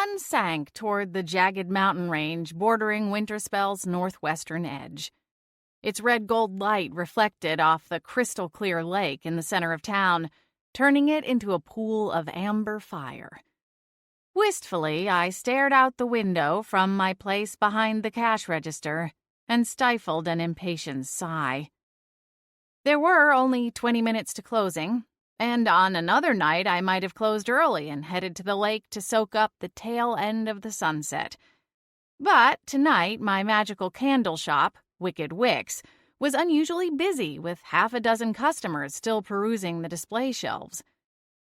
sun sank toward the jagged mountain range bordering Winterspell's northwestern edge. Its red-gold light reflected off the crystal-clear lake in the center of town, turning it into a pool of amber fire. Wistfully, I stared out the window from my place behind the cash register and stifled an impatient sigh. There were only 20 minutes to closing, and on another night I might have closed early and headed to the lake to soak up the tail end of the sunset. But tonight my magical candle shop, Wicked Wicks, was unusually busy with half a dozen customers still perusing the display shelves.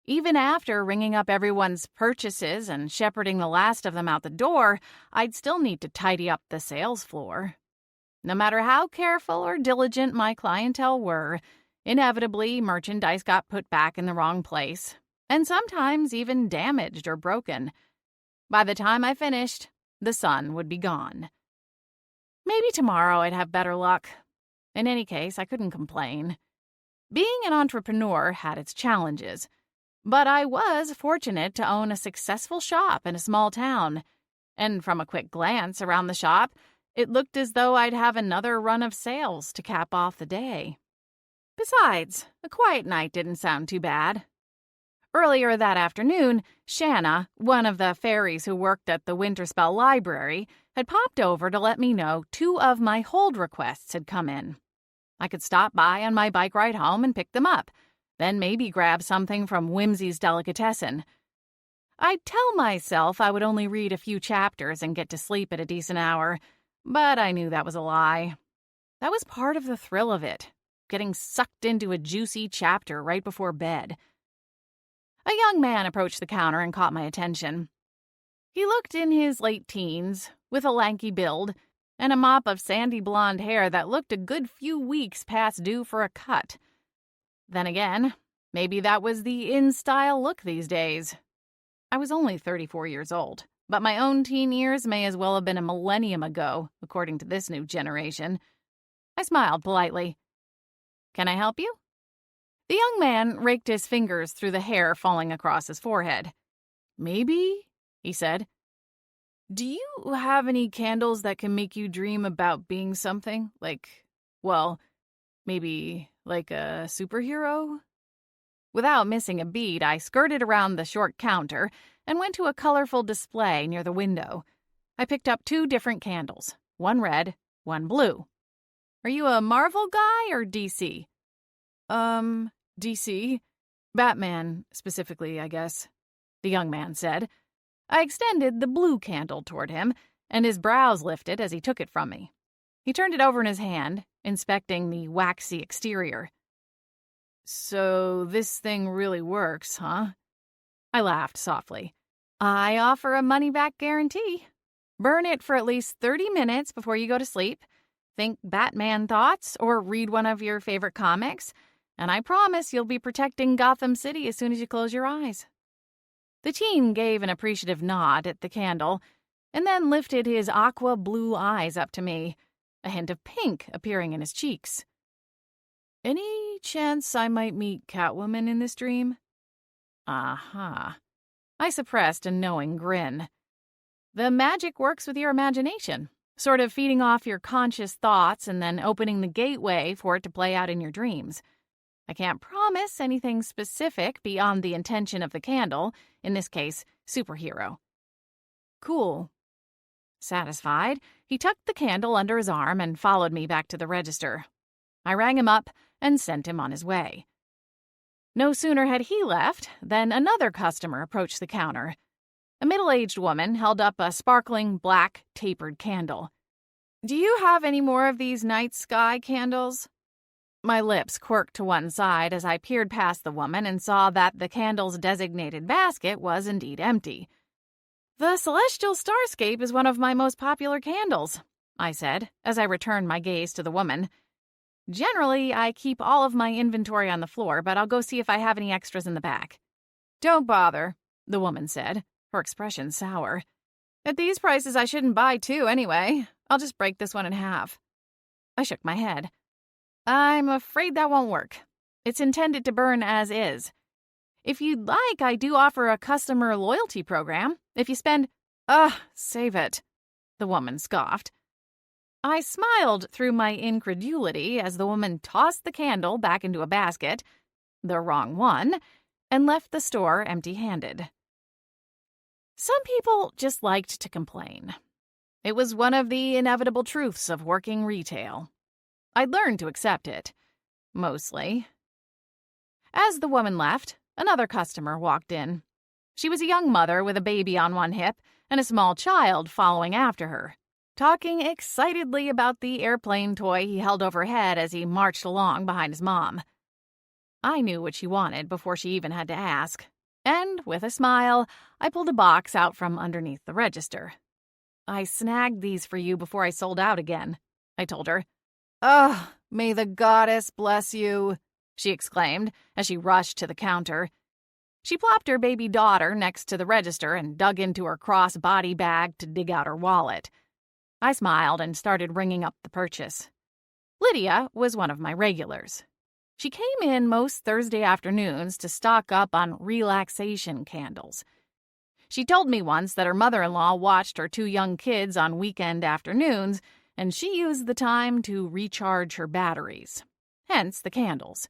Even after ringing up everyone's purchases and shepherding the last of them out the door, I'd still need to tidy up the sales floor. No matter how careful or diligent my clientele were, inevitably merchandise got put back in the wrong place, and sometimes even damaged or broken. By the time I finished, the sun would be gone. Maybe tomorrow I'd have better luck. In any case, I couldn't complain. Being an entrepreneur had its challenges, but I was fortunate to own a successful shop in a small town, and from a quick glance around the shop, it looked as though I'd have another run of sales to cap off the day. Besides, a quiet night didn't sound too bad. Earlier that afternoon, Shanna, one of the fairies who worked at the Winterspell library, had popped over to let me know 2 of my hold requests had come in. I could stop by on my bike ride home and pick them up, then maybe grab something from Whimsy's Delicatessen. I'd tell myself I would only read a few chapters and get to sleep at a decent hour, but I knew that was a lie. That was part of the thrill of it, getting sucked into a juicy chapter right before bed. A young man approached the counter and caught my attention. He looked in his late teens, with a lanky build, and a mop of sandy blonde hair that looked a good few weeks past due for a cut. Then again, maybe that was the in-style look these days. I was only 34 years old, but my own teen years may as well have been a millennium ago, according to this new generation. I smiled politely. "Can I help you?" The young man raked his fingers through the hair falling across his forehead. "Maybe," he said. "Do you have any candles that can make you dream about being something? Maybe like a superhero?" Without missing a beat, I skirted around the short counter and went to a colorful display near the window. I picked up 2 different candles, one red, one blue. "Are you a Marvel guy or DC?" DC. Batman, specifically, I guess," the young man said. I extended the blue candle toward him, and his brows lifted as he took it from me. He turned it over in his hand, inspecting the waxy exterior. "So this thing really works, huh?" I laughed softly. "I offer a money-back guarantee. Burn it for at least 30 minutes before you go to sleep, think Batman thoughts, or read one of your favorite comics, and I promise you'll be protecting Gotham City as soon as you close your eyes." The teen gave an appreciative nod at the candle, and then lifted his aqua blue eyes up to me, a hint of pink appearing in his cheeks. "Any chance I might meet Catwoman in this dream?" Aha. I suppressed a knowing grin. The magic works with your imagination, sort of feeding off your conscious thoughts and then opening the gateway for it to play out in your dreams. I can't promise anything specific beyond the intention of the candle, in this case, superhero. "Cool." Satisfied, he tucked the candle under his arm and followed me back to the register. I rang him up and sent him on his way. No sooner had he left than another customer approached the counter. A middle-aged woman held up a sparkling black tapered candle. "Do you have any more of these night sky candles?" My lips quirked to one side as I peered past the woman and saw that the candle's designated basket was indeed empty. "The Celestial Starscape is one of my most popular candles," I said as I returned my gaze to the woman. "Generally, I keep all of my inventory on the floor, but I'll go see if I have any extras in the back." "Don't bother," the woman said, her expression sour. "At these prices, I shouldn't buy 2 anyway. I'll just break this one in half." I shook my head. "I'm afraid that won't work. It's intended to burn as is. If you'd like, I do offer a customer loyalty program. If you spend— save it," the woman scoffed. I smiled through my incredulity as the woman tossed the candle back into a basket, the wrong one, and left the store empty-handed. Some people just liked to complain. It was one of the inevitable truths of working retail. I'd learned to accept it. Mostly. As the woman left, another customer walked in. She was a young mother with a baby on one hip and a small child following after her, talking excitedly about the airplane toy he held overhead as he marched along behind his mom. I knew what she wanted before she even had to ask, and with a smile, I pulled a box out from underneath the register. "I snagged these for you before I sold out again," I told her. "Ugh, may the goddess bless you," she exclaimed as she rushed to the counter. She plopped her baby daughter next to the register and dug into her cross-body bag to dig out her wallet. I smiled and started ringing up the purchase. Lydia was one of my regulars. She came in most Thursday afternoons to stock up on relaxation candles. She told me once that her mother-in-law watched her 2 young kids on weekend afternoons, and she used the time to recharge her batteries. Hence the candles.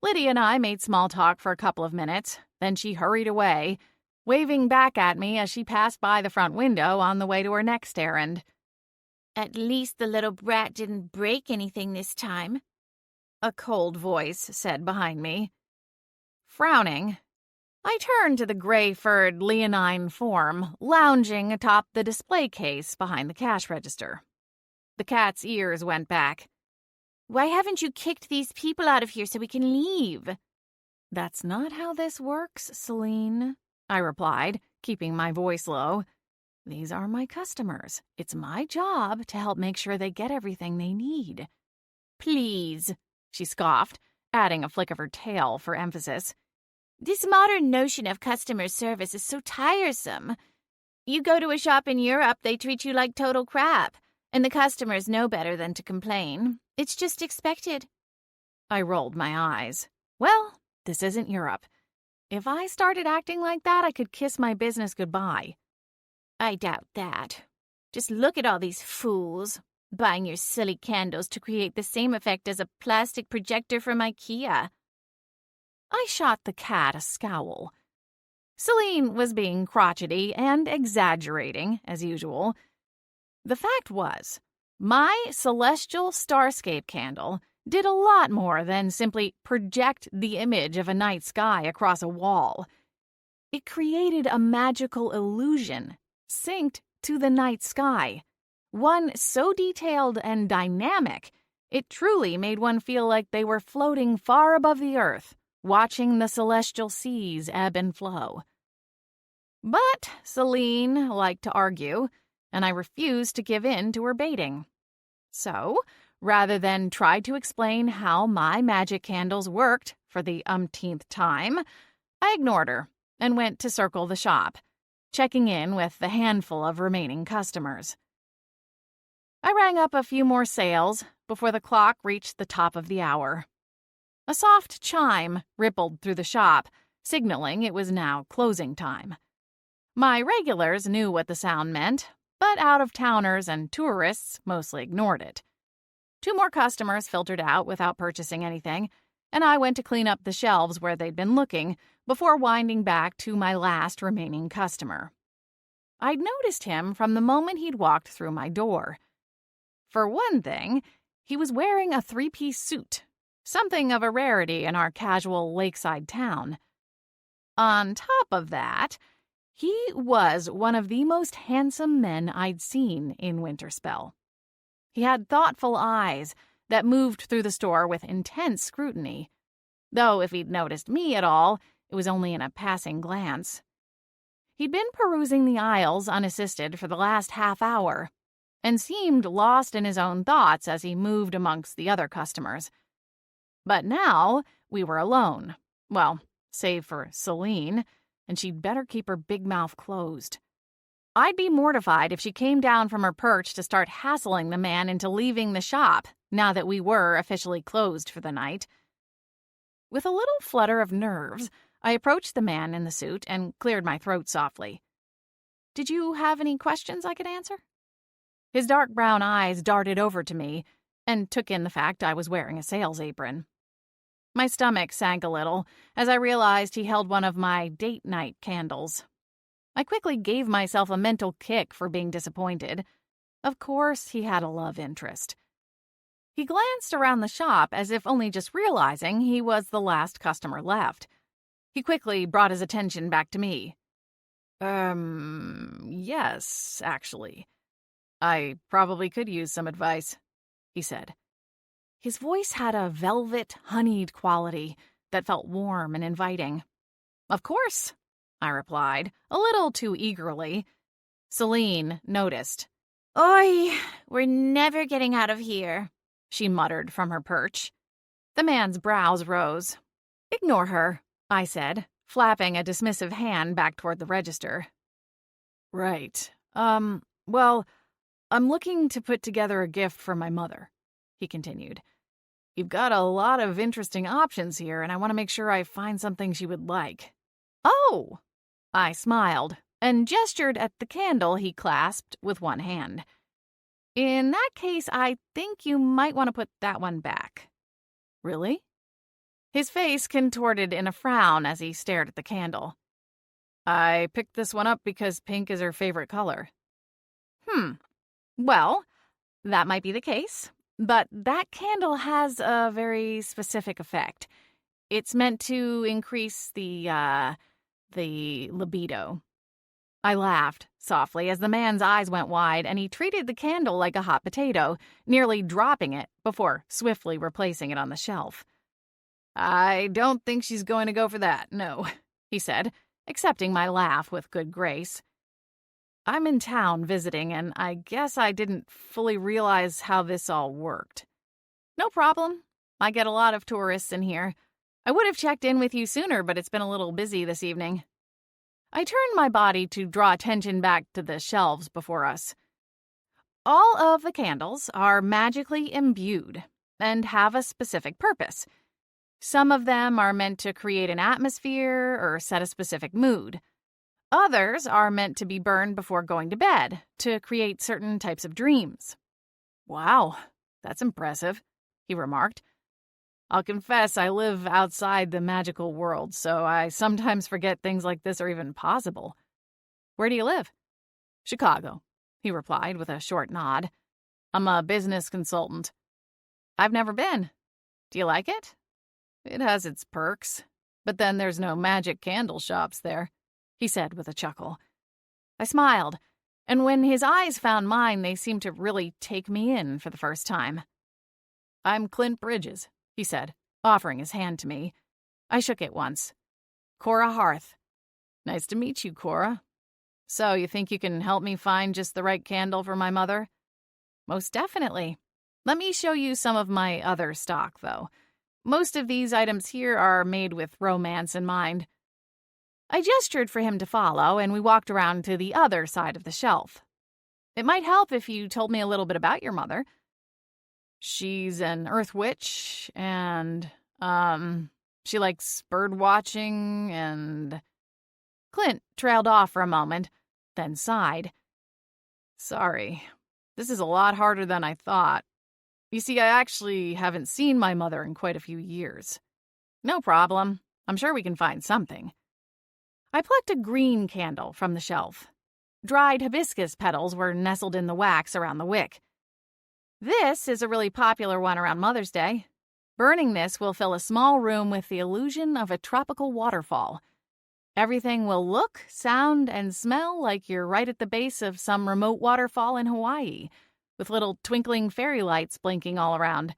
Lydia and I made small talk for a couple of minutes, then she hurried away, waving back at me as she passed by the front window on the way to her next errand. "At least the little brat didn't break anything this time," a cold voice said behind me. Frowning, I turned to the gray-furred leonine form lounging atop the display case behind the cash register. The cat's ears went back. "Why haven't you kicked these people out of here so we can leave?" "That's not how this works, Selene," I replied, keeping my voice low. "These are my customers. It's my job to help make sure they get everything they need." "Please," she scoffed, adding a flick of her tail for emphasis. "This modern notion of customer service is so tiresome. You go to a shop in Europe, they treat you like total crap, and the customers know better than to complain. It's just expected." I rolled my eyes. Well, this isn't Europe. If I started acting like that, I could kiss my business goodbye. "I doubt that. Just look at all these fools, buying your silly candles to create the same effect as a plastic projector from IKEA." I shot the cat a scowl. Selene was being crotchety and exaggerating, as usual. The fact was, my celestial starscape candle did a lot more than simply project the image of a night sky across a wall. It created a magical illusion, synced to the night sky, one so detailed and dynamic, it truly made one feel like they were floating far above the earth, watching the celestial seas ebb and flow. But Selene liked to argue, and I refused to give in to her baiting. So, rather than try to explain how my magic candles worked for the umpteenth time, I ignored her and went to circle the shop, checking in with the handful of remaining customers. I rang up a few more sales before the clock reached the top of the hour. A soft chime rippled through the shop, signaling it was now closing time. My regulars knew what the sound meant, but out-of-towners and tourists mostly ignored it. 2 more customers filtered out without purchasing anything, and I went to clean up the shelves where they'd been looking before winding back to my last remaining customer. I'd noticed him from the moment he'd walked through my door. For one thing, he was wearing a 3-piece suit, something of a rarity in our casual lakeside town. On top of that, he was one of the most handsome men I'd seen in Winterspell. He had thoughtful eyes that moved through the store with intense scrutiny, though if he'd noticed me at all, it was only in a passing glance. He'd been perusing the aisles unassisted for the last half hour, and seemed lost in his own thoughts as he moved amongst the other customers. But now we were alone, well, save for Selene, and she'd better keep her big mouth closed. I'd be mortified if she came down from her perch to start hassling the man into leaving the shop, now that we were officially closed for the night. With a little flutter of nerves, I approached the man in the suit and cleared my throat softly. "Did you have any questions I could answer?" His dark brown eyes darted over to me and took in the fact I was wearing a sales apron. My stomach sank a little as I realized he held one of my date night candles. I quickly gave myself a mental kick for being disappointed. Of course, he had a love interest. He glanced around the shop as if only just realizing he was the last customer left. He quickly brought his attention back to me. Yes, actually. I probably could use some advice," he said. His voice had a velvet, honeyed quality that felt warm and inviting. "Of course," I replied, a little too eagerly. Selene noticed. "Oi, we're never getting out of here," she muttered from her perch. The man's brows rose. "Ignore her," I said, flapping a dismissive hand back toward the register. "Right. Well, I'm looking to put together a gift for my mother," he continued. "You've got a lot of interesting options here, and I want to make sure I find something she would like." "Oh!" I smiled and gestured at the candle he clasped with one hand. "In that case, I think you might want to put that one back." "Really?" His face contorted in a frown as he stared at the candle. "I picked this one up because pink is her favorite color." Well, that might be the case, but that candle has a very specific effect. It's meant to increase the libido." I laughed softly as the man's eyes went wide and he treated the candle like a hot potato, nearly dropping it before swiftly replacing it on the shelf. "I don't think she's going to go for that, no," he said, accepting my laugh with good grace. "I'm in town visiting, and I guess I didn't fully realize how this all worked." "No problem. I get a lot of tourists in here. I would have checked in with you sooner, but it's been a little busy this evening." I turned my body to draw attention back to the shelves before us. All of the candles are magically imbued and have a specific purpose. Some of them are meant to create an atmosphere or set a specific mood. Others are meant to be burned before going to bed to create certain types of dreams. "Wow, that's impressive," he remarked. "I'll confess I live outside the magical world, so I sometimes forget things like this are even possible." "Where do you live?" "Chicago," he replied with a short nod. "I'm a business consultant." "I've never been. Do you like it?" "It has its perks, but then there's no magic candle shops there," he said with a chuckle. I smiled, and when his eyes found mine, they seemed to really take me in for the first time. "I'm Clint Bridges," he said, offering his hand to me. I shook it once. "Cora Harth." "Nice to meet you, Cora. So you think you can help me find just the right candle for my mother?" "Most definitely. Let me show you some of my other stock, though. Most of these items here are made with romance in mind." I gestured for him to follow, and we walked around to the other side of the shelf. "It might help if you told me a little bit about your mother." "She's an earth witch, and, she likes bird watching, and—" Clint trailed off for a moment, then sighed. "Sorry, this is a lot harder than I thought. You see, I actually haven't seen my mother in quite a few years." "No problem. I'm sure we can find something." I plucked a green candle from the shelf. Dried hibiscus petals were nestled in the wax around the wick. "This is a really popular one around Mother's Day. Burning this will fill a small room with the illusion of a tropical waterfall. Everything will look, sound, and smell like you're right at the base of some remote waterfall in Hawaii, with little twinkling fairy lights blinking all around."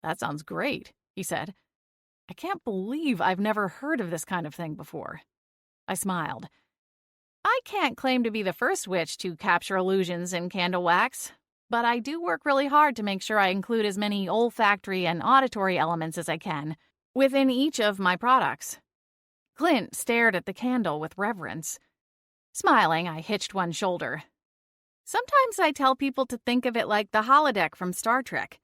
"That sounds great," he said. "I can't believe I've never heard of this kind of thing before." I smiled. "I can't claim to be the first witch to capture illusions in candle wax, but I do work really hard to make sure I include as many olfactory and auditory elements as I can within each of my products." Clint stared at the candle with reverence. Smiling, I hitched one shoulder. "Sometimes I tell people to think of it like the holodeck from Star Trek."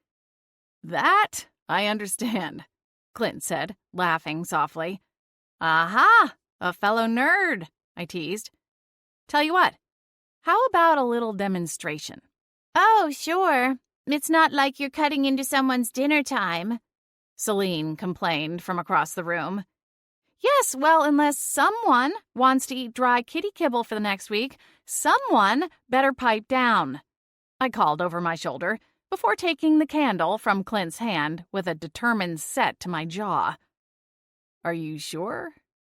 "That I understand," Clint said, laughing softly. Aha! A fellow nerd, I teased. Tell you what, how about a little demonstration? Oh, sure. It's not like you're cutting into someone's dinner time, Selene complained from across the room. Yes, well, unless someone wants to eat dry kitty kibble for the next week, someone better pipe down, I called over my shoulder before taking the candle from Clint's hand with a determined set to my jaw. Are you sure?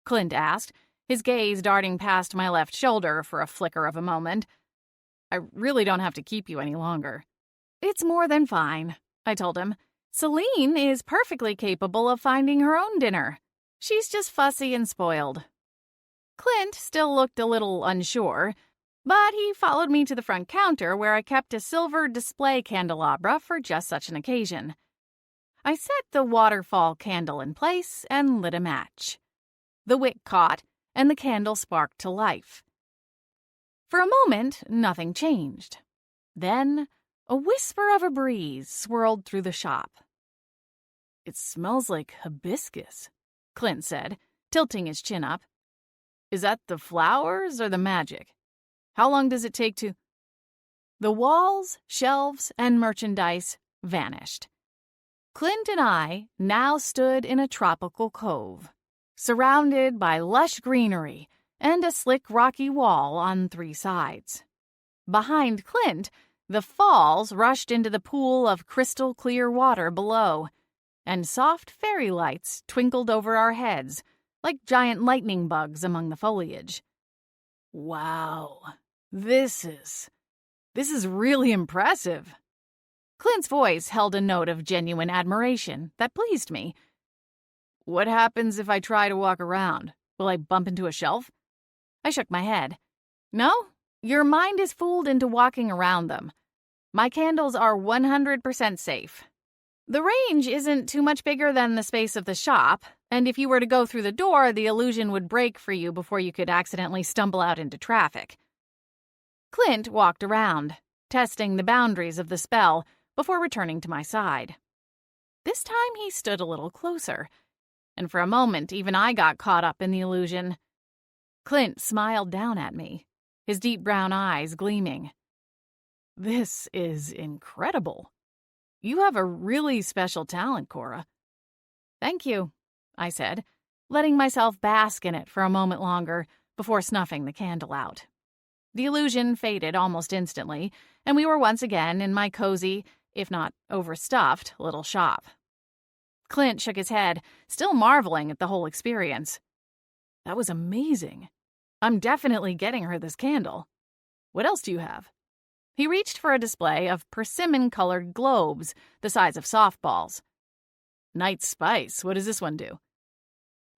Clint asked, his gaze darting past my left shoulder for a flicker of a moment. I really don't have to keep you any longer. It's more than fine, I told him. Selene is perfectly capable of finding her own dinner. She's just fussy and spoiled. Clint still looked a little unsure, but he followed me to the front counter where I kept a silver display candelabra for just such an occasion. I set the waterfall candle in place and lit a match. The wick caught, and the candle sparked to life. For a moment, nothing changed. Then, a whisper of a breeze swirled through the shop. It smells like hibiscus, Clint said, tilting his chin up. Is that the flowers or the magic? How long does it take to... The walls, shelves, and merchandise vanished. Clint and I now stood in a tropical cove, surrounded by lush greenery and a slick rocky wall on 3 sides. Behind Clint, the falls rushed into the pool of crystal clear water below, and soft fairy lights twinkled over our heads like giant lightning bugs among the foliage. Wow, this is really impressive. Clint's voice held a note of genuine admiration that pleased me. What happens if I try to walk around? Will I bump into a shelf? I shook my head. No, your mind is fooled into walking around them. My candles are 100% safe. The range isn't too much bigger than the space of the shop, and if you were to go through the door, the illusion would break for you before you could accidentally stumble out into traffic. Clint walked around, testing the boundaries of the spell before returning to my side. This time he stood a little closer, and for a moment even I got caught up in the illusion. Clint smiled down at me, his deep brown eyes gleaming. This is incredible. You have a really special talent, Cora. Thank you, I said, letting myself bask in it for a moment longer before snuffing the candle out. The illusion faded almost instantly, and we were once again in my cozy, if not overstuffed, little shop. Clint shook his head, still marveling at the whole experience. That was amazing. I'm definitely getting her this candle. What else do you have? He reached for a display of persimmon-colored globes the size of softballs. Night Spice, what does this one do?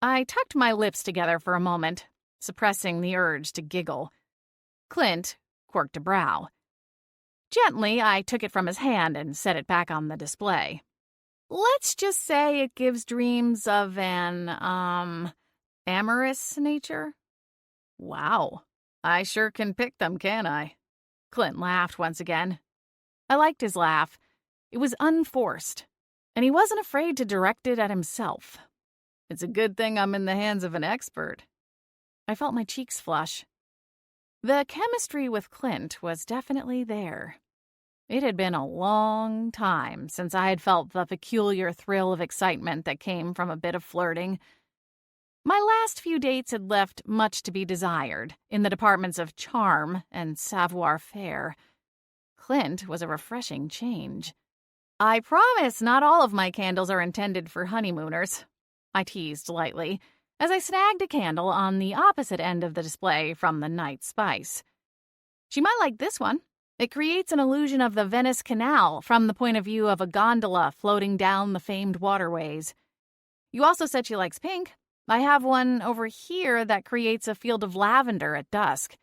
I tucked my lips together for a moment, suppressing the urge to giggle. Clint quirked a brow. Gently, I took it from his hand and set it back on the display. Let's just say it gives dreams of an, amorous nature. Wow, I sure can pick them, can't I? Clint laughed once again. I liked his laugh. It was unforced, and he wasn't afraid to direct it at himself. It's a good thing I'm in the hands of an expert. I felt my cheeks flush. The chemistry with Clint was definitely there. It had been a long time since I had felt the peculiar thrill of excitement that came from a bit of flirting. My last few dates had left much to be desired in the departments of charm and savoir-faire. Clint was a refreshing change. I promise not all of my candles are intended for honeymooners, I teased lightly, as I snagged a candle on the opposite end of the display from the Night Spice. She might like this one. It creates an illusion of the Venice Canal from the point of view of a gondola floating down the famed waterways. You also said she likes pink. I have one over here that creates a field of lavender at dusk.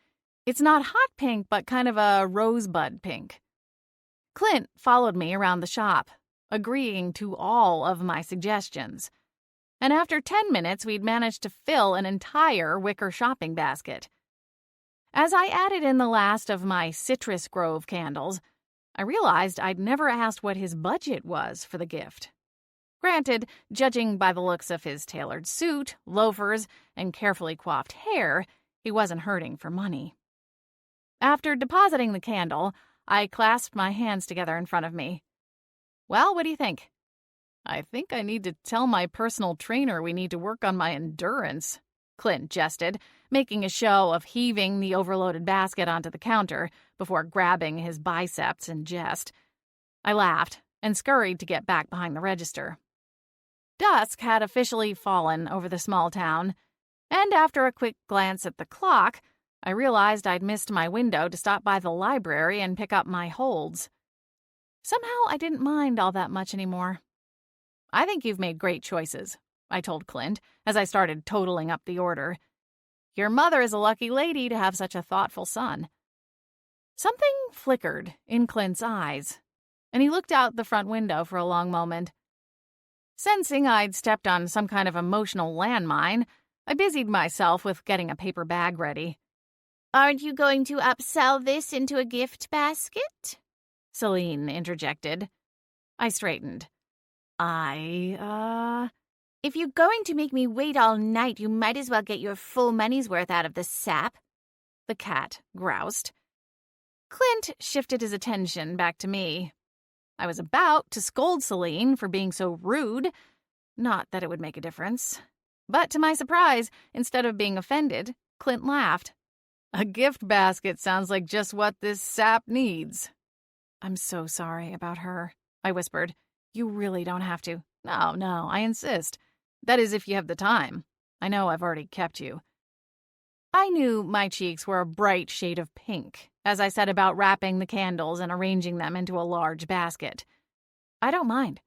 It's not hot pink, but kind of a rosebud pink. Clint followed me around the shop, agreeing to all of my suggestions. And after 10 minutes, we'd managed to fill an entire wicker shopping basket. As I added in the last of my citrus grove candles, I realized I'd never asked what his budget was for the gift. Granted, judging by the looks of his tailored suit, loafers, and carefully coiffed hair, he wasn't hurting for money. After depositing the candle, I clasped my hands together in front of me. Well, what do you think? I think I need to tell my personal trainer we need to work on my endurance, Clint jested, making a show of heaving the overloaded basket onto the counter before grabbing his biceps in jest. I laughed and scurried to get back behind the register. Dusk had officially fallen over the small town, and after a quick glance at the clock, I realized I'd missed my window to stop by the library and pick up my holds. Somehow I didn't mind all that much anymore. I think you've made great choices, I told Clint as I started totaling up the order. Your mother is a lucky lady to have such a thoughtful son. Something flickered in Clint's eyes, and he looked out the front window for a long moment. Sensing I'd stepped on some kind of emotional landmine, I busied myself with getting a paper bag ready. Aren't you going to upsell this into a gift basket? Selene interjected. I straightened. If you're going to make me wait all night, you might as well get your full money's worth out of the sap, the cat groused. Clint shifted his attention back to me. I was about to scold Selene for being so rude, not that it would make a difference. But to my surprise, instead of being offended, Clint laughed. A gift basket sounds like just what this sap needs. I'm so sorry about her, I whispered. You really don't have to. No, I insist. That is if you have the time. I know I've already kept you. I knew my cheeks were a bright shade of pink as I set about wrapping the candles and arranging them into a large basket. I don't mind.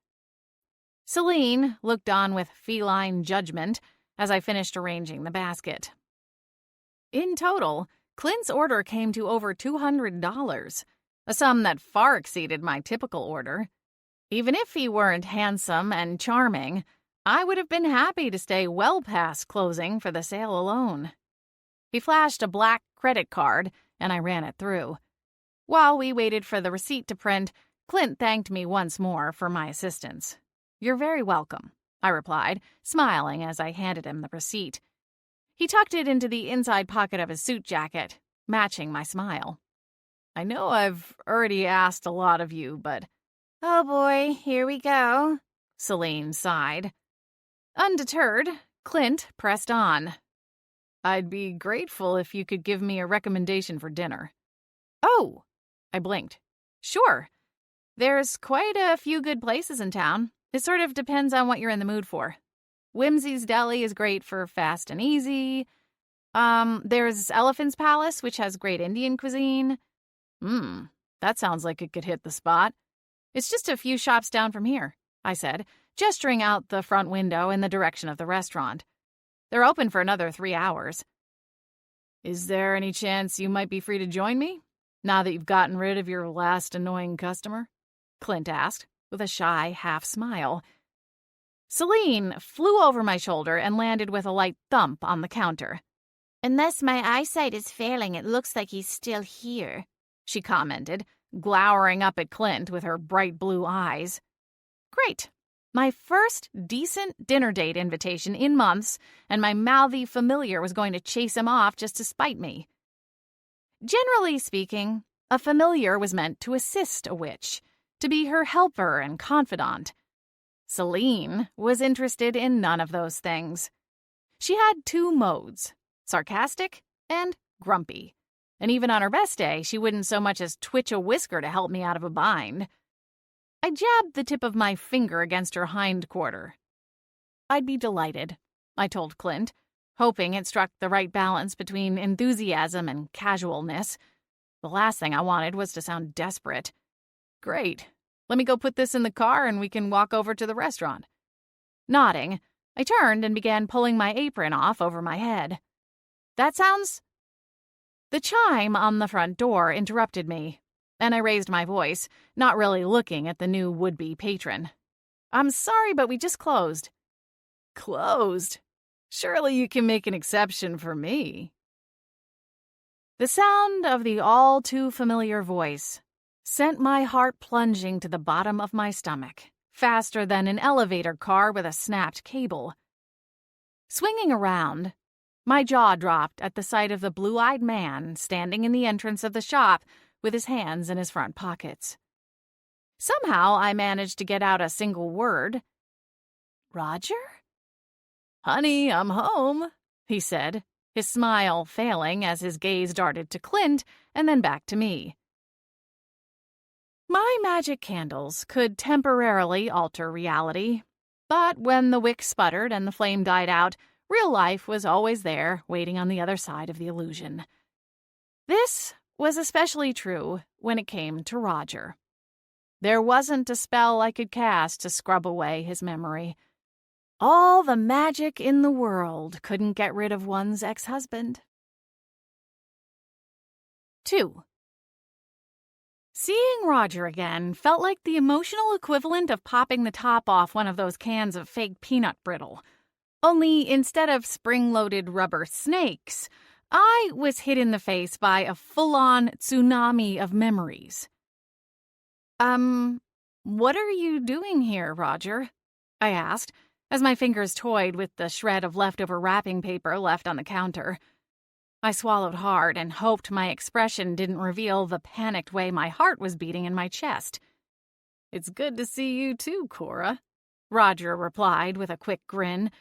Selene looked on with feline judgment as I finished arranging the basket. In total, Clint's order came to over $200, a sum that far exceeded my typical order. Even if he weren't handsome and charming, I would have been happy to stay well past closing for the sale alone. He flashed a black credit card, and I ran it through. While we waited for the receipt to print, Clint thanked me once more for my assistance. You're very welcome, I replied, smiling as I handed him the receipt. He tucked it into the inside pocket of his suit jacket, matching my smile. I know I've already asked a lot of you, but... Oh boy, here we go, Selene sighed. Undeterred, Clint pressed on. I'd be grateful if you could give me a recommendation for dinner. Oh, I blinked. Sure. There's quite a few good places in town. It sort of depends on what you're in the mood for. Whimsy's Deli is great for fast and easy. There's Elephant's Palace, which has great Indian cuisine. That sounds like it could hit the spot. It's just a few shops down from here, I said, gesturing out the front window in the direction of the restaurant. They're open for another 3 hours. Is there any chance you might be free to join me, now that you've gotten rid of your last annoying customer? Clint asked, with a shy half-smile. Selene flew over my shoulder and landed with a light thump on the counter. Unless my eyesight is failing, it looks like he's still here, she commented, glowering up at Clint with her bright blue eyes. Great. My first decent dinner date invitation in months, and my mouthy familiar was going to chase him off just to spite me. Generally speaking, a familiar was meant to assist a witch, to be her helper and confidant. Selene was interested in none of those things. She had 2 modes, sarcastic and grumpy. And even on her best day, she wouldn't so much as twitch a whisker to help me out of a bind. I jabbed the tip of my finger against her hind quarter. I'd be delighted, I told Clint, hoping it struck the right balance between enthusiasm and casualness. The last thing I wanted was to sound desperate. Great. Let me go put this in the car and we can walk over to the restaurant. Nodding, I turned and began pulling my apron off over my head. That sounds... The chime on the front door interrupted me, and I raised my voice, not really looking at the new would-be patron. I'm sorry, but we just closed. Closed? Surely you can make an exception for me. The sound of the all-too-familiar voice sent my heart plunging to the bottom of my stomach, faster than an elevator car with a snapped cable. Swinging around, my jaw dropped at the sight of the blue-eyed man standing in the entrance of the shop with his hands in his front pockets. Somehow I managed to get out a single word. "Roger?" "Honey, I'm home," he said, his smile failing as his gaze darted to Clint and then back to me. My magic candles could temporarily alter reality, but when the wick sputtered and the flame died out, real life was always there, waiting on the other side of the illusion. This was especially true when it came to Roger. There wasn't a spell I could cast to scrub away his memory. All the magic in the world couldn't get rid of one's ex-husband. 2. Seeing Roger again felt like the emotional equivalent of popping the top off one of those cans of fake peanut brittle. Only instead of spring-loaded rubber snakes, I was hit in the face by a full-on tsunami of memories. What are you doing here, Roger?" I asked, as my fingers toyed with the shred of leftover wrapping paper left on the counter. I swallowed hard and hoped my expression didn't reveal the panicked way my heart was beating in my chest. "It's good to see you too, Cora," Roger replied with a quick grin.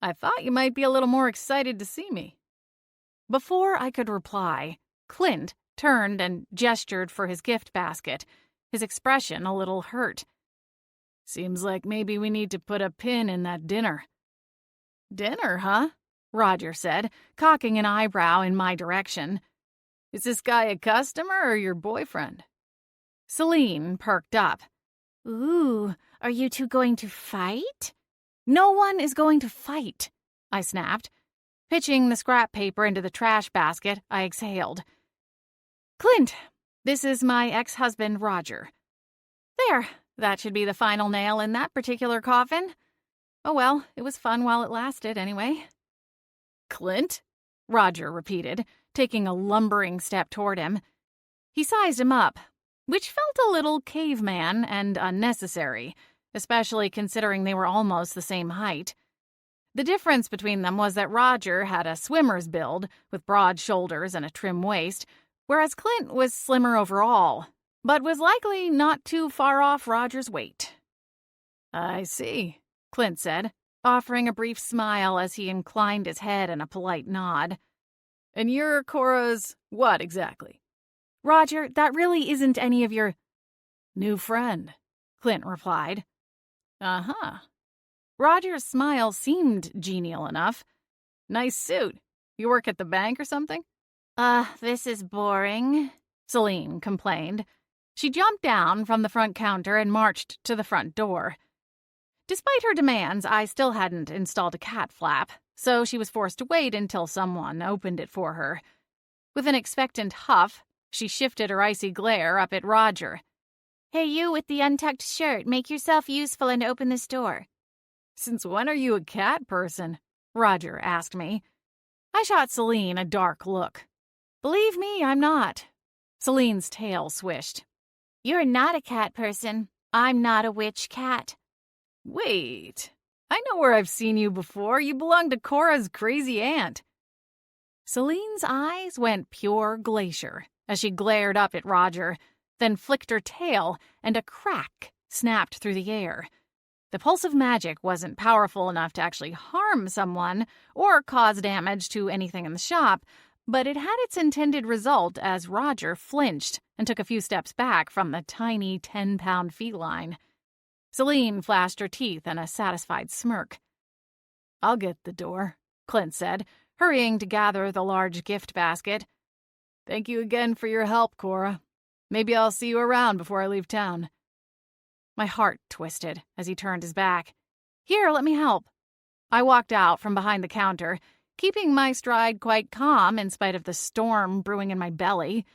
"I thought you might be a little more excited to see me." Before I could reply, Clint turned and gestured for his gift basket, his expression a little hurt. "Seems like maybe we need to put a pin in that dinner." "Dinner, huh?" Roger said, cocking an eyebrow in my direction. "Is this guy a customer or your boyfriend?" Selene perked up. "Ooh, are you two going to fight?" "No one is going to fight," I snapped. Pitching the scrap paper into the trash basket, I exhaled. "Clint, this is my ex-husband, Roger." There, that should be the final nail in that particular coffin. Oh well, it was fun while it lasted, anyway. "Clint?" Roger repeated, taking a lumbering step toward him. He sized him up, which felt a little caveman and unnecessary, especially considering they were almost the same height. The difference between them was that Roger had a swimmer's build, with broad shoulders and a trim waist, whereas Clint was slimmer overall, but was likely not too far off Roger's weight. "I see," Clint said, offering a brief smile as he inclined his head in a polite nod. "And you're Cora's what exactly?" "Roger, that really isn't any of your—" "New friend," Clint replied. "Uh-huh." Roger's smile seemed genial enough. "Nice suit. You work at the bank or something?" This is boring," Selene complained. She jumped down from the front counter and marched to the front door. Despite her demands, I still hadn't installed a cat flap, so she was forced to wait until someone opened it for her. With an expectant huff, she shifted her icy glare up at Roger. "Hey, you with the untucked shirt, make yourself useful and open this door." "Since when are you a cat person?" Roger asked me. I shot Selene a dark look. "Believe me, I'm not." Selene's tail swished. "You're not a cat person. I'm not a witch cat." "Wait, I know where I've seen you before. You belong to Cora's crazy aunt." Selene's eyes went pure glacier as she glared up at Roger, then flicked her tail, and a crack snapped through the air. The pulse of magic wasn't powerful enough to actually harm someone or cause damage to anything in the shop, but it had its intended result as Roger flinched and took a few steps back from the tiny 10-pound feline. Selene flashed her teeth in a satisfied smirk. "I'll get the door," Clint said, hurrying to gather the large gift basket. "Thank you again for your help, Cora. Maybe I'll see you around before I leave town." My heart twisted as he turned his back. "Here, let me help." I walked out from behind the counter, keeping my stride quite calm in spite of the storm brewing in my belly.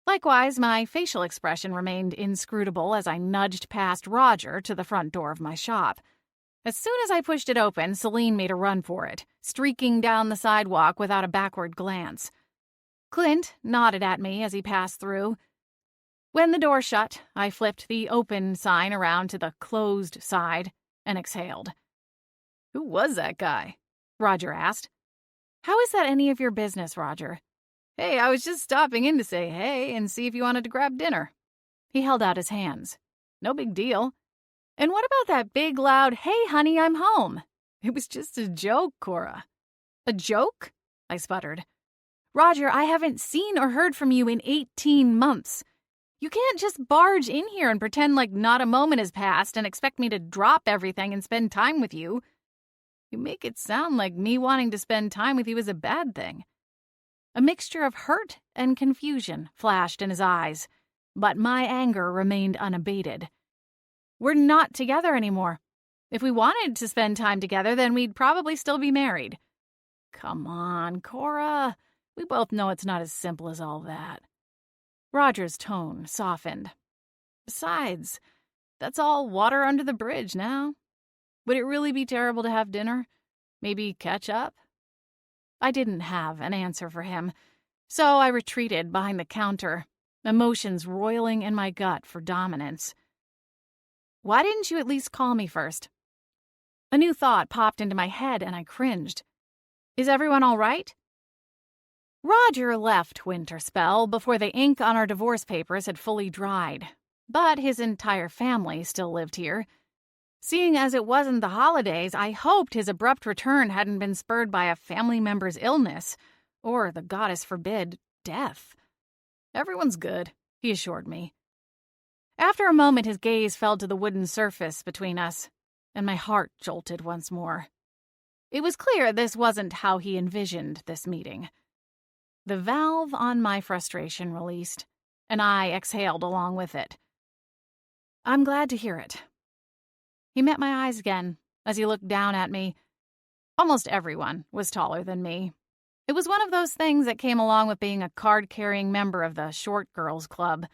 Likewise, my facial expression remained inscrutable as I nudged past Roger to the front door of my shop. As soon as I pushed it open, Selene made a run for it, streaking down the sidewalk without a backward glance. Clint nodded at me as he passed through. When the door shut, I flipped the open sign around to the closed side and exhaled. "Who was that guy?" Roger asked. "How is that any of your business, Roger?" "Hey, I was just stopping in to say hey and see if you wanted to grab dinner." He held out his hands. "No big deal." "And what about that big, loud, 'Hey, honey, I'm home'?" "It was just a joke, Cora." "A joke?" I sputtered. "Roger, I haven't seen or heard from you in 18 months. You can't just barge in here and pretend like not a moment has passed and expect me to drop everything and spend time with you. You make it sound like me wanting to spend time with you is a bad thing." A mixture of hurt and confusion flashed in his eyes, but my anger remained unabated. "We're not together anymore. If we wanted to spend time together, then we'd probably still be married." "Come on, Cora. We both know it's not as simple as all that." Roger's tone softened. "Besides, that's all water under the bridge now. Would it really be terrible to have dinner? Maybe catch up?" I didn't have an answer for him, so I retreated behind the counter, emotions roiling in my gut for dominance. "Why didn't you at least call me first?" A new thought popped into my head and I cringed. "Is everyone all right?" Roger left Winterspell before the ink on our divorce papers had fully dried, but his entire family still lived here. Seeing as it wasn't the holidays, I hoped his abrupt return hadn't been spurred by a family member's illness, or, the goddess forbid, death. "Everyone's good," he assured me. After a moment, his gaze fell to the wooden surface between us, and my heart jolted once more. It was clear this wasn't how he envisioned this meeting. The valve on my frustration released, and I exhaled along with it. "I'm glad to hear it." He met my eyes again as he looked down at me. Almost everyone was taller than me. It was one of those things that came along with being a card-carrying member of the Short Girls Club.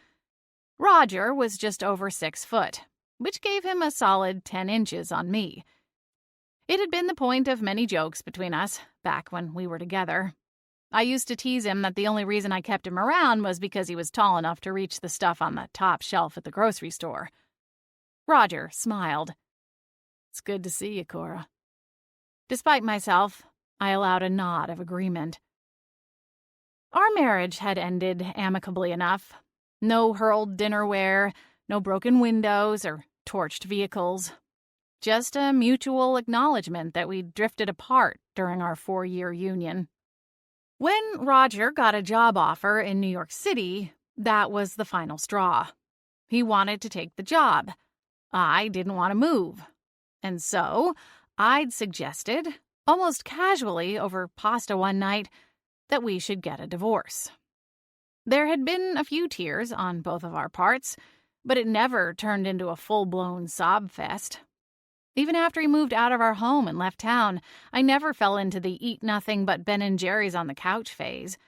Roger was just over 6 foot, which gave him a solid 10 inches on me. It had been the point of many jokes between us back when we were together. I used to tease him that the only reason I kept him around was because he was tall enough to reach the stuff on the top shelf at the grocery store. Roger smiled. "It's good to see you, Cora." Despite myself, I allowed a nod of agreement. Our marriage had ended amicably enough. No hurled dinnerware, no broken windows or torched vehicles. Just a mutual acknowledgement that we'd drifted apart during our 4-year union. When Roger got a job offer in New York City, that was the final straw. He wanted to take the job. I didn't want to move. And so I'd suggested, almost casually over pasta one night, that we should get a divorce. There had been a few tears on both of our parts, but it never turned into a full-blown sob fest. Even after he moved out of our home and left town, I never fell into the eat nothing but Ben & Jerry's on the couch phase.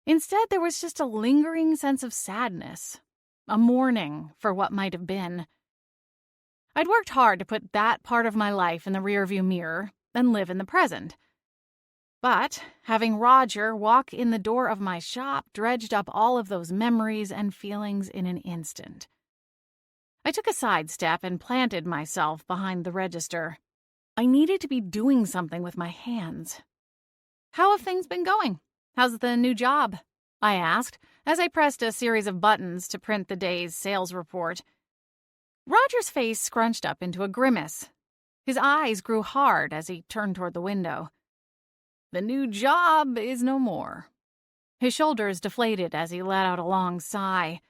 Instead, there was just a lingering sense of sadness, a mourning for what might have been. I'd worked hard to put that part of my life in the rearview mirror and live in the present. But having Roger walk in the door of my shop dredged up all of those memories and feelings in an instant. I took a sidestep and planted myself behind the register. I needed to be doing something with my hands. "How have things been going? How's the new job?" I asked as I pressed a series of buttons to print the day's sales report. Roger's face scrunched up into a grimace. His eyes grew hard as he turned toward the window. "The new job is no more." His shoulders deflated as he let out a long sigh.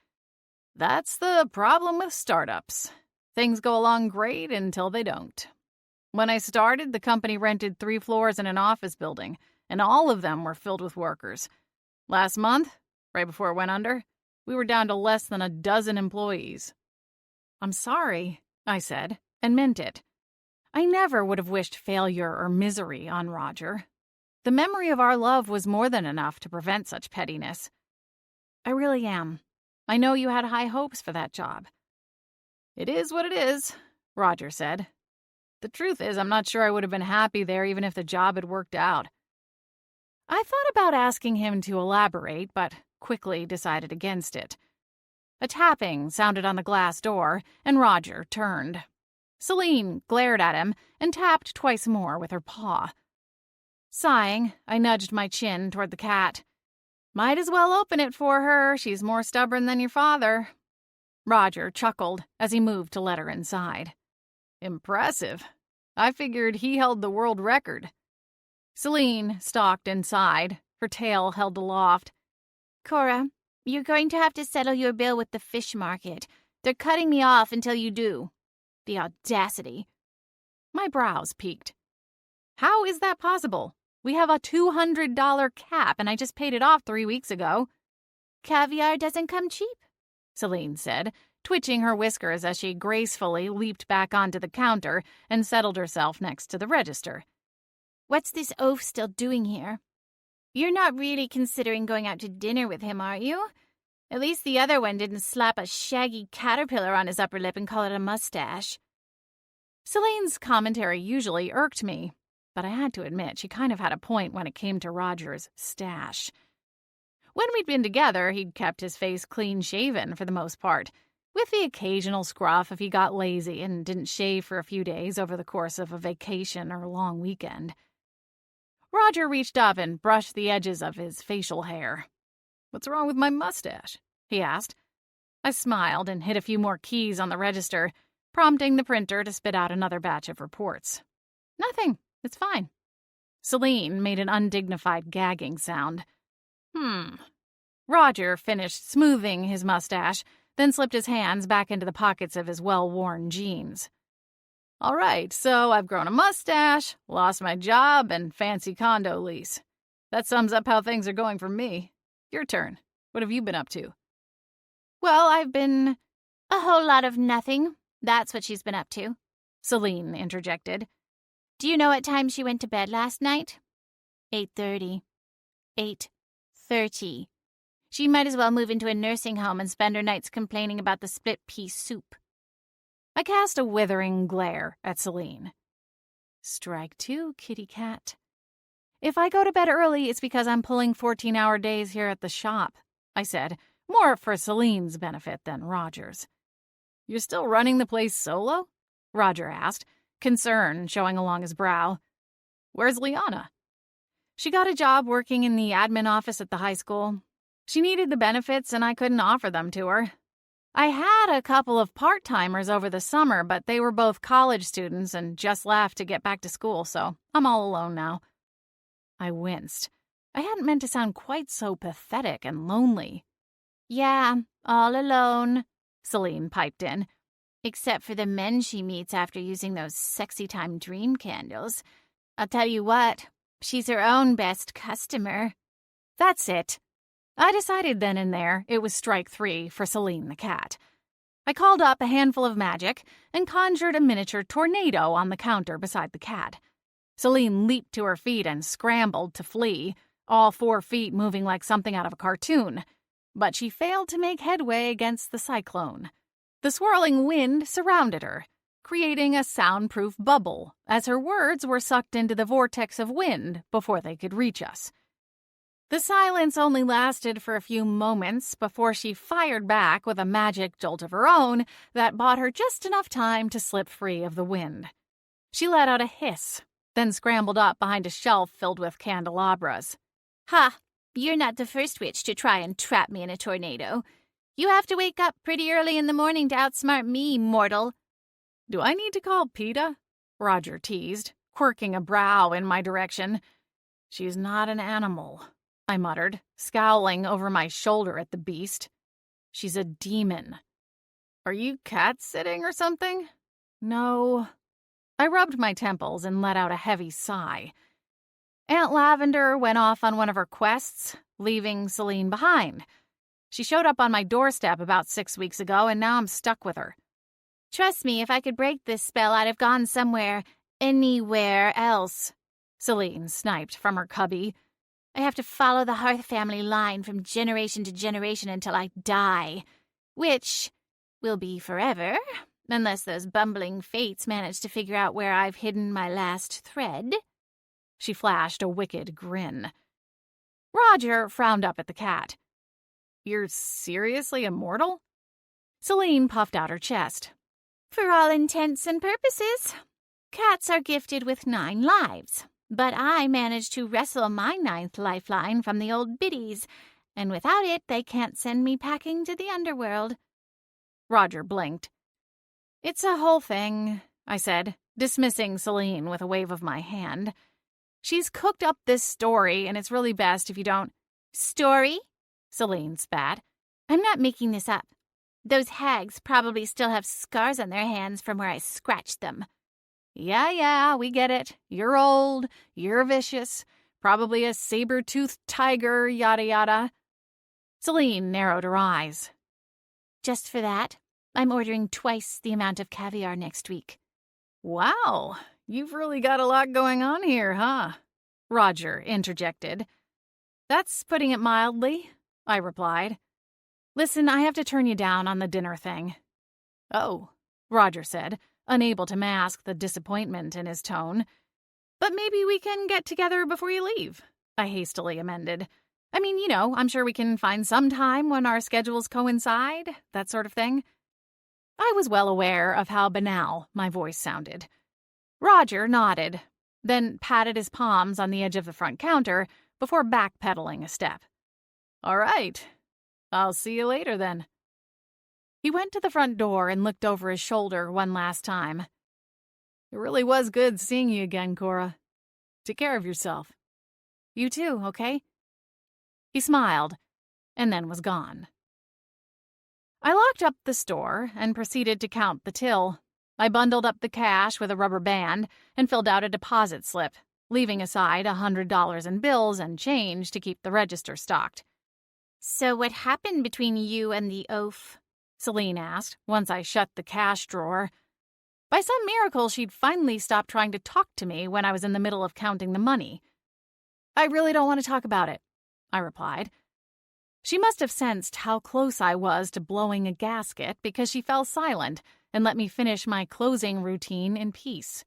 "That's the problem with startups. Things go along great until they don't. When I started, the company rented 3 floors in an office building, and all of them were filled with workers. Last month, right before it went under, we were down to less than a dozen employees." "I'm sorry," I said, and meant it. I never would have wished failure or misery on Roger. The memory of our love was more than enough to prevent such pettiness. "I really am. I know you had high hopes for that job." "It is what it is," Roger said. "The truth is, I'm not sure I would have been happy there even if the job had worked out." I thought about asking him to elaborate, but quickly decided against it. A tapping sounded on the glass door, and Roger turned. Selene glared at him and tapped twice more with her paw. Sighing, I nudged my chin toward the cat. Might as well open it for her. She's more stubborn than your father. Roger chuckled as he moved to let her inside. Impressive. I figured he held the world record. Selene stalked inside, her tail held aloft. Cora, you're going to have to settle your bill with the fish market. They're cutting me off until you do. The audacity. My brows peaked. How is that possible? We have a $200 cap, and I just paid it off 3 weeks ago. Caviar doesn't come cheap, Selene said, twitching her whiskers as she gracefully leaped back onto the counter and settled herself next to the register. What's this oaf still doing here? You're not really considering going out to dinner with him, are you? At least the other one didn't slap a shaggy caterpillar on his upper lip and call it a mustache. Selene's commentary usually irked me, but I had to admit she kind of had a point when it came to Roger's stash. When we'd been together, he'd kept his face clean-shaven for the most part, with the occasional scruff if he got lazy and didn't shave for a few days over the course of a vacation or long weekend. Roger reached up and brushed the edges of his facial hair. "What's wrong with my mustache?" he asked. I smiled and hit a few more keys on the register, prompting the printer to spit out another batch of reports. "Nothing. It's fine." Selene made an undignified gagging sound. Roger finished smoothing his mustache, then slipped his hands back into the pockets of his well-worn jeans. "All right, so I've grown a mustache, lost my job, and fancy condo lease. That sums up how things are going for me. Your turn. What have you been up to?" Well, I've been... A whole lot of nothing. That's what she's been up to, Selene interjected. Do you know what time she went to bed last night? 8:30. 8:30. She might as well move into a nursing home and spend her nights complaining about the split pea soup. I cast a withering glare at Selene. Strike two, kitty cat. If I go to bed early, it's because I'm pulling 14-hour days here at the shop, I said, more for Selene's benefit than Roger's. "You're still running the place solo?" Roger asked, concern showing along his brow. "Where's Liana?" "She got a job working in the admin office at the high school. She needed the benefits, and I couldn't offer them to her. I had a couple of part-timers over the summer, but they were both college students and just left to get back to school, so I'm all alone now." I winced. I hadn't meant to sound quite so pathetic and lonely. Yeah, all alone, Selene piped in. Except for the men she meets after using those sexy time dream candles. I'll tell you what, she's her own best customer. That's it. I decided then and there it was strike 3 for Selene the cat. I called up a handful of magic and conjured a miniature tornado on the counter beside the cat. Selene leaped to her feet and scrambled to flee, all 4 feet moving like something out of a cartoon. But she failed to make headway against the cyclone. The swirling wind surrounded her, creating a soundproof bubble as her words were sucked into the vortex of wind before they could reach us. The silence only lasted for a few moments before she fired back with a magic jolt of her own that bought her just enough time to slip free of the wind. She let out a hiss, then scrambled up behind a shelf filled with candelabras. Ha! You're not the first witch to try and trap me in a tornado. You have to wake up pretty early in the morning to outsmart me, mortal. Do I need to call PETA? Roger teased, quirking a brow in my direction. She's not an animal, I muttered, scowling over my shoulder at the beast. She's a demon. Are you cat-sitting or something? No. I rubbed my temples and let out a heavy sigh. Aunt Lavender went off on one of her quests, leaving Selene behind. She showed up on my doorstep about 6 weeks ago, and now I'm stuck with her. Trust me, if I could break this spell, I'd have gone somewhere, anywhere else, Selene sniped from her cubby. I have to follow the Hearth family line from generation to generation until I die, which will be forever, unless those bumbling fates manage to figure out where I've hidden my last thread. She flashed a wicked grin. Roger frowned up at the cat. You're seriously immortal? Selene puffed out her chest. For all intents and purposes, cats are gifted with 9 lives, but I managed to wrestle my 9th lifeline from the old biddies, and without it, they can't send me packing to the underworld. Roger blinked. It's a whole thing, I said, dismissing Selene with a wave of my hand. She's cooked up this story, and it's really best if you don't— Story? Selene spat. I'm not making this up. Those hags probably still have scars on their hands from where I scratched them. Yeah, we get it. You're old, you're vicious, probably a saber-toothed tiger, yada yada. Selene narrowed her eyes. Just for that, I'm ordering twice the amount of caviar next week. Wow, you've really got a lot going on here, huh? Roger interjected. That's putting it mildly, I replied. Listen, I have to turn you down on the dinner thing. Oh, Roger said, unable to mask the disappointment in his tone. But maybe we can get together before you leave, I hastily amended. I mean, I'm sure we can find some time when our schedules coincide, that sort of thing. I was well aware of how banal my voice sounded. Roger nodded, then patted his palms on the edge of the front counter before backpedaling a step. All right. I'll see you later, then. He went to the front door and looked over his shoulder one last time. It really was good seeing you again, Cora. Take care of yourself. You too, okay? He smiled, and then was gone. I locked up the store and proceeded to count the till. I bundled up the cash with a rubber band and filled out a deposit slip, leaving aside $100 in bills and change to keep the register stocked. So what happened between you and the oaf? Selene asked, once I shut the cash drawer. By some miracle, she'd finally stopped trying to talk to me when I was in the middle of counting the money. I really don't want to talk about it, I replied. She must have sensed how close I was to blowing a gasket because she fell silent and let me finish my closing routine in peace.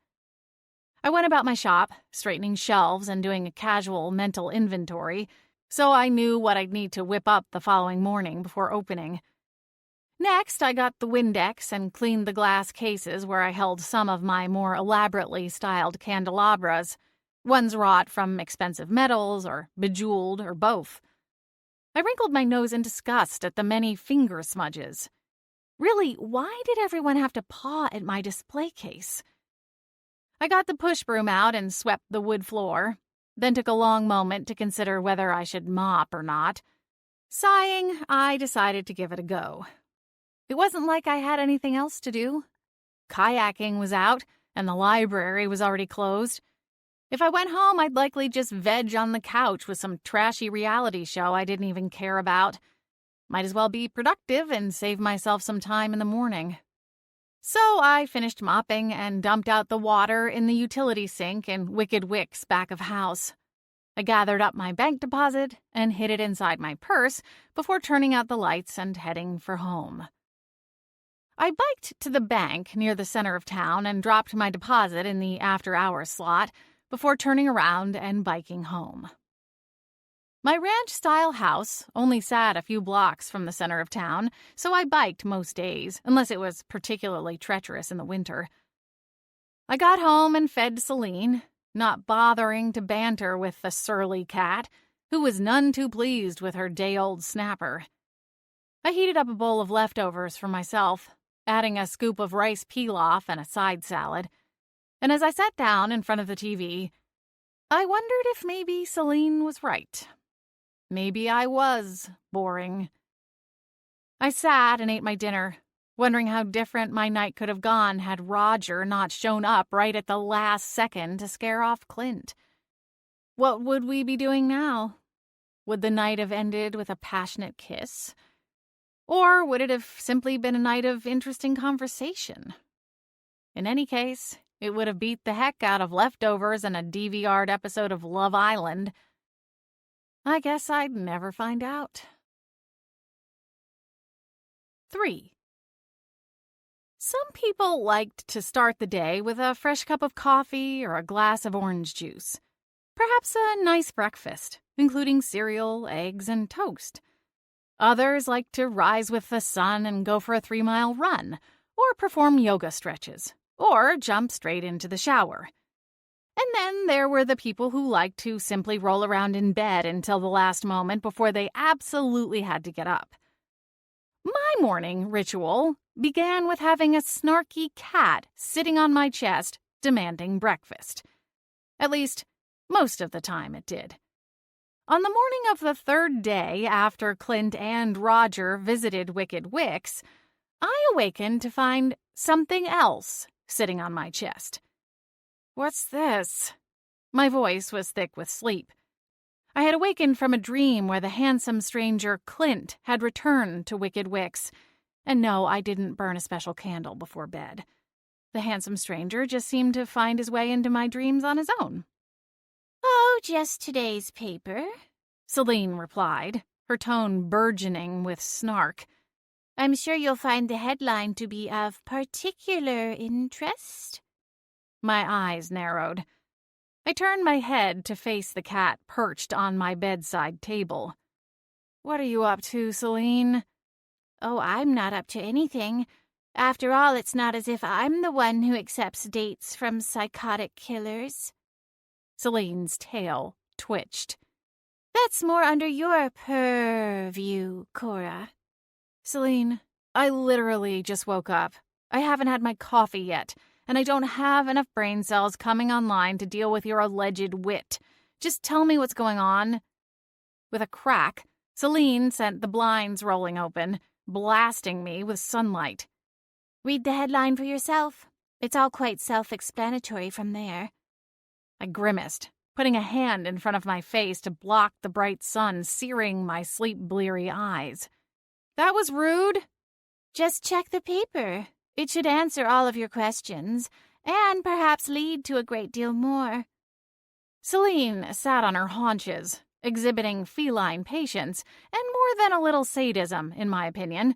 I went about my shop, straightening shelves and doing a casual mental inventory, so I knew what I'd need to whip up the following morning before opening. Next, I got the Windex and cleaned the glass cases where I held some of my more elaborately styled candelabras, ones wrought from expensive metals or bejeweled or both. I wrinkled my nose in disgust at the many finger smudges. Really, why did everyone have to paw at my display case? I got the push broom out and swept the wood floor, then took a long moment to consider whether I should mop or not. Sighing, I decided to give it a go. It wasn't like I had anything else to do. Kayaking was out, and the library was already closed. If I went home, I'd likely just veg on the couch with some trashy reality show I didn't even care about. Might as well be productive and save myself some time in the morning. So I finished mopping and dumped out the water in the utility sink in Wicked Wick's back of house. I gathered up my bank deposit and hid it inside my purse before turning out the lights and heading for home. I biked to the bank near the center of town and dropped my deposit in the after-hours slot before turning around and biking home. My ranch-style house only sat a few blocks from the center of town, so I biked most days, unless it was particularly treacherous in the winter. I got home and fed Selene, not bothering to banter with the surly cat, who was none too pleased with her day-old snapper. I heated up a bowl of leftovers for myself, adding a scoop of rice pilaf and a side salad, and as I sat down in front of the TV, I wondered if maybe Selene was right. Maybe I was boring. I sat and ate my dinner, wondering how different my night could have gone had Roger not shown up right at the last second to scare off Clint. What would we be doing now? Would the night have ended with a passionate kiss? Or would it have simply been a night of interesting conversation? In any case, it would have beat the heck out of leftovers and a DVR'd episode of Love Island. I guess I'd never find out. 3. Some people liked to start the day with a fresh cup of coffee or a glass of orange juice. Perhaps a nice breakfast, including cereal, eggs, and toast. Others like to rise with the sun and go for a 3-mile run, or perform yoga stretches, or jump straight into the shower. And then there were the people who liked to simply roll around in bed until the last moment before they absolutely had to get up. My morning ritual began with having a snarky cat sitting on my chest demanding breakfast. At least, most of the time it did. On the morning of the third day after Clint and Roger visited Wicked Wicks, I awakened to find something else sitting on my chest. "What's this?" My voice was thick with sleep. I had awakened from a dream where the handsome stranger Clint had returned to Wicked Wicks. And no, I didn't burn a special candle before bed. The handsome stranger just seemed to find his way into my dreams on his own. "Oh, just today's paper," Selene replied, her tone burgeoning with snark. "I'm sure you'll find the headline to be of particular interest." My eyes narrowed. I turned my head to face the cat perched on my bedside table. "What are you up to, Selene?" "Oh, I'm not up to anything. After all, it's not as if I'm the one who accepts dates from psychotic killers." Selene's tail twitched. "That's more under your purview, Cora." "Selene, I literally just woke up. I haven't had my coffee yet, and I don't have enough brain cells coming online to deal with your alleged wit. Just tell me what's going on." With a crack, Selene sent the blinds rolling open, blasting me with sunlight. "Read the headline for yourself. It's all quite self-explanatory from there." I grimaced, putting a hand in front of my face to block the bright sun searing my sleep-bleary eyes. "That was rude." "Just check the paper. It should answer all of your questions, and perhaps lead to a great deal more." Selene sat on her haunches, exhibiting feline patience and more than a little sadism, in my opinion.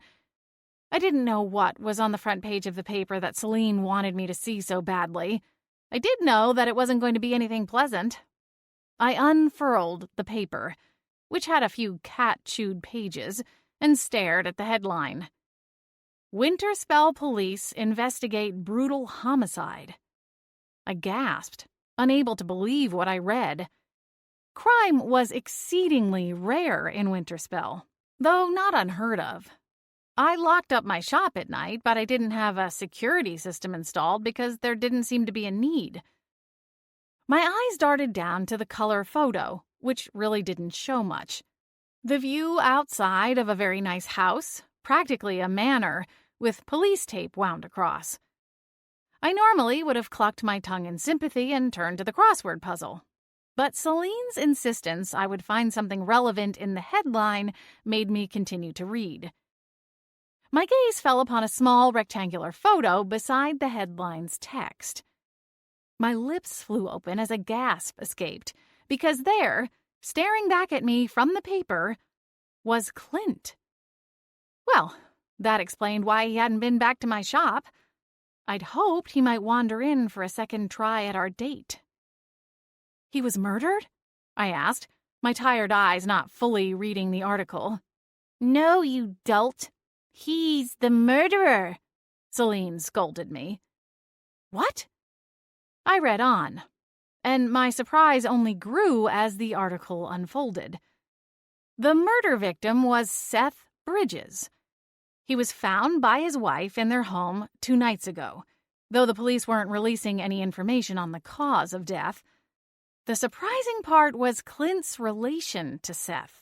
I didn't know what was on the front page of the paper that Selene wanted me to see so badly. I did know that it wasn't going to be anything pleasant. I unfurled the paper, which had a few cat-chewed pages, and stared at the headline. "Winterspell Police Investigate Brutal Homicide." I gasped, unable to believe what I read. Crime was exceedingly rare in Winterspell, though not unheard of. I locked up my shop at night, but I didn't have a security system installed because there didn't seem to be a need. My eyes darted down to the color photo, which really didn't show much. The view outside of a very nice house, practically a manor, with police tape wound across. I normally would have clucked my tongue in sympathy and turned to the crossword puzzle. But Selene's insistence I would find something relevant in the headline made me continue to read. My gaze fell upon a small rectangular photo beside the headline's text. My lips flew open as a gasp escaped, because there, staring back at me from the paper, was Clint. Well, that explained why he hadn't been back to my shop. I'd hoped he might wander in for a second try at our date. "He was murdered?" I asked, my tired eyes not fully reading the article. "No, you dolt. He's the murderer," Selene scolded me. "What?" I read on, and my surprise only grew as the article unfolded. The murder victim was Seth Bridges. He was found by his wife in their home 2 nights ago, though the police weren't releasing any information on the cause of death. The surprising part was Clint's relation to Seth.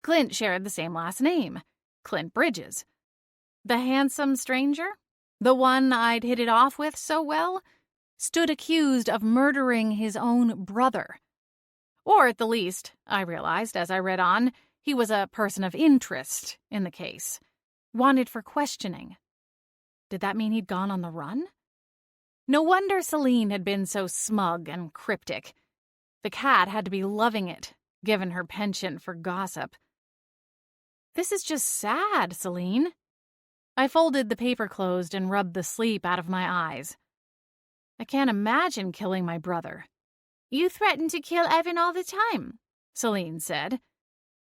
Clint shared the same last name, Clint Bridges. The handsome stranger, the one I'd hit it off with so well, stood accused of murdering his own brother. Or at the least, I realized as I read on, he was a person of interest in the case, wanted for questioning. Did that mean he'd gone on the run? No wonder Selene had been so smug and cryptic. The cat had to be loving it, given her penchant for gossip. "This is just sad, Selene." I folded the paper closed and rubbed the sleep out of my eyes. "I can't imagine killing my brother." "You threaten to kill Evan all the time," Selene said.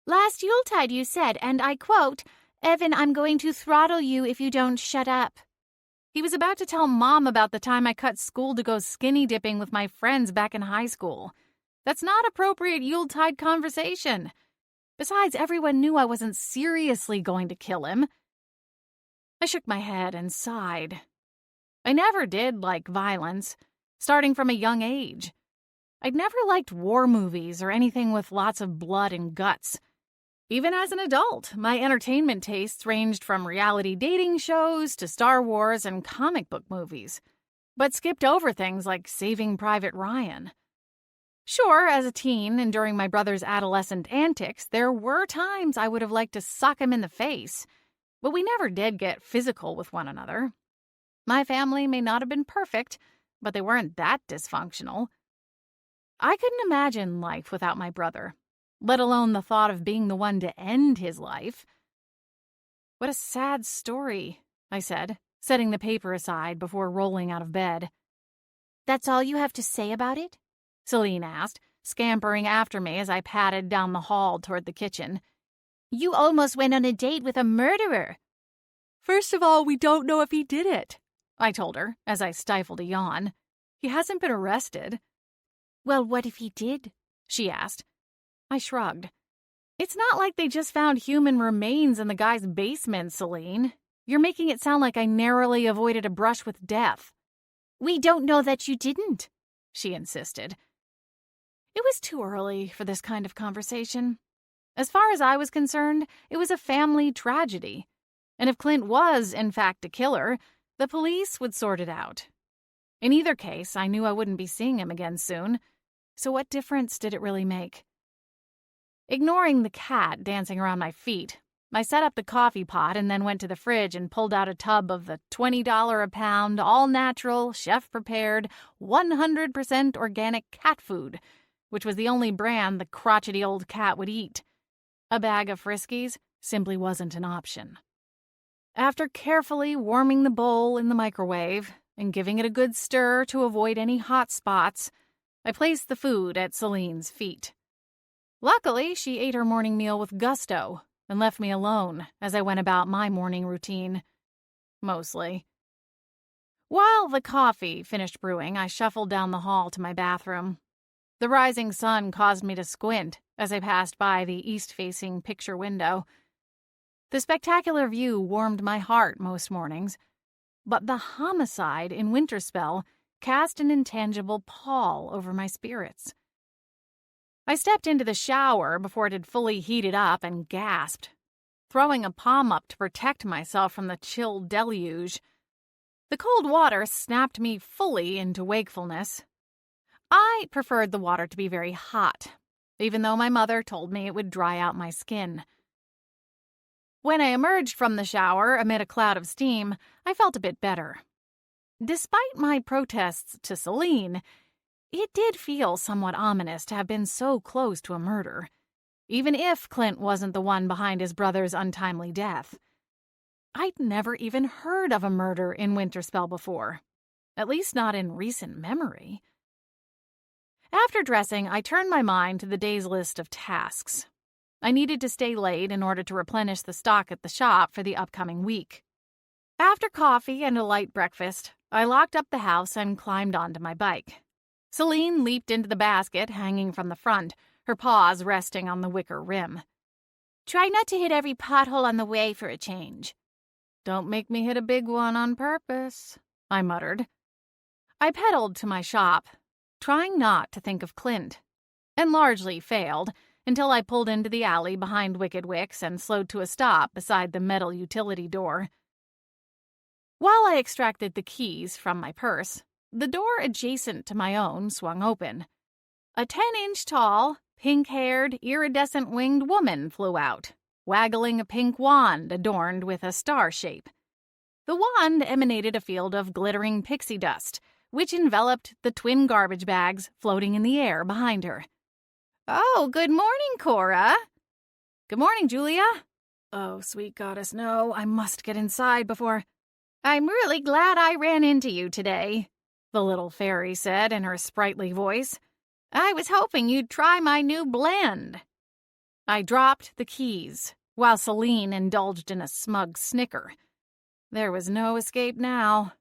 Last Yuletide you said, and I quote, "Evan, I'm going to throttle you if you don't shut up." He was about to tell Mom about the time I cut school to go skinny dipping with my friends back in high school. That's not appropriate Yuletide conversation. Besides, everyone knew I wasn't seriously going to kill him. I shook my head and sighed. I never did like violence, starting from a young age. I'd never liked war movies or anything with lots of blood and guts. Even as an adult, my entertainment tastes ranged from reality dating shows to Star Wars and comic book movies, but skipped over things like Saving Private Ryan. Sure, as a teen and during my brother's adolescent antics, there were times I would have liked to sock him in the face, but we never did get physical with one another. My family may not have been perfect, but they weren't that dysfunctional. I couldn't imagine life without my brother, let alone the thought of being the one to end his life. What a sad story, I said, setting the paper aside before rolling out of bed. That's all you have to say about it? Selene asked, scampering after me as I padded down the hall toward the kitchen. You almost went on a date with a murderer. First of all, we don't know if he did it, I told her as I stifled a yawn. He hasn't been arrested. Well, what if he did? She asked. I shrugged. It's not like they just found human remains in the guy's basement, Selene. You're making it sound like I narrowly avoided a brush with death. We don't know that you didn't, she insisted. It was too early for this kind of conversation. As far as I was concerned, it was a family tragedy. And if Clint was, in fact, a killer, the police would sort it out. In either case, I knew I wouldn't be seeing him again soon. So what difference did it really make? Ignoring the cat dancing around my feet, I set up the coffee pot and then went to the fridge and pulled out a tub of the $20 a pound, all-natural, chef-prepared, 100% organic cat food, which was the only brand the crotchety old cat would eat. A bag of Friskies simply wasn't an option. After carefully warming the bowl in the microwave and giving it a good stir to avoid any hot spots, I placed the food at Selene's feet. Luckily, she ate her morning meal with gusto and left me alone as I went about my morning routine. Mostly. While the coffee finished brewing, I shuffled down the hall to my bathroom. The rising sun caused me to squint as I passed by the east-facing picture window. The spectacular view warmed my heart most mornings, but the homicide in Winterspell cast an intangible pall over my spirits. I stepped into the shower before it had fully heated up and gasped, throwing a palm up to protect myself from the chill deluge. The cold water snapped me fully into wakefulness. I preferred the water to be very hot, even though my mother told me it would dry out my skin. When I emerged from the shower amid a cloud of steam, I felt a bit better. Despite my protests to Selene, it did feel somewhat ominous to have been so close to a murder, even if Clint wasn't the one behind his brother's untimely death. I'd never even heard of a murder in Winterspell before, at least not in recent memory. After dressing, I turned my mind to the day's list of tasks. I needed to stay late in order to replenish the stock at the shop for the upcoming week. After coffee and a light breakfast, I locked up the house and climbed onto my bike. Selene leaped into the basket hanging from the front, her paws resting on the wicker rim. Try not to hit every pothole on the way for a change. Don't make me hit a big one on purpose, I muttered. I pedaled to my shop, trying not to think of Clint, and largely failed until I pulled into the alley behind Wicked Wicks and slowed to a stop beside the metal utility door. While I extracted the keys from my purse, the door adjacent to my own swung open. A 10-inch tall, pink-haired, iridescent-winged woman flew out, waggling a pink wand adorned with a star shape. The wand emanated a field of glittering pixie dust, which enveloped the twin garbage bags floating in the air behind her. Oh, good morning, Cora. Good morning, Julia. Oh, sweet goddess, no, I must get inside before... I'm really glad I ran into you today, the little fairy said in her sprightly voice. I was hoping you'd try my new blend. I dropped the keys, while Selene indulged in a smug snicker. There was no escape now.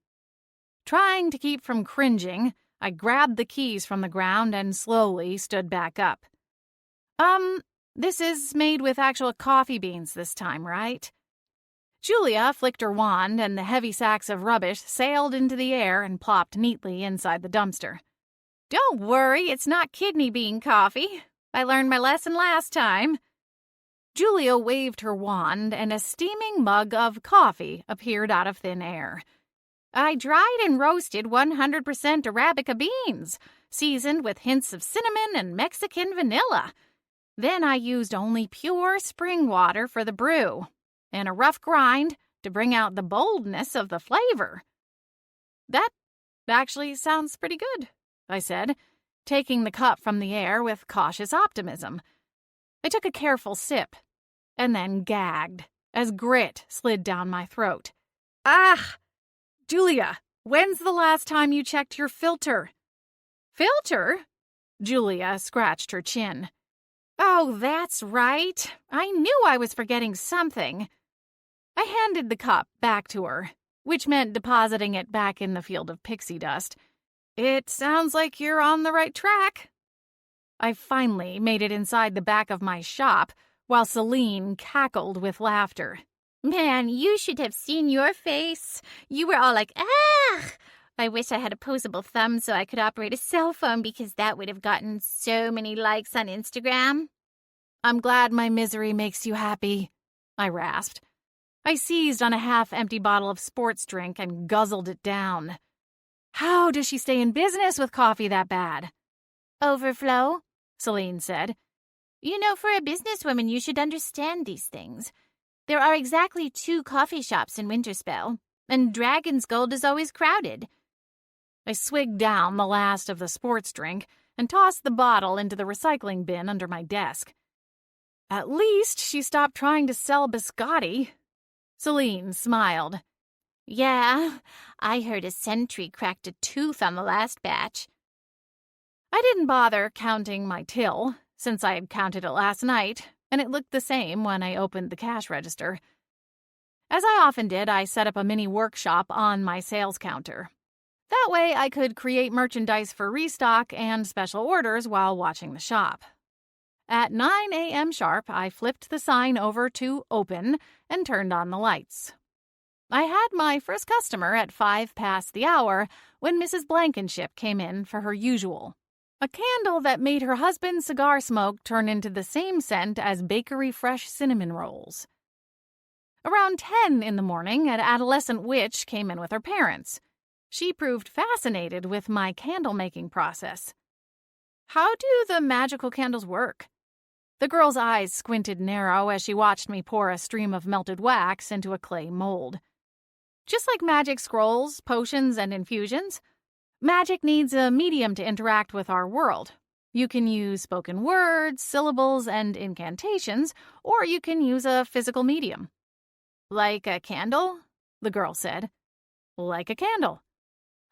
Trying to keep from cringing, I grabbed the keys from the ground and slowly stood back up. This is made with actual coffee beans this time, right? Julia flicked her wand, and the heavy sacks of rubbish sailed into the air and plopped neatly inside the dumpster. Don't worry, it's not kidney bean coffee. I learned my lesson last time. Julia waved her wand, and a steaming mug of coffee appeared out of thin air. I dried and roasted 100% Arabica beans, seasoned with hints of cinnamon and Mexican vanilla. Then I used only pure spring water for the brew, and a rough grind to bring out the boldness of the flavor. That actually sounds pretty good, I said, taking the cup from the air with cautious optimism. I took a careful sip, and then gagged as grit slid down my throat. Ah! Julia, when's the last time you checked your filter? Filter? Julia scratched her chin. Oh, that's right. I knew I was forgetting something. I handed the cup back to her, which meant depositing it back in the field of pixie dust. It sounds like you're on the right track. I finally made it inside the back of my shop, while Selene cackled with laughter. Man, you should have seen your face. You were all like, ah! I wish I had opposable thumb so I could operate a cell phone because that would have gotten so many likes on Instagram. I'm glad my misery makes you happy, I rasped. I seized on a half-empty bottle of sports drink and guzzled it down. How does she stay in business with coffee that bad? Overflow, Selene said. You know, for a businesswoman, you should understand these things. There are exactly 2 coffee shops in Winterspell, and Dragon's Gold is always crowded. I swigged down the last of the sports drink and tossed the bottle into the recycling bin under my desk. At least she stopped trying to sell biscotti. Selene smiled. Yeah, I heard a sentry cracked a tooth on the last batch. I didn't bother counting my till, since I had counted it last night, and it looked the same when I opened the cash register. As I often did, I set up a mini workshop on my sales counter. That way I could create merchandise for restock and special orders while watching the shop. At 9 a.m. sharp, I flipped the sign over to open and turned on the lights. I had my first customer at 5 past the hour when Mrs. Blankenship came in for her usual. A candle that made her husband's cigar smoke turn into the same scent as bakery fresh cinnamon rolls. Around 10 in the morning, an adolescent witch came in with her parents. She proved fascinated with my candle-making process. How do the magical candles work? The girl's eyes squinted narrow as she watched me pour a stream of melted wax into a clay mold. Just like magic scrolls, potions, and infusions, magic needs a medium to interact with our world. You can use spoken words, syllables, and incantations, or you can use a physical medium. Like a candle? The girl said. Like a candle.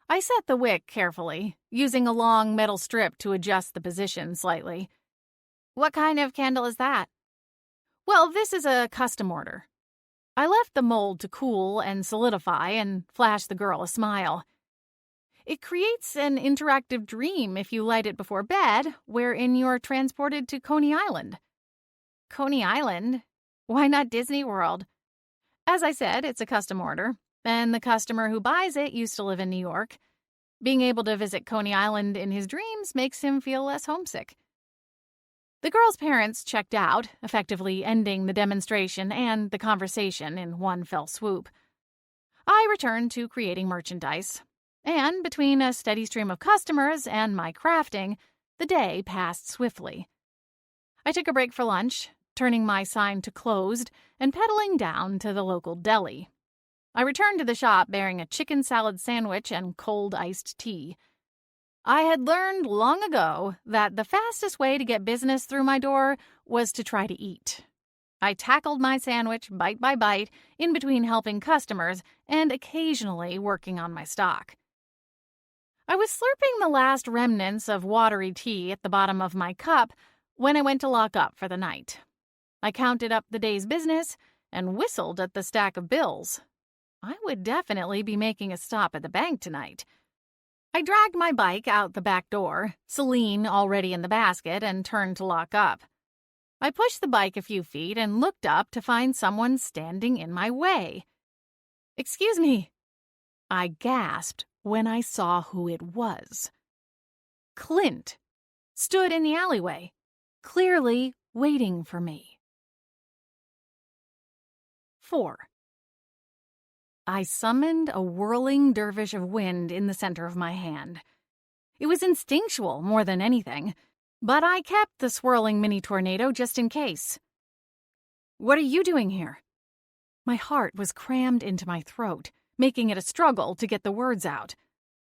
I set the wick carefully, using a long metal strip to adjust the position slightly. What kind of candle is that? Well, this is a custom order. I left the mold to cool and solidify and flashed the girl a smile. It creates an interactive dream if you light it before bed, wherein you're transported to Coney Island. Coney Island? Why not Disney World? As I said, it's a custom order, and the customer who buys it used to live in New York. Being able to visit Coney Island in his dreams makes him feel less homesick. The girl's parents checked out, effectively ending the demonstration and the conversation in one fell swoop. I returned to creating merchandise, and between a steady stream of customers and my crafting, the day passed swiftly. I took a break for lunch, turning my sign to closed and pedaling down to the local deli. I returned to the shop bearing a chicken salad sandwich and cold iced tea. I had learned long ago that the fastest way to get business through my door was to try to eat. I tackled my sandwich bite by bite in between helping customers and occasionally working on my stock. I was slurping the last remnants of watery tea at the bottom of my cup when I went to lock up for the night. I counted up the day's business and whistled at the stack of bills. I would definitely be making a stop at the bank tonight. I dragged my bike out the back door, Selene already in the basket, and turned to lock up. I pushed the bike a few feet and looked up to find someone standing in my way. "Excuse me," I gasped when I saw who it was. Clint stood in the alleyway, clearly waiting for me. 4. I summoned a whirling dervish of wind in the center of my hand. It was instinctual more than anything, but I kept the swirling mini tornado just in case. "What are you doing here?" My heart was crammed into my throat, making it a struggle to get the words out.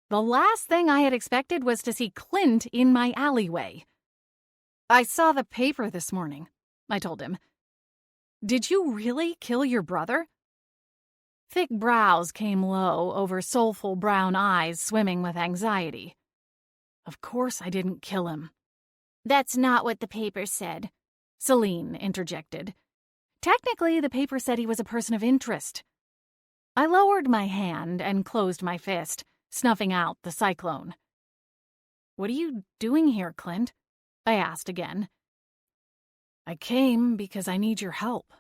The last thing I had expected was to see Clint in my alleyway. "I saw the paper this morning," I told him. "Did you really kill your brother?" Thick brows came low over soulful brown eyes swimming with anxiety. "Of course I didn't kill him." "That's not what the paper said," Selene interjected. "Technically, the paper said he was a person of interest." I lowered my hand and closed my fist, snuffing out the cyclone. "What are you doing here, Clint?" I asked again. "I came because I need your help."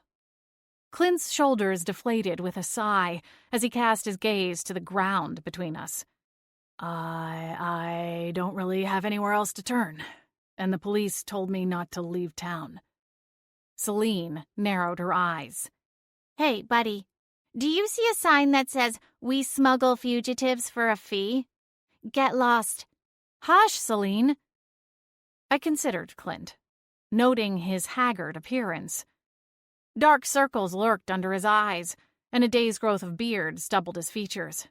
Clint's shoulders deflated with a sigh as he cast his gaze to the ground between us. I don't really have anywhere else to turn, and the police told me not to leave town." Selene narrowed her eyes. "Hey, buddy, do you see a sign that says, 'We smuggle fugitives for a fee'? Get lost." "Hush, Selene." I considered Clint, noting his haggard appearance. Dark circles lurked under his eyes, and a day's growth of beard stubbled his features.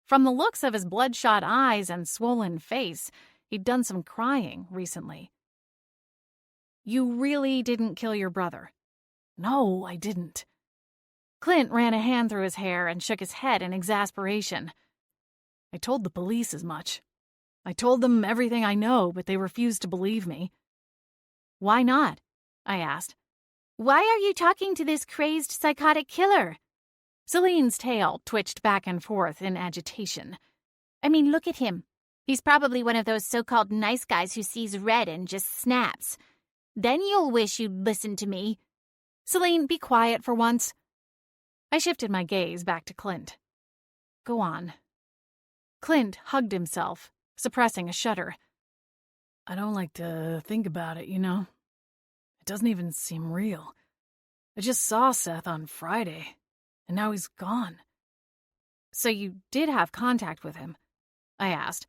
From the looks of his bloodshot eyes and swollen face, he'd done some crying recently. "You really didn't kill your brother?" "No, I didn't." Clint ran a hand through his hair and shook his head in exasperation. "I told the police as much. I told them everything I know, but they refused to believe me." "Why not?" I asked. "Why are you talking to this crazed, psychotic killer?" Selene's tail twitched back and forth in agitation. "I mean, look at him. He's probably one of those so-called nice guys who sees red and just snaps. Then you'll wish you'd listened to me." "Selene, be quiet for once." I shifted my gaze back to Clint. "Go on." Clint hugged himself, suppressing a shudder. "I don't like to think about it, you know. It doesn't even seem real. I just saw Seth on Friday, and now he's gone." "So you did have contact with him?" I asked.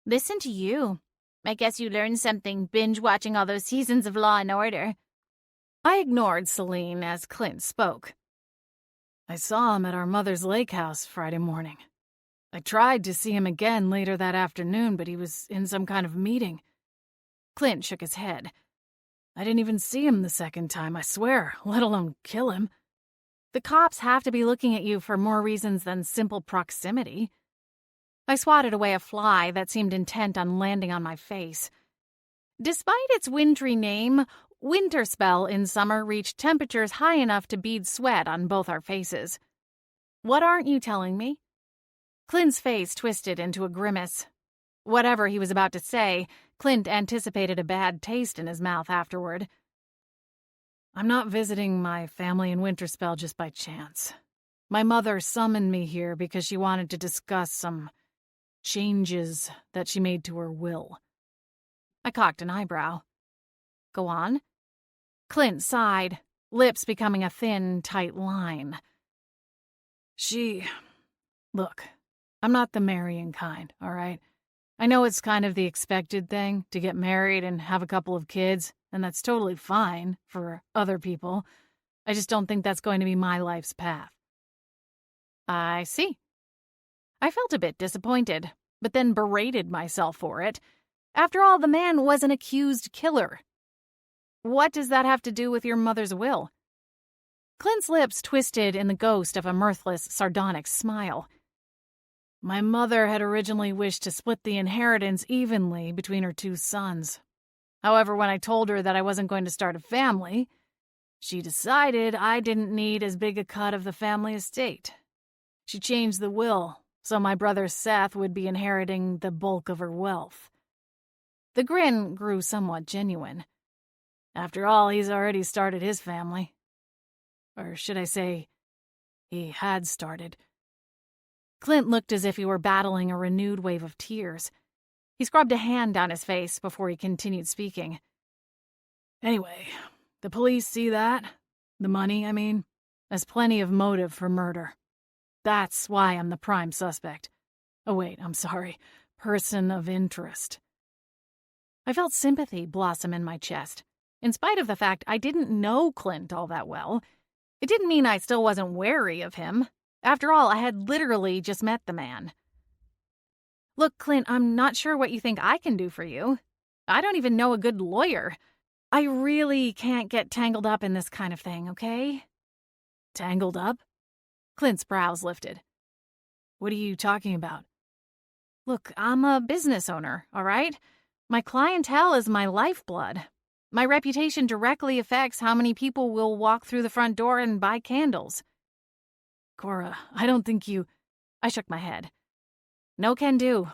"Listen to you. I guess you learned something binge-watching all those seasons of Law and Order." I ignored Selene as Clint spoke. "I saw him at our mother's lake house Friday morning. I tried to see him again later that afternoon, but he was in some kind of meeting." Clint shook his head. "I didn't even see him the second time, I swear, let alone kill him." "The cops have to be looking at you for more reasons than simple proximity." I swatted away a fly that seemed intent on landing on my face. Despite its wintry name, Winterspell in summer reached temperatures high enough to bead sweat on both our faces. "What aren't you telling me?" Clint's face twisted into a grimace. Whatever he was about to say, Clint anticipated a bad taste in his mouth afterward. "I'm not visiting my family in Winterspell just by chance. My mother summoned me here because she wanted to discuss some changes that she made to her will." I cocked an eyebrow. "Go on." Clint sighed, lips becoming a thin, tight line. Look, I'm not the marrying kind, all right? I know it's kind of the expected thing to get married and have a couple of kids, and that's totally fine for other people. I just don't think that's going to be my life's path." "I see." I felt a bit disappointed, but then berated myself for it. After all, the man was an accused killer. "What does that have to do with your mother's will?" Clint's lips twisted in the ghost of a mirthless, sardonic smile. "My mother had originally wished to split the inheritance evenly between her two sons. However, when I told her that I wasn't going to start a family, She decided I didn't need as big a cut of the family estate. She changed the will, so my brother Seth would be inheriting the bulk of her wealth. The grin grew somewhat genuine. After all, he's already started his family. Or should I say, he had started. Clint looked as if he were battling a renewed wave of tears. He scrubbed a hand down his face before he continued speaking. Anyway, the police see that, the money, I mean, as plenty of motive for murder. That's why I'm the prime suspect. Oh wait, I'm sorry, person of interest. I felt sympathy blossom in my chest. In spite of the fact I didn't know Clint all that well, it didn't mean I still wasn't wary of him. After all, I had literally just met the man. Look, Clint, I'm not sure what you think I can do for you. I don't even know a good lawyer. I really can't get tangled up in this kind of thing, okay? Tangled up? Clint's brows lifted. What are you talking about? Look, I'm a business owner, all right? My clientele is my lifeblood. My reputation directly affects how many people will walk through the front door and buy candles. Cora, I don't think you... I shook my head. No can do.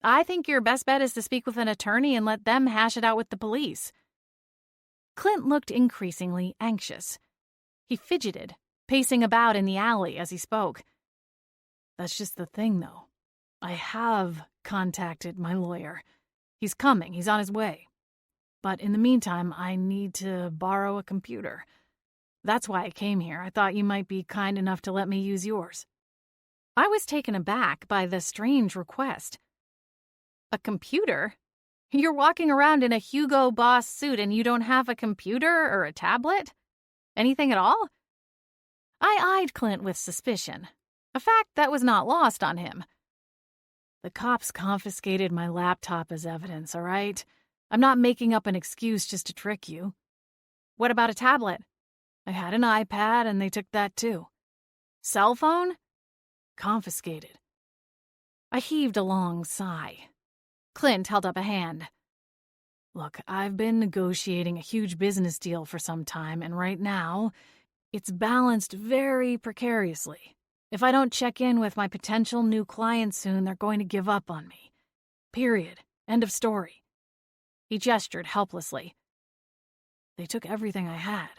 I think your best bet is to speak with an attorney and let them hash it out with the police. Clint looked increasingly anxious. He fidgeted, pacing about in the alley as he spoke. That's just the thing, though. I have contacted my lawyer. He's coming. He's on his way. But in the meantime, I need to borrow a computer. That's why I came here. I thought you might be kind enough to let me use yours. I was taken aback by the strange request. A computer? You're walking around in a Hugo Boss suit and you don't have a computer or a tablet? Anything at all? I eyed Clint with suspicion, a fact that was not lost on him. The cops confiscated my laptop as evidence, all right? I'm not making up an excuse just to trick you. What about a tablet? I had an iPad and they took that too. Cell phone? Confiscated. I heaved a long sigh. Clint held up a hand. Look, I've been negotiating a huge business deal for some time, and right now, it's balanced very precariously. If I don't check in with my potential new clients soon, they're going to give up on me. Period. End of story. He gestured helplessly. They took everything I had,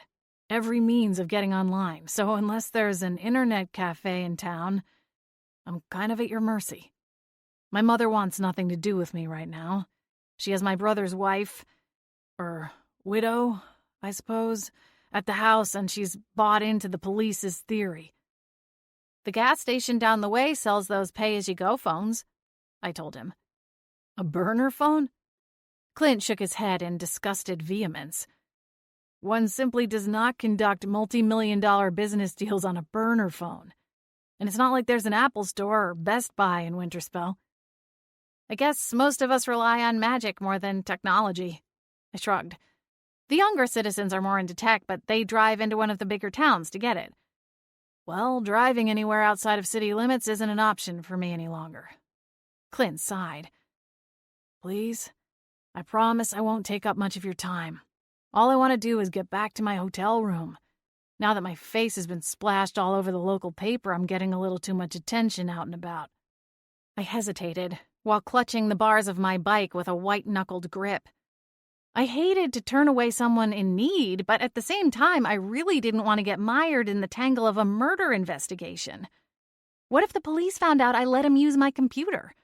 every means of getting online, so unless there's an internet cafe in town, I'm kind of at your mercy. My mother wants nothing to do with me right now. She has my brother's wife, or widow, I suppose, at the house, and she's bought into the police's theory. The gas station down the way sells those pay-as-you-go phones, I told him. A burner phone? Clint shook his head in disgusted vehemence. One simply does not conduct multi-million-dollar business deals on a burner phone. And it's not like there's an Apple store or Best Buy in Winterspell. I guess most of us rely on magic more than technology. I shrugged. The younger citizens are more into tech, but they drive into one of the bigger towns to get it. Well, driving anywhere outside of city limits isn't an option for me any longer. Clint sighed. Please, I promise I won't take up much of your time. All I want to do is get back to my hotel room. Now that my face has been splashed all over the local paper, I'm getting a little too much attention out and about. I hesitated, while clutching the bars of my bike with a white-knuckled grip. I hated to turn away someone in need, but at the same time, I really didn't want to get mired in the tangle of a murder investigation. What if the police found out I let him use my computer?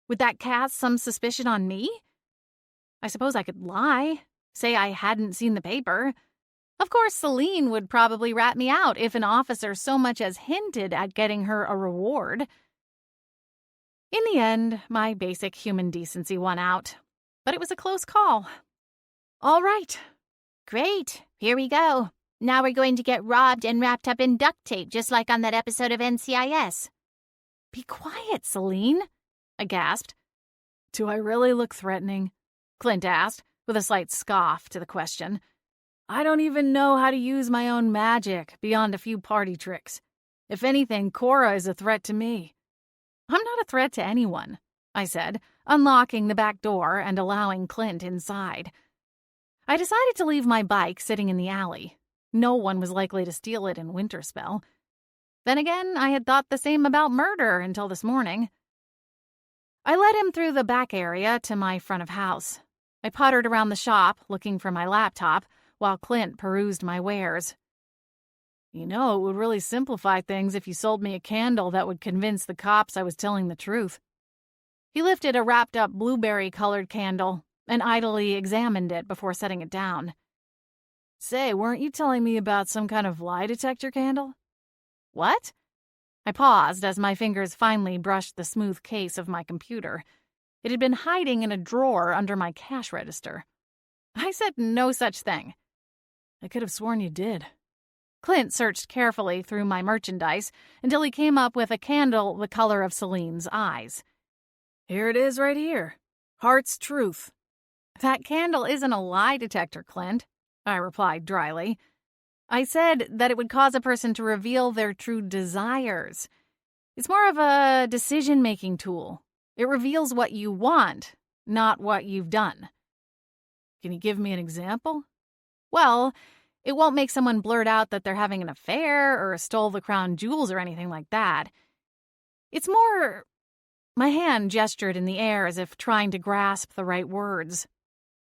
Would that cast some suspicion on me? I suppose I could lie, say I hadn't seen the paper. Of course, Selene would probably rat me out if an officer so much as hinted at getting her a reward. In the end, my basic human decency won out, but it was a close call. All right. Great. Here we go. Now we're going to get robbed and wrapped up in duct tape, just like on that episode of NCIS. Be quiet, Selene, I gasped. Do I really look threatening? Clint asked, with a slight scoff to the question. I don't even know how to use my own magic beyond a few party tricks. If anything, Cora is a threat to me. I'm not a threat to anyone, I said, unlocking the back door and allowing Clint inside. I decided to leave my bike sitting in the alley. No one was likely to steal it in Winterspell. Then again, I had thought the same about murder until this morning. I led him through the back area to my front of house. I pottered around the shop, looking for my laptop, while Clint perused my wares. You know, it would really simplify things if you sold me a candle that would convince the cops I was telling the truth. He lifted a wrapped-up blueberry-colored candle and idly examined it before setting it down. Say, weren't you telling me about some kind of lie detector candle? What? I paused as my fingers finally brushed the smooth case of my computer. It had been hiding in a drawer under my cash register. I said no such thing. I could have sworn you did. Clint searched carefully through my merchandise until he came up with a candle the color of Selene's eyes. Here it is right here. Heart's truth. That candle isn't a lie detector, Clint, I replied dryly. I said that it would cause a person to reveal their true desires. It's more of a decision-making tool. It reveals what you want, not what you've done. Can you give me an example? Well, it won't make someone blurt out that they're having an affair or stole the crown jewels or anything like that. It's more... My hand gestured in the air as if trying to grasp the right words.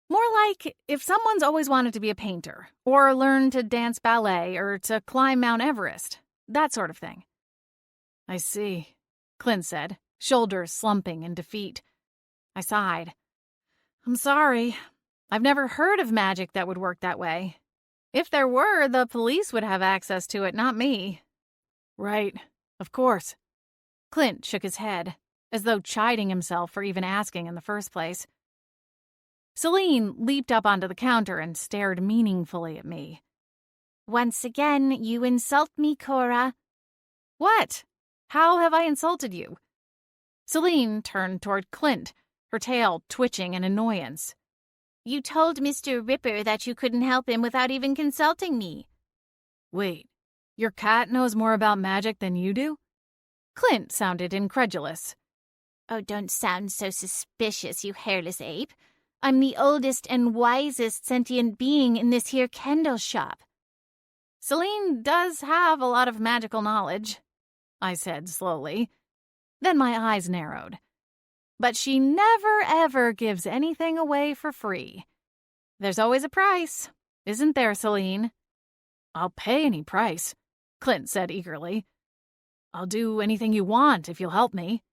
More like if someone's always wanted to be a painter, or learn to dance ballet, or to climb Mount Everest. That sort of thing. I see, Clint said, shoulders slumping in defeat. I sighed. I'm sorry. I've never heard of magic that would work that way. If there were, the police would have access to it, not me. Right, of course. Clint shook his head, as though chiding himself for even asking in the first place. Selene leaped up onto the counter and stared meaningfully at me. Once again, you insult me, Cora. What? How have I insulted you? Selene turned toward Clint, her tail twitching in annoyance. You told Mr. Ripper that you couldn't help him without even consulting me. Wait, your cat knows more about magic than you do? Clint sounded incredulous. Oh, don't sound so suspicious, you hairless ape. I'm the oldest and wisest sentient being in this here candle shop. Selene does have a lot of magical knowledge, I said slowly. Then my eyes narrowed. But she never, ever gives anything away for free. There's always a price, isn't there, Selene? I'll pay any price, Clint said eagerly. I'll do anything you want if you'll help me.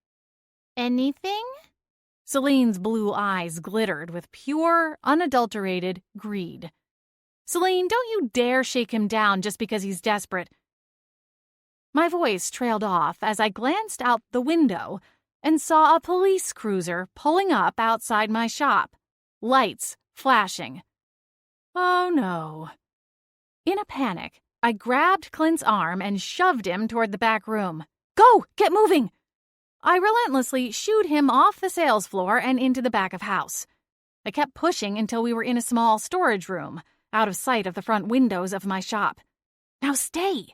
Anything? Selene's blue eyes glittered with pure, unadulterated greed. Selene, don't you dare shake him down just because he's desperate. My voice trailed off as I glanced out the window and saw a police cruiser pulling up outside my shop, lights flashing. Oh no. In a panic, I grabbed Clint's arm and shoved him toward the back room. Go! Get moving! I relentlessly shooed him off the sales floor and into the back of house. I kept pushing until we were in a small storage room, out of sight of the front windows of my shop. Now stay!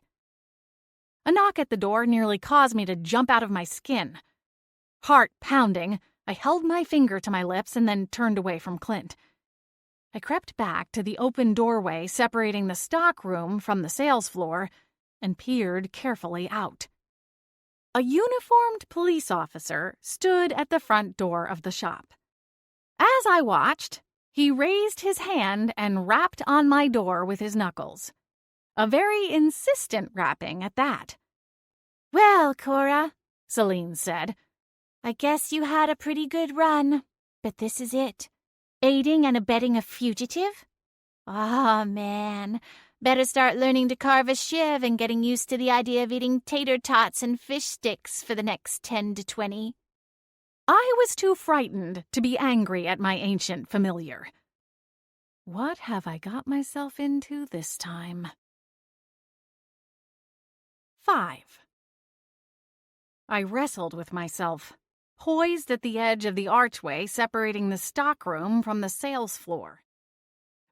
A knock at the door nearly caused me to jump out of my skin. Heart pounding, I held my finger to my lips and then turned away from Clint. I crept back to the open doorway separating the stock room from the sales floor and peered carefully out. A uniformed police officer stood at the front door of the shop. As I watched, he raised his hand and rapped on my door with his knuckles. A very insistent rapping at that. Well, Cora, Selene said, I guess you had a pretty good run, but this is it. Aiding and abetting a fugitive? Ah, man. Better start learning to carve a shiv and getting used to the idea of eating tater tots and fish sticks for the next 10 to 20. I was too frightened to be angry at my ancient familiar. What have I got myself into this time? 5. I wrestled with myself, poised at the edge of the archway separating the stockroom from the sales floor.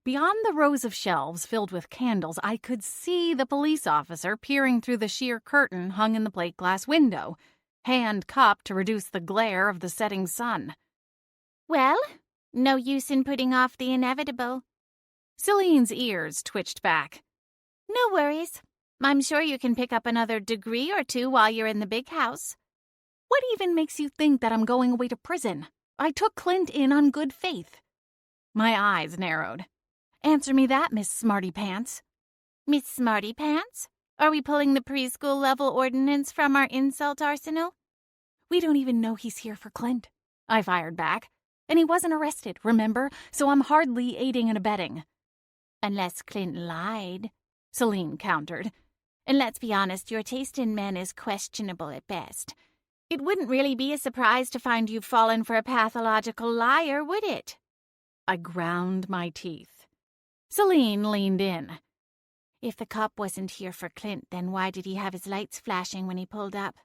Beyond the rows of shelves filled with candles, I could see the police officer peering through the sheer curtain hung in the plate glass window, hand cupped to reduce the glare of the setting sun. Well, no use in putting off the inevitable. Selene's ears twitched back. No worries. I'm sure you can pick up another degree or two while you're in the big house. What even makes you think that I'm going away to prison? I took Clint in on good faith. My eyes narrowed. Answer me that, Miss Smarty Pants. Miss Smarty Pants? Are we pulling the preschool level ordinance from our insult arsenal? We don't even know he's here for Clint, I fired back. And he wasn't arrested, remember? So I'm hardly aiding and abetting. Unless Clint lied, Selene countered. And let's be honest, your taste in men is questionable at best. It wouldn't really be a surprise to find you've fallen for a pathological liar, would it? I ground my teeth. Selene leaned in. If the cop wasn't here for Clint, then why did he have his lights flashing when he pulled up?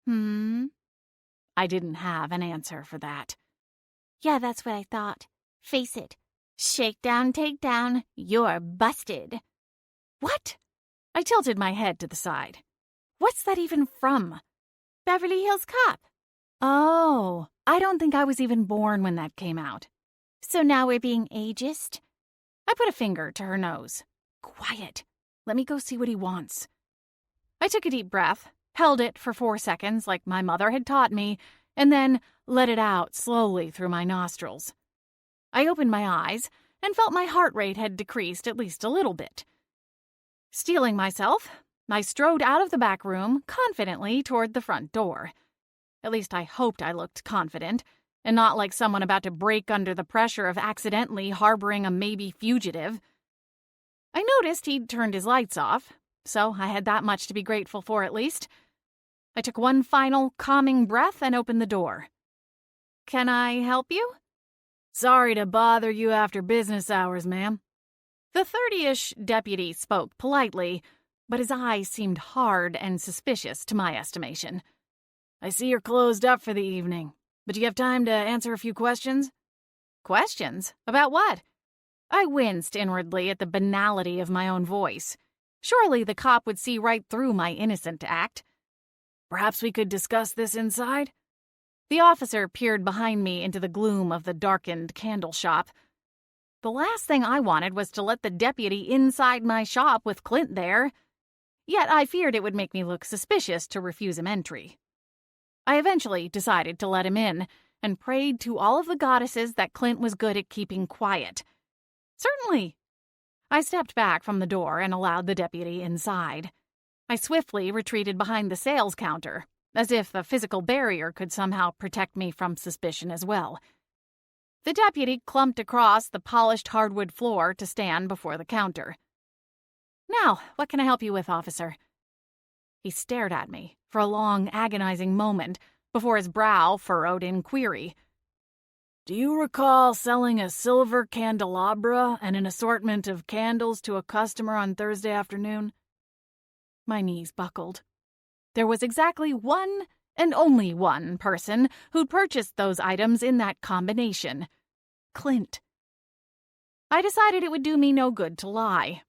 I didn't have an answer for that. Yeah, that's what I thought. Face it. Shakedown, takedown. You're busted. What? I tilted my head to the side. What's that even from? Beverly Hills Cop. Oh, I don't think I was even born when that came out. So now we're being ageist? I put a finger to her nose. Quiet. Let me go see what he wants. I took a deep breath, held it for 4 seconds like my mother had taught me, and then let it out slowly through my nostrils. I opened my eyes and felt my heart rate had decreased at least a little bit. Steeling myself, I strode out of the back room confidently toward the front door. At least I hoped I looked confident, and not like someone about to break under the pressure of accidentally harboring a maybe fugitive. I noticed he'd turned his lights off, so I had that much to be grateful for at least. I took one final calming breath and opened the door. Can I help you? Sorry to bother you after business hours, ma'am. The 30-ish deputy spoke politely, but his eyes seemed hard and suspicious to my estimation. I see you're closed up for the evening, but do you have time to answer a few questions? Questions? About what? I winced inwardly at the banality of my own voice. Surely the cop would see right through my innocent act. Perhaps we could discuss this inside? The officer peered behind me into the gloom of the darkened candle shop. The last thing I wanted was to let the deputy inside my shop with Clint there. Yet I feared it would make me look suspicious to refuse him entry. I eventually decided to let him in and prayed to all of the goddesses that Clint was good at keeping quiet. Certainly. I stepped back from the door and allowed the deputy inside. I swiftly retreated behind the sales counter, as if the physical barrier could somehow protect me from suspicion as well. The deputy clumped across the polished hardwood floor to stand before the counter. Now, what can I help you with, officer? He stared at me for a long, agonizing moment before his brow furrowed in query. Do you recall selling a silver candelabra and an assortment of candles to a customer on Thursday afternoon? My knees buckled. There was exactly one and only one person who'd purchased those items in that combination. Clint. I decided it would do me no good to lie.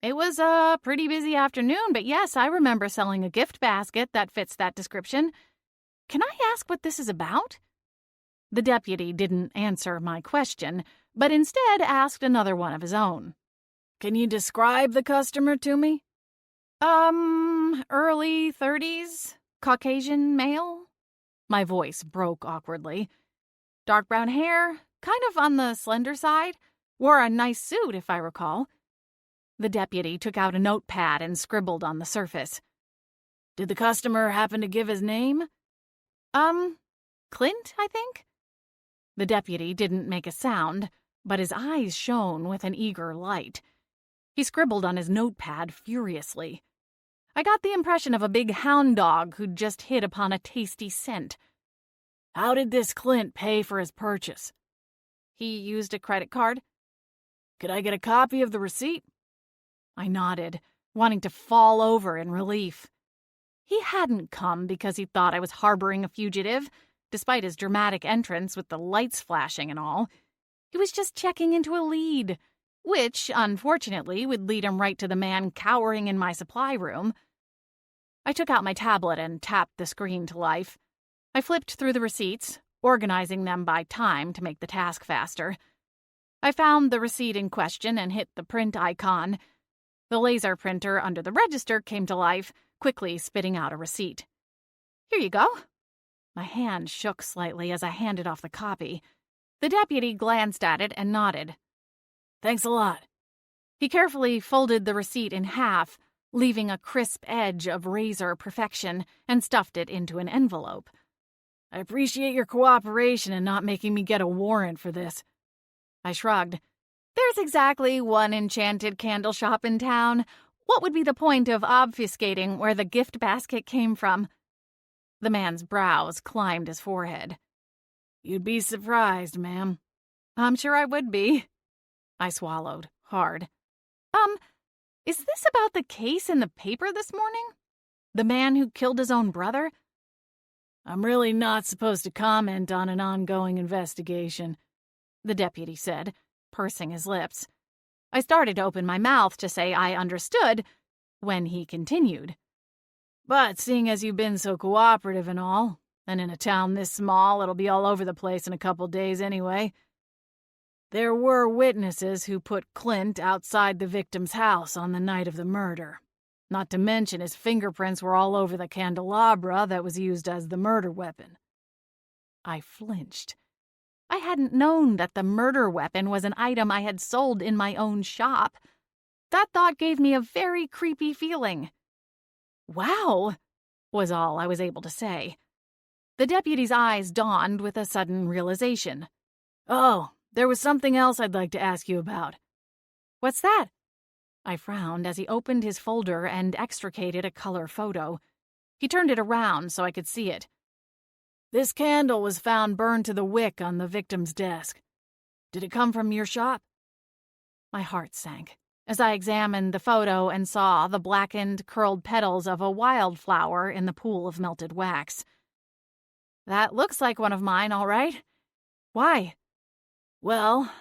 It was a pretty busy afternoon, but yes, I remember selling a gift basket that fits that description. Can I ask what this is about? The deputy didn't answer my question, but instead asked another one of his own. Can you describe the customer to me? Early 30s, Caucasian male? My voice broke awkwardly. Dark brown hair, kind of on the slender side. Wore a nice suit, if I recall. The deputy took out a notepad and scribbled on the surface. Did the customer happen to give his name? Clint, I think? The deputy didn't make a sound, but his eyes shone with an eager light. He scribbled on his notepad furiously. I got the impression of a big hound dog who'd just hit upon a tasty scent. How did this Clint pay for his purchase? He used a credit card. Could I get a copy of the receipt? I nodded, wanting to fall over in relief. He hadn't come because he thought I was harboring a fugitive, despite his dramatic entrance with the lights flashing and all. He was just checking into a lead, which, unfortunately, would lead him right to the man cowering in my supply room. I took out my tablet and tapped the screen to life. I flipped through the receipts, organizing them by time to make the task faster. I found the receipt in question and hit the print icon. The laser printer under the register came to life, quickly spitting out a receipt. "Here you go." My hand shook slightly as I handed off the copy. The deputy glanced at it and nodded. "Thanks a lot." He carefully folded the receipt in half, leaving a crisp edge of razor perfection, and stuffed it into an envelope. "I appreciate your cooperation in not making me get a warrant for this." I shrugged. "There's exactly one enchanted candle shop in town. What would be the point of obfuscating where the gift basket came from?" The man's brows climbed his forehead. "You'd be surprised, ma'am." "I'm sure I would be." I swallowed hard. Is this about the case in the paper this morning? The man who killed his own brother?" "I'm really not supposed to comment on an ongoing investigation," the deputy said, pursing his lips. I started to open my mouth to say I understood when he continued. "But seeing as you've been so cooperative and all, and in a town this small it'll be all over the place in a couple days anyway, there were witnesses who put Clint outside the victim's house on the night of the murder. Not to mention his fingerprints were all over the candelabra that was used as the murder weapon." I flinched. I hadn't known that the murder weapon was an item I had sold in my own shop. That thought gave me a very creepy feeling. "Wow," was all I was able to say. The deputy's eyes dawned with a sudden realization. "Oh, there was something else I'd like to ask you about." "What's that?" I frowned as he opened his folder and extricated a color photo. He turned it around so I could see it. "This candle was found burned to the wick on the victim's desk. Did it come from your shop?" My heart sank as I examined the photo and saw the blackened, curled petals of a wildflower in the pool of melted wax. "That looks like one of mine, all right. Why?" "Well,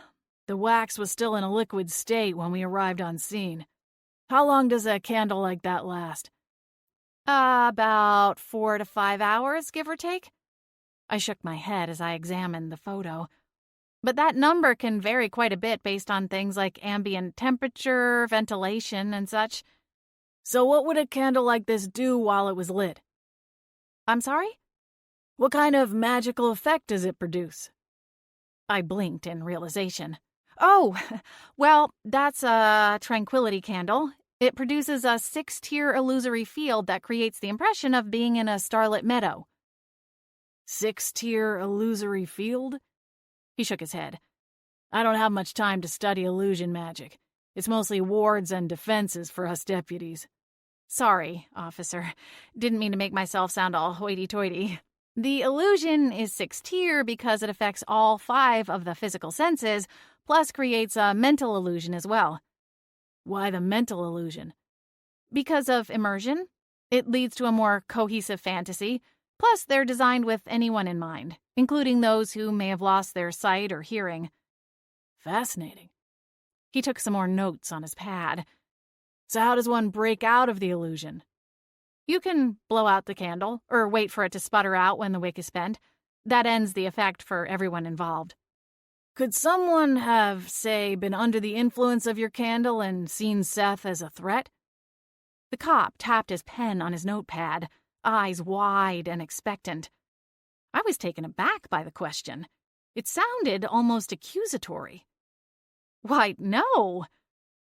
the wax was still in a liquid state when we arrived on scene. How long does a candle like that last?" About 4 to 5 hours, give or take." I shook my head as I examined the photo. "But that number can vary quite a bit based on things like ambient temperature, ventilation, and such." "So what would a candle like this do while it was lit?" "I'm sorry?" "What kind of magical effect does it produce?" I blinked in realization. "Oh, well, that's a tranquility candle. It produces a 6-tier illusory field that creates the impression of being in a starlit meadow." 6-tier illusory field? He shook his head. "I don't have much time to study illusion magic. It's mostly wards and defenses for us deputies." "Sorry, officer. Didn't mean to make myself sound all hoity-toity. The illusion is 6-tier because it affects all 5 of the physical senses, plus creates a mental illusion as well." "Why the mental illusion?" "Because of immersion. It leads to a more cohesive fantasy. Plus, they're designed with anyone in mind, including those who may have lost their sight or hearing." "Fascinating." He took some more notes on his pad. "So how does one break out of the illusion?" "You can blow out the candle, or wait for it to sputter out when the wick is spent. That ends the effect for everyone involved." "Could someone have, say, been under the influence of your candle and seen Seth as a threat?" The cop tapped his pen on his notepad, eyes wide and expectant. I was taken aback by the question. It sounded almost accusatory. "Why, no.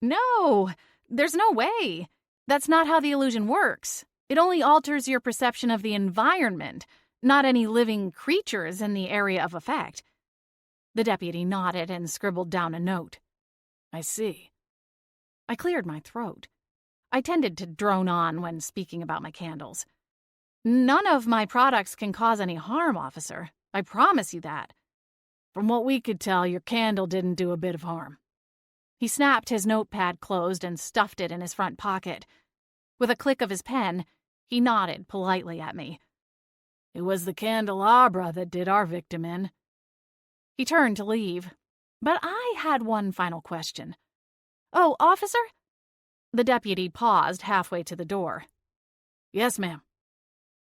No, there's no way. That's not how the illusion works. It only alters your perception of the environment, not any living creatures in the area of effect." The deputy nodded and scribbled down a note. "I see." I cleared my throat. I tended to drone on when speaking about my candles. "None of my products can cause any harm, officer. I promise you that." "From what we could tell, your candle didn't do a bit of harm." He snapped his notepad closed and stuffed it in his front pocket. With a click of his pen, he nodded politely at me. "It was the candelabra that did our victim in." He turned to leave, but I had one final question. "Oh, officer?" The deputy paused halfway to the door. "Yes, ma'am."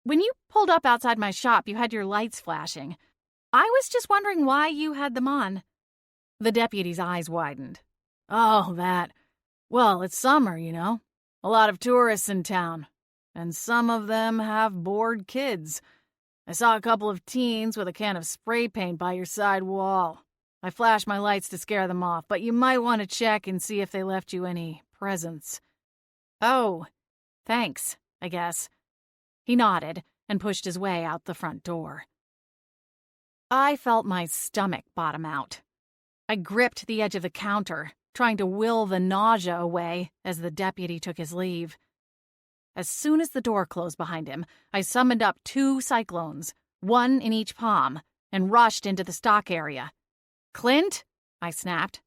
"When you pulled up outside my shop, you had your lights flashing. I was just wondering why you had them on." The deputy's eyes widened. "Oh, that. Well, it's summer, A lot of tourists in town, and some of them have bored kids. I saw a couple of teens with a can of spray paint by your side wall. I flashed my lights to scare them off, but you might want to check and see if they left you any presents. Oh, thanks, I guess. He nodded and pushed his way out the front door. I felt my stomach bottom out. I gripped the edge of the counter, trying to will the nausea away as the deputy took his leave. As soon as the door closed behind him, I summoned up 2 cyclones, one in each palm, and rushed into the stock area. "Clint," I snapped,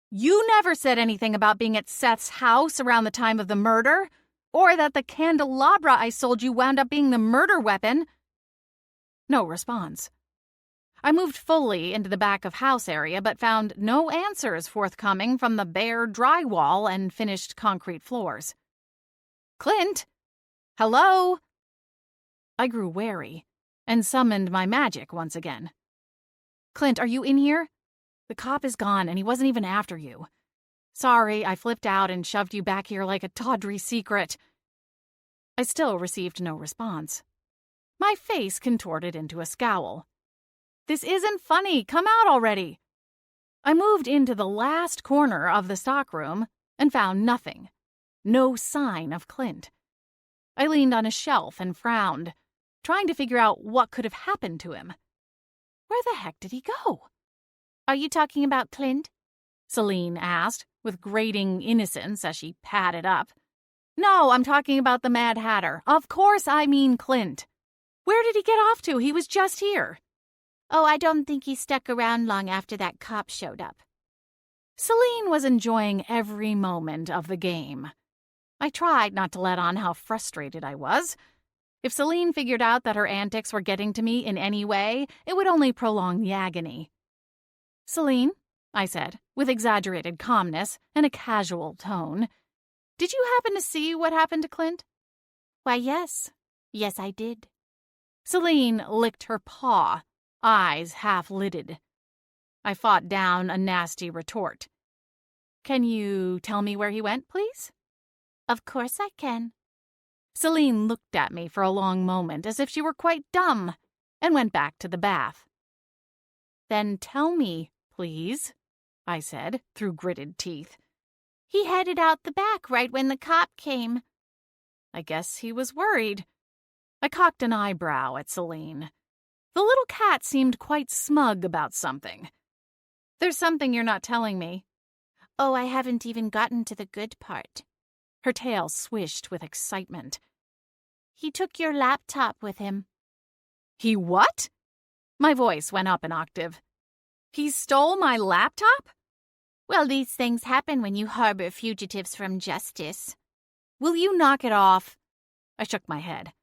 "you never said anything about being at Seth's house around the time of the murder, or that the candelabra I sold you wound up being the murder weapon." No response. I moved fully into the back of house area, but found no answers forthcoming from the bare drywall and finished concrete floors. "Clint? Hello?" I grew wary and summoned my magic once again. "Clint, are you in here? The cop is gone, and he wasn't even after you. Sorry, I flipped out and shoved you back here like a tawdry secret." I still received no response. My face contorted into a scowl. "This isn't funny. Come out already." I moved into the last corner of the stockroom and found nothing. No sign of Clint. I leaned on a shelf and frowned, trying to figure out what could have happened to him. Where the heck did he go? Are you talking about Clint? Selene asked, with grating innocence as she padded up. "No, I'm talking about the Mad Hatter. Of course I mean Clint. Where did he get off to? He was just here." "Oh, I don't think he stuck around long after that cop showed up." Selene was enjoying every moment of the game. I tried not to let on how frustrated I was. If Selene figured out that her antics were getting to me in any way, it would only prolong the agony. "Selene," I said, with exaggerated calmness and a casual tone, "did you happen to see what happened to Clint?" "Why, yes. Yes, I did." Selene licked her paw, eyes half-lidded. I fought down a nasty retort. "Can you tell me where he went, please?" "Of course I can." Selene looked at me for a long moment as if she were quite dumb, and went back to the bath. "Then tell me, please," I said, through gritted teeth. "He headed out the back right when the cop came." I guess he was worried. I cocked an eyebrow at Selene. The little cat seemed quite smug about something. "There's something you're not telling me." "Oh, I haven't even gotten to the good part." Her tail swished with excitement. "He took your laptop with him." "He what?" My voice went up an octave. "He stole my laptop?" "Well, these things happen when you harbor fugitives from justice." "Will you knock it off?" I shook my head.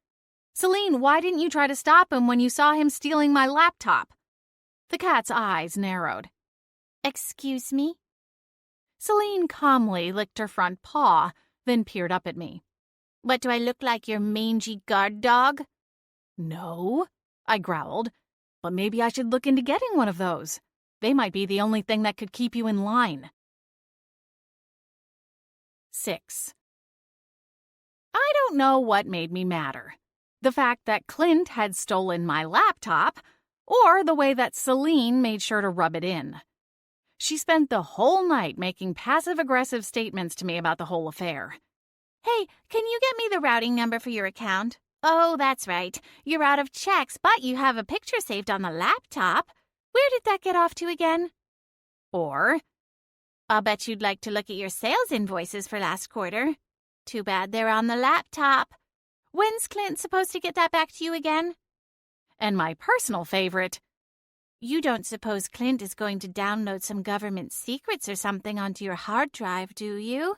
"Selene, why didn't you try to stop him when you saw him stealing my laptop?" The cat's eyes narrowed. "Excuse me?" Selene calmly licked her front paw, then peered up at me. "What, do I look like your mangy guard dog?" "No," I growled, "but maybe I should look into getting one of those. They might be the only thing that could keep you in line." 6. I don't know what made me madder. The fact that Clint had stolen my laptop, or the way that Selene made sure to rub it in. She spent the whole night making passive-aggressive statements to me about the whole affair. "Hey, can you get me the routing number for your account? Oh, that's right. You're out of checks, but you have a picture saved on the laptop. Where did that get off to again?" Or, "I'll bet you'd like to look at your sales invoices for last quarter. Too bad they're on the laptop. When's Clint supposed to get that back to you again?" And my personal favorite, "You don't suppose Clint is going to download some government secrets or something onto your hard drive, do you?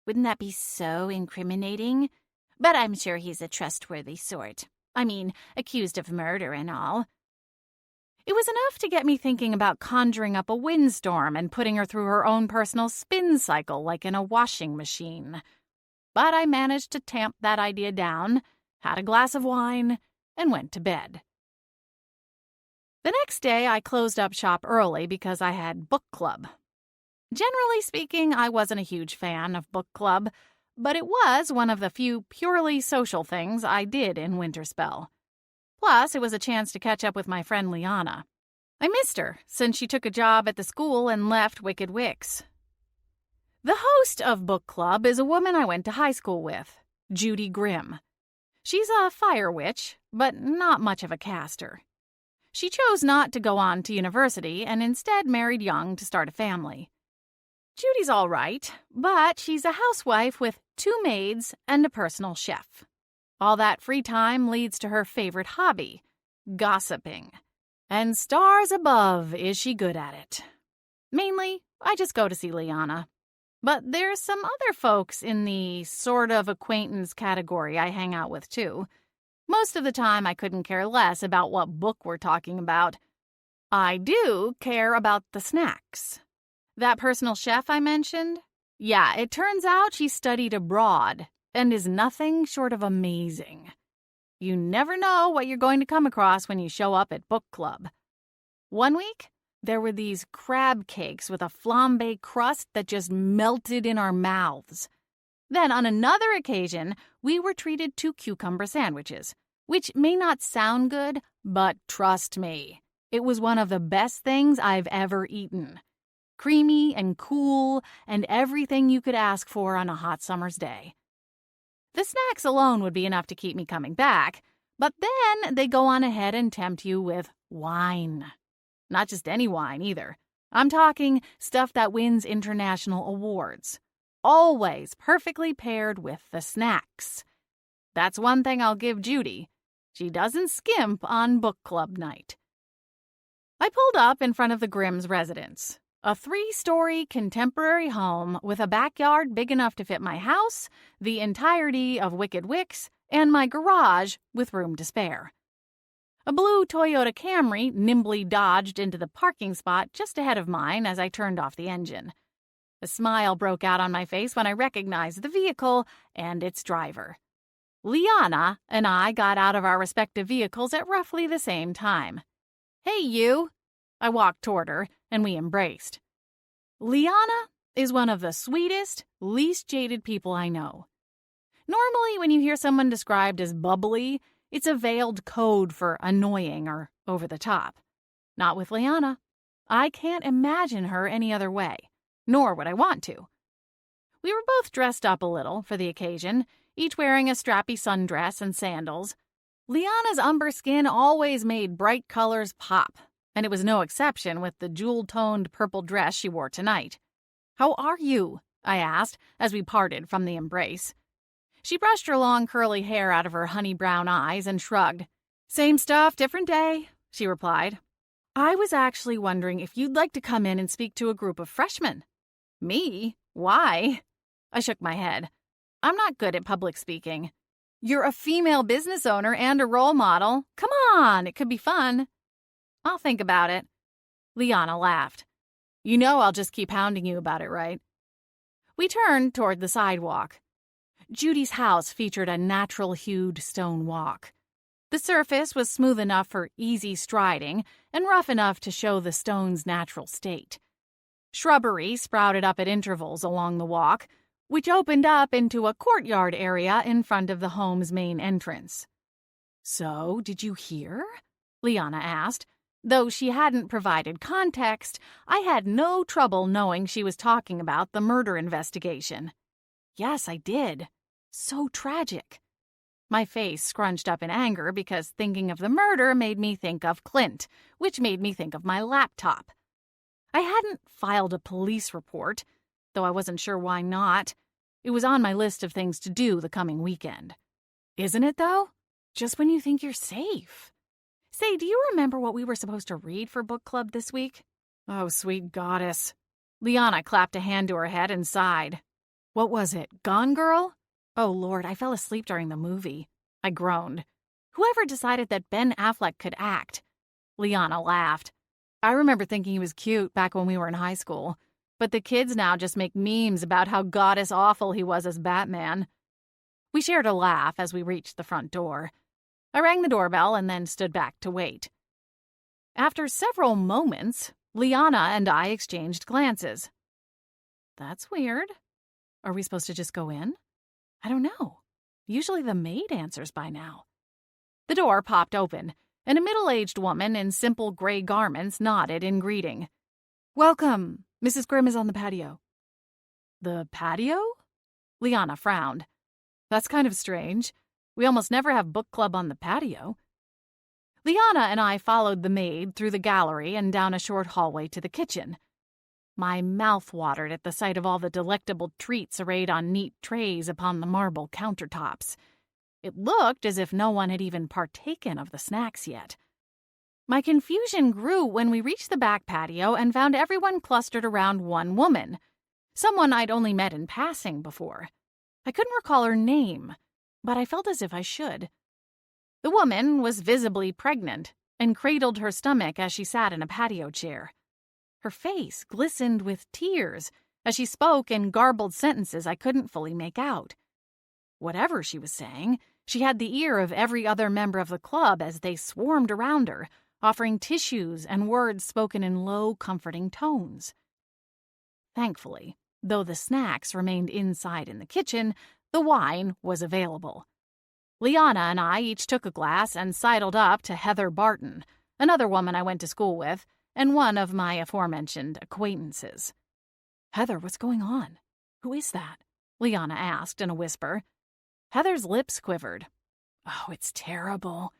Wouldn't that be so incriminating? But I'm sure he's a trustworthy sort. I mean, accused of murder and all." It was enough to get me thinking about conjuring up a windstorm and putting her through her own personal spin cycle like in a washing machine. But I managed to tamp that idea down, had a glass of wine, and went to bed. The next day, I closed up shop early because I had book club. Generally speaking, I wasn't a huge fan of book club, but it was one of the few purely social things I did in Winterspell. Plus, it was a chance to catch up with my friend Liana. I missed her since she took a job at the school and left Wicked Wicks. The host of book club is a woman I went to high school with, Judy Grimm. She's a fire witch, but not much of a caster. She chose not to go on to university and instead married young to start a family. Judy's all right, but she's a housewife with 2 maids and a personal chef. All that free time leads to her favorite hobby, gossiping. And stars above is she good at it. Mainly, I just go to see Liana. But there's some other folks in the sort of acquaintance category I hang out with, too. Most of the time, I couldn't care less about what book we're talking about. I do care about the snacks. That personal chef I mentioned? Yeah, it turns out she studied abroad and is nothing short of amazing. You never know what you're going to come across when you show up at book club. One week, there were these crab cakes with a flambé crust that just melted in our mouths. Then, on another occasion, we were treated to cucumber sandwiches, which may not sound good, but trust me, it was one of the best things I've ever eaten. Creamy and cool and everything you could ask for on a hot summer's day. The snacks alone would be enough to keep me coming back, but then they go on ahead and tempt you with wine. Not just any wine, either. I'm talking stuff that wins international awards. Always perfectly paired with the snacks. That's one thing I'll give Judy. She doesn't skimp on book club night. I pulled up in front of the Grimm's residence. A 3-story contemporary home with a backyard big enough to fit my house, the entirety of Wicked Wicks, and my garage with room to spare. A blue Toyota Camry nimbly dodged into the parking spot just ahead of mine as I turned off the engine. A smile broke out on my face when I recognized the vehicle and its driver. Liana and I got out of our respective vehicles at roughly the same time. "Hey, you!" I walked toward her, and we embraced. Liana is one of the sweetest, least jaded people I know. Normally, when you hear someone described as bubbly, it's a veiled code for annoying or over the top. Not with Liana. I can't imagine her any other way, nor would I want to. We were both dressed up a little for the occasion, each wearing a strappy sundress and sandals. Liana's umber skin always made bright colors pop, and it was no exception with the jewel-toned purple dress she wore tonight. "How are you?" I asked as we parted from the embrace. She brushed her long curly hair out of her honey-brown eyes and shrugged. "Same stuff, different day," she replied. "I was actually wondering if you'd like to come in and speak to a group of freshmen." "Me? Why?" I shook my head. "I'm not good at public speaking." "You're a female business owner and a role model. Come on, it could be fun." "I'll think about it." Liana laughed. "You know I'll just keep hounding you about it, right?" We turned toward the sidewalk. Judy's house featured a natural-hued stone walk. The surface was smooth enough for easy striding and rough enough to show the stone's natural state. Shrubbery sprouted up at intervals along the walk, which opened up into a courtyard area in front of the home's main entrance. "So, did you hear?" Liana asked. Though she hadn't provided context, I had no trouble knowing she was talking about the murder investigation. "Yes, I did. So tragic." My face scrunched up in anger because thinking of the murder made me think of Clint, which made me think of my laptop. I hadn't filed a police report, though I wasn't sure why not. It was on my list of things to do the coming weekend. Isn't it, though? Just when you think you're safe. Say, do you remember what we were supposed to read for book club this week? Oh, sweet goddess. Liana clapped a hand to her head and sighed. What was it, Gone Girl? Oh, Lord, I fell asleep during the movie. I groaned. Whoever decided that Ben Affleck could act? Liana laughed. I remember thinking he was cute back when we were in high school, but the kids now just make memes about how goddess awful he was as Batman. We shared a laugh as we reached the front door. I rang the doorbell and then stood back to wait. After several moments, Liana and I exchanged glances. That's weird. Are we supposed to just go in? I don't know. Usually the maid answers by now. The door popped open, and a middle-aged woman in simple gray garments nodded in greeting. Welcome. Mrs. Grimm is on the patio. The patio? Liana frowned. That's kind of strange. We almost never have book club on the patio. Liana and I followed the maid through the gallery and down a short hallway to the kitchen. My mouth watered at the sight of all the delectable treats arrayed on neat trays upon the marble countertops. It looked as if no one had even partaken of the snacks yet. My confusion grew when we reached the back patio and found everyone clustered around one woman, someone I'd only met in passing before. I couldn't recall her name, but I felt as if I should. The woman was visibly pregnant and cradled her stomach as she sat in a patio chair. Her face glistened with tears as she spoke in garbled sentences I couldn't fully make out. Whatever she was saying, she had the ear of every other member of the club as they swarmed around her, offering tissues and words spoken in low, comforting tones. Thankfully, though the snacks remained inside in the kitchen, the wine was available. Liana and I each took a glass and sidled up to Heather Barton, another woman I went to school with, and one of my aforementioned acquaintances. Heather, what's going on? Who is that? Liana asked in a whisper. Heather's lips quivered. Oh, it's terrible.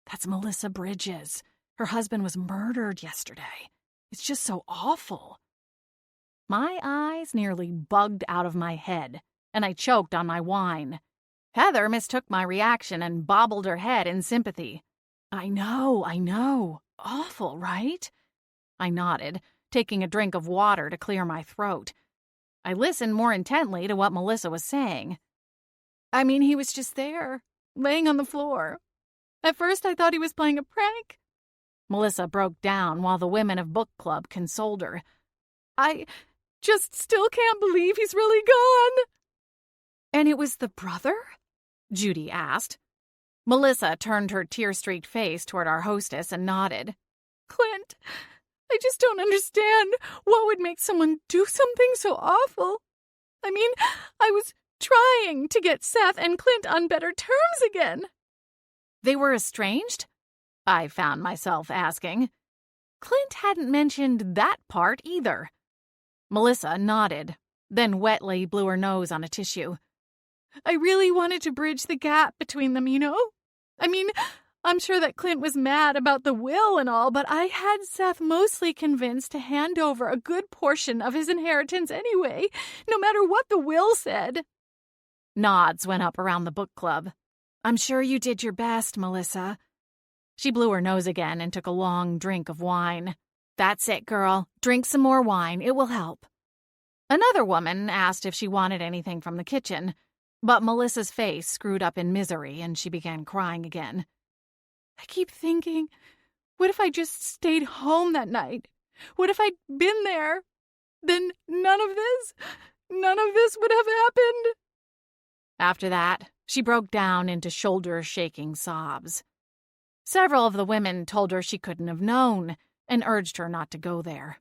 That's Melissa Bridges. Her husband was murdered yesterday. It's just so awful. My eyes nearly bugged out of my head, and I choked on my wine. Heather mistook my reaction and bobbled her head in sympathy. I know. Awful, right? I nodded, taking a drink of water to clear my throat. I listened more intently to what Melissa was saying. I mean, he was just there, laying on the floor. At first I thought he was playing a prank. Melissa broke down while the women of book club consoled her. I just still can't believe he's really gone. And it was the brother? Judy asked. Melissa turned her tear-streaked face toward our hostess and nodded. Clint, I just don't understand what would make someone do something so awful. I mean, I was trying to get Seth and Clint on better terms again. They were estranged? I found myself asking. Clint hadn't mentioned that part either. Melissa nodded, then wetly blew her nose on a tissue. I really wanted to bridge the gap between them, you know? I mean, I'm sure that Clint was mad about the will and all, but I had Seth mostly convinced to hand over a good portion of his inheritance anyway, no matter what the will said. Nods went up around the book club. I'm sure you did your best, Melissa. She blew her nose again and took a long drink of wine. That's it, girl. Drink some more wine. It will help. Another woman asked if she wanted anything from the kitchen, but Melissa's face screwed up in misery and she began crying again. I keep thinking, what if I just stayed home that night? What if I'd been there? Then none of this would have happened. After that, she broke down into shoulder-shaking sobs. Several of the women told her she couldn't have known and urged her not to go there.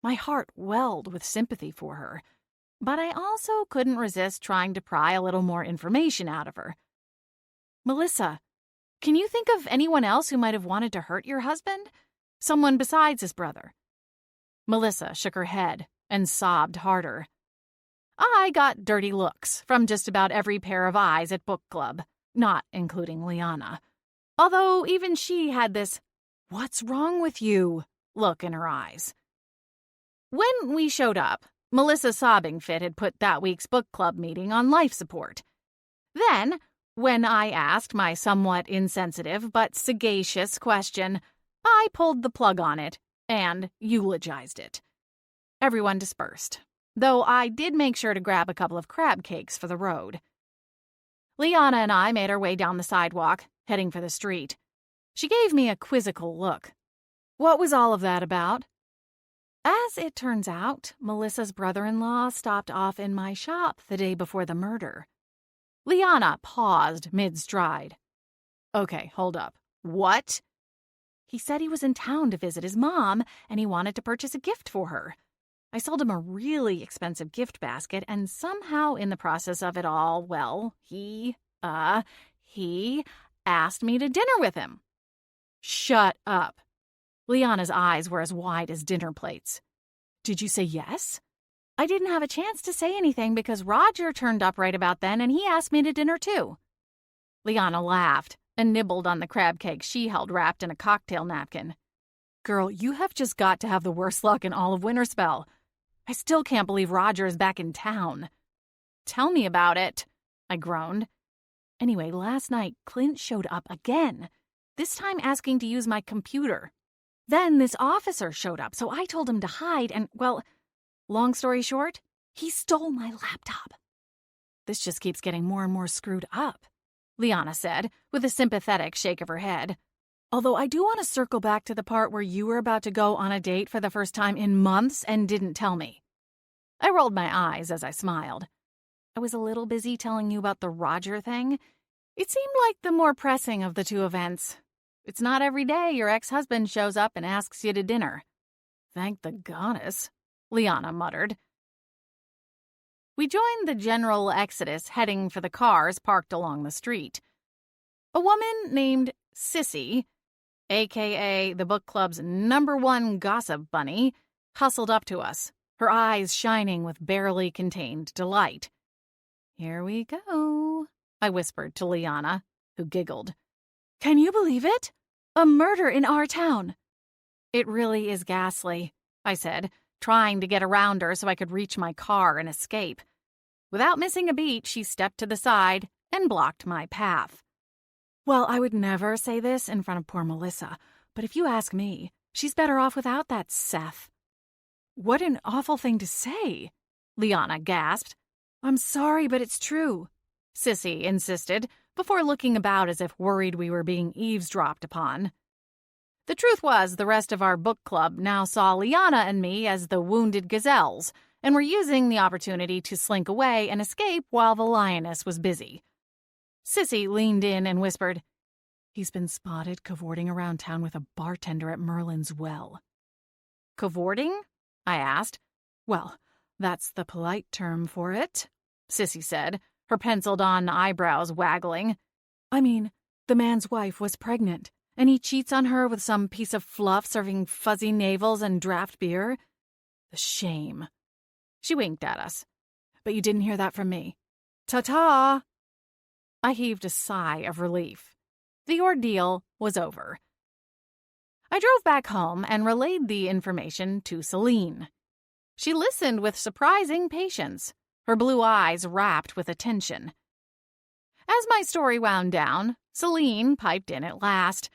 My heart welled with sympathy for her, but I also couldn't resist trying to pry a little more information out of her. Melissa, can you think of anyone else who might have wanted to hurt your husband? Someone besides his brother? Melissa shook her head and sobbed harder. I got dirty looks from just about every pair of eyes at book club, not including Liana. Although even she had this, "What's wrong with you?" look in her eyes. When we showed up, Melissa's sobbing fit had put that week's book club meeting on life support. Then, when I asked my somewhat insensitive but sagacious question, I pulled the plug on it and eulogized it. Everyone dispersed, though I did make sure to grab a couple of crab cakes for the road. Liana and I made our way down the sidewalk, heading for the street. She gave me a quizzical look. What was all of that about? As it turns out, Melissa's brother-in-law stopped off in my shop the day before the murder. Liana paused mid-stride. Okay, hold up. What? He said he was in town to visit his mom, and he wanted to purchase a gift for her. I sold him a really expensive gift basket, and somehow in the process of it all, well, he asked me to dinner with him. Shut up. Liana's eyes were as wide as dinner plates. Did you say yes? I didn't have a chance to say anything because Roger turned up right about then and he asked me to dinner too. Liana laughed and nibbled on the crab cake she held wrapped in a cocktail napkin. Girl, you have just got to have the worst luck in all of Winterspell. I still can't believe Roger is back in town. Tell me about it, I groaned. Anyway, last night, Clint showed up again, this time asking to use my computer. Then this officer showed up, so I told him to hide and, well, long story short, he stole my laptop. This just keeps getting more and more screwed up, Liana said, with a sympathetic shake of her head. Although I do want to circle back to the part where you were about to go on a date for the first time in months and didn't tell me. I rolled my eyes as I smiled. I was a little busy telling you about the Roger thing. It seemed like the more pressing of the two events. It's not every day your ex-husband shows up and asks you to dinner. Thank the goddess, Liana muttered. We joined the general exodus heading for the cars parked along the street. A woman named Sissy, a.k.a. the book club's #1 gossip bunny, hustled up to us, her eyes shining with barely contained delight. Here we go, I whispered to Liana, who giggled. Can you believe it? A murder in our town. It really is ghastly, I said, trying to get around her so I could reach my car and escape. Without missing a beat, she stepped to the side and blocked my path. Well, I would never say this in front of poor Melissa, but if you ask me, she's better off without that Seth. What an awful thing to say, Liana gasped. I'm sorry, but it's true, Sissy insisted, before looking about as if worried we were being eavesdropped upon. The truth was, the rest of our book club now saw Liana and me as the wounded gazelles, and were using the opportunity to slink away and escape while the lioness was busy. Sissy leaned in and whispered, He's been spotted cavorting around town with a bartender at Merlin's Well. Cavorting? I asked. Well, that's the polite term for it, Sissy said, her penciled-on eyebrows waggling. I mean, the man's wife was pregnant, and he cheats on her with some piece of fluff serving fuzzy navels and draft beer. The shame. She winked at us. But you didn't hear that from me. Ta-ta! I heaved a sigh of relief. The ordeal was over. I drove back home and relayed the information to Selene. She listened with surprising patience, her blue eyes rapt with attention. As my story wound down, Selene piped in at last.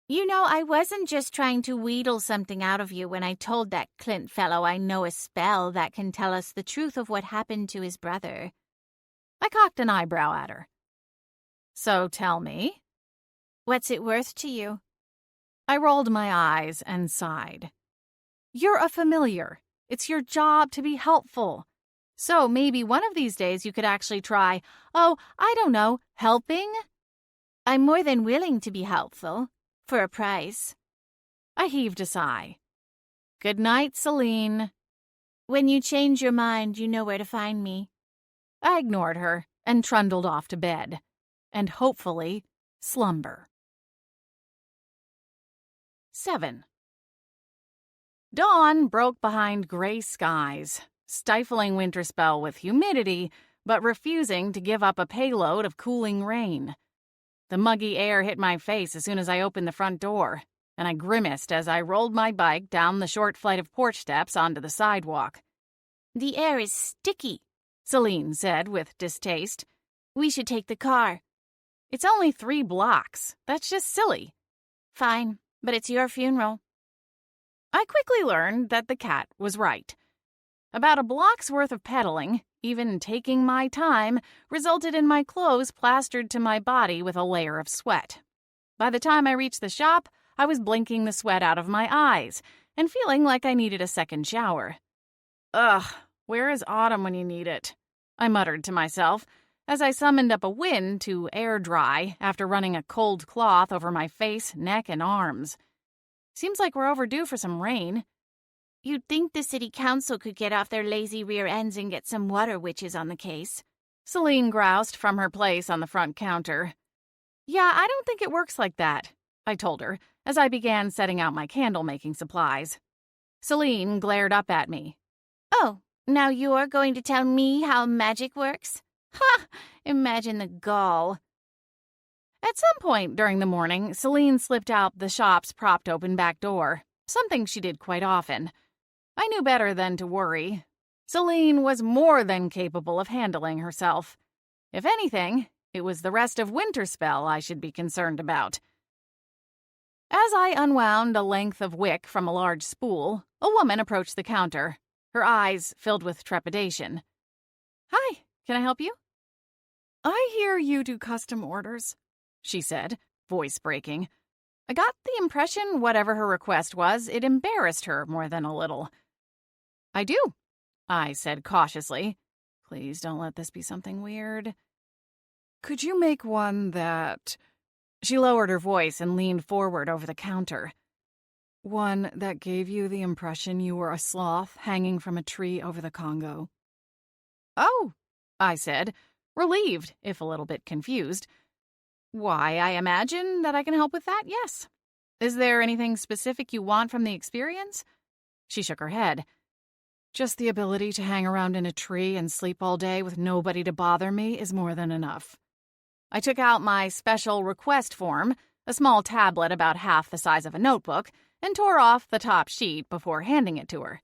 You know, I wasn't just trying to wheedle something out of you when I told that Clint fellow I know a spell that can tell us the truth of what happened to his brother. I cocked an eyebrow at her. So tell me. What's it worth to you? I rolled my eyes and sighed. You're a familiar. It's your job to be helpful. So maybe one of these days you could actually try, helping? I'm more than willing to be helpful. For a price. I heaved a sigh. Good night, Selene. When you change your mind, you know where to find me. I ignored her and trundled off to bed. And hopefully, slumber. 7. Dawn broke behind gray skies, stifling Winterspell with humidity, but refusing to give up a payload of cooling rain. The muggy air hit my face as soon as I opened the front door, and I grimaced as I rolled my bike down the short flight of porch steps onto the sidewalk. The air is sticky, Selene said with distaste. We should take the car. It's only 3 blocks. That's just silly. Fine, but it's your funeral. I quickly learned that the cat was right. About a block's worth of pedaling, even taking my time, resulted in my clothes plastered to my body with a layer of sweat. By the time I reached the shop, I was blinking the sweat out of my eyes and feeling like I needed a second shower. Ugh, where is autumn when you need it? I muttered to myself as I summoned up a wind to air dry after running a cold cloth over my face, neck, and arms. Seems like we're overdue for some rain. You'd think the city council could get off their lazy rear ends and get some water witches on the case. Selene groused from her place on the front counter. Yeah, I don't think it works like that, I told her, as I began setting out my candle-making supplies. Selene glared up at me. Oh, now you're going to tell me how magic works? Ha! Imagine the gall. At some point during the morning, Selene slipped out the shop's propped-open back door, something she did quite often. I knew better than to worry. Selene was more than capable of handling herself. If anything, it was the rest of Winterspell I should be concerned about. As I unwound a length of wick from a large spool, a woman approached the counter, her eyes filled with trepidation. Hi, can I help you? I hear you do custom orders, she said, voice breaking. I got the impression whatever her request was, it embarrassed her more than a little. I do, I said cautiously. Please don't let this be something weird. Could you make one that... She lowered her voice and leaned forward over the counter. One that gave you the impression you were a sloth hanging from a tree over the Congo. Oh, I said, relieved, if a little bit confused. Why, I imagine that I can help with that, yes. Is there anything specific you want from the experience? She shook her head. Just the ability to hang around in a tree and sleep all day with nobody to bother me is more than enough. I took out my special request form, a small tablet about half the size of a notebook, and tore off the top sheet before handing it to her.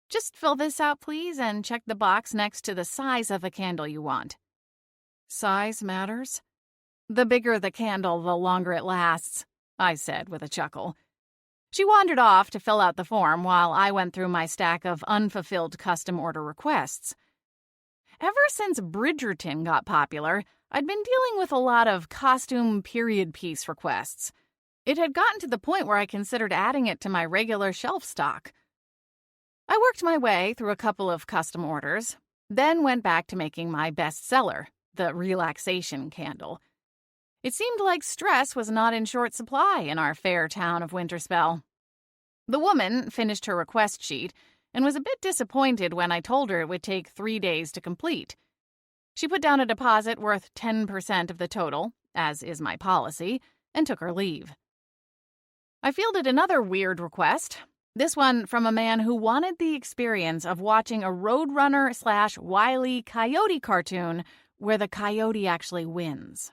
Just fill this out, please, and check the box next to the size of the candle you want. Size matters? The bigger the candle, the longer it lasts, I said with a chuckle. She wandered off to fill out the form while I went through my stack of unfulfilled custom order requests. Ever since Bridgerton got popular, I'd been dealing with a lot of costume period piece requests. It had gotten to the point where I considered adding it to my regular shelf stock. I worked my way through a couple of custom orders, then went back to making my bestseller, the relaxation candle. It seemed like stress was not in short supply in our fair town of Winterspell. The woman finished her request sheet and was a bit disappointed when I told her it would take 3 days to complete. She put down a deposit worth 10% of the total, as is my policy, and took her leave. I fielded another weird request, this one from a man who wanted the experience of watching a Roadrunner/Wile E. Coyote cartoon where the coyote actually wins.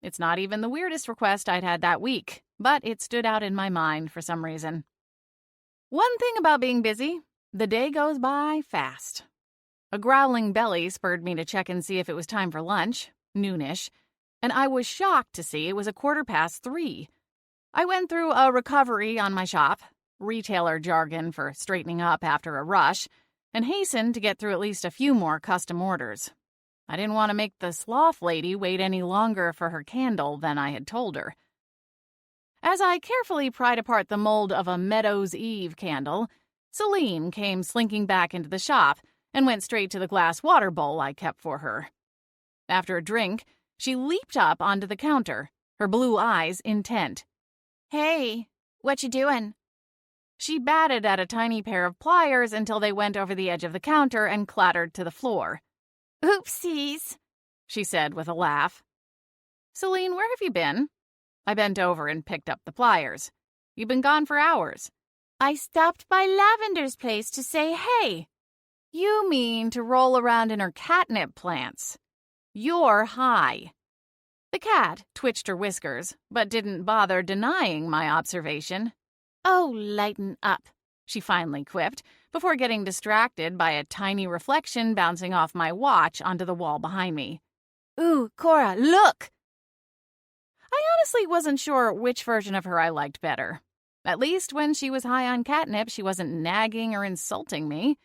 It's not even the weirdest request I'd had that week, but it stood out in my mind for some reason. One thing about being busy, the day goes by fast. A growling belly spurred me to check and see if it was time for lunch, noonish, and I was shocked to see it was 3:15. I went through a recovery on my shop, retailer jargon for straightening up after a rush, and hastened to get through at least a few more custom orders. I didn't want to make the sloth lady wait any longer for her candle than I had told her. As I carefully pried apart the mold of a Meadows Eve candle, Selene came slinking back into the shop and went straight to the glass water bowl I kept for her. After a drink, she leaped up onto the counter, her blue eyes intent. Hey, what you doing? She batted at a tiny pair of pliers until they went over the edge of the counter and clattered to the floor. Oopsies, she said with a laugh. Selene, where have you been? I bent over and picked up the pliers. You've been gone for hours. I stopped by Lavender's place to say hey. You mean to roll around in her catnip plants. You're high. The cat twitched her whiskers, but didn't bother denying my observation. Oh, lighten up, she finally quipped, before getting distracted by a tiny reflection bouncing off my watch onto the wall behind me. Ooh, Cora, look! I honestly wasn't sure which version of her I liked better. At least when she was high on catnip, she wasn't nagging or insulting me.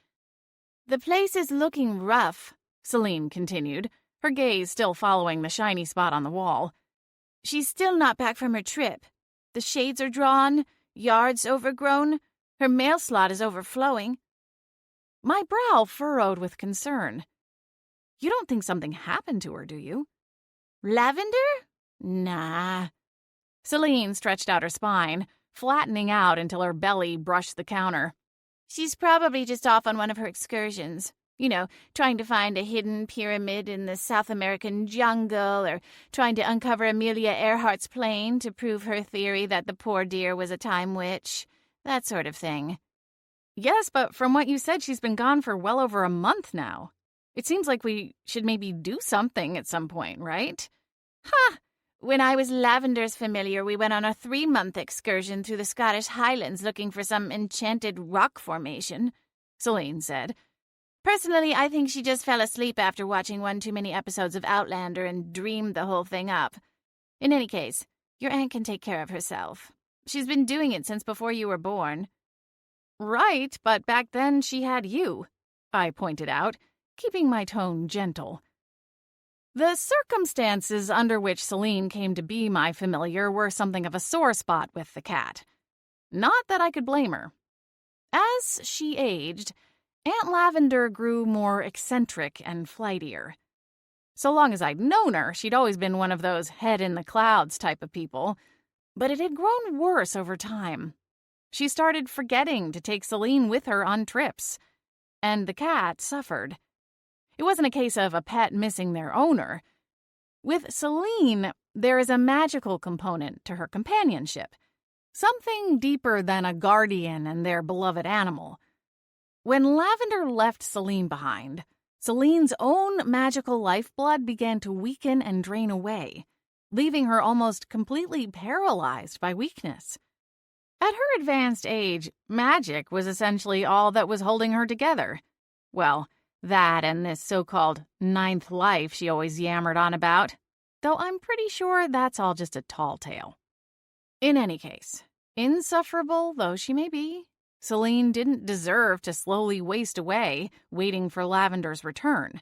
The place is looking rough, Selene continued, her gaze still following the shiny spot on the wall. She's still not back from her trip. The shades are drawn, yards overgrown, her mail slot is overflowing. My brow furrowed with concern. You don't think something happened to her, do you? Lavender? Nah. Selene stretched out her spine, flattening out until her belly brushed the counter. She's probably just off on one of her excursions. Trying to find a hidden pyramid in the South American jungle, or trying to uncover Amelia Earhart's plane to prove her theory that the poor dear was a time witch. That sort of thing. Yes, but from what you said, she's been gone for well over a month now. It seems like we should maybe do something at some point, right? Ha! When I was Lavender's familiar, we went on a 3-month excursion through the Scottish Highlands looking for some enchanted rock formation, Selene said. Personally, I think she just fell asleep after watching one too many episodes of Outlander and dreamed the whole thing up. In any case, your aunt can take care of herself. She's been doing it since before you were born. Right, but back then she had you, I pointed out, keeping my tone gentle. The circumstances under which Selene came to be my familiar were something of a sore spot with the cat. Not that I could blame her. As she aged, Aunt Lavender grew more eccentric and flightier. So long as I'd known her, she'd always been one of those head-in-the-clouds type of people, but it had grown worse over time. She started forgetting to take Selene with her on trips, and the cat suffered. It wasn't a case of a pet missing their owner. With Selene, there is a magical component to her companionship, something deeper than a guardian and their beloved animal. When Lavender left Selene behind, Selene's own magical lifeblood began to weaken and drain away, leaving her almost completely paralyzed by weakness. At her advanced age, magic was essentially all that was holding her together. Well, that and this so-called 9th life she always yammered on about, though I'm pretty sure that's all just a tall tale. In any case, insufferable though she may be, Selene didn't deserve to slowly waste away, waiting for Lavender's return.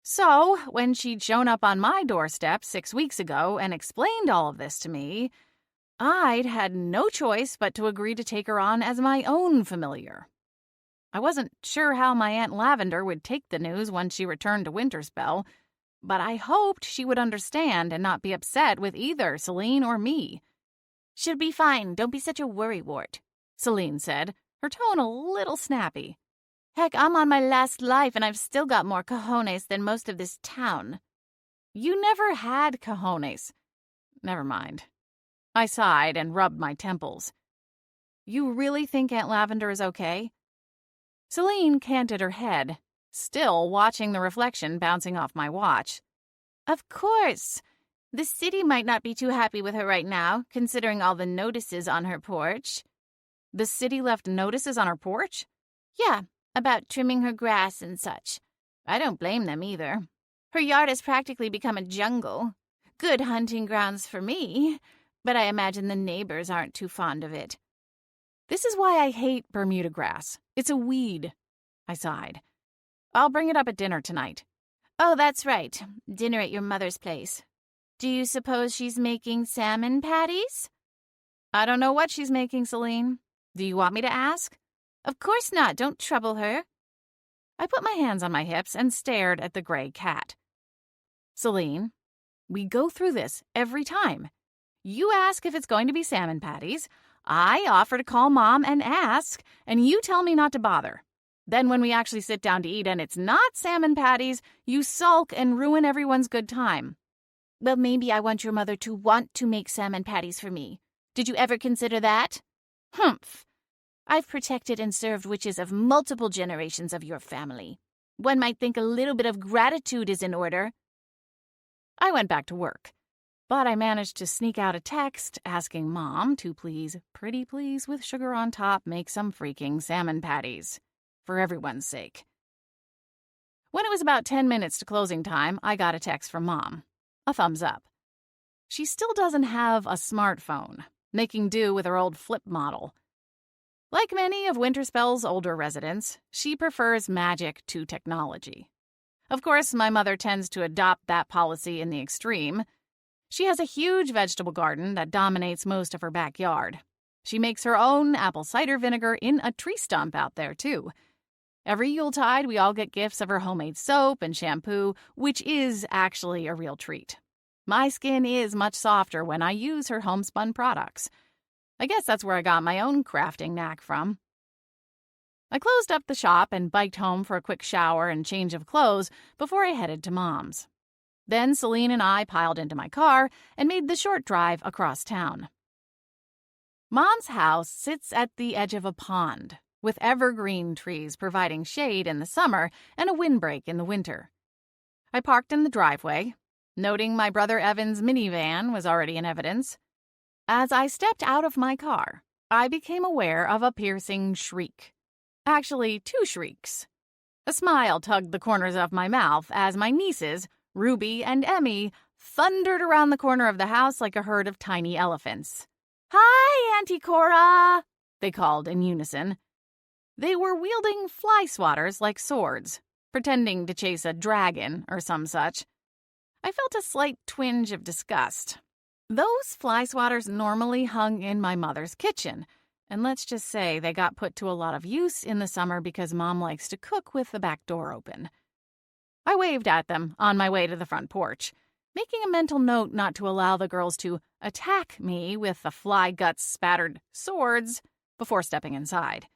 So, when she'd shown up on my doorstep 6 weeks ago and explained all of this to me, I'd had no choice but to agree to take her on as my own familiar. I wasn't sure how my Aunt Lavender would take the news once she returned to Winterspell, but I hoped she would understand and not be upset with either Selene or me. "She'll be fine. Don't be such a worrywart," Selene said, her tone a little snappy. "Heck, I'm on my last life and I've still got more cojones than most of this town." You never had cojones. Never mind. I sighed and rubbed my temples. You really think Aunt Lavender is okay? Selene canted her head, still watching the reflection bouncing off my watch. "Of course. The city might not be too happy with her right now, considering all the notices on her porch." The city left notices on her porch? "Yeah, about trimming her grass and such. I don't blame them either. Her yard has practically become a jungle. Good hunting grounds for me, but I imagine the neighbors aren't too fond of it." This is why I hate Bermuda grass. It's a weed. I sighed. I'll bring it up at dinner tonight. "Oh, that's right. Dinner at your mother's place. Do you suppose she's making salmon patties?" I don't know what she's making, Selene. Do you want me to ask? "Of course not. Don't trouble her." I put my hands on my hips and stared at the gray cat. Selene, we go through this every time. You ask if it's going to be salmon patties. I offer to call Mom and ask, and you tell me not to bother. Then when we actually sit down to eat and it's not salmon patties, you sulk and ruin everyone's good time. "Well, maybe I want your mother to want to make salmon patties for me. Did you ever consider that?" "Humph. I've protected and served witches of multiple generations of your family. One might think a little bit of gratitude is in order." I went back to work, but I managed to sneak out a text asking Mom to please, pretty please with sugar on top, make some freaking salmon patties. For everyone's sake. When it was about 10 minutes to closing time, I got a text from Mom. A thumbs up. She still doesn't have a smartphone, making do with her old flip model. Like many of Winterspell's older residents, she prefers magic to technology. Of course, my mother tends to adopt that policy in the extreme. She has a huge vegetable garden that dominates most of her backyard. She makes her own apple cider vinegar in a tree stump out there, too. Every Yuletide, we all get gifts of her homemade soap and shampoo, which is actually a real treat. My skin is much softer when I use her homespun products. I guess that's where I got my own crafting knack from. I closed up the shop and biked home for a quick shower and change of clothes before I headed to Mom's. Then Selene and I piled into my car and made the short drive across town. Mom's house sits at the edge of a pond, with evergreen trees providing shade in the summer and a windbreak in the winter. I parked in the driveway, noting my brother Evan's minivan was already in evidence. As I stepped out of my car, I became aware of a piercing shriek. Actually, 2 shrieks. A smile tugged the corners of my mouth as my nieces, Ruby and Emmy, thundered around the corner of the house like a herd of tiny elephants. "Hi, Auntie Cora!" they called in unison. They were wielding fly swatters like swords, pretending to chase a dragon or some such. I felt a slight twinge of disgust. Those fly swatters normally hung in my mother's kitchen, and let's just say they got put to a lot of use in the summer because Mom likes to cook with the back door open. I waved at them on my way to the front porch, making a mental note not to allow the girls to attack me with the fly guts-spattered swords before stepping inside.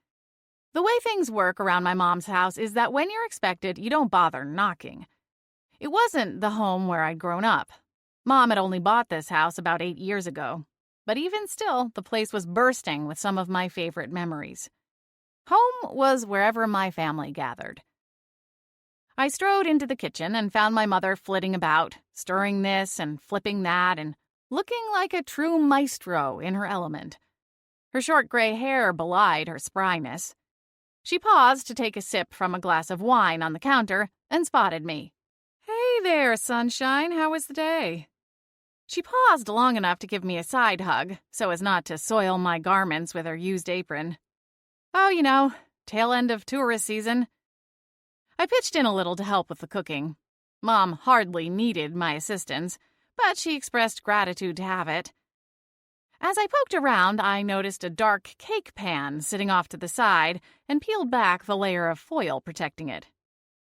The way things work around my mom's house is that when you're expected, you don't bother knocking. It wasn't the home where I'd grown up. Mom had only bought this house about 8 years ago. But even still, the place was bursting with some of my favorite memories. Home was wherever my family gathered. I strode into the kitchen and found my mother flitting about, stirring this and flipping that and looking like a true maestro in her element. Her short gray hair belied her spryness. She paused to take a sip from a glass of wine on the counter and spotted me. "Hey there, sunshine, how was the day?" She paused long enough to give me a side hug, so as not to soil my garments with her used apron. "Oh, you know, tail end of tourist season." I pitched in a little to help with the cooking. Mom hardly needed my assistance, but she expressed gratitude to have it. As I poked around, I noticed a dark cake pan sitting off to the side and peeled back the layer of foil protecting it.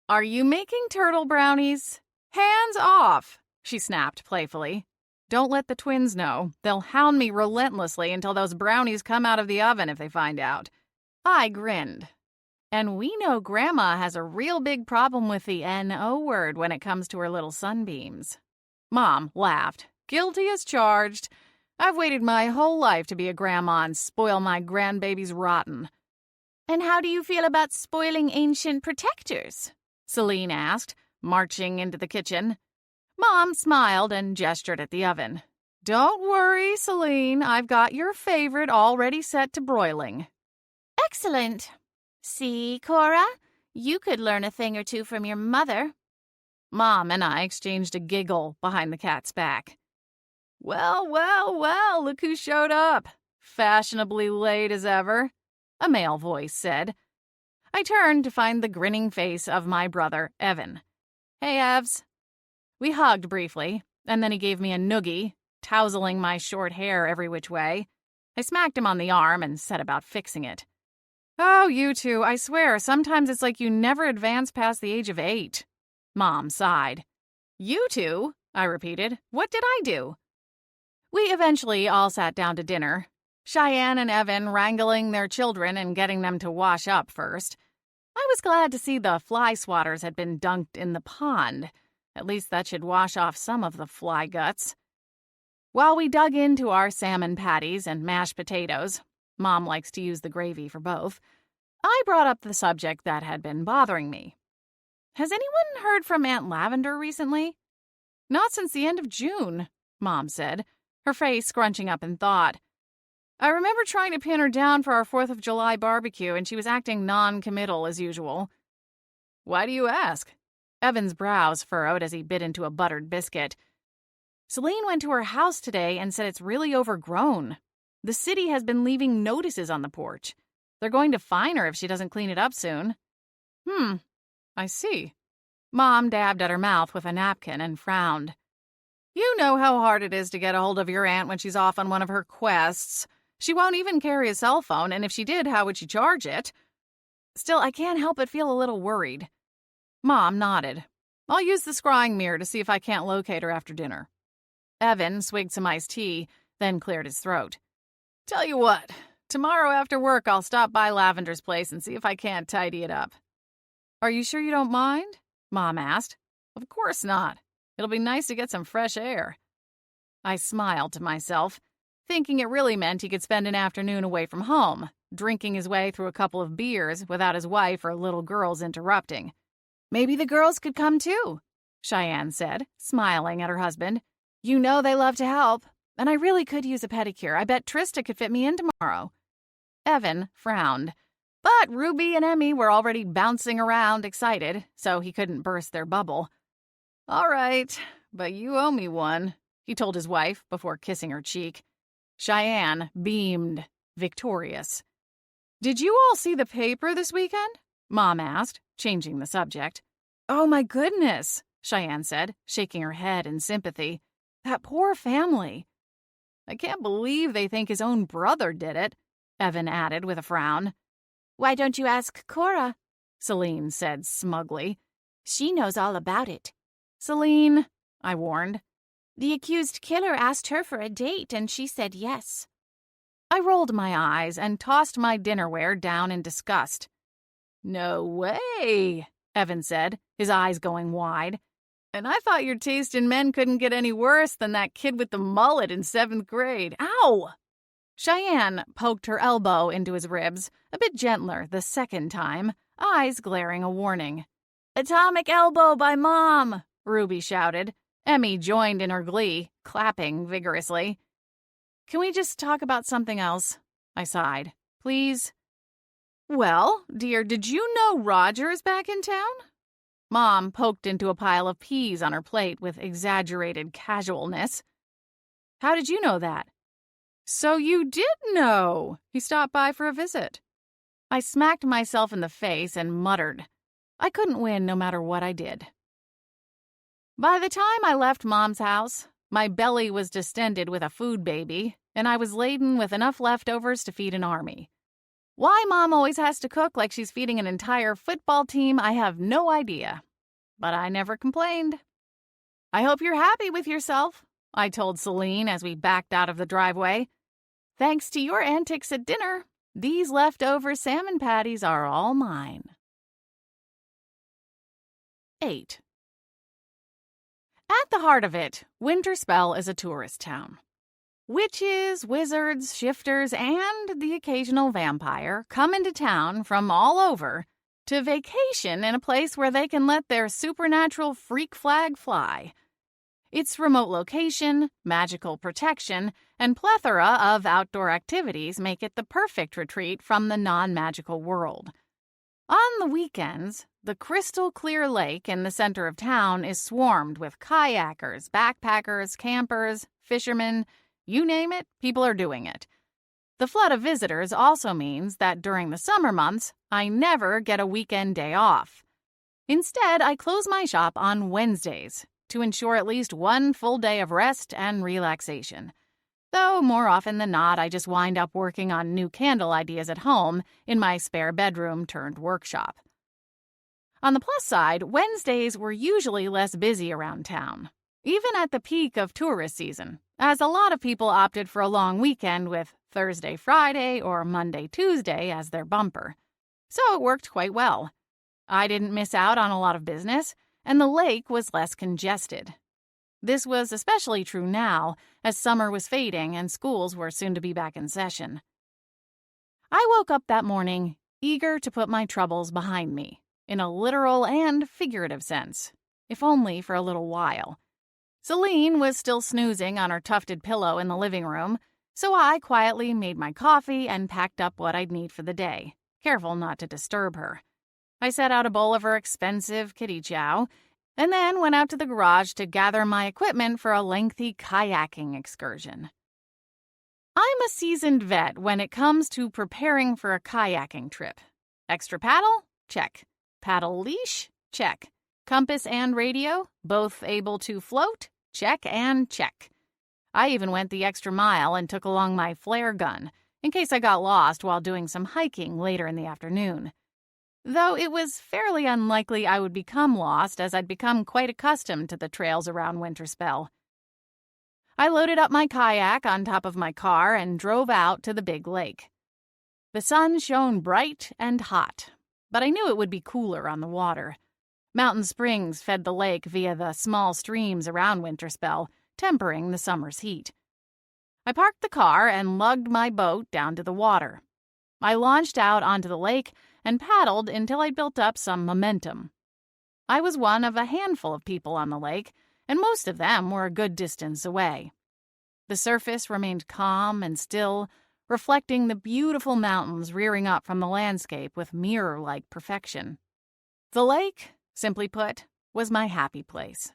"Are you making turtle brownies?" "Hands off," she snapped playfully. "Don't let the twins know. They'll hound me relentlessly until those brownies come out of the oven if they find out." I grinned. And we know Grandma has a real big problem with the N-O word when it comes to her little sunbeams. Mom laughed. "Guilty as charged. I've waited my whole life to be a grandma and spoil my grandbabies rotten." "And how do you feel about spoiling ancient protectors?" Selene asked, marching into the kitchen. Mom smiled and gestured at the oven. "Don't worry, Selene. I've got your favorite already set to broiling." "Excellent. See, Cora? You could learn a thing or two from your mother." Mom and I exchanged a giggle behind the cat's back. Well, look who showed up. Fashionably late as ever," a male voice said. I turned to find the grinning face of my brother, Evan. "Hey, Evs." We hugged briefly, and then he gave me a noogie, tousling my short hair every which way. I smacked him on the arm and set about fixing it. "Oh, you two, I swear, sometimes it's like you never advance past the age of 8. Mom sighed. "You two?" I repeated. "What did I do?" We eventually all sat down to dinner, Cheyenne and Evan wrangling their children and getting them to wash up first. I was glad to see the fly swatters had been dunked in the pond. At least that should wash off some of the fly guts. While we dug into our salmon patties and mashed potatoes, Mom likes to use the gravy for both, I brought up the subject that had been bothering me. "Has anyone heard from Aunt Lavender recently?" "Not since the end of June," Mom said, her face scrunching up in thought. "I remember trying to pin her down for our 4th of July barbecue, and she was acting non-committal as usual." "Why do you ask?" Evan's brows furrowed as he bit into a buttered biscuit. "Selene went to her house today and said it's really overgrown. The city has been leaving notices on the porch. They're going to fine her if she doesn't clean it up soon." I see." Mom dabbed at her mouth with a napkin and frowned. "You know how hard it is to get a hold of your aunt when she's off on one of her quests. She won't even carry a cell phone, and if she did, how would she charge it? Still, I can't help but feel a little worried." Mom nodded. "I'll use the scrying mirror to see if I can't locate her after dinner." Evan swigged some iced tea, then cleared his throat. "Tell you what, Tomorrow after work, I'll stop by Lavender's place and see if I can't tidy it up. Are you sure you don't mind? Mom asked. Of course not. It'll be nice to get some fresh air. I smiled to myself, thinking it really meant he could spend an afternoon away from home, drinking his way through a couple of beers without his wife or little girls interrupting. Maybe the girls could come too, Cheyenne said, smiling at her husband. You know they love to help, and I really could use a pedicure. I bet Trista could fit me in tomorrow. Evan frowned, but Ruby and Emmy were already bouncing around excited, so he couldn't burst their bubble. All right, but you owe me one, he told his wife before kissing her cheek. Cheyenne beamed, victorious. Did you all see the paper this weekend? Mom asked, changing the subject. Oh my goodness, Cheyenne said, shaking her head in sympathy. That poor family. I can't believe they think his own brother did it, Evan added with a frown. Why don't you ask Cora? Selene said smugly. She knows all about it. Selene, I warned. The accused killer asked her for a date, and she said yes. I rolled my eyes and tossed my dinnerware down in disgust. No way, Evan said, his eyes going wide. And I thought your taste in men couldn't get any worse than that kid with the mullet in 7th grade. Ow! Cheyenne poked her elbow into his ribs, a bit gentler the second time, eyes glaring a warning. Atomic elbow by Mom, Ruby shouted. Emmy joined in her glee, clapping vigorously. Can we just talk about something else? I sighed. Please? Well, dear, did you know Roger's back in town? Mom poked into a pile of peas on her plate with exaggerated casualness. How did you know that? So you did know. He stopped by for a visit. I smacked myself in the face and muttered. I couldn't win no matter what I did. By the time I left Mom's house, my belly was distended with a food baby, and I was laden with enough leftovers to feed an army. Why Mom always has to cook like she's feeding an entire football team, I have no idea. But I never complained. I hope you're happy with yourself, I told Selene as we backed out of the driveway. Thanks to your antics at dinner, these leftover salmon patties are all mine. 8. At the heart of it, Winterspell is a tourist town. Witches, wizards, shifters, and the occasional vampire come into town from all over to vacation in a place where they can let their supernatural freak flag fly. Its remote location, magical protection, and plethora of outdoor activities make it the perfect retreat from the non-magical world. On the weekends, the crystal clear lake in the center of town is swarmed with kayakers, backpackers, campers, fishermen. You name it, people are doing it. The flood of visitors also means that during the summer months, I never get a weekend day off. Instead, I close my shop on Wednesdays to ensure at least one full day of rest and relaxation. Though more often than not, I just wind up working on new candle ideas at home in my spare bedroom turned workshop. On the plus side, Wednesdays were usually less busy around town, even at the peak of tourist season, as a lot of people opted for a long weekend with Thursday, Friday, or Monday, Tuesday as their bumper. So it worked quite well. I didn't miss out on a lot of business, and the lake was less congested. This was especially true now, as summer was fading and schools were soon to be back in session. I woke up that morning, eager to put my troubles behind me, in a literal and figurative sense, if only for a little while. Selene was still snoozing on her tufted pillow in the living room, so I quietly made my coffee and packed up what I'd need for the day, careful not to disturb her. I set out a bowl of her expensive kitty chow, and then went out to the garage to gather my equipment for a lengthy kayaking excursion. I'm a seasoned vet when it comes to preparing for a kayaking trip. Extra paddle? Check. Paddle leash? Check. Compass and radio? Both able to float? Check and check. I even went the extra mile and took along my flare gun, in case I got lost while doing some hiking later in the afternoon. Though it was fairly unlikely I would become lost, as I'd become quite accustomed to the trails around Winterspell. I loaded up my kayak on top of my car and drove out to the big lake. The sun shone bright and hot, but I knew it would be cooler on the water. Mountain springs fed the lake via the small streams around Winterspell, tempering the summer's heat. I parked the car and lugged my boat down to the water. I launched out onto the lake and paddled until I'd built up some momentum. I was one of a handful of people on the lake, and most of them were a good distance away. The surface remained calm and still, reflecting the beautiful mountains rearing up from the landscape with mirror-like perfection. The lake, simply put, was my happy place.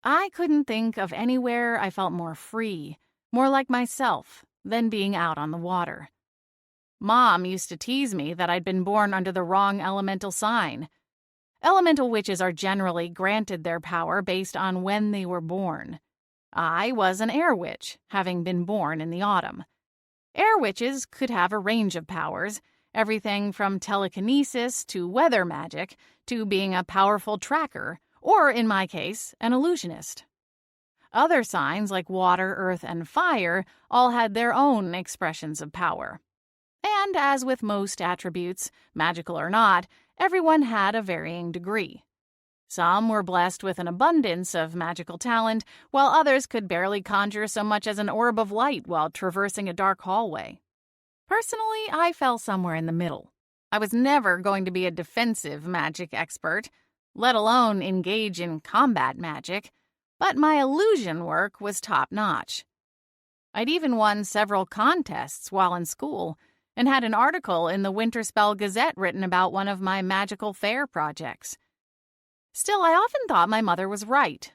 I couldn't think of anywhere I felt more free, more like myself, than being out on the water. Mom used to tease me that I'd been born under the wrong elemental sign. Elemental witches are generally granted their power based on when they were born. I was an air witch, having been born in the autumn. Air witches could have a range of powers, everything from telekinesis to weather magic to being a powerful tracker, or, in my case, an illusionist. Other signs like water, earth, and fire all had their own expressions of power. And as with most attributes, magical or not, everyone had a varying degree. Some were blessed with an abundance of magical talent, while others could barely conjure so much as an orb of light while traversing a dark hallway. Personally, I fell somewhere in the middle. I was never going to be a defensive magic expert, let alone engage in combat magic, but my illusion work was top-notch. I'd even won several contests while in school, and had an article in the Winterspell Gazette written about one of my magical fair projects. Still, I often thought my mother was right.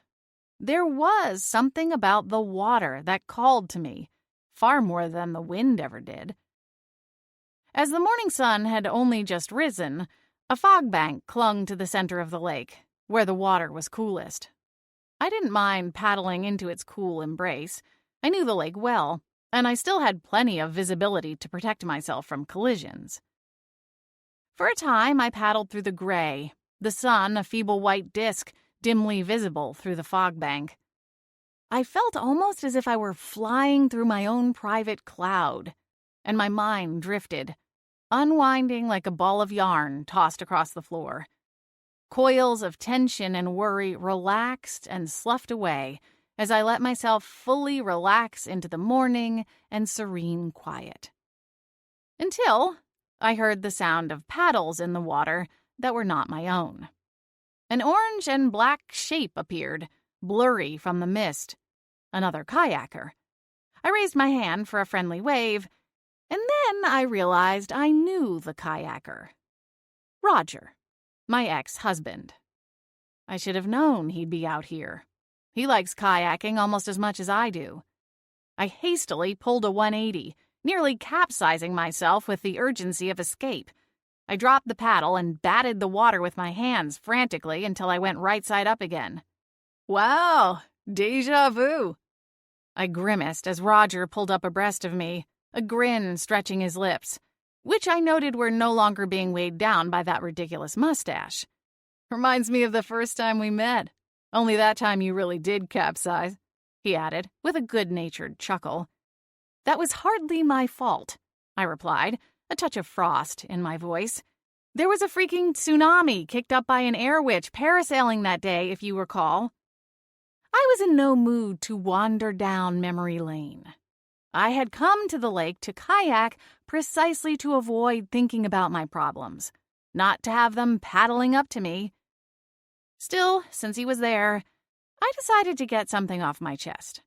There was something about the water that called to me, far more than the wind ever did. As the morning sun had only just risen, a fog bank clung to the center of the lake, where the water was coolest. I didn't mind paddling into its cool embrace. I knew the lake well, and I still had plenty of visibility to protect myself from collisions. For a time, I paddled through the gray, the sun a feeble white disk dimly visible through the fog bank. I felt almost as if I were flying through my own private cloud, and my mind drifted, unwinding like a ball of yarn tossed across the floor. Coils of tension and worry relaxed and sloughed away as I let myself fully relax into the morning and serene quiet. Until I heard the sound of paddles in the water that were not my own. An orange and black shape appeared, blurry from the mist. Another kayaker. I raised my hand for a friendly wave, and then I realized I knew the kayaker. Roger, my ex-husband. I should have known he'd be out here. He likes kayaking almost as much as I do. I hastily pulled a 180, nearly capsizing myself with the urgency of escape. I dropped the paddle and batted the water with my hands frantically until I went right side up again. Wow, déjà vu. I grimaced as Roger pulled up abreast of me, a grin stretching his lips, which I noted were no longer being weighed down by that ridiculous mustache. Reminds me of the first time we met. Only that time you really did capsize, he added, with a good-natured chuckle. That was hardly my fault, I replied, a touch of frost in my voice. There was a freaking tsunami kicked up by an air witch parasailing that day, if you recall. I was in no mood to wander down memory lane. I had come to the lake to kayak precisely to avoid thinking about my problems, not to have them paddling up to me. Still, since he was there, I decided to get something off my chest.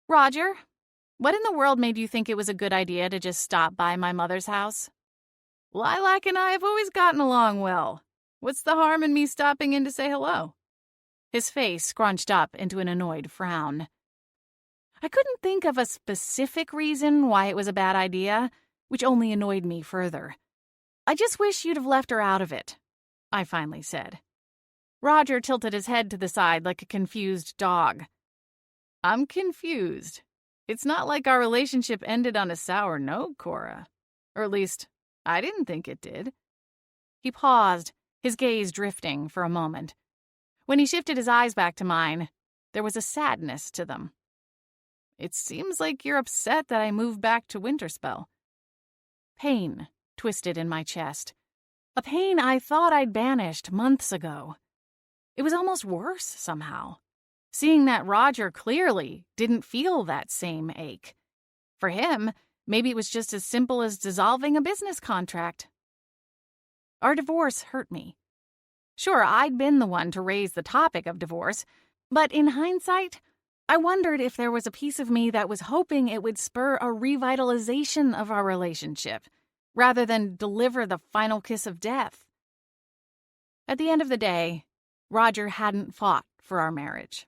Roger, what in the world made you think it was a good idea to just stop by my mother's house? Lilac and I have always gotten along well. What's the harm in me stopping in to say hello? His face scrunched up into an annoyed frown. I couldn't think of a specific reason why it was a bad idea, which only annoyed me further. I just wish you'd have left her out of it, I finally said. Roger tilted his head to the side like a confused dog. I'm confused. It's not like our relationship ended on a sour note, Cora. Or at least, I didn't think it did. He paused, his gaze drifting for a moment. When he shifted his eyes back to mine, there was a sadness to them. It seems like you're upset that I moved back to Winterspell. Pain twisted in my chest. A pain I thought I'd banished months ago. It was almost worse somehow, seeing that Roger clearly didn't feel that same ache. For him, maybe it was just as simple as dissolving a business contract. Our divorce hurt me. Sure, I'd been the one to raise the topic of divorce, but in hindsight, I wondered if there was a piece of me that was hoping it would spur a revitalization of our relationship, rather than deliver the final kiss of death. At the end of the day, Roger hadn't fought for our marriage.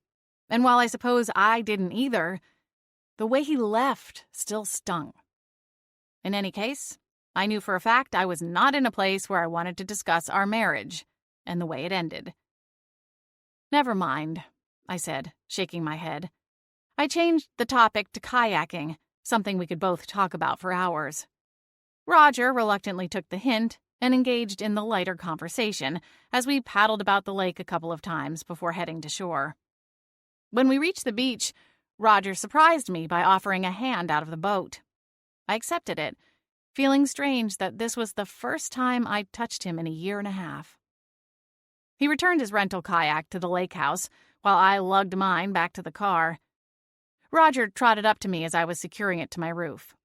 And while I suppose I didn't either, the way he left still stung. In any case, I knew for a fact I was not in a place where I wanted to discuss our marriage and the way it ended. "Never mind," I said, shaking my head. I changed the topic to kayaking, something we could both talk about for hours. Roger reluctantly took the hint and engaged in the lighter conversation as we paddled about the lake a couple of times before heading to shore. When we reached the beach, Roger surprised me by offering a hand out of the boat. I accepted it, feeling strange that this was the first time I'd touched him in a year and a half. He returned his rental kayak to the lake house while I lugged mine back to the car. Roger trotted up to me as I was securing it to my roof.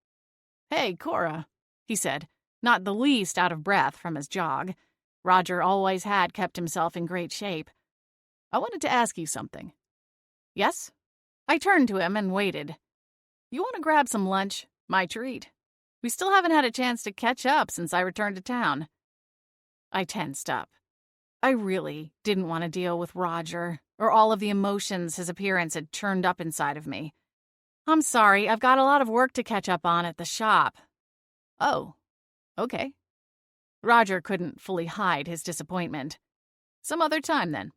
"Hey, Cora," he said, not the least out of breath from his jog. Roger always had kept himself in great shape. "I wanted to ask you something." "Yes?" I turned to him and waited. "You want to grab some lunch? My treat. We still haven't had a chance to catch up since I returned to town." I tensed up. I really didn't want to deal with Roger or all of the emotions his appearance had churned up inside of me. "I'm sorry, I've got a lot of work to catch up on at the shop." "Oh, okay." Roger couldn't fully hide his disappointment. "Some other time, then."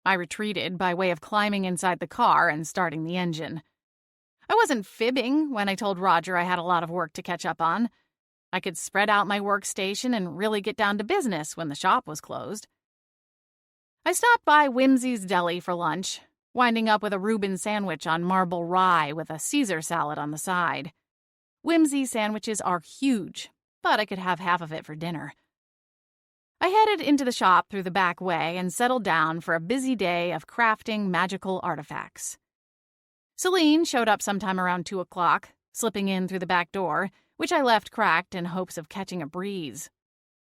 I retreated by way of climbing inside the car and starting the engine. I wasn't fibbing when I told Roger I had a lot of work to catch up on. I could spread out my workstation and really get down to business when the shop was closed. I stopped by Whimsy's Deli for lunch, winding up with a Reuben sandwich on marble rye with a Caesar salad on the side. Whimsy sandwiches are huge, but I could have half of it for dinner. I headed into the shop through the back way and settled down for a busy day of crafting magical artifacts. Selene showed up sometime around 2 o'clock, slipping in through the back door, which I left cracked in hopes of catching a breeze.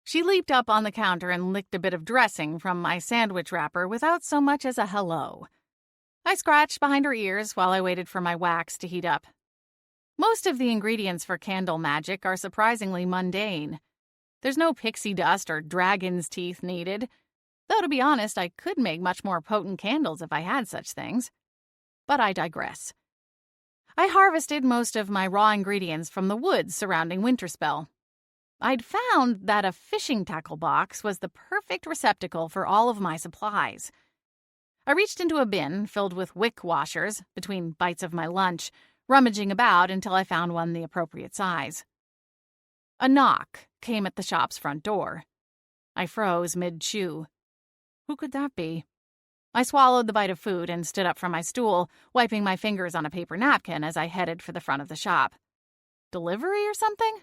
She leaped up on the counter and licked a bit of dressing from my sandwich wrapper without so much as a hello. I scratched behind her ears while I waited for my wax to heat up. Most of the ingredients for candle magic are surprisingly mundane. There's no pixie dust or dragon's teeth needed, though to be honest, I could make much more potent candles if I had such things. But I digress. I harvested most of my raw ingredients from the woods surrounding Winterspell. I'd found that a fishing tackle box was the perfect receptacle for all of my supplies. I reached into a bin filled with wick washers between bites of my lunch, rummaging about until I found one the appropriate size. A knock came at the shop's front door. I froze mid-chew. Who could that be? I swallowed the bite of food and stood up from my stool, wiping my fingers on a paper napkin as I headed for the front of the shop. Delivery or something?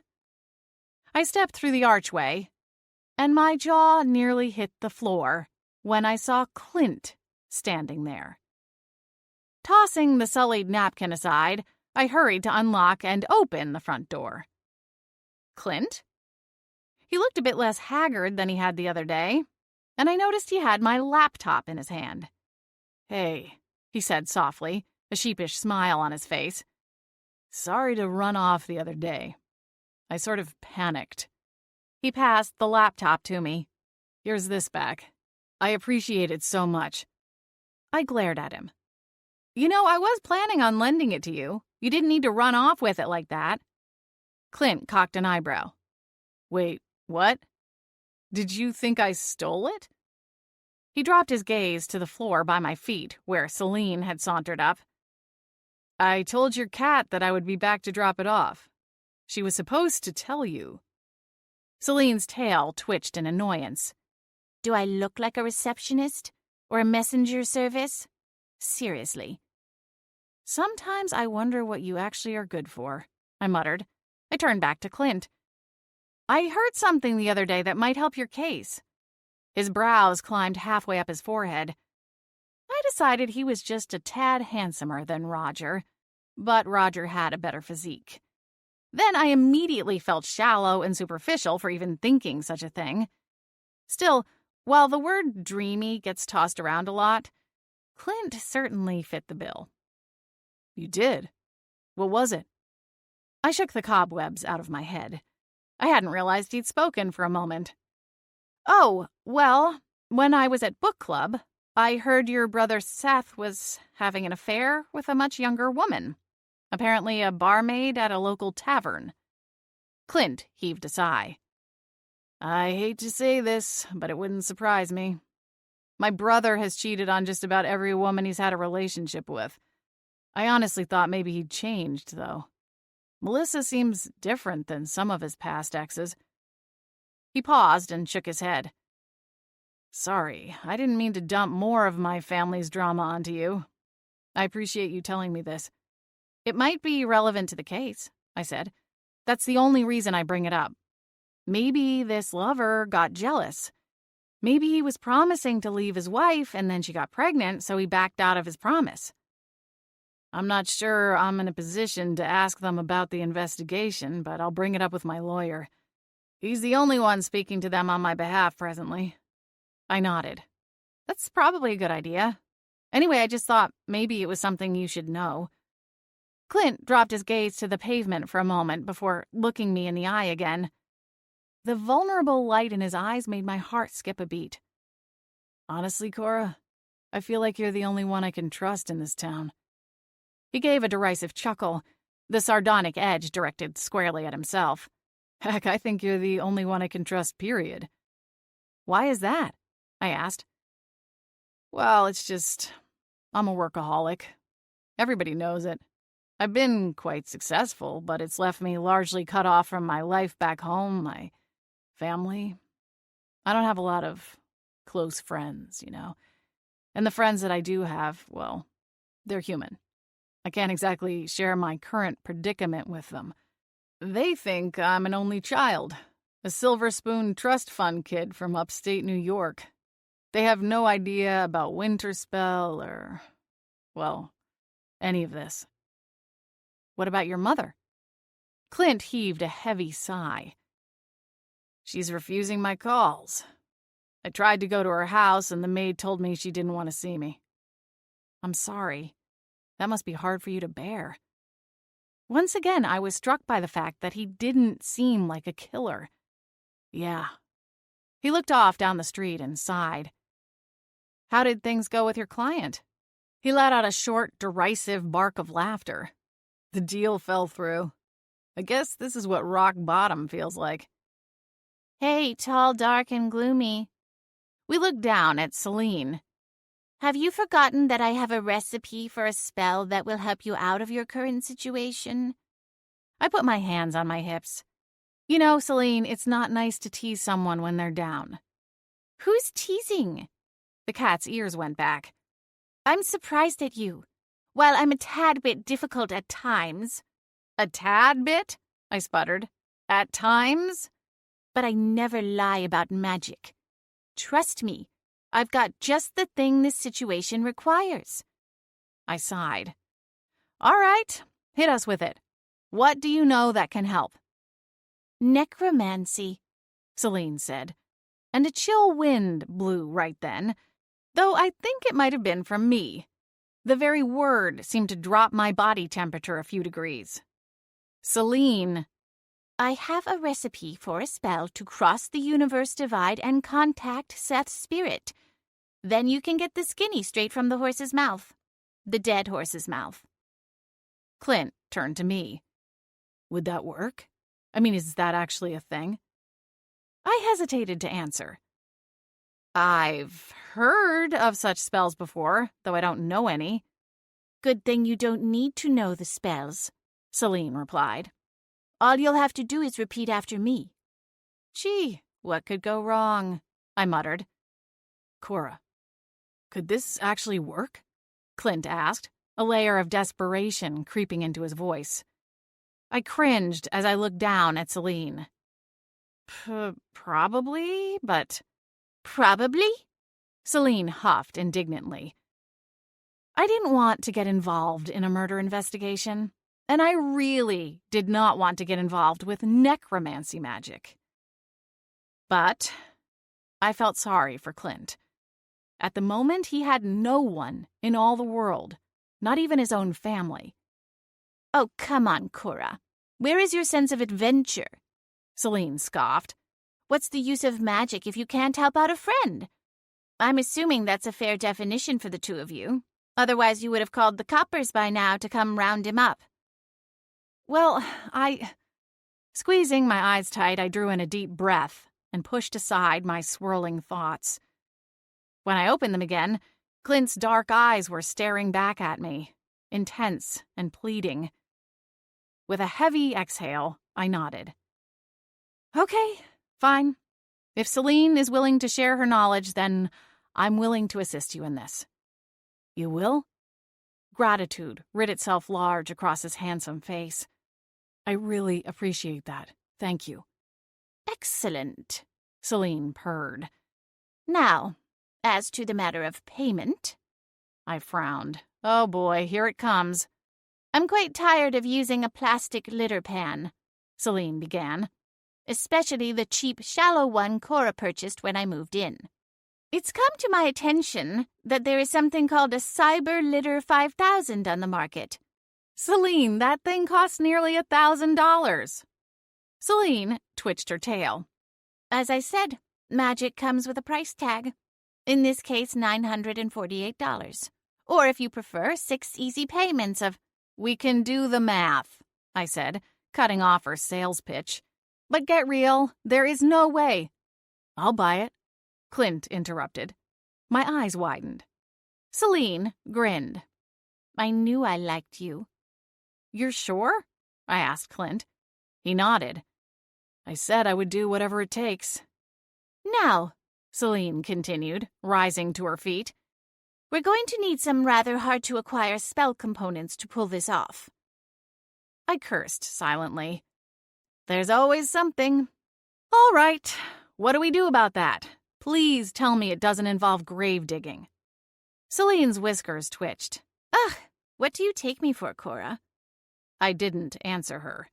I stepped through the archway, and my jaw nearly hit the floor when I saw Clint standing there. Tossing the sullied napkin aside, I hurried to unlock and open the front door. Clint? He looked a bit less haggard than he had the other day, and I noticed he had my laptop in his hand. "Hey," he said softly, a sheepish smile on his face. "Sorry to run off the other day. I sort of panicked." He passed the laptop to me. "Here's this back. I appreciate it so much." I glared at him. "You know, I was planning on lending it to you. You didn't need to run off with it like that." Clint cocked an eyebrow. "Wait, what? Did you think I stole it?" He dropped his gaze to the floor by my feet, where Selene had sauntered up. "I told your cat that I would be back to drop it off. She was supposed to tell you." Selene's tail twitched in annoyance. Do I look like a receptionist? Or a messenger service? Seriously. "Sometimes I wonder what you actually are good for," I muttered. I turned back to Clint. I heard something the other day that might help your case. His brows climbed halfway up his forehead. I decided he was just a tad handsomer than Roger, but Roger had a better physique. Then I immediately felt shallow and superficial for even thinking such a thing. Still, while the word dreamy gets tossed around a lot, Clint certainly fit the bill. You did? What was it? I shook the cobwebs out of my head. I hadn't realized he'd spoken for a moment. Oh, well, when I was at book club, I heard your brother Seth was having an affair with a much younger woman. Apparently a barmaid at a local tavern. Clint heaved a sigh. I hate to say this, but it wouldn't surprise me. My brother has cheated on just about every woman he's had a relationship with. I honestly thought maybe he'd changed, though. Melissa seems different than some of his past exes. He paused and shook his head. Sorry, I didn't mean to dump more of my family's drama onto you. I appreciate you telling me this. It might be relevant to the case, I said. That's the only reason I bring it up. Maybe this lover got jealous. Maybe he was promising to leave his wife and then she got pregnant, so he backed out of his promise. I'm not sure I'm in a position to ask them about the investigation, but I'll bring it up with my lawyer. He's the only one speaking to them on my behalf presently. I nodded. That's probably a good idea. Anyway, I just thought maybe it was something you should know. Clint dropped his gaze to the pavement for a moment before looking me in the eye again. The vulnerable light in his eyes made my heart skip a beat. Honestly, Cora, I feel like you're the only one I can trust in this town. He gave a derisive chuckle, the sardonic edge directed squarely at himself. Heck, I think you're the only one I can trust, period. Why is that? I asked. Well, it's just, I'm a workaholic. Everybody knows it. I've been quite successful, but it's left me largely cut off from my life back home, my family. I don't have a lot of close friends, you know. And the friends that I do have, well, they're human. I can't exactly share my current predicament with them. They think I'm an only child, a Silver Spoon Trust Fund kid from upstate New York. They have no idea about Winterspell or, well, any of this. What about your mother? Clint heaved a heavy sigh. She's refusing my calls. I tried to go to her house and the maid told me she didn't want to see me. I'm sorry. That must be hard for you to bear. Once again, I was struck by the fact that he didn't seem like a killer. Yeah. He looked off down the street and sighed. How did things go with your client? He let out a short, derisive bark of laughter. The deal fell through. I guess this is what rock bottom feels like. Hey, tall, dark, and gloomy. We looked down at Selene. Have you forgotten that I have a recipe for a spell that will help you out of your current situation? I put my hands on my hips. You know, Selene, it's not nice to tease someone when they're down. Who's teasing? The cat's ears went back. I'm surprised at you. While I'm a tad bit difficult at times. A tad bit? I sputtered. At times? But I never lie about magic. Trust me, I've got just the thing this situation requires. I sighed. All right, hit us with it. What do you know that can help? Necromancy, Selene said, and a chill wind blew right then, though I think it might have been from me. The very word seemed to drop my body temperature a few degrees. Selene. I have a recipe for a spell to cross the universe divide and contact Seth's spirit. Then you can get the skinny straight from the horse's mouth. The dead horse's mouth. Clint turned to me. Would that work? I mean, is that actually a thing? I hesitated to answer. I've heard of such spells before, though I don't know any. Good thing you don't need to know the spells, Selene replied. All you'll have to do is repeat after me. Gee, what could go wrong? I muttered. Cora, could this actually work? Clint asked, a layer of desperation creeping into his voice. I cringed as I looked down at Selene. Probably, but... Probably? Selene huffed indignantly. I didn't want to get involved in a murder investigation, and I really did not want to get involved with necromancy magic. But I felt sorry for Clint. At the moment, he had no one in all the world, not even his own family. Oh, come on, Cora. Where is your sense of adventure? Selene scoffed. What's the use of magic if you can't help out a friend? I'm assuming that's a fair definition for the two of you. Otherwise, you would have called the coppers by now to come round him up. Well, Squeezing my eyes tight, I drew in a deep breath and pushed aside my swirling thoughts. When I opened them again, Clint's dark eyes were staring back at me, intense and pleading. With a heavy exhale, I nodded. Okay, fine. If Selene is willing to share her knowledge, then I'm willing to assist you in this. You will? Gratitude writ itself large across his handsome face. I really appreciate that. Thank you. Excellent, Selene purred. Now, as to the matter of payment. I frowned. Oh boy, here it comes. I'm quite tired of using a plastic litter pan, Selene began. Especially the cheap, shallow one Cora purchased when I moved in. It's come to my attention that there is something called a Cyber Litter 5000 on the market. Selene, that thing costs nearly $1,000. Selene twitched her tail. As I said, magic comes with a price tag. In this case, $948. Or if you prefer, 6 easy payments of... We can do the math, I said, cutting off her sales pitch. But get real, there is no way. I'll buy it, Clint interrupted. My eyes widened. Selene grinned. I knew I liked you. You're sure? I asked Clint. He nodded. I said I would do whatever it takes. Now, Selene continued, rising to her feet, we're going to need some rather hard-to-acquire spell components to pull this off. I cursed silently. There's always something. All right, what do we do about that? Please tell me it doesn't involve grave digging. Selene's whiskers twitched. Ugh, what do you take me for, Cora? I didn't answer her.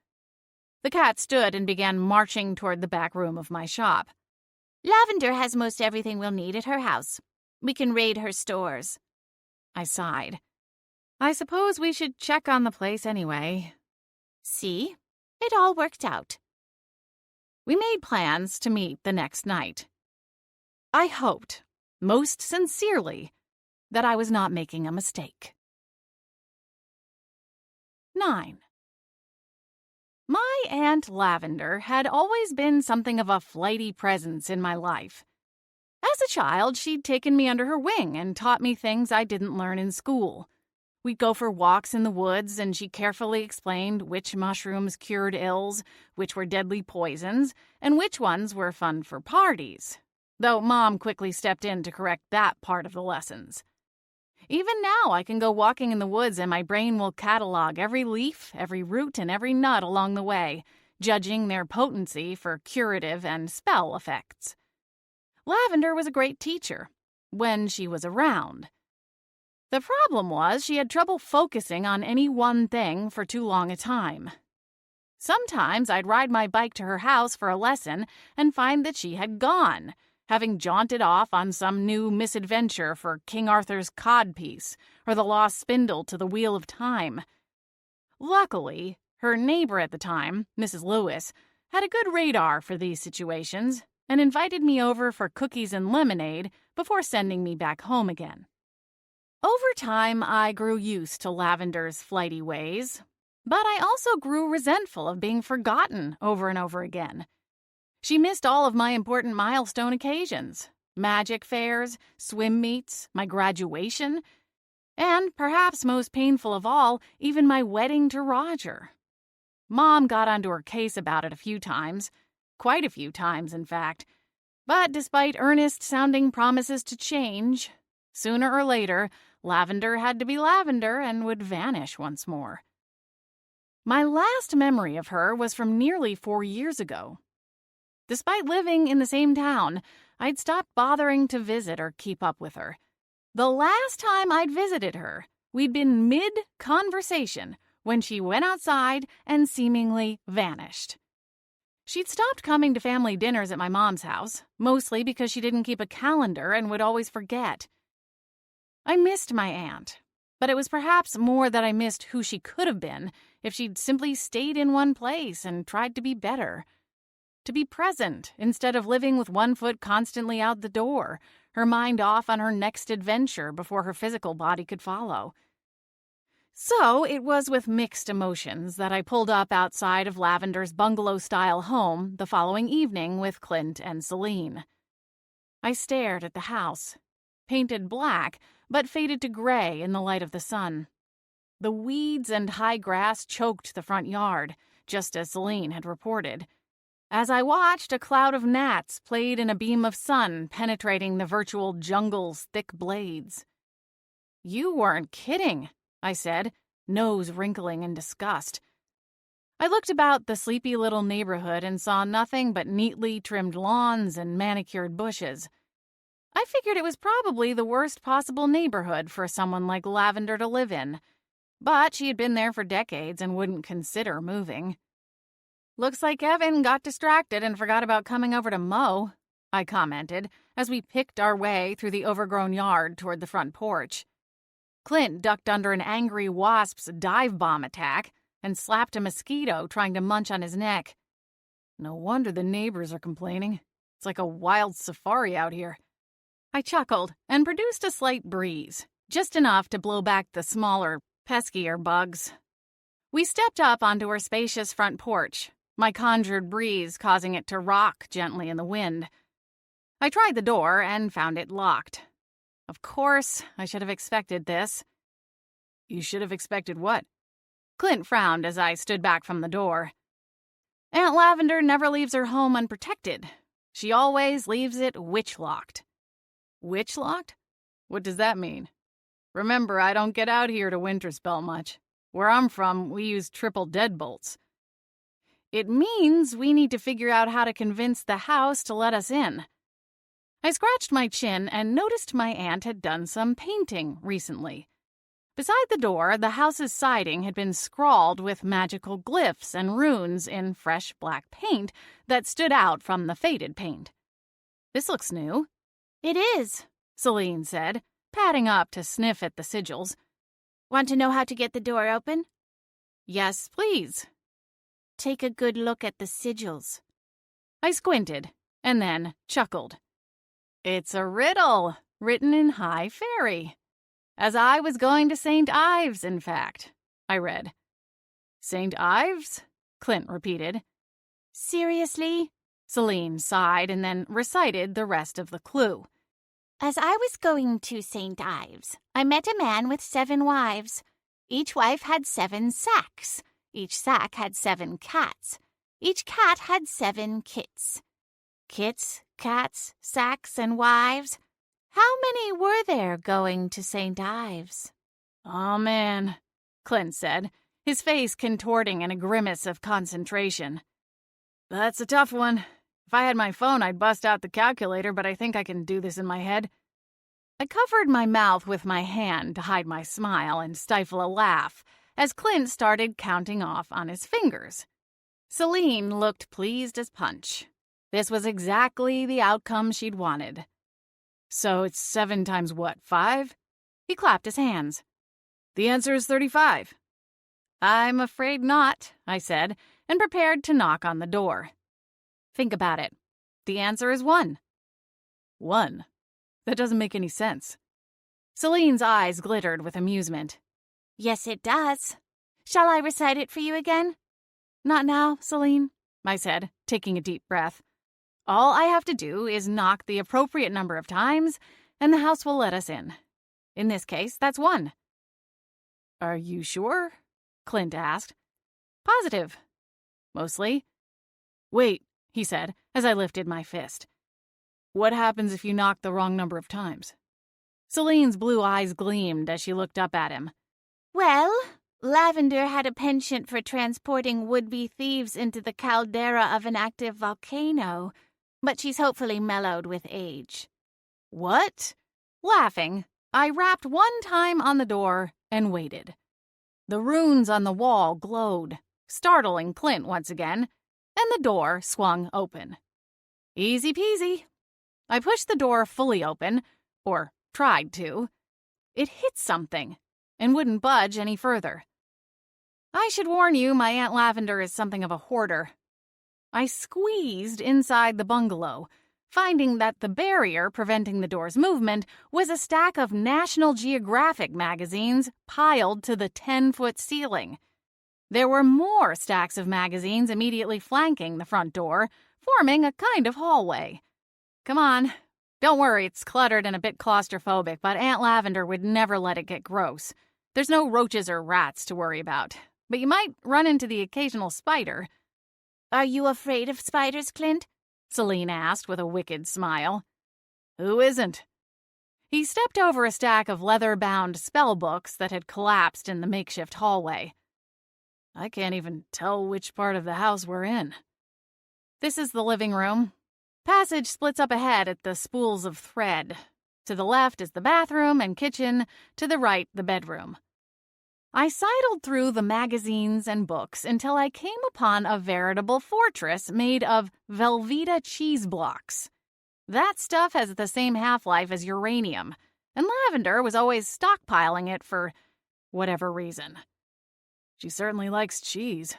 The cat stood and began marching toward the back room of my shop. Lavender has most everything we'll need at her house. We can raid her stores. I sighed. I suppose we should check on the place anyway. See? It all worked out. We made plans to meet the next night. I hoped, most sincerely, that I was not making a mistake. 9. My Aunt Lavender had always been something of a flighty presence in my life. As a child, she'd taken me under her wing and taught me things I didn't learn in school. We'd go for walks in the woods, and she carefully explained which mushrooms cured ills, which were deadly poisons, and which ones were fun for parties, though Mom quickly stepped in to correct that part of the lessons. Even now, I can go walking in the woods and my brain will catalog every leaf, every root, and every nut along the way, judging their potency for curative and spell effects. Lavender was a great teacher, when she was around. The problem was she had trouble focusing on any one thing for too long a time. Sometimes I'd ride my bike to her house for a lesson and find that she had gone, having jaunted off on some new misadventure for King Arthur's codpiece or the lost spindle to the Wheel of Time. Luckily, her neighbor at the time, Mrs. Lewis, had a good radar for these situations and invited me over for cookies and lemonade before sending me back home again. Over time, I grew used to Lavender's flighty ways, but I also grew resentful of being forgotten over and over again. She missed all of my important milestone occasions, magic fairs, swim meets, my graduation, and, perhaps most painful of all, even my wedding to Roger. Mom got onto her case about it a few times, quite a few times, in fact, but despite earnest-sounding promises to change, sooner or later, Lavender had to be Lavender and would vanish once more. My last memory of her was from nearly 4 years ago. Despite living in the same town, I'd stopped bothering to visit or keep up with her. The last time I'd visited her, we'd been mid-conversation when she went outside and seemingly vanished. She'd stopped coming to family dinners at my mom's house, mostly because she didn't keep a calendar and would always forget. I missed my aunt, but it was perhaps more that I missed who she could have been if she'd simply stayed in one place and tried to be better. To be present instead of living with one foot constantly out the door, her mind off on her next adventure before her physical body could follow. So it was with mixed emotions that I pulled up outside of Lavender's bungalow-style home the following evening with Clint and Selene. I stared at the house, painted black, but faded to gray in the light of the sun. The weeds and high grass choked the front yard, just as Selene had reported. As I watched, a cloud of gnats played in a beam of sun penetrating the virtual jungle's thick blades. "You weren't kidding," I said, nose wrinkling in disgust. I looked about the sleepy little neighborhood and saw nothing but neatly trimmed lawns and manicured bushes. I figured it was probably the worst possible neighborhood for someone like Lavender to live in, but she had been there for decades and wouldn't consider moving. "Looks like Evan got distracted and forgot about coming over to mow," I commented as we picked our way through the overgrown yard toward the front porch. Clint ducked under an angry wasp's dive bomb attack and slapped a mosquito trying to munch on his neck. "No wonder the neighbors are complaining. It's like a wild safari out here." I chuckled and produced a slight breeze, just enough to blow back the smaller, peskier bugs. We stepped up onto her spacious front porch, my conjured breeze causing it to rock gently in the wind. I tried the door and found it locked. Of course, I should have expected this. "You should have expected what?" Clint frowned as I stood back from the door. "Aunt Lavender never leaves her home unprotected. She always leaves it witch-locked." "Witch-locked? What does that mean?" "Remember, I don't get out here to Winterspell much. Where I'm from, we use triple deadbolts." "It means we need to figure out how to convince the house to let us in." I scratched my chin and noticed my aunt had done some painting recently. Beside the door, the house's siding had been scrawled with magical glyphs and runes in fresh black paint that stood out from the faded paint. "This looks new." It is," Selene said, padding up to sniff at the sigils. "Want to know how to get the door open?" "Yes, please." "Take a good look at the sigils." I squinted and then chuckled. "It's a riddle, written in High Fairy. As I was going to St. Ives, in fact," I read. "St. Ives?" Clint repeated. "Seriously?" Selene sighed and then recited the rest of the clue. "As I was going to St. Ives, I met a man with 7 wives. Each wife had 7 sacks. Each sack had 7 cats. Each cat had 7 kits. Kits, cats, sacks, and wives. How many were there going to St. Ives?" "Oh, man," Clint said, his face contorting in a grimace of concentration. "That's a tough one. If I had my phone, I'd bust out the calculator, but I think I can do this in my head." I covered my mouth with my hand to hide my smile and stifle a laugh as Clint started counting off on his fingers. Selene looked pleased as punch. This was exactly the outcome she'd wanted. "So it's 7 times what, 5? He clapped his hands. "The answer is 35. "I'm afraid not," I said, and prepared to knock on the door. "Think about it. The answer is 1. "1? That doesn't make any sense." Selene's eyes glittered with amusement. "Yes, it does. Shall I recite it for you again?" "Not now, Selene," I said, taking a deep breath. "All I have to do is knock the appropriate number of times, and the house will let us in. In this case, that's 1. "Are you sure?" Clint asked. "Positive. Mostly." "Wait," he said, as I lifted my fist. "What happens if you knock the wrong number of times?" Selene's blue eyes gleamed as she looked up at him. "Well," Lavender had a penchant for transporting would-be thieves into the caldera of an active volcano, but she's hopefully mellowed with age. What? Laughing, I rapped one time on the door and waited. The runes on the wall glowed, startling Clint once again, and the door swung open. Easy peasy. I pushed the door fully open, or tried to. It hit something and wouldn't budge any further. I should warn you, my Aunt Lavender is something of a hoarder. I squeezed inside the bungalow, finding that the barrier preventing the door's movement was a stack of National Geographic magazines piled to the 10-foot ceiling. There were more stacks of magazines immediately flanking the front door, forming a kind of hallway. Come on. Don't worry, it's cluttered and a bit claustrophobic, but Aunt Lavender would never let it get gross. There's no roaches or rats to worry about, but you might run into the occasional spider. Are you afraid of spiders, Clint? Selene asked with a wicked smile. Who isn't? He stepped over a stack of leather-bound spell books that had collapsed in the makeshift hallway. I can't even tell which part of the house we're in. This is the living room. Passage splits up ahead at the spools of thread. To the left is the bathroom and kitchen, to the right the bedroom. I sidled through the magazines and books until I came upon a veritable fortress made of Velveeta cheese blocks. That stuff has the same half-life as uranium, and Lavender was always stockpiling it for whatever reason. She certainly likes cheese.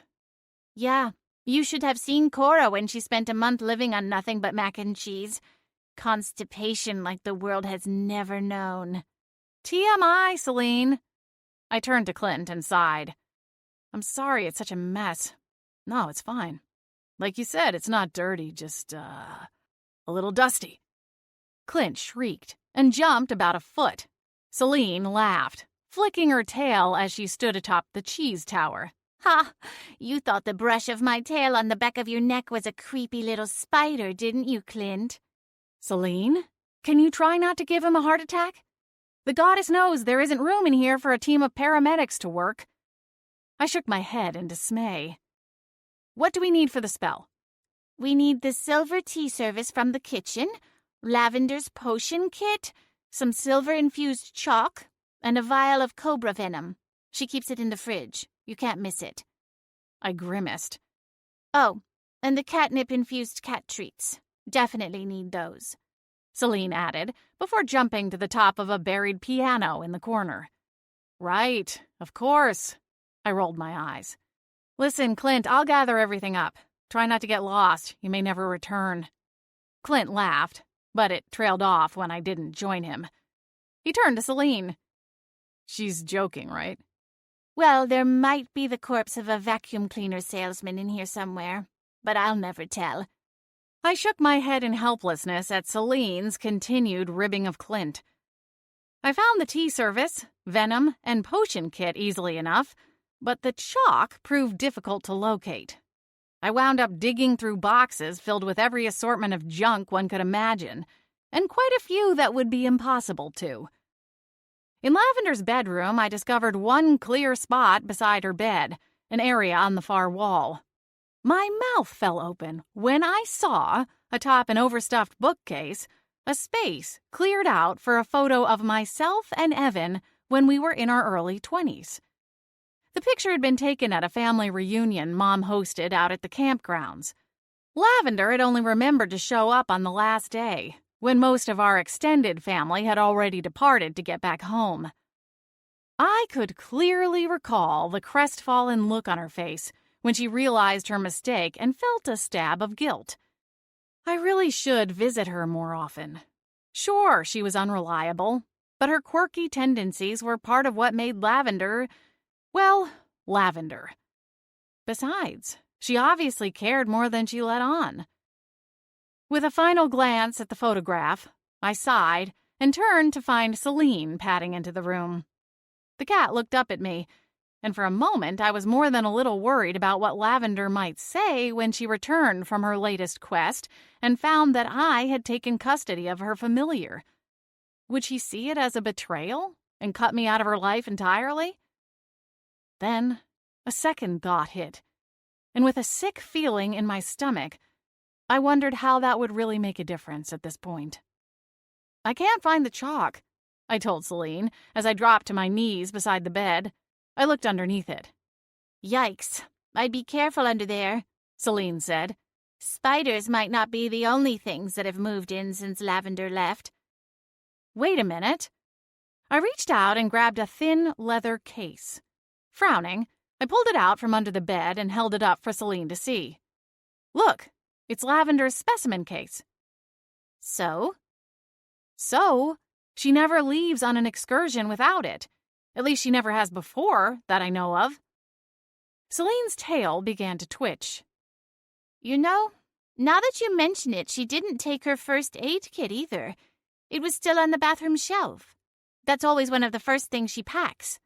Yeah, you should have seen Cora when she spent a month living on nothing but mac and cheese. Constipation like the world has never known. TMI, Selene. I turned to Clint and sighed. I'm sorry it's such a mess. No, it's fine. Like you said, it's not dirty, just, a little dusty. Clint shrieked and jumped about a foot. Selene laughed, flicking her tail as she stood atop the cheese tower. Ha! You thought the brush of my tail on the back of your neck was a creepy little spider, didn't you, Clint? Selene, can you try not to give him a heart attack? The goddess knows there isn't room in here for a team of paramedics to work. I shook my head in dismay. What do we need for the spell? We need the silver tea service from the kitchen, Lavender's potion kit, some silver-infused chalk, and a vial of cobra venom. She keeps it in the fridge. You can't miss it. I grimaced. Oh, and the catnip-infused cat treats. Definitely need those. Selene added, before jumping to the top of a buried piano in the corner. Right, of course. I rolled my eyes. Listen, Clint, I'll gather everything up. Try not to get lost. You may never return. Clint laughed, but it trailed off when I didn't join him. He turned to Selene. She's joking, right? Well, there might be the corpse of a vacuum cleaner salesman in here somewhere, but I'll never tell. I shook my head in helplessness at Selene's continued ribbing of Clint. I found the tea service, venom, and potion kit easily enough, but the chalk proved difficult to locate. I wound up digging through boxes filled with every assortment of junk one could imagine, and quite a few that would be impossible to. In Lavender's bedroom, I discovered one clear spot beside her bed, an area on the far wall. My mouth fell open when I saw, atop an overstuffed bookcase, a space cleared out for a photo of myself and Evan when we were in our early 20s. The picture had been taken at a family reunion Mom hosted out at the campgrounds. Lavender had only remembered to show up on the last day, when most of our extended family had already departed to get back home. I could clearly recall the crestfallen look on her face when she realized her mistake and felt a stab of guilt. I really should visit her more often. Sure, she was unreliable, but her quirky tendencies were part of what made Lavender, well, Lavender. Besides, she obviously cared more than she let on. With a final glance at the photograph, I sighed and turned to find Selene padding into the room. The cat looked up at me, and for a moment I was more than a little worried about what Lavender might say when she returned from her latest quest and found that I had taken custody of her familiar. Would she see it as a betrayal and cut me out of her life entirely? Then a second thought hit, and with a sick feeling in my stomach, I wondered how that would really make a difference at this point. "I can't find the chalk," I told Selene as I dropped to my knees beside the bed. I looked underneath it. "Yikes. I'd be careful under there," Selene said. "Spiders might not be the only things that have moved in since Lavender left." Wait a minute. I reached out and grabbed a thin leather case. Frowning, I pulled it out from under the bed and held it up for Selene to see. "Look, it's Lavender's specimen case." "So?" "So, she never leaves on an excursion without it. At least she never has before, that I know of." Selene's tail began to twitch. "You know, now that you mention it, she didn't take her first aid kit either. It was still on the bathroom shelf. That's always one of the first things she packs."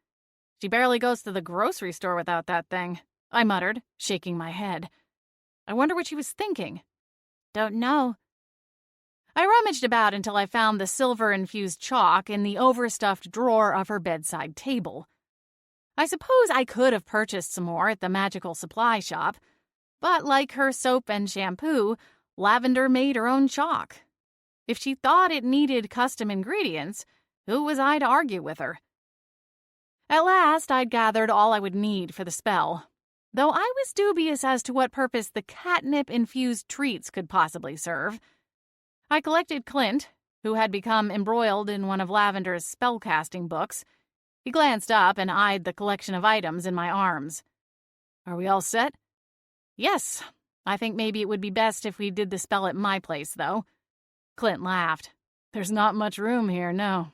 "She barely goes to the grocery store without that thing," I muttered, shaking my head. I wonder what she was thinking. "Don't know." I rummaged about until I found the silver-infused chalk in the overstuffed drawer of her bedside table. I suppose I could have purchased some more at the magical supply shop, but like her soap and shampoo, Lavender made her own chalk. If she thought it needed custom ingredients, who was I to argue with her? At last, I'd gathered all I would need for the spell, though I was dubious as to what purpose the catnip-infused treats could possibly serve. I collected Clint, who had become embroiled in one of Lavender's spellcasting books. He glanced up and eyed the collection of items in my arms. "Are we all set?" "Yes. I think maybe it would be best if we did the spell at my place, though." Clint laughed. "There's not much room here, no."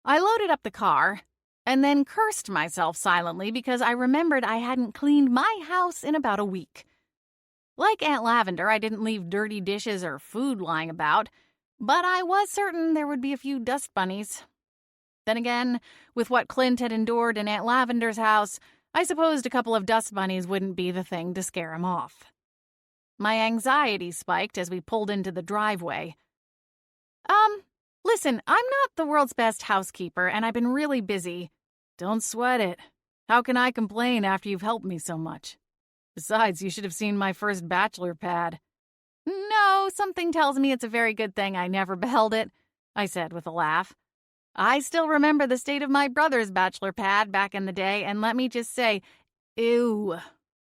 I loaded up the car, and then cursed myself silently because I remembered I hadn't cleaned my house in about a week. Like Aunt Lavender, I didn't leave dirty dishes or food lying about, but I was certain there would be a few dust bunnies. Then again, with what Clint had endured in Aunt Lavender's house, I supposed a couple of dust bunnies wouldn't be the thing to scare him off. My anxiety spiked as we pulled into the driveway. Listen, I'm not the world's best housekeeper, and I've been really busy." "Don't sweat it. How can I complain after you've helped me so much? Besides, you should have seen my first bachelor pad." "No, something tells me it's a very good thing I never beheld it," I said with a laugh. "I still remember the state of my brother's bachelor pad back in the day, and let me just say, ew.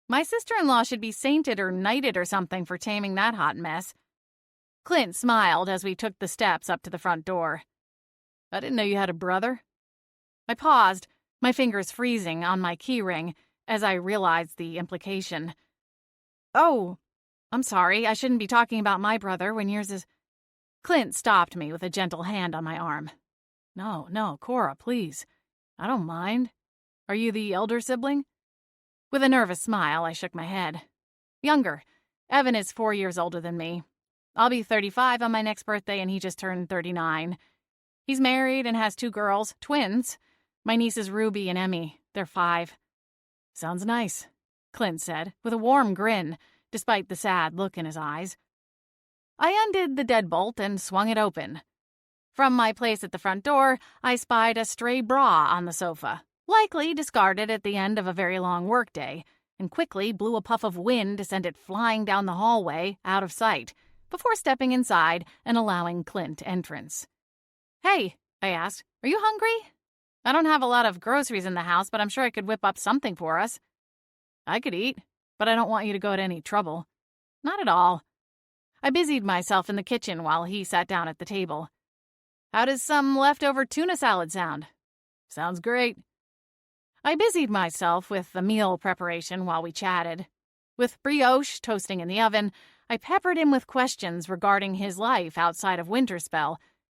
My sister-in-law should be sainted or knighted or something for taming that hot mess." Clint smiled as we took the steps up to the front door. "I didn't know you had a brother." I paused, my fingers freezing on my keyring as I realized the implication. "Oh, I'm sorry. I shouldn't be talking about my brother when yours is—" Clint stopped me with a gentle hand on my arm. No, Cora, please. I don't mind. Are you the elder sibling?" With a nervous smile, I shook my head. "Younger. Evan is 4 years older than me. I'll be 35 on my next birthday, and he just turned 39. He's married and has 2 girls, twins. My nieces Ruby and Emmy. They're 5. "Sounds nice," Clint said, with a warm grin, despite the sad look in his eyes. I undid the deadbolt and swung it open. From my place at the front door, I spied a stray bra on the sofa, likely discarded at the end of a very long workday, and quickly blew a puff of wind to send it flying down the hallway, out of sight, before stepping inside and allowing Clint entrance. "Hey," I asked, "are you hungry? I don't have a lot of groceries in the house, but I'm sure I could whip up something for us." "I could eat, but I don't want you to go to any trouble." "Not at all." I busied myself in the kitchen while he sat down at the table. "How does some leftover tuna salad sound?" "Sounds great." I busied myself with the meal preparation while we chatted. With brioche toasting in the oven, I peppered him with questions regarding his life outside of Winterspell,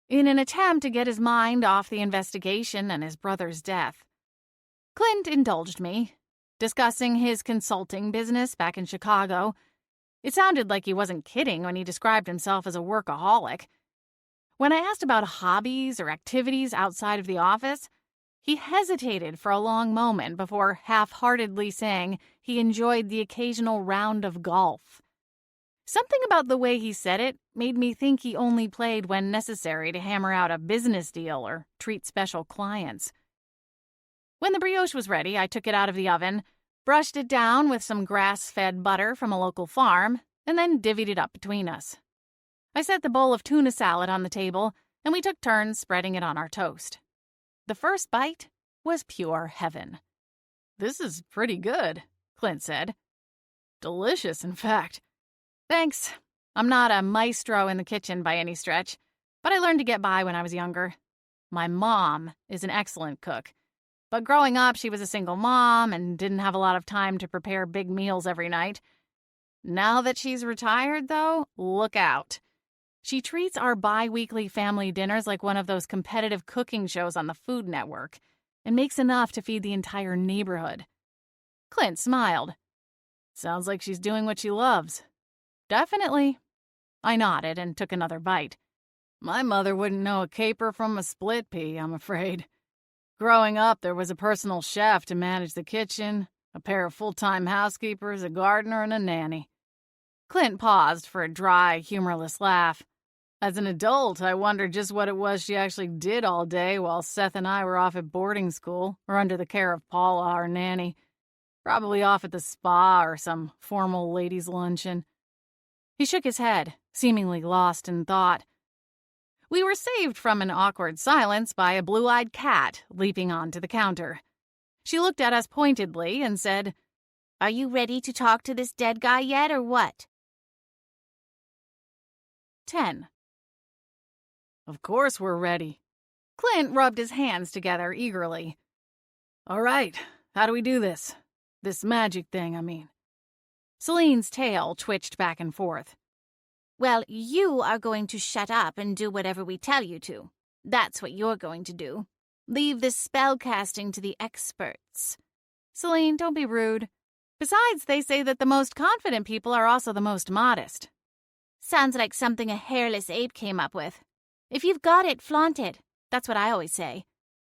in an attempt to get his mind off the investigation and his brother's death. Clint indulged me, discussing his consulting business back in Chicago. It sounded like he wasn't kidding when he described himself as a workaholic. When I asked about hobbies or activities outside of the office, he hesitated for a long moment before half-heartedly saying he enjoyed the occasional round of golf. Something about the way he said it made me think he only played when necessary to hammer out a business deal or treat special clients. When the brioche was ready, I took it out of the oven, brushed it down with some grass-fed butter from a local farm, and then divvied it up between us. I set the bowl of tuna salad on the table, and we took turns spreading it on our toast. The first bite was pure heaven. "This is pretty good," Clint said. "Delicious, in fact." "Thanks. I'm not a maestro in the kitchen by any stretch, but I learned to get by when I was younger. My mom is an excellent cook, but growing up she was a single mom and didn't have a lot of time to prepare big meals every night. Now that she's retired, though, look out. She treats our bi-weekly family dinners like one of those competitive cooking shows on the Food Network and makes enough to feed the entire neighborhood." Clint smiled. "Sounds like she's doing what she loves." "Definitely." I nodded and took another bite. "My mother wouldn't know a caper from a split pea, I'm afraid. Growing up, there was a personal chef to manage the kitchen, a pair of full-time housekeepers, a gardener, and a nanny." Clint paused for a dry, humorless laugh. "As an adult, I wondered just what it was she actually did all day while Seth and I were off at boarding school or under the care of Paula, our nanny. Probably off at the spa or some formal ladies' luncheon." He shook his head, seemingly lost in thought. We were saved from an awkward silence by a blue-eyed cat leaping onto the counter. She looked at us pointedly and said, "Are you ready to talk to this dead guy yet, or what?" 10. "Of course we're ready." Clint rubbed his hands together eagerly. "All right, how do we do this? This magic thing, I mean." Selene's tail twitched back and forth. "Well, you are going to shut up and do whatever we tell you to. That's what you're going to do. Leave the spell casting to the experts." "Selene, don't be rude. Besides, they say that the most confident people are also the most modest." "Sounds like something a hairless ape came up with. If you've got it, flaunt it. That's what I always say."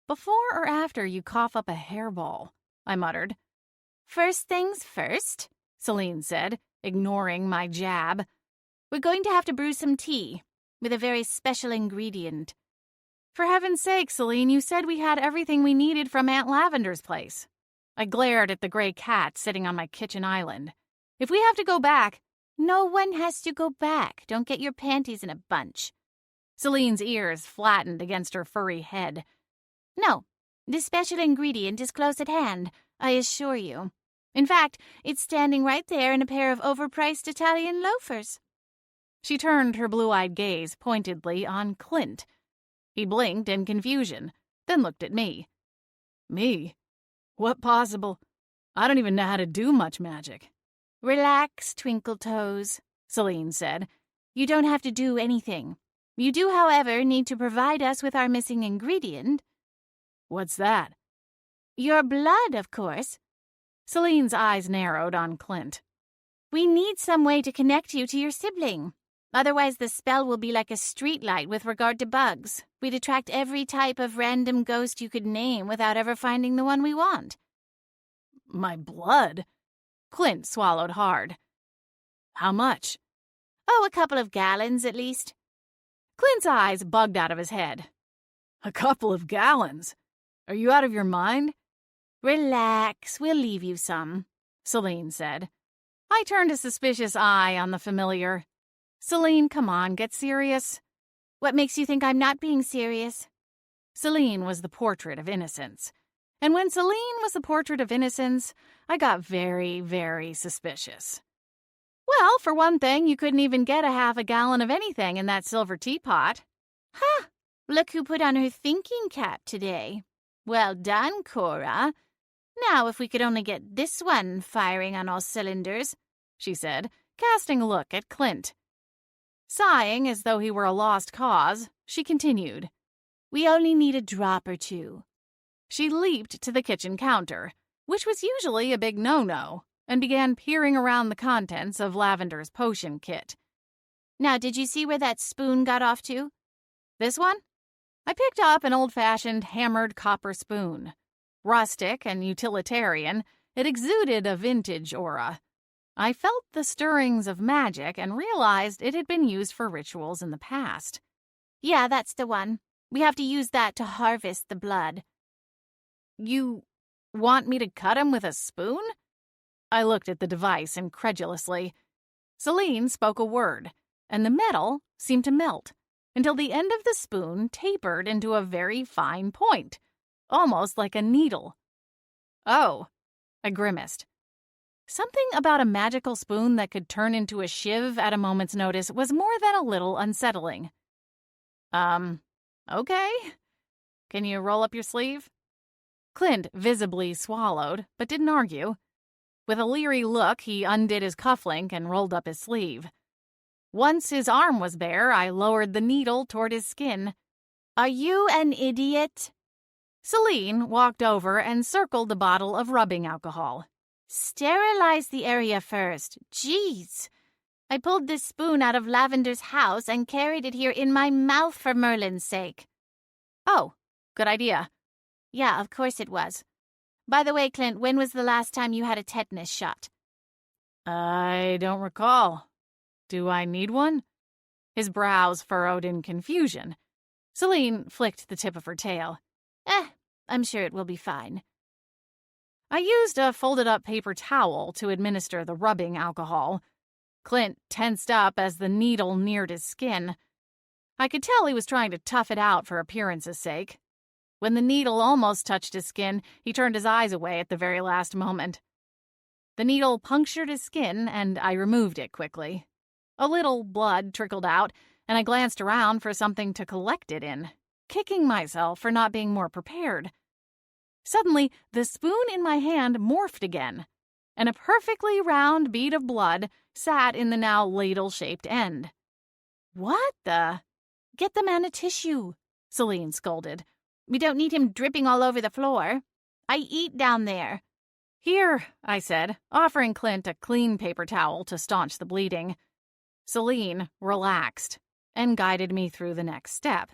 "Before or after you cough up a hairball," I muttered. "First things first," Selene said, ignoring my jab. "We're going to have to brew some tea with a very special ingredient." "For heaven's sake, Selene, you said we had everything we needed from Aunt Lavender's place." I glared at the gray cat sitting on my kitchen island. "If we have to go back—" "No one has to go back. Don't get your panties in a bunch." Selene's ears flattened against her furry head. "No, the special ingredient is close at hand, I assure you. In fact, it's standing right there in a pair of overpriced Italian loafers." She turned her blue-eyed gaze pointedly on Clint. He blinked in confusion, then looked at me. "Me? What possible? I don't even know how to do much magic." "Relax, Twinkle Toes," Selene said. "You don't have to do anything. You do, however, need to provide us with our missing ingredient." "What's that?" "Your blood, of course." Selene's eyes narrowed on Clint. "We need some way to connect you to your sibling. Otherwise, the spell will be like a streetlight with regard to bugs. We'd attract every type of random ghost you could name without ever finding the one we want." "My blood?" Clint swallowed hard. "How much?" "Oh, a couple of gallons at least." Clint's eyes bugged out of his head. "A couple of gallons? Are you out of your mind?" "Relax, we'll leave you some," Selene said. I turned a suspicious eye on the familiar. "Selene, come on, get serious." "What makes you think I'm not being serious?" Selene was the portrait of innocence. And when Selene was the portrait of innocence, I got very, very suspicious. "Well, for one thing, you couldn't even get a half a gallon of anything in that silver teapot." "Ha! Look who put on her thinking cap today. Well done, Cora. Now, if we could only get this one firing on all cylinders," she said, casting a look at Clint. Sighing as though he were a lost cause, she continued, "We only need a drop or two." She leaped to the kitchen counter, which was usually a big no-no, and began peering around the contents of Lavender's potion kit. "Now, did you see where that spoon got off to?" "This one?" I picked up an old-fashioned hammered copper spoon. Rustic and utilitarian, it exuded a vintage aura. I felt the stirrings of magic and realized it had been used for rituals in the past. "Yeah, that's the one. We have to use that to harvest the blood." You Want me to cut him with a spoon? I looked at the device incredulously. Selene spoke a word, and the metal seemed to melt until the end of the spoon tapered into a very fine point, almost like a needle. Oh, I grimaced. Something about a magical spoon that could turn into a shiv at a moment's notice was more than a little unsettling. Okay. Can you roll up your sleeve? Clint visibly swallowed, but didn't argue. With a leery look, he undid his cufflink and rolled up his sleeve. Once his arm was bare, I lowered the needle toward his skin. Are you an idiot? Selene walked over and circled the bottle of rubbing alcohol. Sterilize the area first. Jeez. I pulled this spoon out of Lavender's house and carried it here in my mouth for Merlin's sake. Oh, good idea. Yeah, of course it was. By the way, Clint, when was the last time you had a tetanus shot? I don't recall. Do I need one? His brows furrowed in confusion. Selene flicked the tip of her tail. I'm sure it will be fine. I used a folded-up paper towel to administer the rubbing alcohol. Clint tensed up as the needle neared his skin. I could tell he was trying to tough it out for appearance's sake. When the needle almost touched his skin, he turned his eyes away at the very last moment. The needle punctured his skin, and I removed it quickly. A little blood trickled out, and I glanced around for something to collect it in, kicking myself for not being more prepared. Suddenly, the spoon in my hand morphed again, and a perfectly round bead of blood sat in the now ladle-shaped end. What the? Get the man a tissue, Selene scolded. We don't need him dripping all over the floor. I eat down there. Here, I said, offering Clint a clean paper towel to staunch the bleeding. Selene relaxed and guided me through the next step.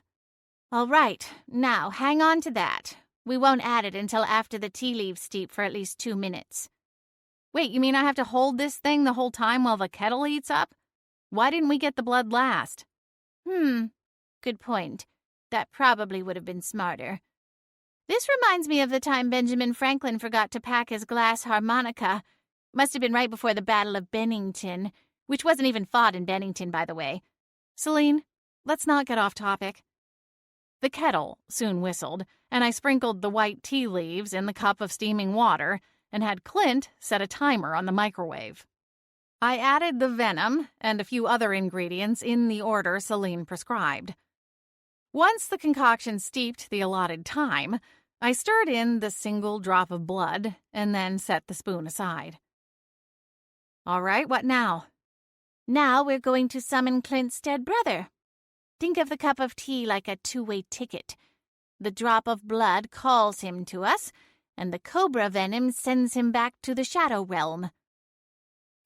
All right, now hang on to that. We won't add it until after the tea leaves steep for at least 2 minutes. Wait, you mean I have to hold this thing the whole time while the kettle heats up? Why didn't we get the blood last? Good point. That probably would have been smarter. This reminds me of the time Benjamin Franklin forgot to pack his glass harmonica. Must have been right before the Battle of Bennington, which wasn't even fought in Bennington, by the way. Selene, let's not get off topic. The kettle soon whistled, and I sprinkled the white tea leaves in the cup of steaming water and had Clint set a timer on the microwave. I added the venom and a few other ingredients in the order Selene prescribed. Once the concoction steeped the allotted time, I stirred in the single drop of blood and then set the spoon aside. All right, what now? Now we're going to summon Clint's dead brother. Think of the cup of tea like a 2-way ticket. The drop of blood calls him to us, and the cobra venom sends him back to the shadow realm.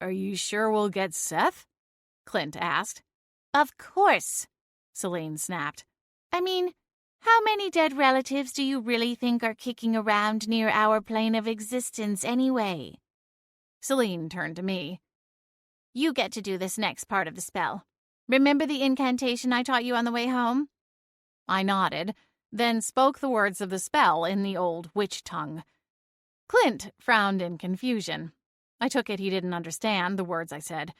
Are you sure we'll get Seth? Clint asked. Of course, Selene snapped. I mean, how many dead relatives do you really think are kicking around near our plane of existence anyway? Selene turned to me. You get to do this next part of the spell. Remember the incantation I taught you on the way home? I nodded, then spoke the words of the spell in the old witch tongue. Clint frowned in confusion. I took it he didn't understand the words I said.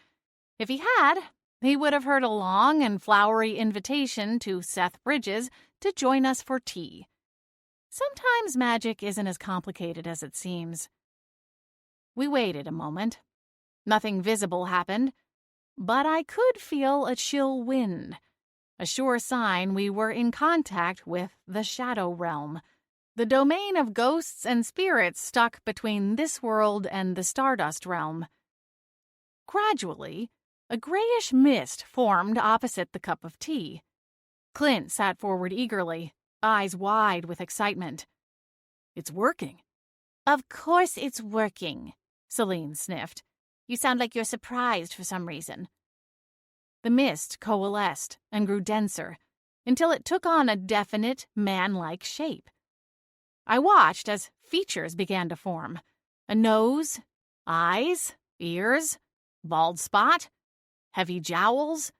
If he had, he would have heard a long and flowery invitation to Seth Bridges to join us for tea. Sometimes magic isn't as complicated as it seems. We waited a moment. Nothing visible happened, but I could feel a chill wind, a sure sign we were in contact with the shadow realm, the domain of ghosts and spirits stuck between this world and the Stardust realm. Gradually, a grayish mist formed opposite the cup of tea. Clint sat forward eagerly, eyes wide with excitement. It's working. Of course it's working, Selene sniffed. You sound like you're surprised for some reason. The mist coalesced and grew denser until it took on a definite man-like shape. I watched as features began to form. A nose, eyes, ears, bald spot, heavy jowls.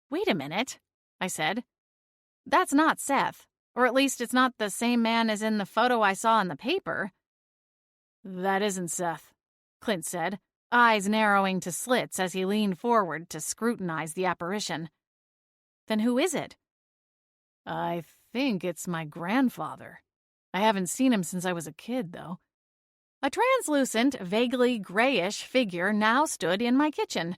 Wait a minute, I said. That's not Seth, or at least it's not the same man as in the photo I saw in the paper. That isn't Seth, Clint said, eyes narrowing to slits as he leaned forward to scrutinize the apparition. Then who is it? I think it's my grandfather. I haven't seen him since I was a kid, though. A translucent, vaguely grayish figure now stood in my kitchen.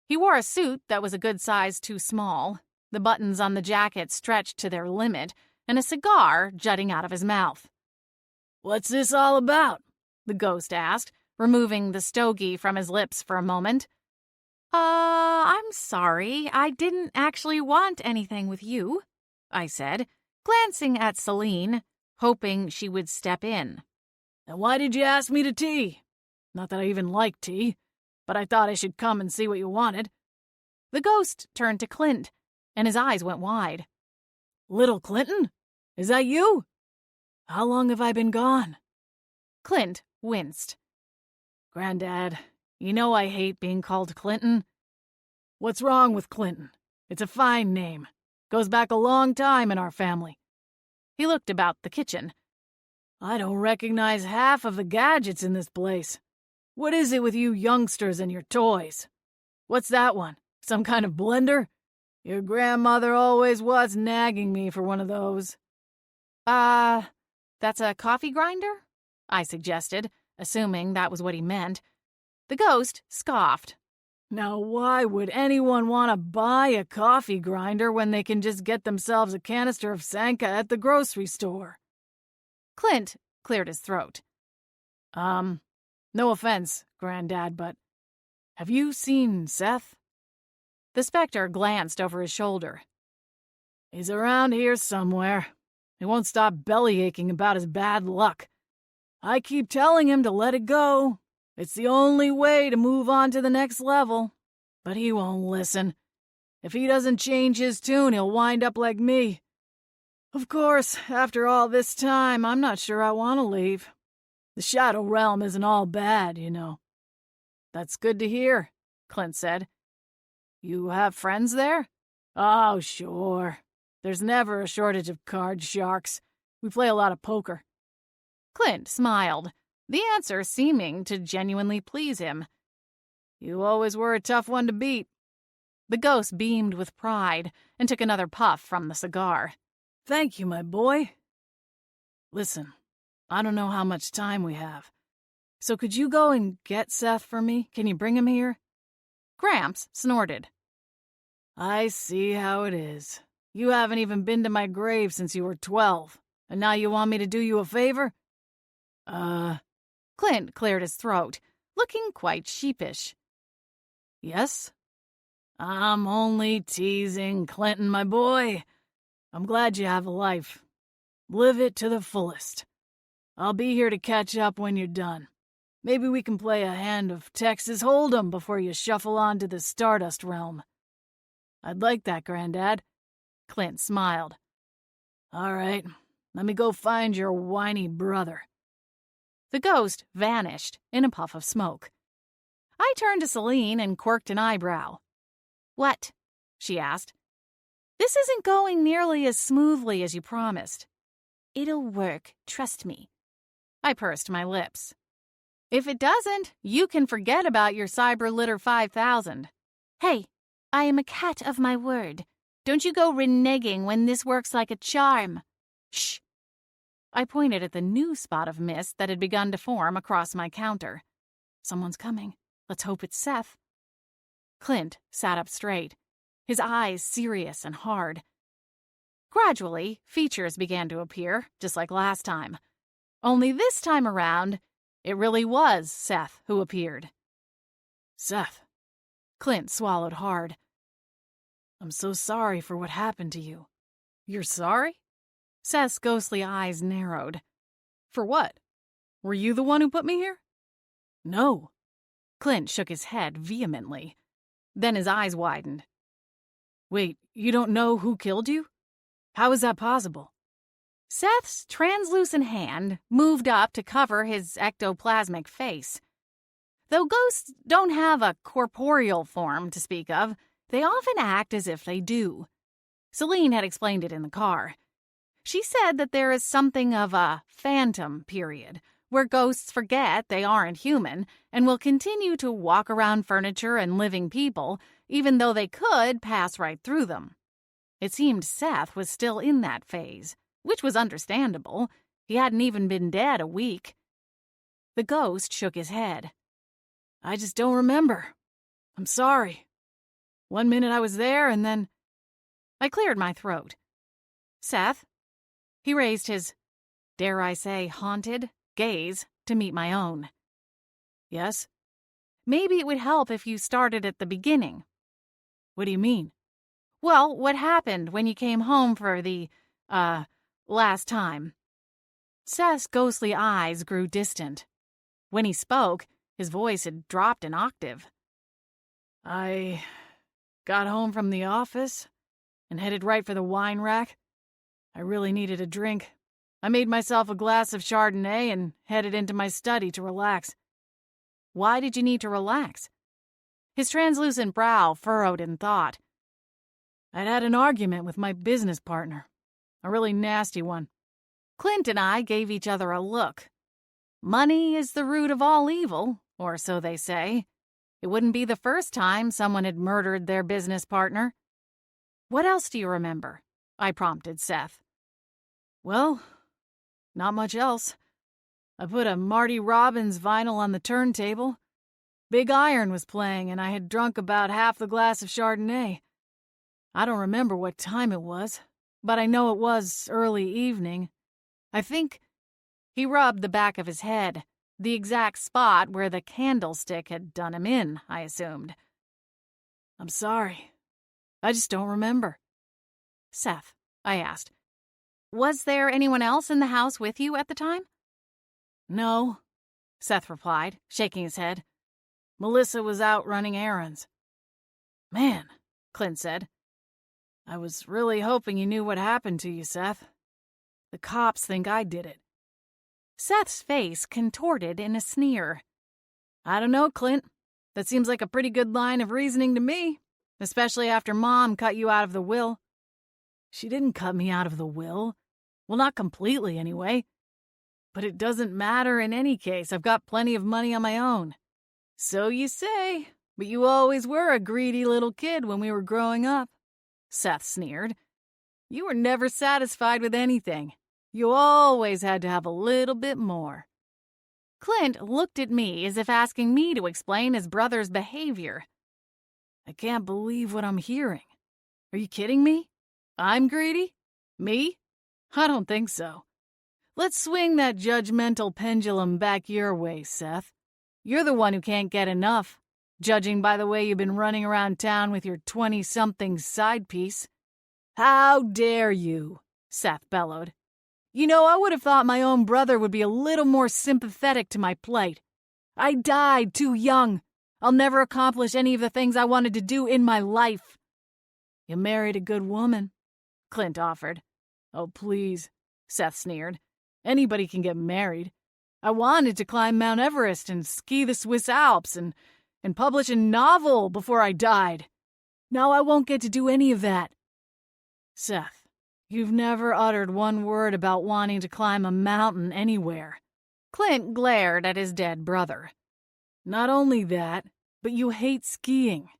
He wore a suit that was a good size too small, the buttons on the jacket stretched to their limit, and a cigar jutting out of his mouth. "What's this all about?" the ghost asked, removing the stogie from his lips for a moment. I'm sorry, I didn't actually want anything with you," I said, glancing at Selene, hoping she would step in. "Then why did you ask me to tea? Not that I even like tea, but I thought I should come and see what you wanted." The ghost turned to Clint, and his eyes went wide. "Little Clinton? Is that you? How long have I been gone?" Clint winced. "Granddad, you know I hate being called Clinton." "What's wrong with Clinton? It's a fine name. Goes back a long time in our family." He looked about the kitchen. "I don't recognize half of the gadgets in this place. What is it with you youngsters and your toys? What's that one? Some kind of blender? Your grandmother always was nagging me for one of those." That's a coffee grinder?" I suggested, assuming that was what he meant. The ghost scoffed. "Now why would anyone want to buy a coffee grinder when they can just get themselves a canister of Sanka at the grocery store?" Clint cleared his throat. No offense, Granddad, but have you seen Seth?" The specter glanced over his shoulder. "He's around here somewhere. He won't stop bellyaching about his bad luck. I keep telling him to let it go. It's the only way to move on to the next level. But he won't listen. If he doesn't change his tune, he'll wind up like me. Of course, after all this time, I'm not sure I want to leave. The Shadow Realm isn't all bad, you know." "That's good to hear," Clint said. "You have friends there?" "Oh, sure. There's never a shortage of card sharks. We play a lot of poker." Clint smiled, the answer seeming to genuinely please him. "You always were a tough one to beat." The ghost beamed with pride and took another puff from the cigar. "Thank you, my boy. Listen, I don't know how much time we have. So could you go and get Seth for me? Can you bring him here?" Gramps snorted. "I see how it is. You haven't even been to my grave since you were 12, and now you want me to do you a favor?" Clint cleared his throat, looking quite sheepish. "Yes?" "I'm only teasing, Clinton, my boy. I'm glad you have a life. Live it to the fullest. I'll be here to catch up when you're done. Maybe we can play a hand of Texas Hold'em before you shuffle on to the Stardust Realm." "I'd like that, Granddad." Clint smiled. "All right, let me go find your whiny brother." The ghost vanished in a puff of smoke. I turned to Selene and quirked an eyebrow. "What?" she asked. "This isn't going nearly as smoothly as you promised." "It'll work, trust me." I pursed my lips. "If it doesn't, you can forget about your Cyber Litter 5000. "Hey, I am a cat of my word. Don't you go reneging when this works like a charm." "Shh." I pointed at the new spot of mist that had begun to form across my counter. "Someone's coming. Let's hope it's Seth." Clint sat up straight, his eyes serious and hard. Gradually, features began to appear, just like last time. Only this time around, it really was Seth who appeared. "Seth." Clint swallowed hard. "I'm so sorry for what happened to you." "You're sorry?" Seth's ghostly eyes narrowed. "For what? Were you the one who put me here?" "No." Clint shook his head vehemently. Then his eyes widened. "Wait, you don't know who killed you? How is that possible?" Seth's translucent hand moved up to cover his ectoplasmic face. Though ghosts don't have a corporeal form to speak of, they often act as if they do. Selene had explained it in the car. She said that there is something of a phantom period, where ghosts forget they aren't human and will continue to walk around furniture and living people, even though they could pass right through them. It seemed Seth was still in that phase, which was understandable. He hadn't even been dead a week. The ghost shook his head. I just don't remember. I'm sorry. One minute I was there, and then... I cleared my throat. Seth? He raised his, dare I say, haunted gaze to meet my own. Yes? Maybe it would help if you started at the beginning. What do you mean? Well, what happened when you came home for the, last time? Seth's ghostly eyes grew distant. When he spoke, his voice had dropped an octave. I got home from the office and headed right for the wine rack. I really needed a drink. I made myself a glass of Chardonnay and headed into my study to relax. Why did you need to relax? His translucent brow furrowed in thought. I'd had an argument with my business partner. A really nasty one. Clint and I gave each other a look. Money is the root of all evil, or so they say. It wouldn't be the first time someone had murdered their business partner. What else do you remember? I prompted Seth. Well, not much else. I put a Marty Robbins vinyl on the turntable. Big Iron was playing, and I had drunk about half the glass of Chardonnay. I don't remember what time it was, but I know it was early evening. I think... He rubbed the back of his head, the exact spot where the candlestick had done him in, I assumed. I'm sorry. I just don't remember. Seth, I asked, was there anyone else in the house with you at the time? No, Seth replied, shaking his head. Melissa was out running errands. Man, Clint said. I was really hoping you knew what happened to you, Seth. The cops think I did it. Seth's face contorted in a sneer. I don't know, Clint. That seems like a pretty good line of reasoning to me, especially after Mom cut you out of the will. She didn't cut me out of the will. Well, not completely, anyway. But it doesn't matter in any case. I've got plenty of money on my own. So you say, but you always were a greedy little kid when we were growing up, Seth sneered. You were never satisfied with anything. You always had to have a little bit more. Clint looked at me as if asking me to explain his brother's behavior. I can't believe what I'm hearing. Are you kidding me? I'm greedy? Me? I don't think so. Let's swing that judgmental pendulum back your way, Seth. You're the one who can't get enough, judging by the way you've been running around town with your 20-something side piece. How dare you? Seth bellowed. You know, I would have thought my own brother would be a little more sympathetic to my plight. I died too young. I'll never accomplish any of the things I wanted to do in my life. You married a good woman, Clint offered. Oh, please, Seth sneered. Anybody can get married. I wanted to climb Mount Everest and ski the Swiss Alps and publish a novel before I died. Now I won't get to do any of that. Seth. You've never uttered one word about wanting to climb a mountain anywhere. Clint glared at his dead brother. Not only that, but you hate skiing.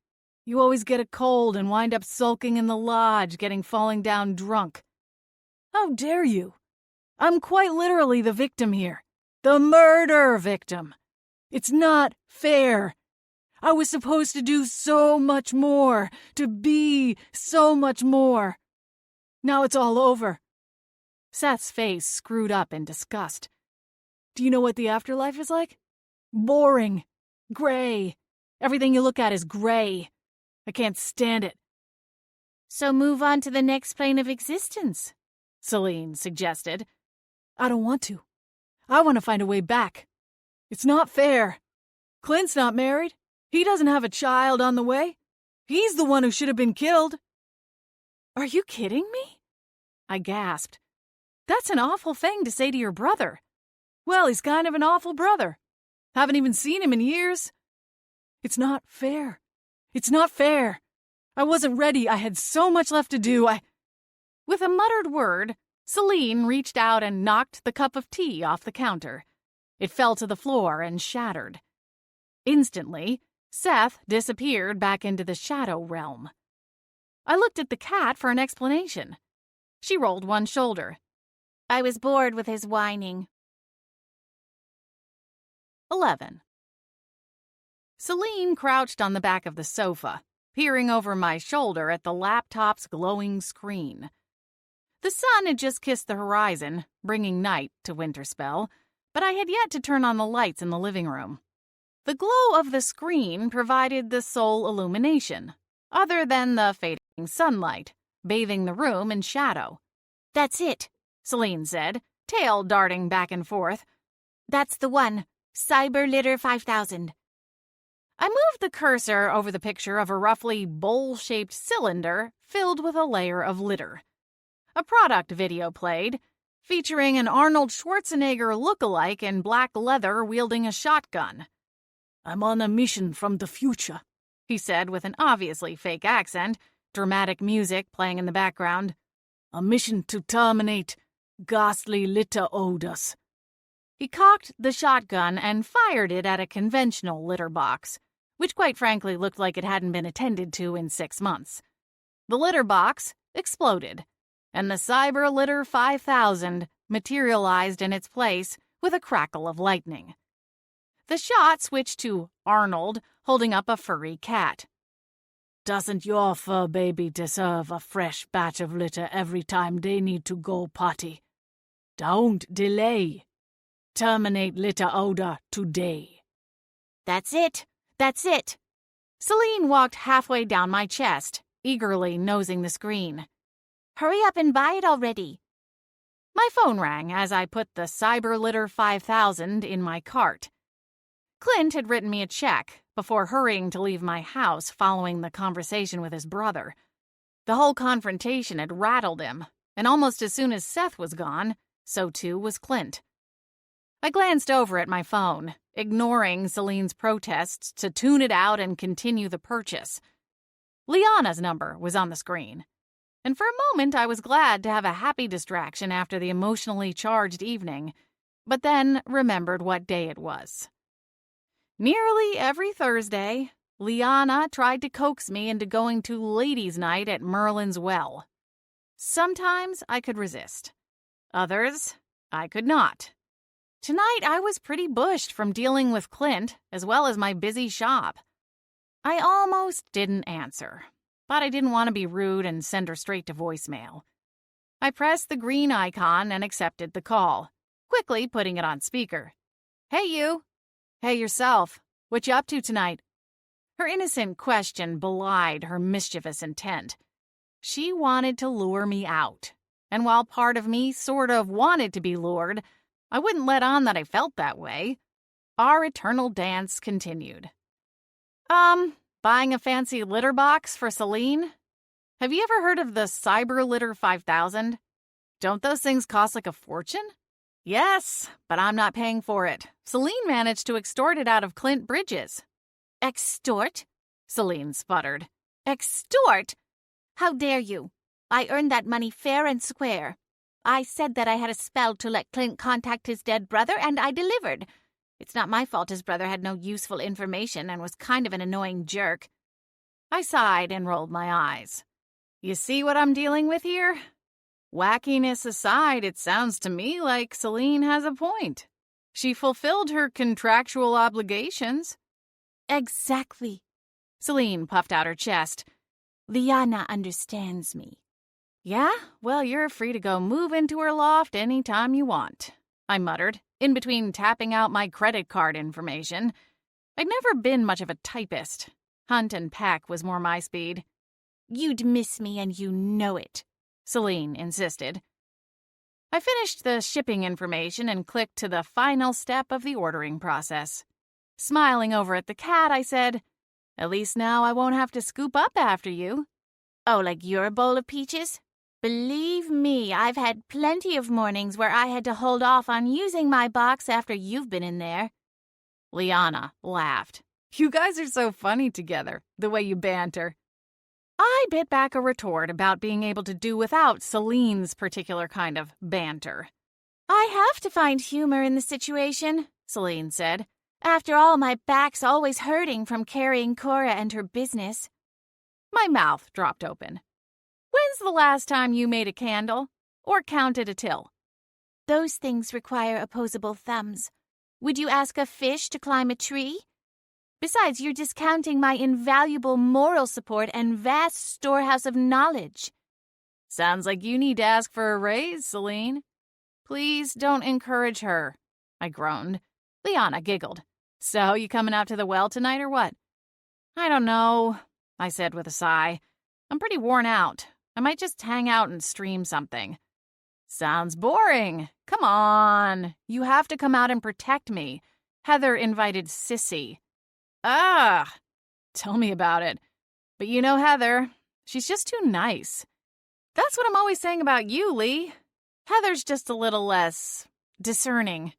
You always get a cold and wind up sulking in the lodge, falling down drunk. How dare you? I'm quite literally the victim here. The murder victim. It's not fair. I was supposed to do so much more, to be so much more. Now it's all over. Seth's face screwed up in disgust. Do you know what the afterlife is like? Boring. Gray. Everything you look at is gray. I can't stand it. So move on to the next plane of existence, Selene suggested. I don't want to. I want to find a way back. It's not fair. Clint's not married. He doesn't have a child on the way. He's the one who should have been killed. Are you kidding me? I gasped. That's an awful thing to say to your brother. Well, he's kind of an awful brother. Haven't even seen him in years. It's not fair. It's not fair. I wasn't ready. I had so much left to do. With a muttered word, Selene reached out and knocked the cup of tea off the counter. It fell to the floor and shattered. Instantly, Seth disappeared back into the shadow realm. I looked at the cat for an explanation. She rolled one shoulder. I was bored with his whining. 11. Selene crouched on the back of the sofa, peering over my shoulder at the laptop's glowing screen. The sun had just kissed the horizon, bringing night to Winterspell, but I had yet to turn on the lights in the living room. The glow of the screen provided the sole illumination, other than the fading sunlight, bathing the room in shadow. That's it, Selene said, tail darting back and forth. That's the one. Cyber Litter 5000. I moved the cursor over the picture of a roughly bowl-shaped cylinder filled with a layer of litter. A product video played, featuring an Arnold Schwarzenegger look-alike in black leather wielding a shotgun. "I'm on a mission from the future," he said with an obviously fake accent, dramatic music playing in the background. "A mission to terminate ghastly litter odors." He cocked the shotgun and fired it at a conventional litter box, which quite frankly looked like it hadn't been attended to in 6 months. The litter box exploded, and the Cyber Litter 5000 materialized in its place with a crackle of lightning. The shot switched to Arnold holding up a furry cat. "Doesn't your fur baby deserve a fresh batch of litter every time they need to go potty? Don't delay. Terminate litter odor today." That's it. That's it. Selene walked halfway down my chest, eagerly nosing the screen. Hurry up and buy it already. My phone rang as I put the Cyber Litter 5000 in my cart. Clint had written me a check before hurrying to leave my house following the conversation with his brother. The whole confrontation had rattled him, and almost as soon as Seth was gone, so too was Clint. I glanced over at my phone, ignoring Selene's protests to tune it out and continue the purchase. Liana's number was on the screen, and for a moment I was glad to have a happy distraction after the emotionally charged evening, but then remembered what day it was. Nearly every Thursday, Liana tried to coax me into going to ladies' night at Merlin's Well. Sometimes I could resist. Others, I could not. Tonight I was pretty bushed from dealing with Clint as well as my busy shop. I almost didn't answer, but I didn't want to be rude and send her straight to voicemail. I pressed the green icon and accepted the call, quickly putting it on speaker. "Hey, you." "Hey, yourself. What you up to tonight?" Her innocent question belied her mischievous intent. She wanted to lure me out, and while part of me sort of wanted to be lured, I wouldn't let on that I felt that way. Our eternal dance continued. Buying a fancy litter box for Selene? Have you ever heard of the Cyber Litter 5000? Don't those things cost like a fortune? Yes, but I'm not paying for it. Selene managed to extort it out of Clint Bridges. Extort? Selene sputtered. Extort? How dare you? I earned that money fair and square. I said that I had a spell to let Clint contact his dead brother, and I delivered. It's not my fault his brother had no useful information and was kind of an annoying jerk. I sighed and rolled my eyes. You see what I'm dealing with here? Wackiness aside, it sounds to me like Selene has a point. She fulfilled her contractual obligations. Exactly. Selene puffed out her chest. Liana understands me. Yeah? Well, you're free to go move into her loft any time you want, I muttered, in between tapping out my credit card information. I'd never been much of a typist. Hunt and peck was more my speed. You'd miss me and you know it, Selene insisted. I finished the shipping information and clicked to the final step of the ordering process. Smiling over at the cat, I said, "At least now I won't have to scoop up after you." Oh, like you're a bowl of peaches? Believe me, I've had plenty of mornings where I had to hold off on using my box after you've been in there. Liana laughed. You guys are so funny together, the way you banter. I bit back a retort about being able to do without Selene's particular kind of banter. I have to find humor in the situation, Selene said. After all, my back's always hurting from carrying Cora and her business. My mouth dropped open. When's the last time you made a candle or counted a till? Those things require opposable thumbs. Would you ask a fish to climb a tree? Besides, you're discounting my invaluable moral support and vast storehouse of knowledge. Sounds like you need to ask for a raise, Selene. Please don't encourage her, I groaned. Liana giggled. So, you coming out to the well tonight or what? I don't know, I said with a sigh. I'm pretty worn out. I might just hang out and stream something. Sounds boring. Come on. You have to come out and protect me. Heather invited Sissy. Tell me about it. But you know Heather, she's just too nice. That's what I'm always saying about you, Lee. Heather's just a little less discerning.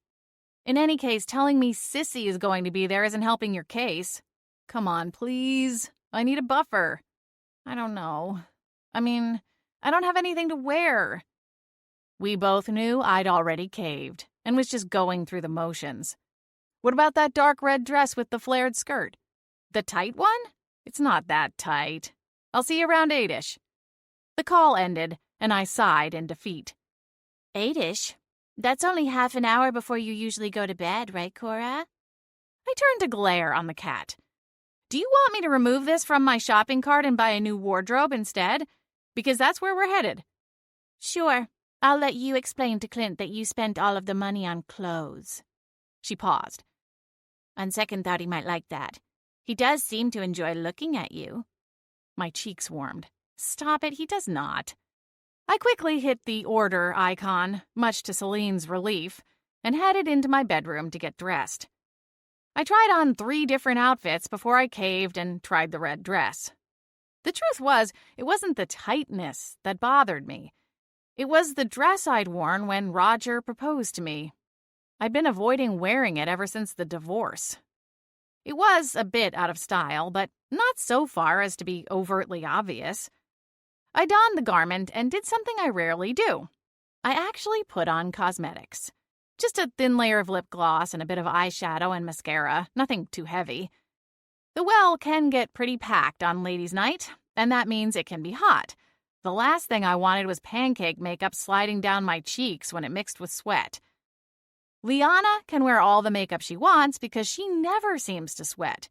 In any case, telling me Sissy is going to be there isn't helping your case. Come on, please. I need a buffer. I don't know. I mean, I don't have anything to wear. We both knew I'd already caved and was just going through the motions. What about that dark red dress with the flared skirt? The tight one? It's not that tight. I'll see you around 8-ish. The call ended, and I sighed in defeat. 8-ish? That's only half an hour before you usually go to bed, right, Cora? I turned to glare on the cat. Do you want me to remove this from my shopping cart and buy a new wardrobe instead? Because that's where we're headed. Sure. I'll let you explain to Clint that you spent all of the money on clothes. She paused. On second thought, he might like that. He does seem to enjoy looking at you. My cheeks warmed. Stop it, he does not. I quickly hit the order icon, much to Selene's relief, and headed into my bedroom to get dressed. I tried on 3 different outfits before I caved and tried the red dress. The truth was, it wasn't the tightness that bothered me. It was the dress I'd worn when Roger proposed to me. I'd been avoiding wearing it ever since the divorce. It was a bit out of style, but not so far as to be overtly obvious. I donned the garment and did something I rarely do. I actually put on cosmetics. Just a thin layer of lip gloss and a bit of eyeshadow and mascara, nothing too heavy. The well can get pretty packed on ladies' night, and that means it can be hot. The last thing I wanted was pancake makeup sliding down my cheeks when it mixed with sweat. Liana can wear all the makeup she wants because she never seems to sweat.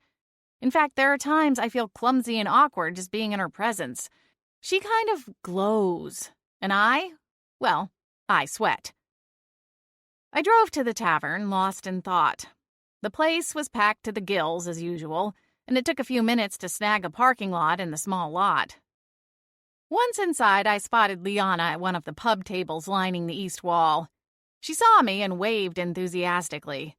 In fact, there are times I feel clumsy and awkward just being in her presence. She kind of glows, and I sweat. I drove to the tavern, lost in thought. The place was packed to the gills as usual, and it took a few minutes to snag a parking lot in the small lot. Once inside, I spotted Liana at one of the pub tables lining the east wall. She saw me and waved enthusiastically.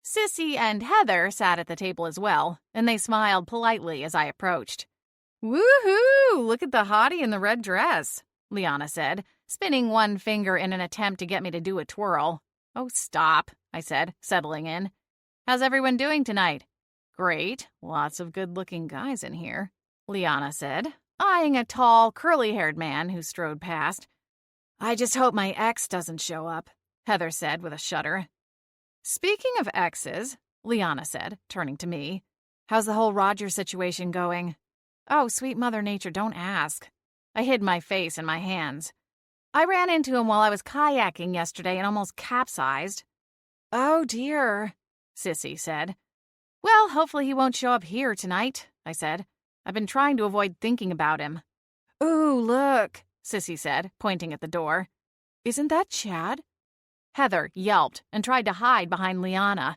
Sissy and Heather sat at the table as well, and they smiled politely as I approached. "Woohoo! Look at the hottie in the red dress," Liana said, spinning one finger in an attempt to get me to do a twirl. "Oh, stop," I said, settling in. "How's everyone doing tonight?" "Great. Lots of good-looking guys in here," Liana said, eyeing a tall, curly-haired man who strode past. "I just hope my ex doesn't show up," Heather said with a shudder. "Speaking of exes," Liana said, turning to me, "how's the whole Roger situation going?" "Oh, sweet Mother Nature, don't ask." I hid my face in my hands. "I ran into him while I was kayaking yesterday and almost capsized." "Oh, dear," Sissy said. "Well, hopefully he won't show up here tonight," I said. "I've been trying to avoid thinking about him." "Ooh, look," Sissy said, pointing at the door. "Isn't that Chad?" Heather yelped and tried to hide behind Liana.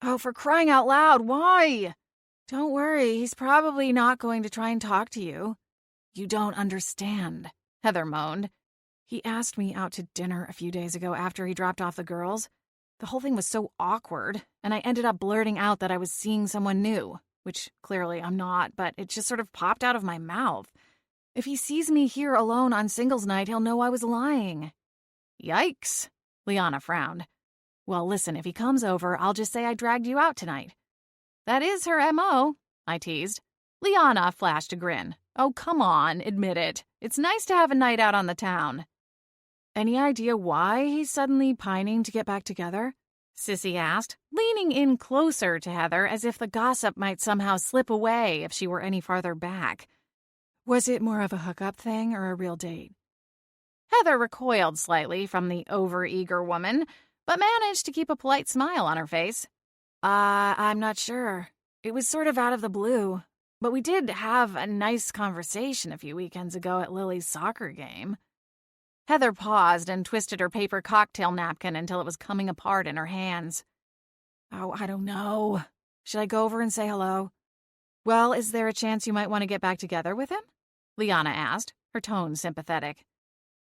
"Oh, for crying out loud, why?" "Don't worry, he's probably not going to try and talk to you." "You don't understand," Heather moaned. "He asked me out to dinner a few days ago after he dropped off the girls. The whole thing was so awkward, and I ended up blurting out that I was seeing someone new, which clearly I'm not, but it just sort of popped out of my mouth. If he sees me here alone on singles night, he'll know I was lying." "Yikes," Liana frowned. "Well, listen, if he comes over, I'll just say I dragged you out tonight." "That is her M.O., I teased. Liana flashed a grin. "Oh, come on, admit it. It's nice to have a night out on the town." "Any idea why he's suddenly pining to get back together?" Sissy asked, leaning in closer to Heather as if the gossip might somehow slip away if she were any farther back. Was it more of a hookup thing or a real date? Heather recoiled slightly from the overeager woman, but managed to keep a polite smile on her face. I'm not sure. It was sort of out of the blue, but we did have a nice conversation a few weekends ago at Lily's soccer game. Heather paused and twisted her paper cocktail napkin until it was coming apart in her hands. Oh, I don't know. Should I go over and say hello? Well, is there a chance you might want to get back together with him? Liana asked, her tone sympathetic.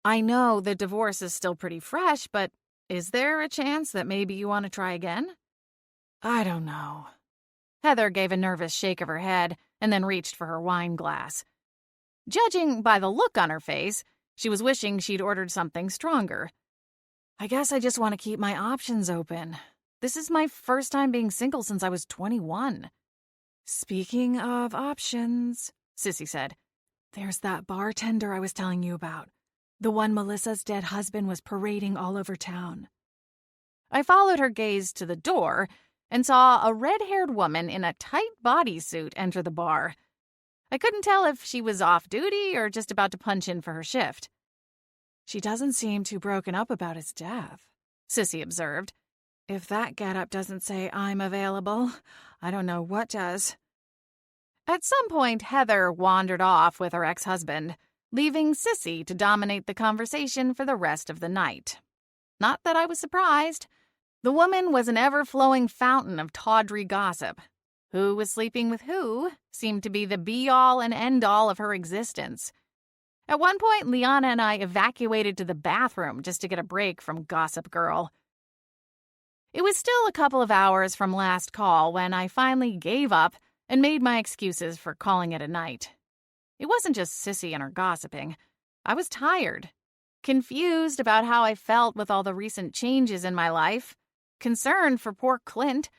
I know the divorce is still pretty fresh, but is there a chance that maybe you want to try again? I don't know. Heather gave a nervous shake of her head and then reached for her wine glass. Judging by the look on her face, she was wishing she'd ordered something stronger. I guess I just want to keep my options open. This is my first time being single since I was 21. Speaking of options, Sissy said, there's that bartender I was telling you about. The one Melissa's dead husband was parading all over town. I followed her gaze to the door and saw a red-haired woman in a tight bodysuit enter the bar. I couldn't tell if she was off duty or just about to punch in for her shift. She doesn't seem too broken up about his death, Sissy observed. If that getup doesn't say I'm available, I don't know what does. At some point, Heather wandered off with her ex-husband, leaving Sissy to dominate the conversation for the rest of the night. Not that I was surprised. The woman was an ever-flowing fountain of tawdry gossip. Who was sleeping with who seemed to be the be-all and end-all of her existence. At one point, Liana and I evacuated to the bathroom just to get a break from Gossip Girl. It was still a couple of hours from last call when I finally gave up and made my excuses for calling it a night. It wasn't just Sissy and her gossiping. I was tired, confused about how I felt with all the recent changes in my life, concerned for poor Clint,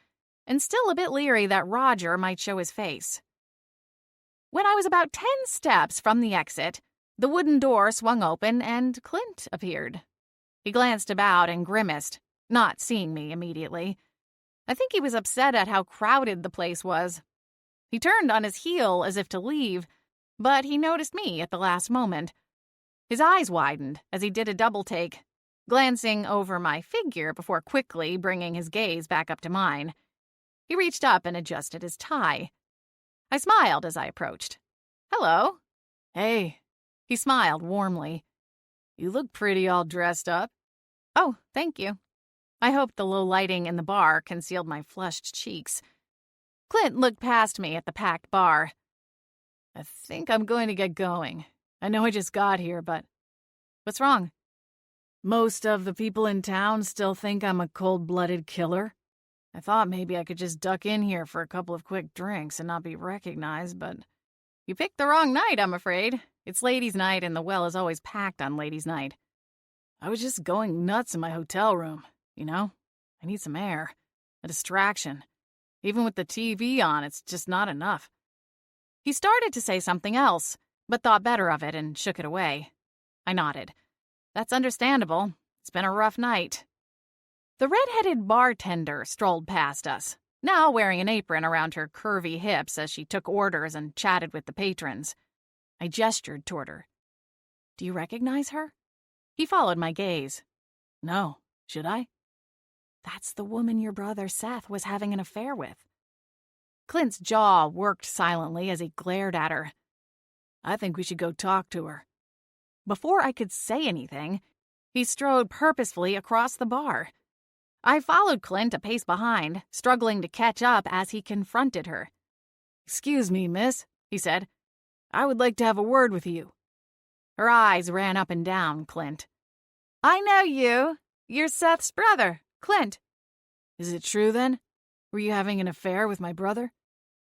and still a bit leery that Roger might show his face. When I was about 10 steps from the exit, the wooden door swung open and Clint appeared. He glanced about and grimaced, not seeing me immediately. I think he was upset at how crowded the place was. He turned on his heel as if to leave, but he noticed me at the last moment. His eyes widened as he did a double-take, glancing over my figure before quickly bringing his gaze back up to mine. He reached up and adjusted his tie. I smiled as I approached. Hello. Hey. He smiled warmly. You look pretty all dressed up. Oh, thank you. I hoped the low lighting in the bar concealed my flushed cheeks. Clint looked past me at the packed bar. I think I'm going to get going. I know I just got here, but... What's wrong? Most of the people in town still think I'm a cold-blooded killer. I thought maybe I could just duck in here for a couple of quick drinks and not be recognized, but... You picked the wrong night, I'm afraid. It's ladies' night, and the well is always packed on ladies' night. I was just going nuts in my hotel room, you know? I need some air. A distraction. Even with the TV on, it's just not enough. He started to say something else, but thought better of it and shook it away. I nodded. That's understandable. It's been a rough night. The red-headed bartender strolled past us, now wearing an apron around her curvy hips as she took orders and chatted with the patrons. I gestured toward her. Do you recognize her? He followed my gaze. No. Should I? That's the woman your brother Seth was having an affair with. Clint's jaw worked silently as he glared at her. I think we should go talk to her. Before I could say anything, he strode purposefully across the bar. I followed Clint a pace behind, struggling to catch up as he confronted her. Excuse me, miss, he said. I would like to have a word with you. Her eyes ran up and down Clint. I know you. You're Seth's brother, Clint. Is it true, then? Were you having an affair with my brother?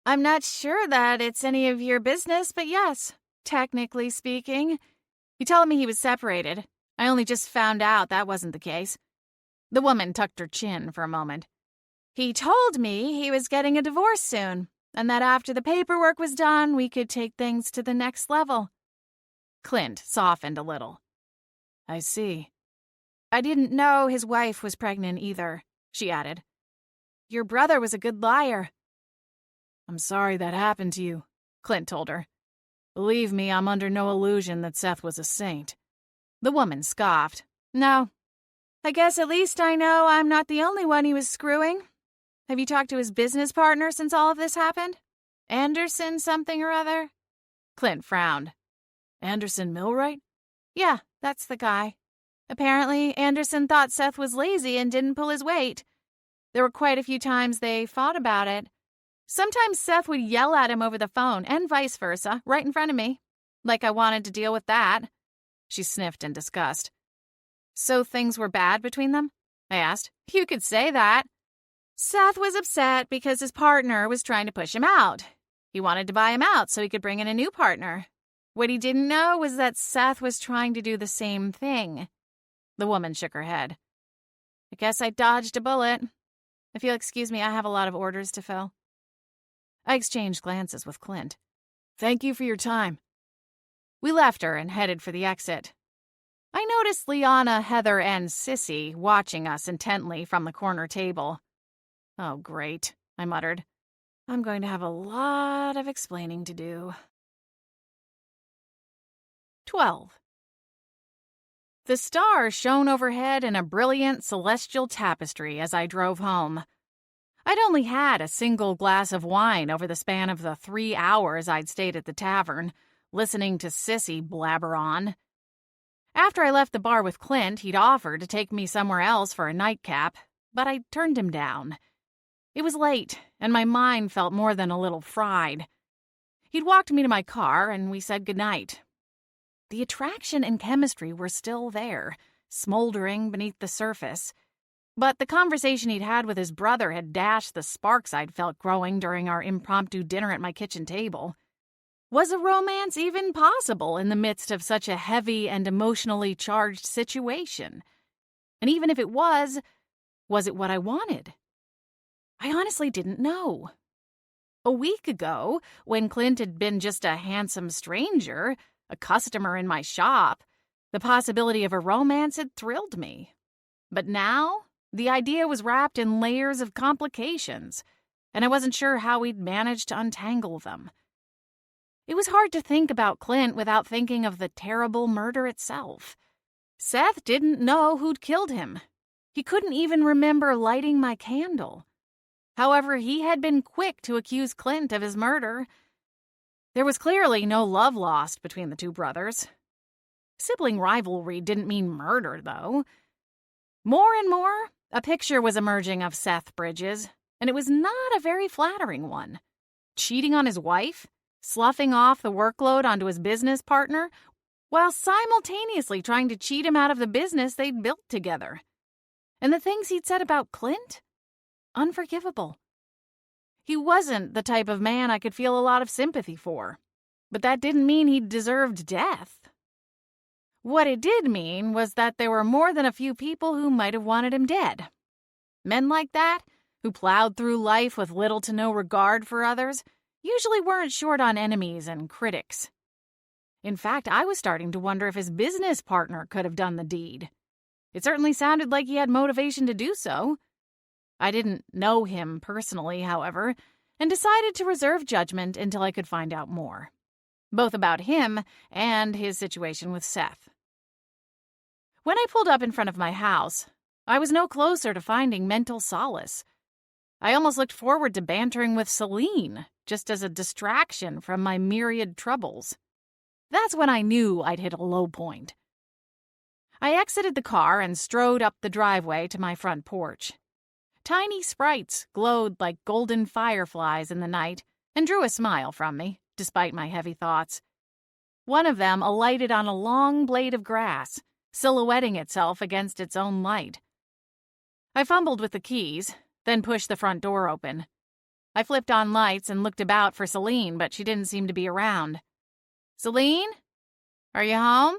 I'm not sure that it's any of your business, but yes, technically speaking. You told me he was separated. I only just found out that wasn't the case. The woman tucked her chin for a moment. He told me he was getting a divorce soon, and that after the paperwork was done, we could take things to the next level. Clint softened a little. I see. I didn't know his wife was pregnant either. she added. Your brother was a good liar. I'm sorry that happened to you, Clint told her. Believe me, I'm under no illusion that Seth was a saint. The woman scoffed. No. I guess at least I know I'm not the only one he was screwing. Have you talked to his business partner since all of this happened? Anderson something or other? Clint frowned. Anderson Millwright? Yeah, that's the guy. Apparently, Anderson thought Seth was lazy and didn't pull his weight. There were quite a few times they fought about it. Sometimes Seth would yell at him over the phone, and vice versa, right in front of me. Like I wanted to deal with that. She sniffed in disgust. So things were bad between them? I asked. You could say that. Seth was upset because his partner was trying to push him out. He wanted to buy him out so he could bring in a new partner. What he didn't know was that Seth was trying to do the same thing. The woman shook her head. I guess I dodged a bullet. If you'll excuse me, I have a lot of orders to fill. I exchanged glances with Clint. Thank you for your time. We left her and headed for the exit. I noticed Liana, Heather, and Sissy watching us intently from the corner table. Oh, great, I muttered. I'm going to have a lot of explaining to do. 12. The stars shone overhead in a brilliant celestial tapestry as I drove home. I'd only had a single glass of wine over the span of the 3 hours I'd stayed at the tavern, listening to Sissy blabber on. After I left the bar with Clint, he'd offered to take me somewhere else for a nightcap, but I turned him down. It was late, and my mind felt more than a little fried. He'd walked me to my car, and we said goodnight. The attraction and chemistry were still there, smoldering beneath the surface. But the conversation he'd had with his brother had dashed the sparks I'd felt growing during our impromptu dinner at my kitchen table. Was a romance even possible in the midst of such a heavy and emotionally charged situation? And even if it was it what I wanted? I honestly didn't know. A week ago, when Clint had been just a handsome stranger, a customer in my shop, the possibility of a romance had thrilled me. But now, the idea was wrapped in layers of complications, and I wasn't sure how we'd manage to untangle them. It was hard to think about Clint without thinking of the terrible murder itself. Seth didn't know who'd killed him. He couldn't even remember lighting my candle. However, he had been quick to accuse Clint of his murder. There was clearly no love lost between the two brothers. Sibling rivalry didn't mean murder, though. More and more, a picture was emerging of Seth Bridges, and it was not a very flattering one. Cheating on his wife, sloughing off the workload onto his business partner, while simultaneously trying to cheat him out of the business they'd built together. And the things he'd said about Clint? Unforgivable. He wasn't the type of man I could feel a lot of sympathy for, but that didn't mean he deserved death. What it did mean was that there were more than a few people who might have wanted him dead. Men like that, who plowed through life with little to no regard for others, usually weren't short on enemies and critics. In fact, I was starting to wonder if his business partner could have done the deed. It certainly sounded like he had motivation to do so. I didn't know him personally, however, and decided to reserve judgment until I could find out more, both about him and his situation with Seth. When I pulled up in front of my house, I was no closer to finding mental solace. I almost looked forward to bantering with Selene, just as a distraction from my myriad troubles. That's when I knew I'd hit a low point. I exited the car and strode up the driveway to my front porch. Tiny sprites glowed like golden fireflies in the night and drew a smile from me, despite my heavy thoughts. One of them alighted on a long blade of grass, silhouetting itself against its own light. I fumbled with the keys, then pushed the front door open. I flipped on lights and looked about for Selene, but she didn't seem to be around. "Selene? Are you home?"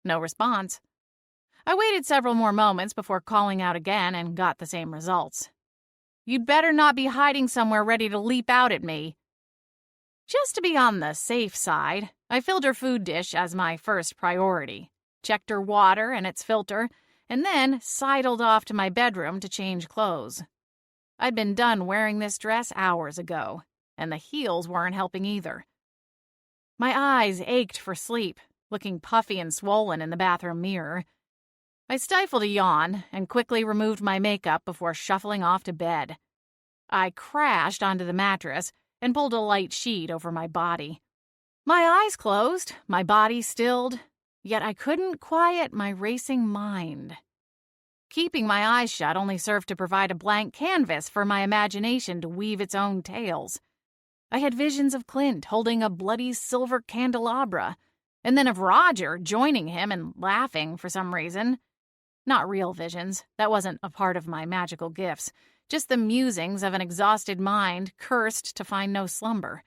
No response. I waited several more moments before calling out again and got the same results. "You'd better not be hiding somewhere ready to leap out at me." Just to be on the safe side, I filled her food dish as my first priority, checked her water and its filter, and then sidled off to my bedroom to change clothes. I'd been done wearing this dress hours ago, and the heels weren't helping either. My eyes ached for sleep, looking puffy and swollen in the bathroom mirror. I stifled a yawn and quickly removed my makeup before shuffling off to bed. I crashed onto the mattress and pulled a light sheet over my body. My eyes closed, my body stilled, yet I couldn't quiet my racing mind. Keeping my eyes shut only served to provide a blank canvas for my imagination to weave its own tales. I had visions of Clint holding a bloody silver candelabra, and then of Roger joining him and laughing for some reason. Not real visions, that wasn't a part of my magical gifts, just the musings of an exhausted mind cursed to find no slumber.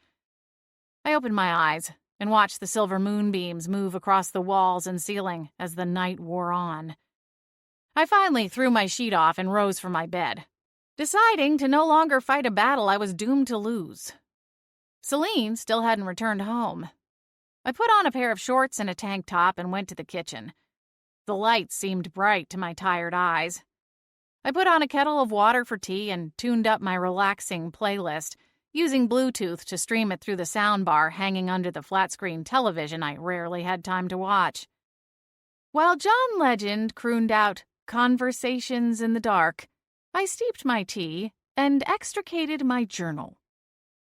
I opened my eyes and watched the silver moonbeams move across the walls and ceiling as the night wore on. I finally threw my sheet off and rose from my bed, deciding to no longer fight a battle I was doomed to lose. Selene still hadn't returned home. I put on a pair of shorts and a tank top and went to the kitchen. The lights seemed bright to my tired eyes. I put on a kettle of water for tea and tuned up my relaxing playlist, using Bluetooth to stream it through the soundbar hanging under the flat-screen television I rarely had time to watch. While John Legend crooned out "Conversations in the Dark," I steeped my tea and extricated my journal.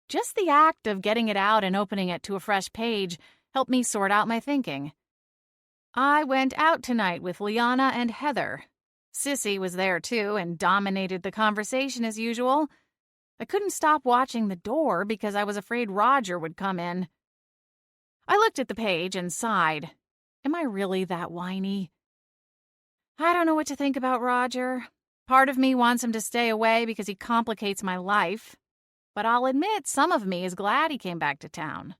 Just the act of getting it out and opening it to a fresh page helped me sort out my thinking. I went out tonight with Liana and Heather. Sissy was there too and dominated the conversation as usual. I couldn't stop watching the door because I was afraid Roger would come in. I looked at the page and sighed. Am I really that whiny? I don't know what to think about Roger. Part of me wants him to stay away because he complicates my life. But I'll admit some of me is glad he came back to town.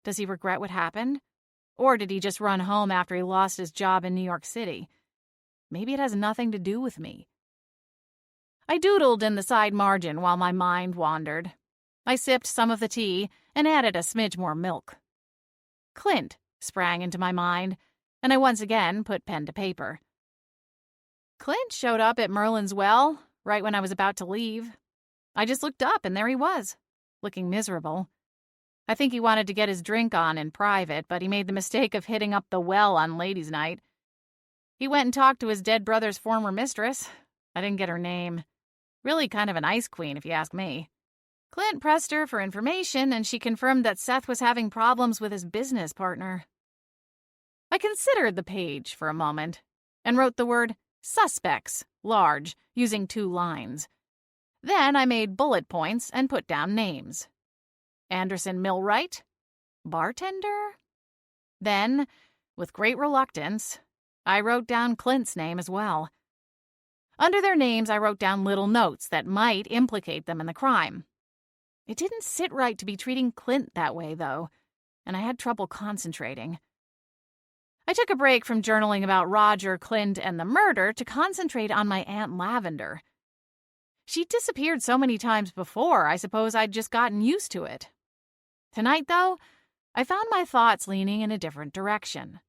Does he regret what happened? Or did he just run home after he lost his job in New York City? Maybe it has nothing to do with me. I doodled in the side margin while my mind wandered. I sipped some of the tea and added a smidge more milk. Clint sprang into my mind, and I once again put pen to paper. Clint showed up at Merlin's Well right when I was about to leave. I just looked up, and there he was, looking miserable. I think he wanted to get his drink on in private, but he made the mistake of hitting up the well on ladies' night. He went and talked to his dead brother's former mistress. I didn't get her name. Really kind of an ice queen, if you ask me. Clint pressed her for information, and she confirmed that Seth was having problems with his business partner. I considered the page for a moment and wrote the word "suspects" large, using 2 lines. Then I made bullet points and put down names. Anderson Millwright? Bartender? Then, with great reluctance, I wrote down Clint's name as well. Under their names, I wrote down little notes that might implicate them in the crime. It didn't sit right to be treating Clint that way, though, and I had trouble concentrating. I took a break from journaling about Roger, Clint, and the murder to concentrate on my Aunt Lavender. She'd disappeared so many times before, I suppose I'd just gotten used to it. Tonight, though, I found my thoughts leaning in a different direction.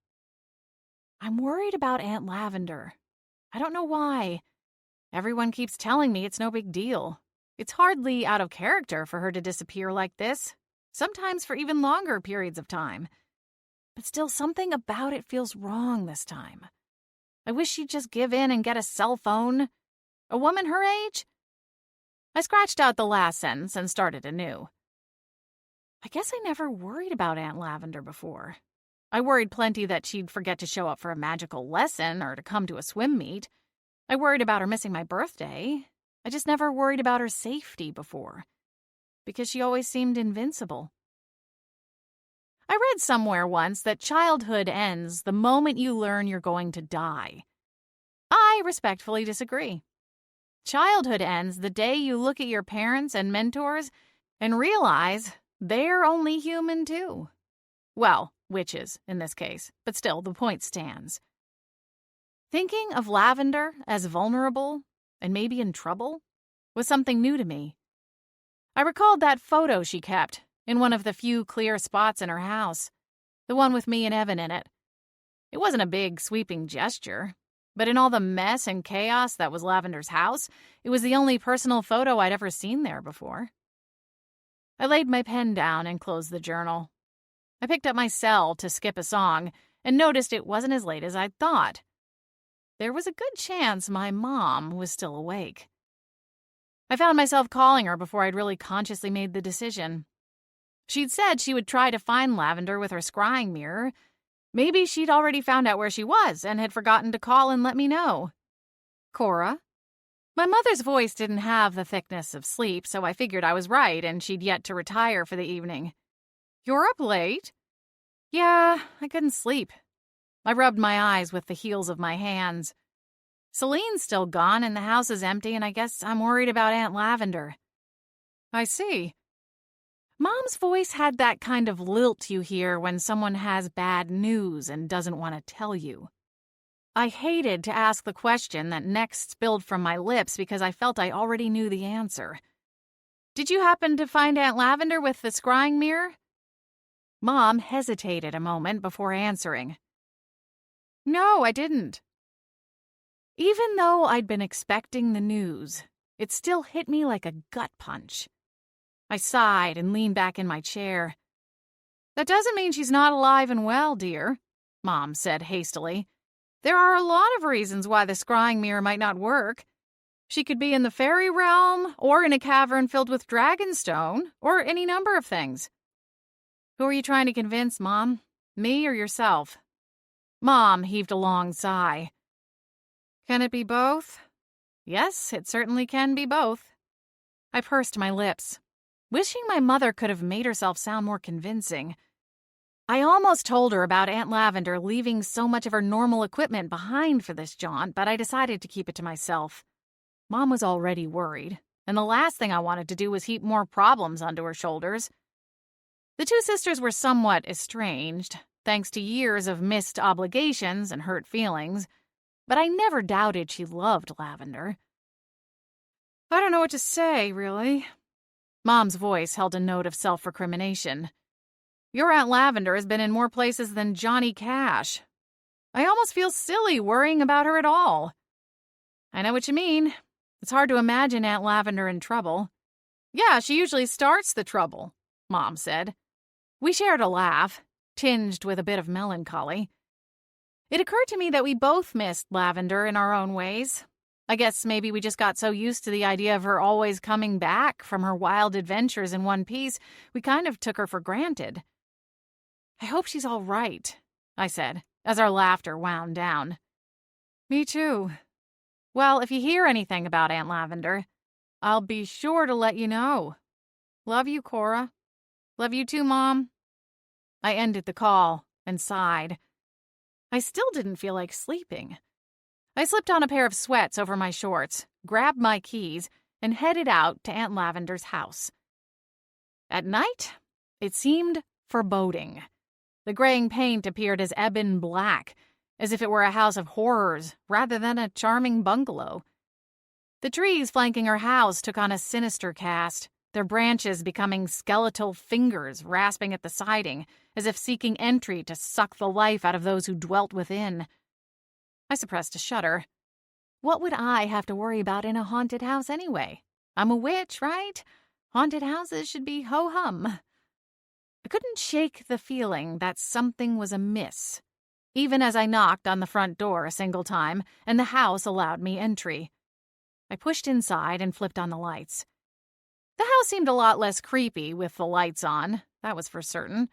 I'm worried about Aunt Lavender. I don't know why. Everyone keeps telling me it's no big deal. It's hardly out of character for her to disappear like this, sometimes for even longer periods of time. But still, something about it feels wrong this time. I wish she'd just give in and get a cell phone. A woman her age? I scratched out the last sentence and started anew. I guess I never worried about Aunt Lavender before. I worried plenty that she'd forget to show up for a magical lesson or to come to a swim meet. I worried about her missing my birthday. I just never worried about her safety before, because she always seemed invincible. I read somewhere once that childhood ends the moment you learn you're going to die. I respectfully disagree. Childhood ends the day you look at your parents and mentors and realize they're only human too. Well, witches in this case, but still the point stands. Thinking of Lavender as vulnerable and maybe in trouble was something new to me. I recalled that photo she kept in one of the few clear spots in her house, the one with me and Evan in it. It wasn't a big, sweeping gesture. But in all the mess and chaos that was Lavender's house, it was the only personal photo I'd ever seen there before. I laid my pen down and closed the journal. I picked up my cell to skip a song and noticed it wasn't as late as I'd thought. There was a good chance my mom was still awake. I found myself calling her before I'd really consciously made the decision. She'd said she would try to find Lavender with her scrying mirror. Maybe she'd already found out where she was and had forgotten to call and let me know. Cora? My mother's voice didn't have the thickness of sleep, so I figured I was right and she'd yet to retire for the evening. You're up late? Yeah, I couldn't sleep. I rubbed my eyes with the heels of my hands. Selene's still gone and the house is empty, and I guess I'm worried about Aunt Lavender. I see. Mom's voice had that kind of lilt you hear when someone has bad news and doesn't want to tell you. I hated to ask the question that next spilled from my lips because I felt I already knew the answer. Did you happen to find Aunt Lavender with the scrying mirror? Mom hesitated a moment before answering. No, I didn't. Even though I'd been expecting the news, it still hit me like a gut punch. I sighed and leaned back in my chair. That doesn't mean she's not alive and well, dear, Mom said hastily. There are a lot of reasons why the scrying mirror might not work. She could be in the fairy realm, or in a cavern filled with dragonstone, or any number of things. Who are you trying to convince, Mom? Me or yourself? Mom heaved a long sigh. Can it be both? Yes, it certainly can be both. I pursed my lips, wishing my mother could have made herself sound more convincing. I almost told her about Aunt Lavender leaving so much of her normal equipment behind for this jaunt, but I decided to keep it to myself. Mom was already worried, and the last thing I wanted to do was heap more problems onto her shoulders. The two sisters were somewhat estranged, thanks to years of missed obligations and hurt feelings, but I never doubted she loved Lavender. I don't know what to say, really. Mom's voice held a note of self-recrimination. Your Aunt Lavender has been in more places than Johnny Cash. I almost feel silly worrying about her at all. I know what you mean. It's hard to imagine Aunt Lavender in trouble. Yeah, she usually starts the trouble, Mom said. We shared a laugh, tinged with a bit of melancholy. It occurred to me that we both missed Lavender in our own ways. I guess maybe we just got so used to the idea of her always coming back from her wild adventures in One Piece, we kind of took her for granted. I hope she's all right, I said, as our laughter wound down. Me too. Well, if you hear anything about Aunt Lavender, I'll be sure to let you know. Love you, Cora. Love you too, Mom. I ended the call and sighed. I still didn't feel like sleeping. I slipped on a pair of sweats over my shorts, grabbed my keys, and headed out to Aunt Lavender's house. At night, it seemed foreboding. The graying paint appeared as ebon black, as if it were a house of horrors rather than a charming bungalow. The trees flanking her house took on a sinister cast, their branches becoming skeletal fingers rasping at the siding, as if seeking entry to suck the life out of those who dwelt within. I suppressed a shudder. What would I have to worry about in a haunted house anyway? I'm a witch, right? Haunted houses should be ho-hum. I couldn't shake the feeling that something was amiss, even as I knocked on the front door a single time, and the house allowed me entry. I pushed inside and flipped on the lights. The house seemed a lot less creepy with the lights on, that was for certain.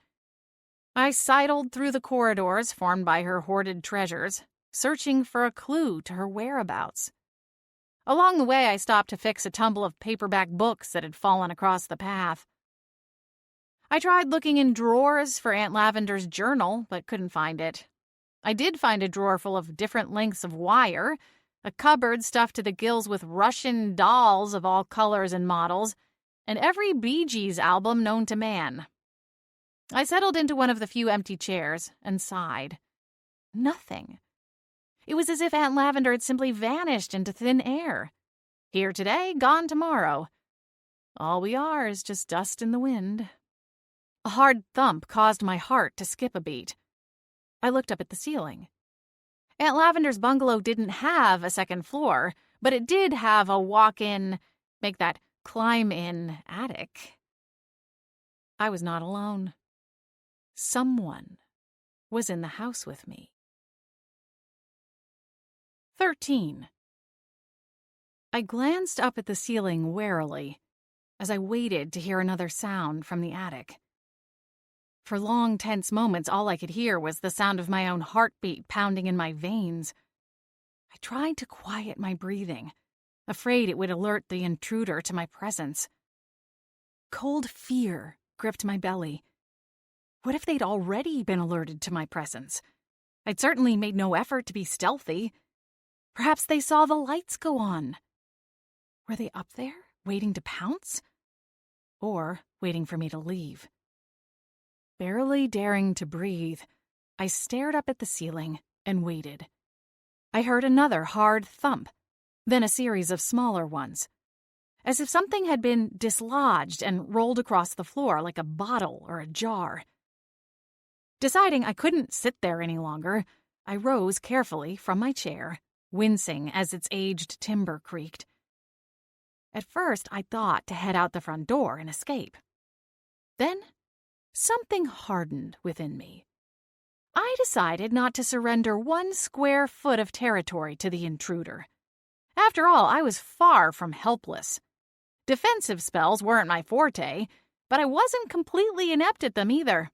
I sidled through the corridors formed by her hoarded treasures, searching for a clue to her whereabouts. Along the way, I stopped to fix a tumble of paperback books that had fallen across the path. I tried looking in drawers for Aunt Lavender's journal, but couldn't find it. I did find a drawer full of different lengths of wire, a cupboard stuffed to the gills with Russian dolls of all colors and models, and every Bee Gees album known to man. I settled into one of the few empty chairs and sighed. Nothing. It was as if Aunt Lavender had simply vanished into thin air. Here today, gone tomorrow. All we are is just dust in the wind. A hard thump caused my heart to skip a beat. I looked up at the ceiling. Aunt Lavender's bungalow didn't have a second floor, but it did have a walk-in, make that climb-in attic. I was not alone. Someone was in the house with me. 13. I glanced up at the ceiling warily as I waited to hear another sound from the attic. For long, tense moments, all I could hear was the sound of my own heartbeat pounding in my veins. I tried to quiet my breathing, afraid it would alert the intruder to my presence. Cold fear gripped my belly. What if they'd already been alerted to my presence? I'd certainly made no effort to be stealthy. Perhaps they saw the lights go on. Were they up there, waiting to pounce? Or waiting for me to leave? Barely daring to breathe, I stared up at the ceiling and waited. I heard another hard thump, then a series of smaller ones, as if something had been dislodged and rolled across the floor like a bottle or a jar. Deciding I couldn't sit there any longer, I rose carefully from my chair, wincing as its aged timber creaked. At first, I thought to head out the front door and escape. Then, something hardened within me. I decided not to surrender 1 square foot of territory to the intruder. After all, I was far from helpless. Defensive spells weren't my forte, but I wasn't completely inept at them either.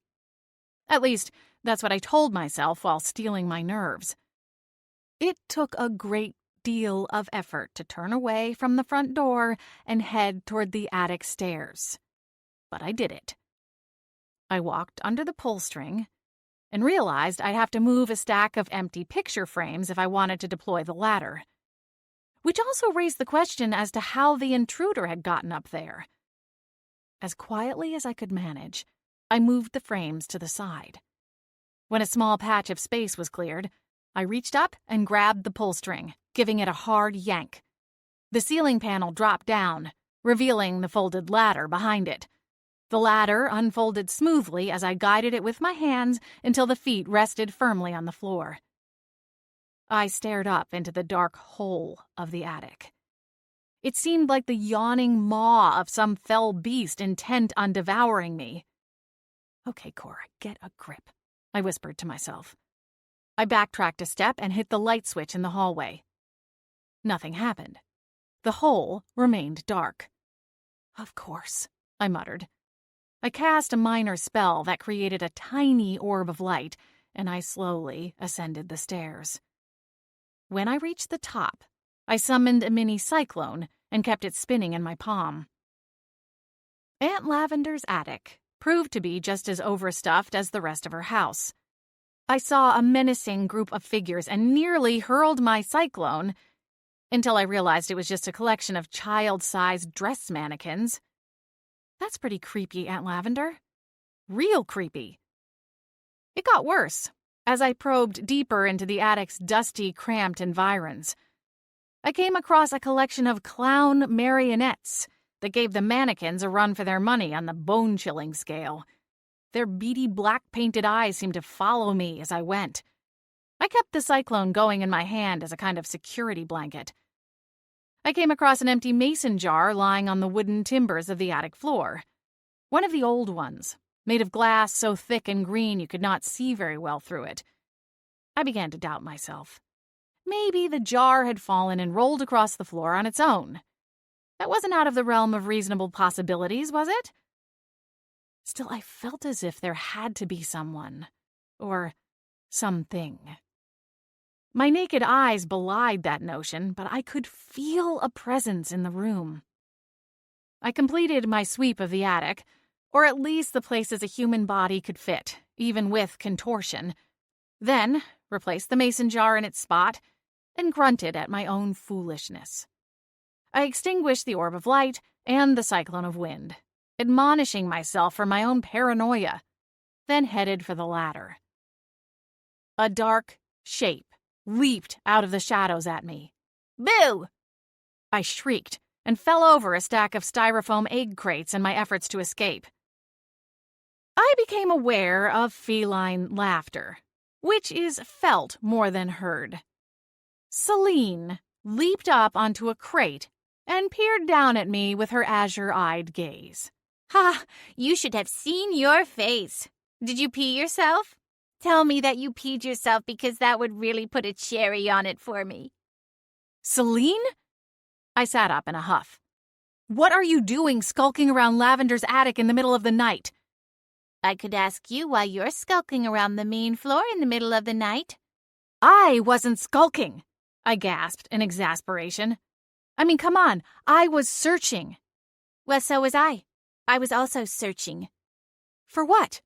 At least, that's what I told myself while steeling my nerves. It took a great deal of effort to turn away from the front door and head toward the attic stairs. But I did it. I walked under the pull string and realized I'd have to move a stack of empty picture frames if I wanted to deploy the ladder, which also raised the question as to how the intruder had gotten up there. As quietly as I could manage, I moved the frames to the side. When a small patch of space was cleared, I reached up and grabbed the pull string, giving it a hard yank. The ceiling panel dropped down, revealing the folded ladder behind it. The ladder unfolded smoothly as I guided it with my hands until the feet rested firmly on the floor. I stared up into the dark hole of the attic. It seemed like the yawning maw of some fell beast intent on devouring me. "Okay, Cora, get a grip," I whispered to myself. I backtracked a step and hit the light switch in the hallway. Nothing happened. The hole remained dark. "Of course," I muttered. I cast a minor spell that created a tiny orb of light, and I slowly ascended the stairs. When I reached the top, I summoned a mini cyclone and kept it spinning in my palm. Aunt Lavender's attic proved to be just as overstuffed as the rest of her house. I saw a menacing group of figures and nearly hurled my cyclone until I realized it was just a collection of child-sized dress mannequins. That's pretty creepy, Aunt Lavender. Real creepy. It got worse as I probed deeper into the attic's dusty, cramped environs. I came across a collection of clown marionettes that gave the mannequins a run for their money on the bone-chilling scale. Their beady black-painted eyes seemed to follow me as I went. I kept the cyclone going in my hand as a kind of security blanket. I came across an empty mason jar lying on the wooden timbers of the attic floor. One of the old ones, made of glass so thick and green you could not see very well through it. I began to doubt myself. Maybe the jar had fallen and rolled across the floor on its own. That wasn't out of the realm of reasonable possibilities, was it? Still, I felt as if there had to be someone, or something. My naked eyes belied that notion, but I could feel a presence in the room. I completed my sweep of the attic, or at least the places a human body could fit, even with contortion, then replaced the mason jar in its spot and grunted at my own foolishness. I extinguished the orb of light and the cyclone of wind, admonishing myself for my own paranoia, then headed for the ladder. A dark shape leaped out of the shadows at me. "Boo!" I shrieked and fell over a stack of styrofoam egg crates in my efforts to escape. I became aware of feline laughter, which is felt more than heard. Selene leaped up onto a crate and peered down at me with her azure-eyed gaze. Ha! You should have seen your face. Did you pee yourself? Tell me that you peed yourself because that would really put a cherry on it for me. Selene? I sat up in a huff. What are you doing skulking around Lavender's attic in the middle of the night? I could ask you why you're skulking around the main floor in the middle of the night. I wasn't skulking, I gasped in exasperation. I mean, come on, I was searching. Well, so was I. I was also searching. For what?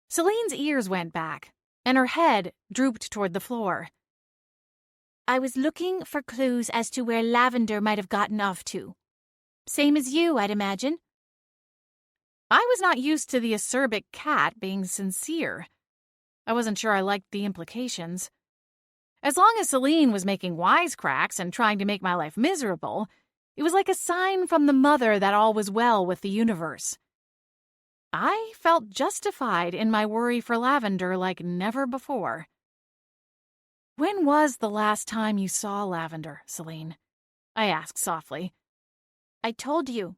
Selene's ears went back, and her head drooped toward the floor. I was looking for clues as to where Lavender might have gotten off to. Same as you, I'd imagine. I was not used to the acerbic cat being sincere. I wasn't sure I liked the implications. As long as Selene was making wisecracks and trying to make my life miserable, it was like a sign from the mother that all was well with the universe. I felt justified in my worry for Lavender like never before. When was the last time you saw Lavender, Selene? I asked softly. I told you.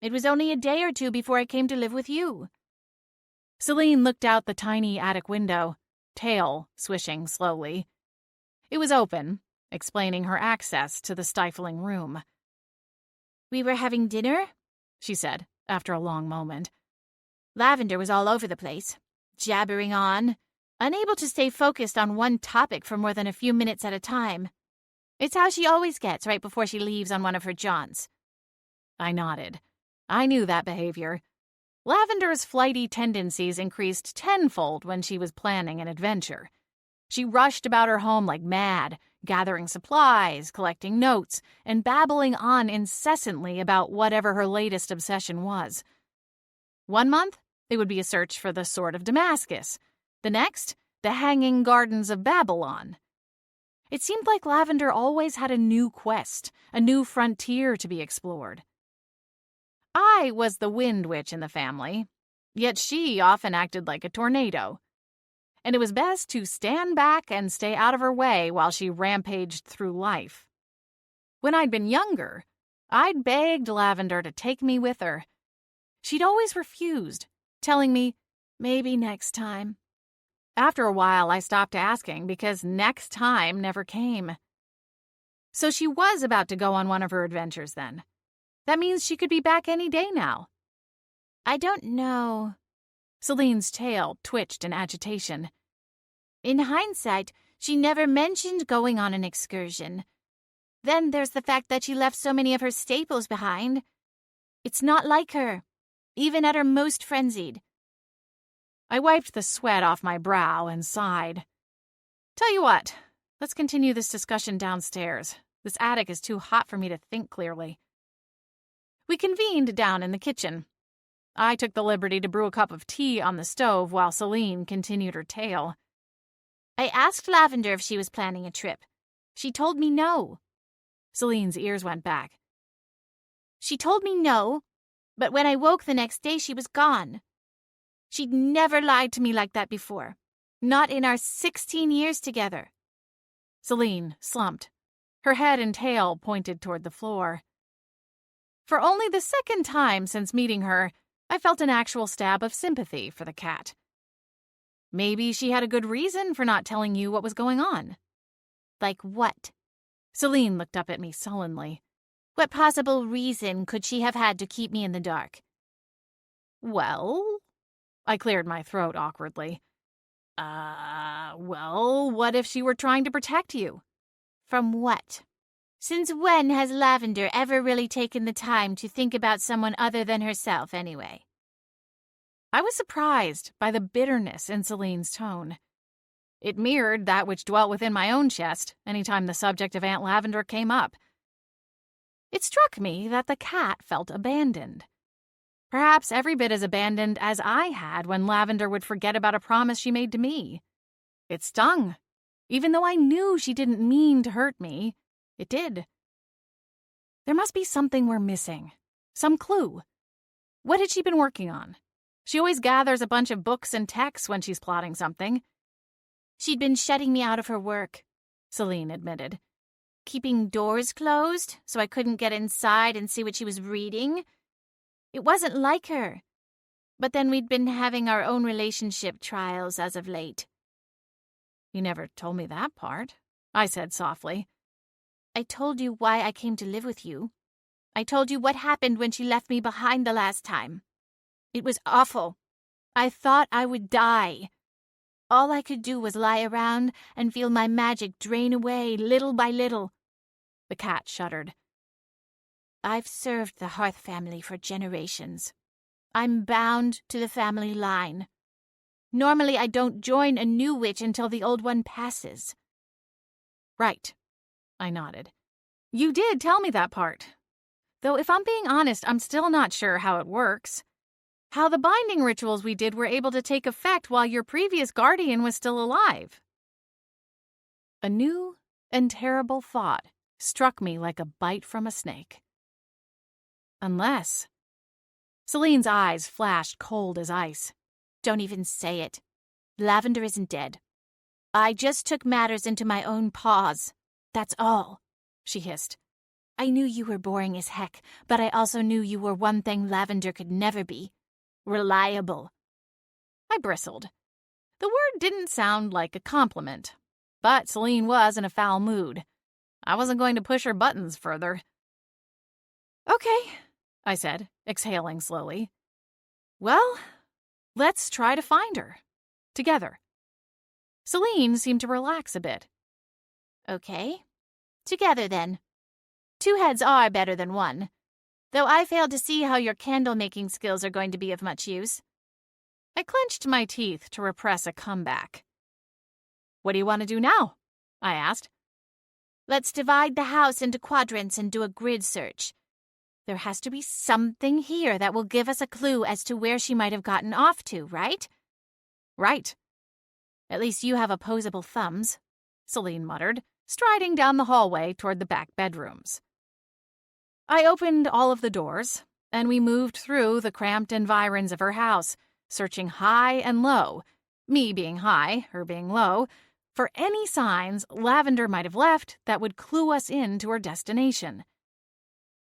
It was only a day or two before I came to live with you. Selene looked out the tiny attic window, tail swishing slowly. It was open, explaining her access to the stifling room. We were having dinner, she said, after a long moment. Lavender was all over the place, jabbering on, unable to stay focused on one topic for more than a few minutes at a time. It's how she always gets right before she leaves on one of her jaunts. I nodded. I knew that behavior. Lavender's flighty tendencies increased tenfold when she was planning an adventure. She rushed about her home like mad, gathering supplies, collecting notes, and babbling on incessantly about whatever her latest obsession was. One month, it would be a search for the Sword of Damascus. The next, the Hanging Gardens of Babylon. It seemed like Lavender always had a new quest, a new frontier to be explored. I was the wind witch in the family, yet she often acted like a tornado. And it was best to stand back and stay out of her way while she rampaged through life. When I'd been younger, I'd begged Lavender to take me with her. She'd always refused, telling me, maybe next time. After a while, I stopped asking because next time never came. So she was about to go on one of her adventures then. That means she could be back any day now. I don't know. Selene's tail twitched in agitation. In hindsight, she never mentioned going on an excursion. Then there's the fact that she left so many of her staples behind. It's not like her, even at her most frenzied. I wiped the sweat off my brow and sighed. Tell you what, let's continue this discussion downstairs. This attic is too hot for me to think clearly. We convened down in the kitchen. I took the liberty to brew a cup of tea on the stove while Selene continued her tale. I asked Lavender if she was planning a trip. She told me no. Selene's ears went back. She told me no, but when I woke the next day, she was gone. She'd never lied to me like that before. Not in our 16 years together. Selene slumped. Her head and tail pointed toward the floor. For only the second time since meeting her, I felt an actual stab of sympathy for the cat. Maybe she had a good reason for not telling you what was going on. Like what? Selene looked up at me sullenly. What possible reason could she have had to keep me in the dark? Well, I cleared my throat awkwardly. What if she were trying to protect you? From what? Since when has Lavender ever really taken the time to think about someone other than herself anyway? I was surprised by the bitterness in Selene's tone. It mirrored that which dwelt within my own chest any time the subject of Aunt Lavender came up. It struck me that the cat felt abandoned. Perhaps every bit as abandoned as I had when Lavender would forget about a promise she made to me. It stung. Even though I knew she didn't mean to hurt me, it did. There must be something we're missing. Some clue. What had she been working on? She always gathers a bunch of books and texts when she's plotting something. She'd been shutting me out of her work, Selene admitted. Keeping doors closed so I couldn't get inside and see what she was reading. It wasn't like her. But then we'd been having our own relationship trials as of late. You never told me that part, I said softly. I told you why I came to live with you. I told you what happened when she left me behind the last time. It was awful. I thought I would die. All I could do was lie around and feel my magic drain away little by little. The cat shuddered. I've served the Hearth family for generations. I'm bound to the family line. Normally, I don't join a new witch until the old one passes. Right, I nodded. You did tell me that part. Though if I'm being honest, I'm still not sure how it works. How the binding rituals we did were able to take effect while your previous guardian was still alive. A new and terrible thought struck me like a bite from a snake. Unless... Selene's eyes flashed cold as ice. Don't even say it. Lavender isn't dead. I just took matters into my own paws. That's all, she hissed. I knew you were boring as heck, but I also knew you were one thing Lavender could never be. Reliable. I bristled. The word didn't sound like a compliment, but Selene was in a foul mood. I wasn't going to push her buttons further. Okay, I said, exhaling slowly. Well, let's try to find her. Together. Selene seemed to relax a bit. Okay. Together, then. 2 heads are better than 1. Though I fail to see how your candle-making skills are going to be of much use. I clenched my teeth to repress a comeback. What do you want to do now? I asked. Let's divide the house into quadrants and do a grid search. There has to be something here that will give us a clue as to where she might have gotten off to, right? Right. At least you have opposable thumbs, Selene muttered, striding down the hallway toward the back bedrooms. I opened all of the doors, and we moved through the cramped environs of her house, searching high and low, me being high, her being low, for any signs Lavender might have left that would clue us in to her destination.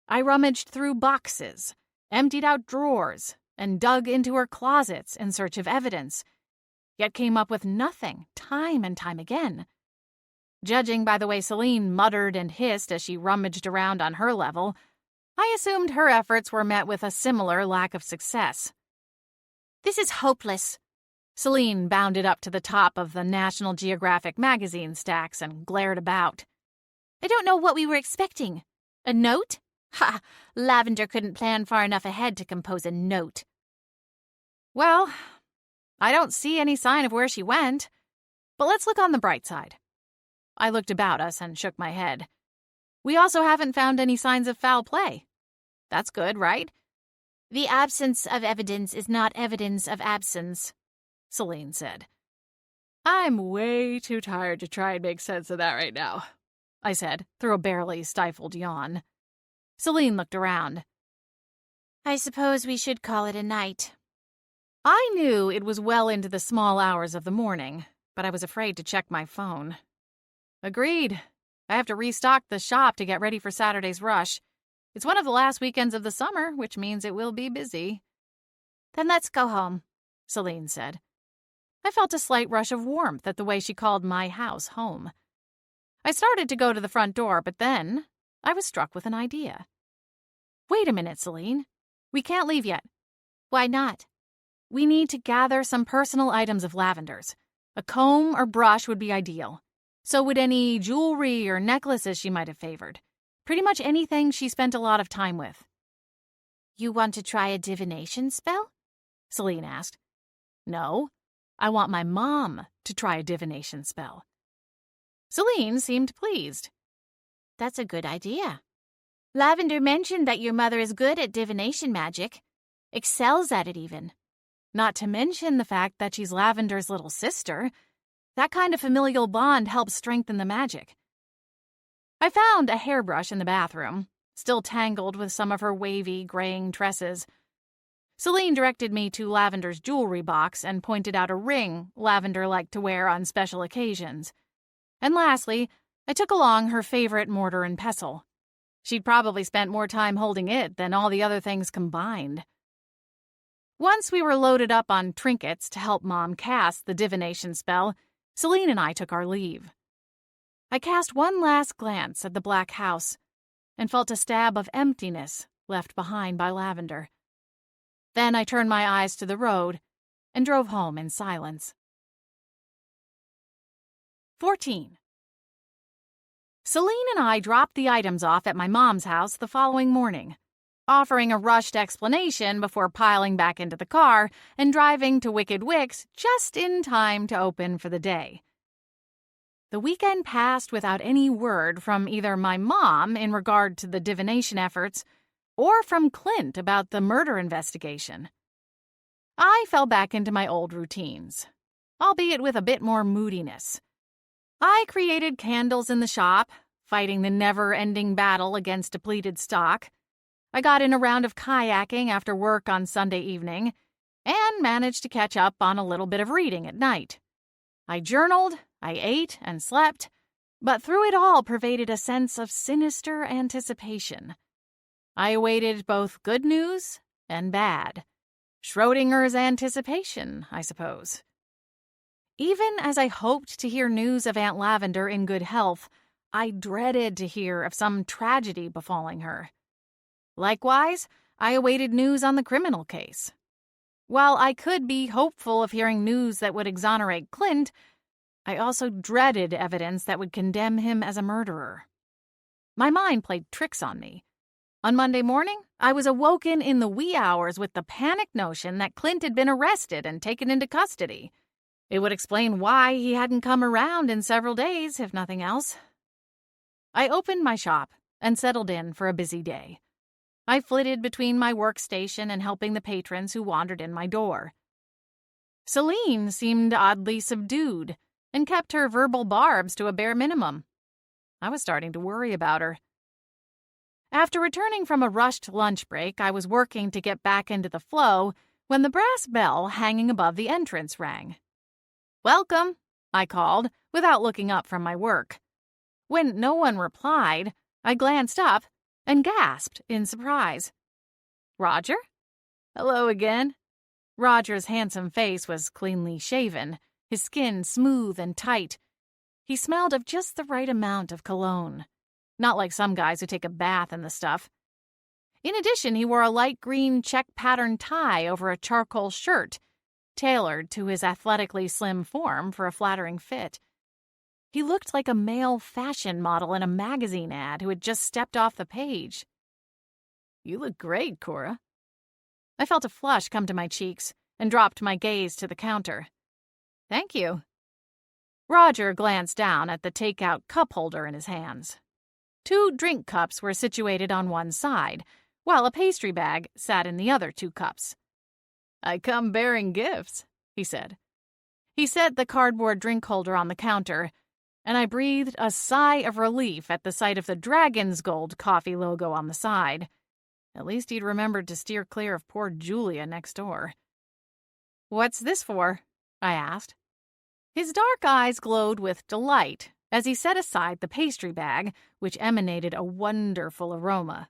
I rummaged through boxes, emptied out drawers, and dug into her closets in search of evidence, yet came up with nothing time and time again. Judging by the way Selene muttered and hissed as she rummaged around on her level, I assumed her efforts were met with a similar lack of success. This is hopeless. Selene bounded up to the top of the National Geographic magazine stacks and glared about. I don't know what we were expecting. A note? Ha! Lavender couldn't plan far enough ahead to compose a note. Well, I don't see any sign of where she went, but let's look on the bright side. I looked about us and shook my head. We also haven't found any signs of foul play. That's good, right? The absence of evidence is not evidence of absence, Selene said. I'm way too tired to try and make sense of that right now, I said, through a barely stifled yawn. Selene looked around. I suppose we should call it a night. I knew it was well into the small hours of the morning, but I was afraid to check my phone. Agreed. I have to restock the shop to get ready for Saturday's rush. It's one of the last weekends of the summer, which means it will be busy. Then let's go home, Selene said. I felt a slight rush of warmth at the way she called my house home. I started to go to the front door, but then I was struck with an idea. Wait a minute, Selene. We can't leave yet. Why not? We need to gather some personal items of Lavender's. A comb or brush would be ideal. So would any jewelry or necklaces she might have favored. Pretty much anything she spent a lot of time with. You want to try a divination spell? Selene asked. No, I want my mom to try a divination spell. Selene seemed pleased. That's a good idea. Lavender mentioned that your mother is good at divination magic. Excels at it even. Not to mention the fact that she's Lavender's little sister. That kind of familial bond helps strengthen the magic. I found a hairbrush in the bathroom, still tangled with some of her wavy, graying tresses. Selene directed me to Lavender's jewelry box and pointed out a ring Lavender liked to wear on special occasions. And lastly, I took along her favorite mortar and pestle. She'd probably spent more time holding it than all the other things combined. Once we were loaded up on trinkets to help Mom cast the divination spell, Selene and I took our leave. I cast one last glance at the black house and felt a stab of emptiness left behind by Lavender. Then I turned my eyes to the road and drove home in silence. 14. Selene and I dropped the items off at my mom's house the following morning, offering a rushed explanation before piling back into the car and driving to Wicked Wicks just in time to open for the day. The weekend passed without any word from either my mom in regard to the divination efforts or from Clint about the murder investigation. I fell back into my old routines, albeit with a bit more moodiness. I created candles in the shop, fighting the never-ending battle against depleted stock. I got in a round of kayaking after work on Sunday evening, and managed to catch up on a little bit of reading at night. I journaled, I ate and slept, but through it all pervaded a sense of sinister anticipation. I awaited both good news and bad. Schrodinger's anticipation, I suppose. Even as I hoped to hear news of Aunt Lavender in good health, I dreaded to hear of some tragedy befalling her. Likewise, I awaited news on the criminal case. While I could be hopeful of hearing news that would exonerate Clint, I also dreaded evidence that would condemn him as a murderer. My mind played tricks on me. On Monday morning, I was awoken in the wee hours with the panic notion that Clint had been arrested and taken into custody. It would explain why he hadn't come around in several days, if nothing else. I opened my shop and settled in for a busy day. I flitted between my workstation and helping the patrons who wandered in my door. Selene seemed oddly subdued and kept her verbal barbs to a bare minimum. I was starting to worry about her. After returning from a rushed lunch break, I was working to get back into the flow when the brass bell hanging above the entrance rang. "Welcome," I called, without looking up from my work. When no one replied, I glanced up and gasped in surprise. "Roger?" "Hello again." Roger's handsome face was cleanly shaven, his skin smooth and tight. He smelled of just the right amount of cologne. Not like some guys who take a bath in the stuff. In addition, he wore a light green check-pattern tie over a charcoal shirt, tailored to his athletically slim form for a flattering fit. He looked like a male fashion model in a magazine ad who had just stepped off the page. "You look great, Cora." I felt a flush come to my cheeks and dropped my gaze to the counter. "Thank you." Roger glanced down at the takeout cup holder in his hands. 2 drink cups were situated on one side, while a pastry bag sat in the other 2 cups. "I come bearing gifts," he said. He set the cardboard drink holder on the counter, and I breathed a sigh of relief at the sight of the Dragon's Gold coffee logo on the side. At least he'd remembered to steer clear of poor Julia next door. "What's this for?" I asked. His dark eyes glowed with delight as he set aside the pastry bag, which emanated a wonderful aroma.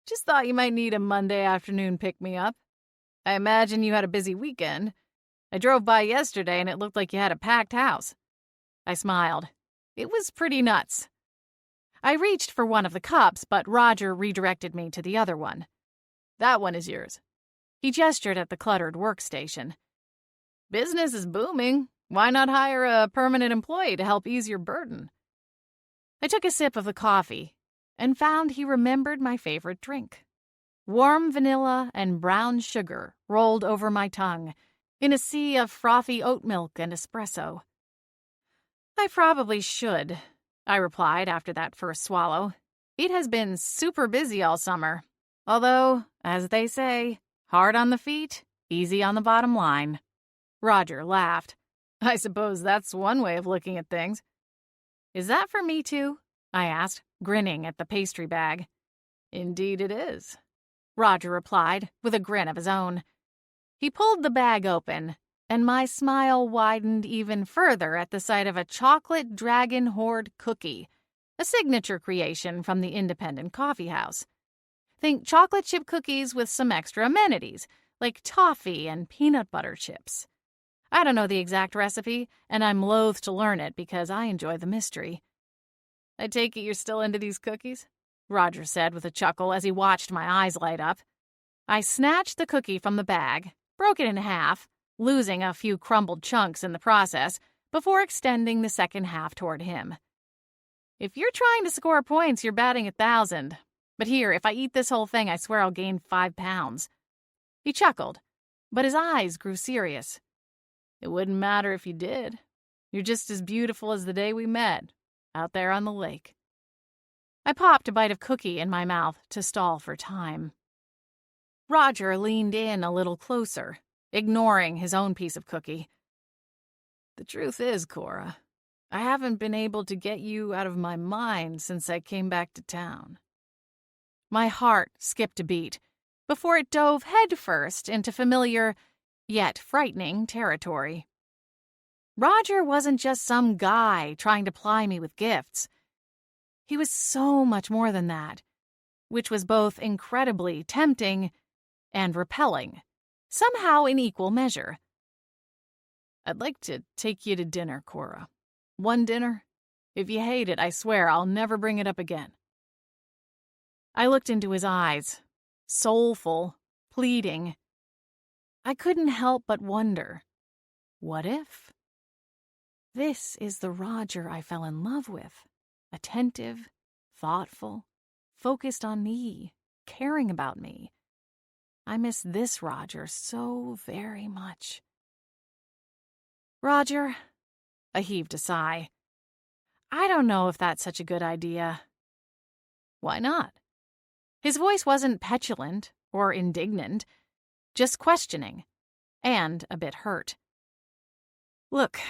"Just thought you might need a Monday afternoon pick-me-up. I imagine you had a busy weekend. I drove by yesterday and it looked like you had a packed house." I smiled. It was pretty nuts. I reached for one of the cups, but Roger redirected me to the other one. "That one is yours." He gestured at the cluttered workstation. "Business is booming. Why not hire a permanent employee to help ease your burden?" I took a sip of the coffee and found he remembered my favorite drink. Warm vanilla and brown sugar rolled over my tongue in a sea of frothy oat milk and espresso. "I probably should," I replied after that first swallow. "It has been super busy all summer. Although, as they say, hard on the feet, easy on the bottom line." Roger laughed. "I suppose that's one way of looking at things." "Is that for me too?" I asked, grinning at the pastry bag. "Indeed it is." Roger replied, with a grin of his own. He pulled the bag open, and my smile widened even further at the sight of a chocolate dragon horde cookie, a signature creation from the independent coffee house. Think chocolate chip cookies with some extra amenities, like toffee and peanut butter chips. I don't know the exact recipe, and I'm loath to learn it because I enjoy the mystery. I take it you're still into these cookies? Roger said with a chuckle as he watched my eyes light up. I snatched the cookie from the bag, broke it in half, losing a few crumbled chunks in the process, before extending the second half toward him. If you're trying to score points, you're batting 1,000. But here, if I eat this whole thing, I swear I'll gain 5 pounds. He chuckled, but his eyes grew serious. It wouldn't matter if you did. You're just as beautiful as the day we met, out there on the lake. I popped a bite of cookie in my mouth to stall for time. Roger leaned in a little closer, ignoring his own piece of cookie. The truth is, Cora, I haven't been able to get you out of my mind since I came back to town. My heart skipped a beat before it dove headfirst into familiar, yet frightening territory. Roger wasn't just some guy trying to ply me with gifts. He was so much more than that, which was both incredibly tempting and repelling, somehow in equal measure. I'd like to take you to dinner, Cora. One dinner. If you hate it, I swear I'll never bring it up again. I looked into his eyes, soulful, pleading. I couldn't help but wonder, what if? This is the Roger I fell in love with. Attentive, thoughtful, focused on me, caring about me. I miss this Roger so very much. Roger, I heaved a sigh. I don't know if that's such a good idea. Why not? His voice wasn't petulant or indignant, just questioning, and a bit hurt. Look,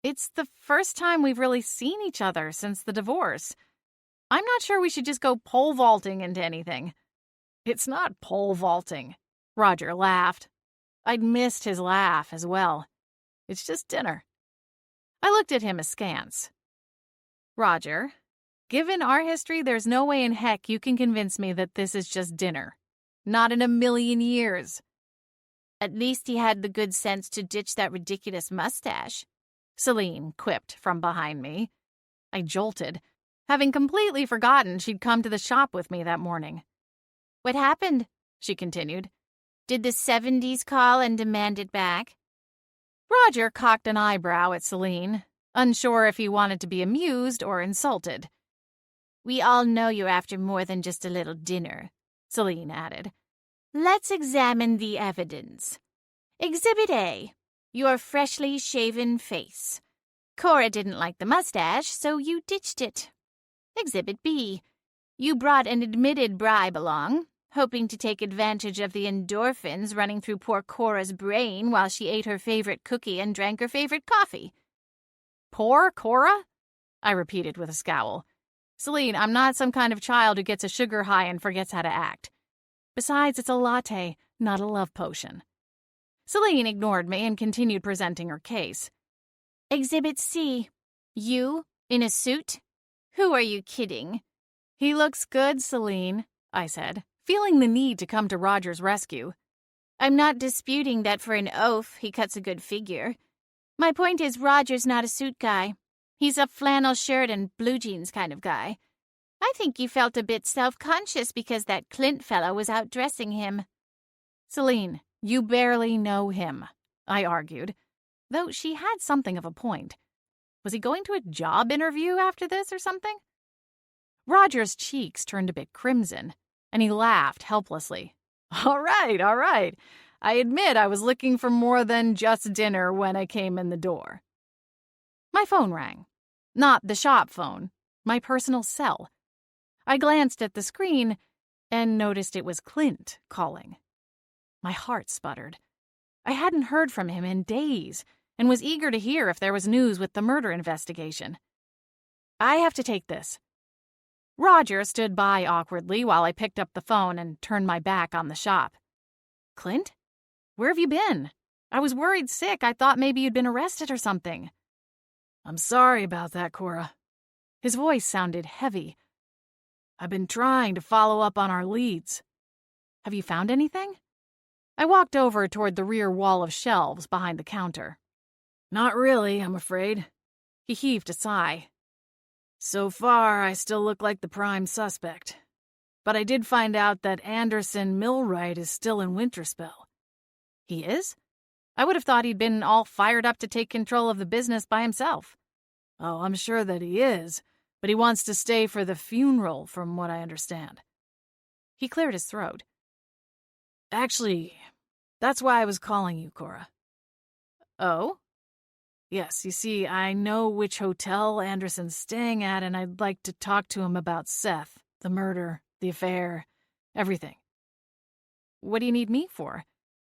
it's the first time we've really seen each other since the divorce. I'm not sure we should just go pole vaulting into anything. It's not pole vaulting, Roger laughed. I'd missed his laugh as well. It's just dinner. I looked at him askance. Roger, given our history, there's no way in heck you can convince me that this is just dinner. Not in a million years. At least he had the good sense to ditch that ridiculous mustache, Selene quipped from behind me. I jolted, having completely forgotten she'd come to the shop with me that morning. What happened? She continued. Did the 70s call and demand it back? Roger cocked an eyebrow at Selene, unsure if he wanted to be amused or insulted. We all know you're after more than just a little dinner, Selene added. Let's examine the evidence. Exhibit A, your freshly shaven face. Cora didn't like the mustache, so you ditched it. Exhibit B, you brought an admitted bribe along, hoping to take advantage of the endorphins running through poor Cora's brain while she ate her favorite cookie and drank her favorite coffee. Poor Cora? I repeated with a scowl. Selene, I'm not some kind of child who gets a sugar high and forgets how to act. Besides, it's a latte, not a love potion. Selene ignored me and continued presenting her case. Exhibit C. You, in a suit? Who are you kidding? He looks good, Selene, I said, feeling the need to come to Roger's rescue. I'm not disputing that for an oaf he cuts a good figure. My point is Roger's not a suit guy. He's a flannel shirt and blue jeans kind of guy. I think you felt a bit self-conscious because that Clint fellow was outdressing him. Selene, you barely know him, I argued, though she had something of a point. Was he going to a job interview after this or something? Roger's cheeks turned a bit crimson, and he laughed helplessly. All right. I admit I was looking for more than just dinner when I came in the door. My phone rang. Not the shop phone, my personal cell. I glanced at the screen and noticed it was Clint calling. My heart sputtered. I hadn't heard from him in days and was eager to hear if there was news with the murder investigation. I have to take this. Roger stood by awkwardly while I picked up the phone and turned my back on the shop. Clint? Where have you been? I was worried sick. I thought maybe you'd been arrested or something. I'm sorry about that, Cora. His voice sounded heavy. I've been trying to follow up on our leads. Have you found anything? I walked over toward the rear wall of shelves behind the counter. Not really, I'm afraid. He heaved a sigh. So far, I still look like the prime suspect. But I did find out that Anderson Millwright is still in Winterspell. He is? I would have thought he'd been all fired up to take control of the business by himself. Oh, I'm sure that he is, but he wants to stay for the funeral, from what I understand. He cleared his throat. Actually, that's why I was calling you, Cora. Oh? Yes, you see, I know which hotel Anderson's staying at, and I'd like to talk to him about Seth, the murder, the affair, everything. What do you need me for?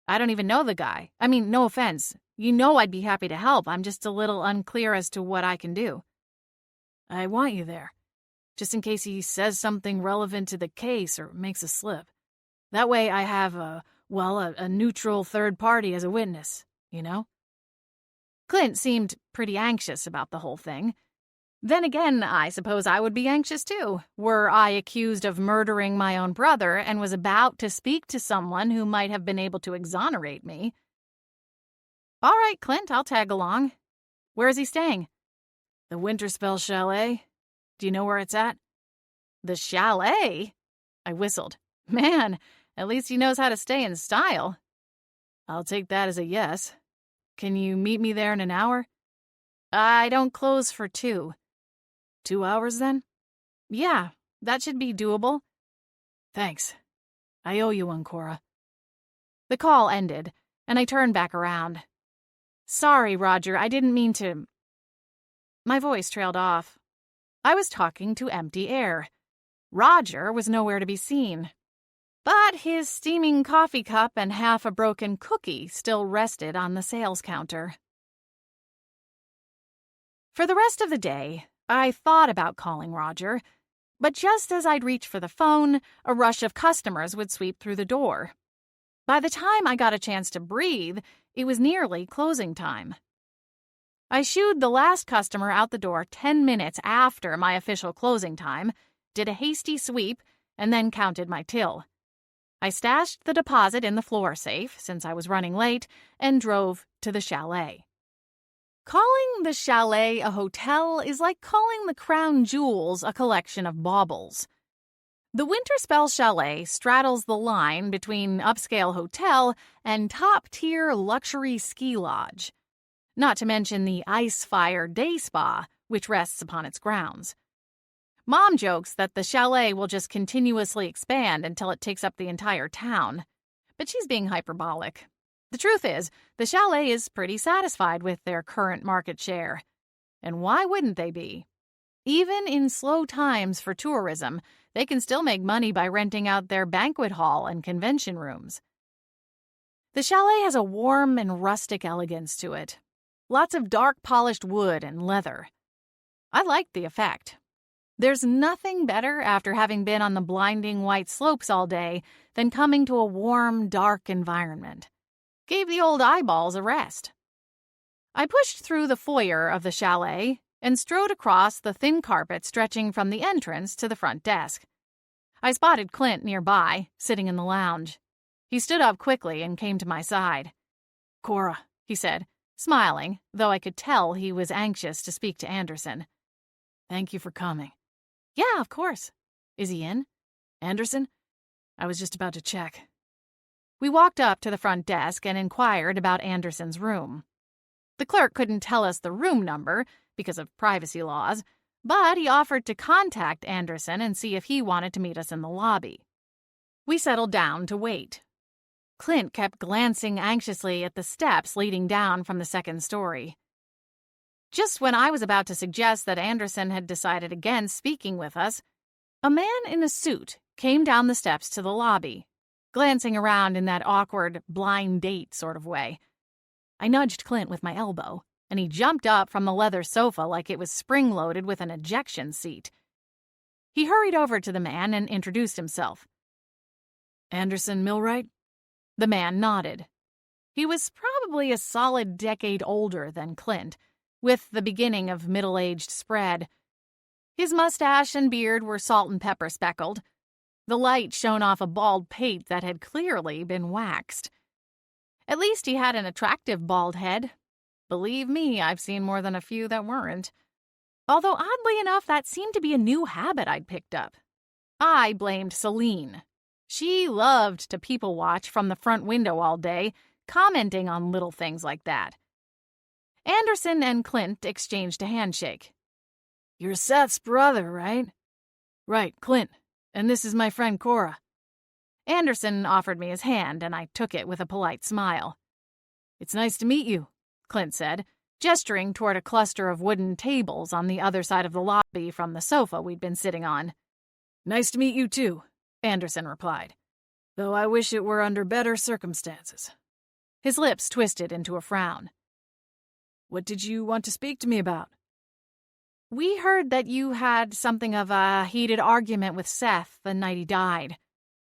I don't even know the guy. I mean, no offense. You know I'd be happy to help. I'm just a little unclear as to what I can do. I want you there, just in case he says something relevant to the case or makes a slip. That way I have a neutral third party as a witness, you know? Clint seemed pretty anxious about the whole thing. Then again, I suppose I would be anxious too, were I accused of murdering my own brother and was about to speak to someone who might have been able to exonerate me. All right, Clint, I'll tag along. Where is he staying? The Winterspell Chalet. Do you know where it's at? The chalet? I whistled. Man, at least he knows how to stay in style. I'll take that as a yes. Can you meet me there in an hour? I don't close for 2. 2 hours, then? Yeah, that should be doable. Thanks. I owe you one, Cora. The call ended, and I turned back around. Sorry, Roger, I didn't mean to... My voice trailed off. I was talking to empty air. Roger was nowhere to be seen. But his steaming coffee cup and half a broken cookie still rested on the sales counter. For the rest of the day, I thought about calling Roger, but just as I'd reach for the phone, a rush of customers would sweep through the door. By the time I got a chance to breathe, it was nearly closing time. I shooed the last customer out the door 10 minutes after my official closing time, did a hasty sweep, and then counted my till. I stashed the deposit in the floor safe, since I was running late, and drove to the chalet. Calling the chalet a hotel is like calling the crown jewels a collection of baubles. The Winterspell Chalet straddles the line between upscale hotel and top-tier luxury ski lodge. Not to mention the Ice Fire Day Spa, which rests upon its grounds. Mom jokes that the chalet will just continuously expand until it takes up the entire town. But she's being hyperbolic. The truth is, the chalet is pretty satisfied with their current market share. And why wouldn't they be? Even in slow times for tourism, they can still make money by renting out their banquet hall and convention rooms. The chalet has a warm and rustic elegance to it. Lots of dark polished wood and leather. I like the effect. There's nothing better after having been on the blinding white slopes all day than coming to a warm, dark environment. Gave the old eyeballs a rest. I pushed through the foyer of the chalet and strode across the thin carpet stretching from the entrance to the front desk. I spotted Clint nearby, sitting in the lounge. He stood up quickly and came to my side. "Cora," he said, smiling, though I could tell he was anxious to speak to Anderson. "Thank you for coming." "Yeah, of course. Is he in?" "Anderson? I was just about to check." We walked up to the front desk and inquired about Anderson's room. The clerk couldn't tell us the room number because of privacy laws, but he offered to contact Anderson and see if he wanted to meet us in the lobby. We settled down to wait. Clint kept glancing anxiously at the steps leading down from the second story. Just when I was about to suggest that Anderson had decided against speaking with us, a man in a suit came down the steps to the lobby, glancing around in that awkward, blind date sort of way. I nudged Clint with my elbow, and he jumped up from the leather sofa like it was spring-loaded with an ejection seat. He hurried over to the man and introduced himself. Anderson Millwright? The man nodded. He was probably a solid decade older than Clint, with the beginning of middle-aged spread. His mustache and beard were salt and pepper speckled. The light shone off a bald pate that had clearly been waxed. At least he had an attractive bald head. Believe me, I've seen more than a few that weren't. Although oddly enough, that seemed to be a new habit I'd picked up. I blamed Selene. She loved to people watch from the front window all day, commenting on little things like that. Anderson and Clint exchanged a handshake. You're Seth's brother, right? Right, Clint. And this is my friend Cora. Anderson offered me his hand, and I took it with a polite smile. It's nice to meet you, Clint said, gesturing toward a cluster of wooden tables on the other side of the lobby from the sofa we'd been sitting on. Nice to meet you, too, Anderson replied. Though I wish it were under better circumstances. His lips twisted into a frown. What did you want to speak to me about? We heard that you had something of a heated argument with Seth the night he died,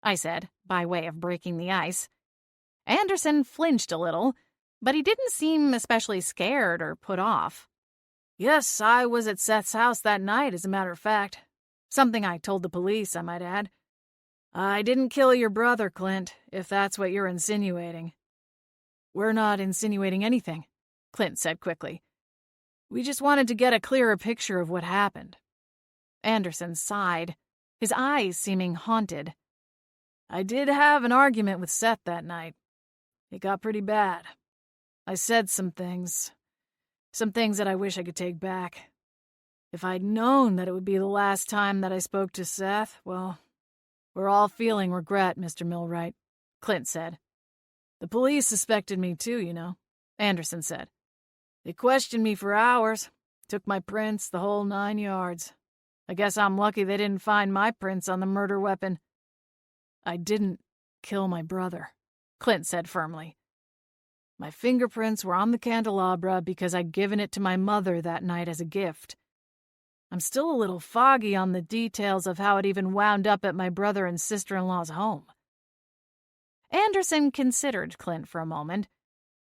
I said, by way of breaking the ice. Anderson flinched a little, but he didn't seem especially scared or put off. Yes, I was at Seth's house that night, as a matter of fact. Something I told the police, I might add. I didn't kill your brother, Clint, if that's what you're insinuating. We're not insinuating anything, Clint said quickly. We just wanted to get a clearer picture of what happened. Anderson sighed, his eyes seeming haunted. I did have an argument with Seth that night. It got pretty bad. I said some things that I wish I could take back. If I'd known that it would be the last time that I spoke to Seth, well, we're all feeling regret, Mr. Millwright, Clint said. The police suspected me too, you know, Anderson said. They questioned me for hours, took my prints, the whole 9 yards. I guess I'm lucky they didn't find my prints on the murder weapon. I didn't kill my brother, Clint said firmly. My fingerprints were on the candelabra because I'd given it to my mother that night as a gift. I'm still a little foggy on the details of how it even wound up at my brother and sister-in-law's home. Anderson considered Clint for a moment,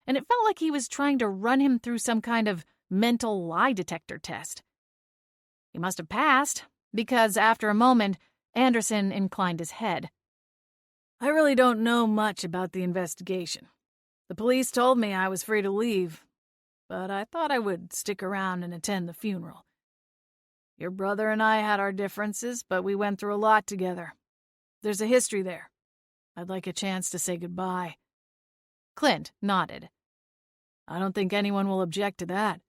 and it felt like he was trying to run him through some kind of mental lie detector test. He must have passed, because after a moment, Anderson inclined his head. I really don't know much about the investigation. The police told me I was free to leave, but I thought I would stick around and attend the funeral. Your brother and I had our differences, but we went through a lot together. There's a history there. I'd like a chance to say goodbye. Clint nodded. I don't think anyone will object to that.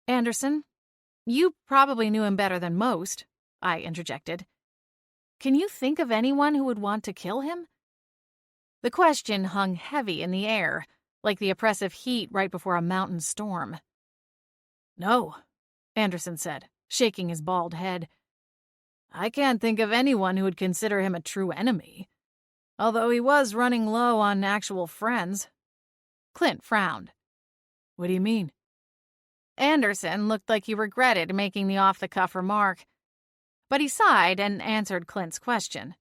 Anderson, you probably knew him better than most, I interjected. Can you think of anyone who would want to kill him? The question hung heavy in the air, like the oppressive heat right before a mountain storm. No, Anderson said, shaking his bald head. I can't think of anyone who would consider him a true enemy, although he was running low on actual friends. Clint frowned. What do you mean? Anderson looked like he regretted making the off-the-cuff remark, but he sighed and answered Clint's question.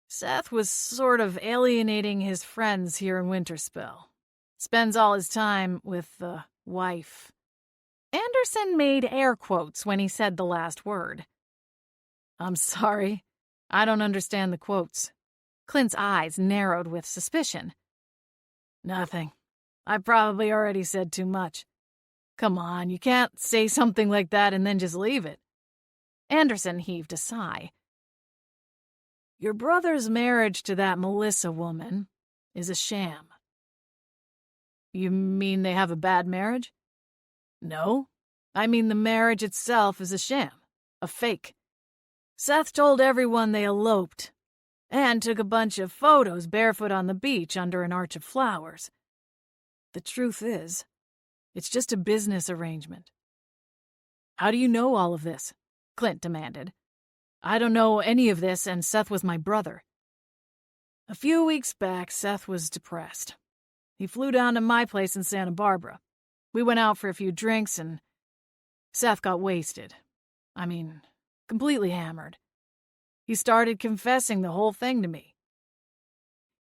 Seth was sort of alienating his friends here in Winterspell. Spends all his time with the wife. Anderson made air quotes when he said the last word. I'm sorry. I don't understand the quotes. Clint's eyes narrowed with suspicion. Nothing. I probably already said too much. Come on, you can't say something like that and then just leave it. Anderson heaved a sigh. Your brother's marriage to that Melissa woman is a sham. You mean they have a bad marriage? No. I mean the marriage itself is a sham, a fake. Seth told everyone they eloped and took a bunch of photos barefoot on the beach under an arch of flowers. The truth is, it's just a business arrangement. How do you know all of this? Clint demanded. I don't know any of this, and Seth was my brother. A few weeks back, Seth was depressed. He flew down to my place in Santa Barbara. We went out for a few drinks, and Seth got wasted. I mean, Completely hammered. He started confessing the whole thing to me.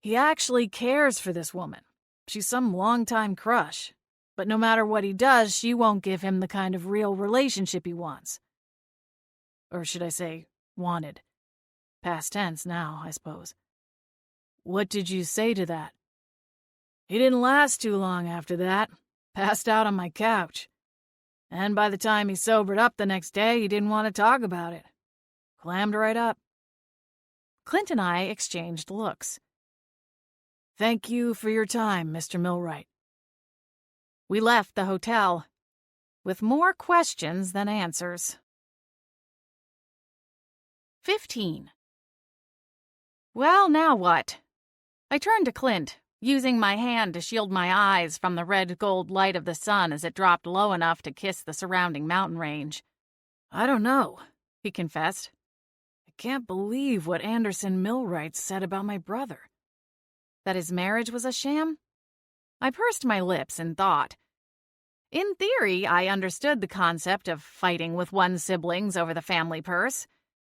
He actually cares for this woman. She's some longtime crush. But no matter what he does, she won't give him the kind of real relationship he wants. Or should I say, wanted. Past tense now, I suppose. What did you say to that? He didn't last too long after that. Passed out on my couch. And by the time he sobered up the next day, he didn't want to talk about it. Clammed right up. Clint and I exchanged looks. Thank you for your time, Mr. Millwright. We left the hotel with more questions than answers. 15. Well, now what? I turned to Clint, using my hand to shield my eyes from the red-gold light of the sun as it dropped low enough to kiss the surrounding mountain range. I don't know, he confessed. I can't believe what Anderson Millwright said about my brother. That his marriage was a sham? I pursed my lips in thought. In theory, I understood the concept of fighting with one's siblings over the family purse,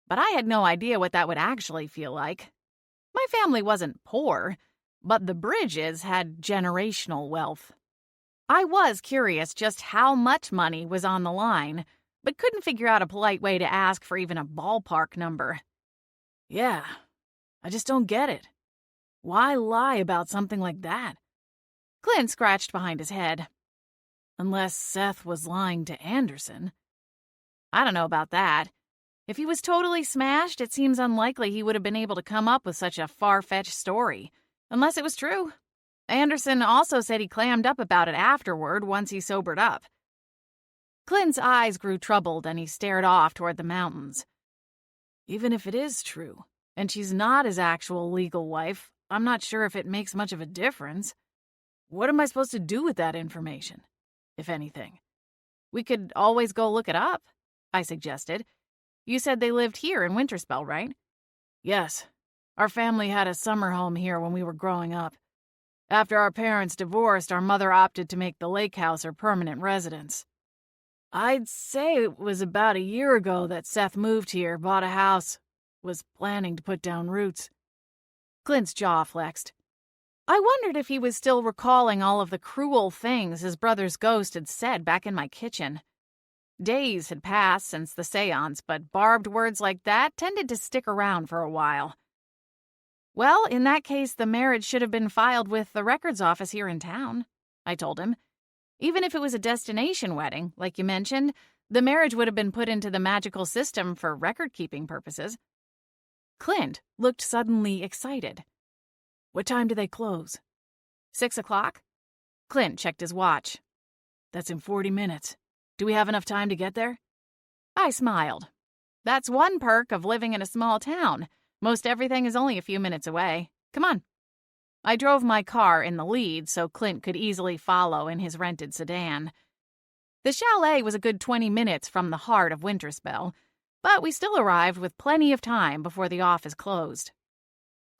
but I had no idea what that would actually feel like. My family wasn't poor, but the Bridges had generational wealth. I was curious just how much money was on the line, but couldn't figure out a polite way to ask for even a ballpark number. Yeah, I just don't get it. Why lie about something like that? Clint scratched behind his head. Unless Seth was lying to Anderson. I don't know about that. If he was totally smashed, it seems unlikely he would have been able to come up with such a far-fetched story. Unless it was true. Anderson also said he clammed up about it afterward once he sobered up. Clint's eyes grew troubled and he stared off toward the mountains. Even if it is true, and she's not his actual legal wife, I'm not sure if it makes much of a difference. What am I supposed to do with that information, if anything? We could always go look it up, I suggested. You said they lived here in Winterspell, right? Yes. Our family had a summer home here when we were growing up. After our parents divorced, our mother opted to make the lake house her permanent residence. I'd say it was about a year ago that Seth moved here, bought a house, was planning to put down roots. Clint's jaw flexed. I wondered if he was still recalling all of the cruel things his brother's ghost had said back in my kitchen. Days had passed since the seance, but barbed words like that tended to stick around for a while. Well, in that case, the marriage should have been filed with the records office here in town, I told him. Even if it was a destination wedding, like you mentioned, the marriage would have been put into the magical system for record-keeping purposes. Clint looked suddenly excited. What time do they close? 6 o'clock? Clint checked his watch. That's in 40 minutes. Do we have enough time to get there? I smiled. That's one perk of living in a small town. Most everything is only a few minutes away. Come on. I drove my car in the lead so Clint could easily follow in his rented sedan. The chalet was a good 20 minutes from the heart of Winterspell, but we still arrived with plenty of time before the office closed.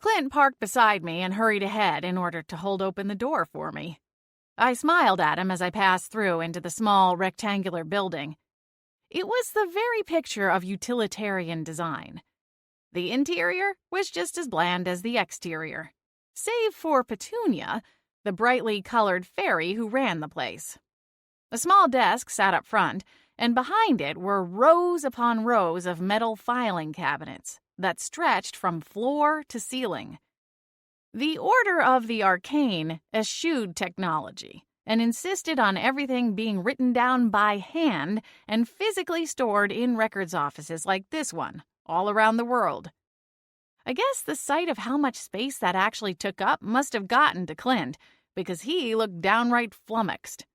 Clint parked beside me and hurried ahead in order to hold open the door for me. I smiled at him as I passed through into the small rectangular building. It was the very picture of utilitarian design. The interior was just as bland as the exterior, save for Petunia, the brightly colored fairy who ran the place. A small desk sat up front, and behind it were rows upon rows of metal filing cabinets that stretched from floor to ceiling. The Order of the Arcane eschewed technology and insisted on everything being written down by hand and physically stored in records offices like this one, all around the world. I guess the sight of how much space that actually took up must have gotten to Clint, because he looked downright flummoxed.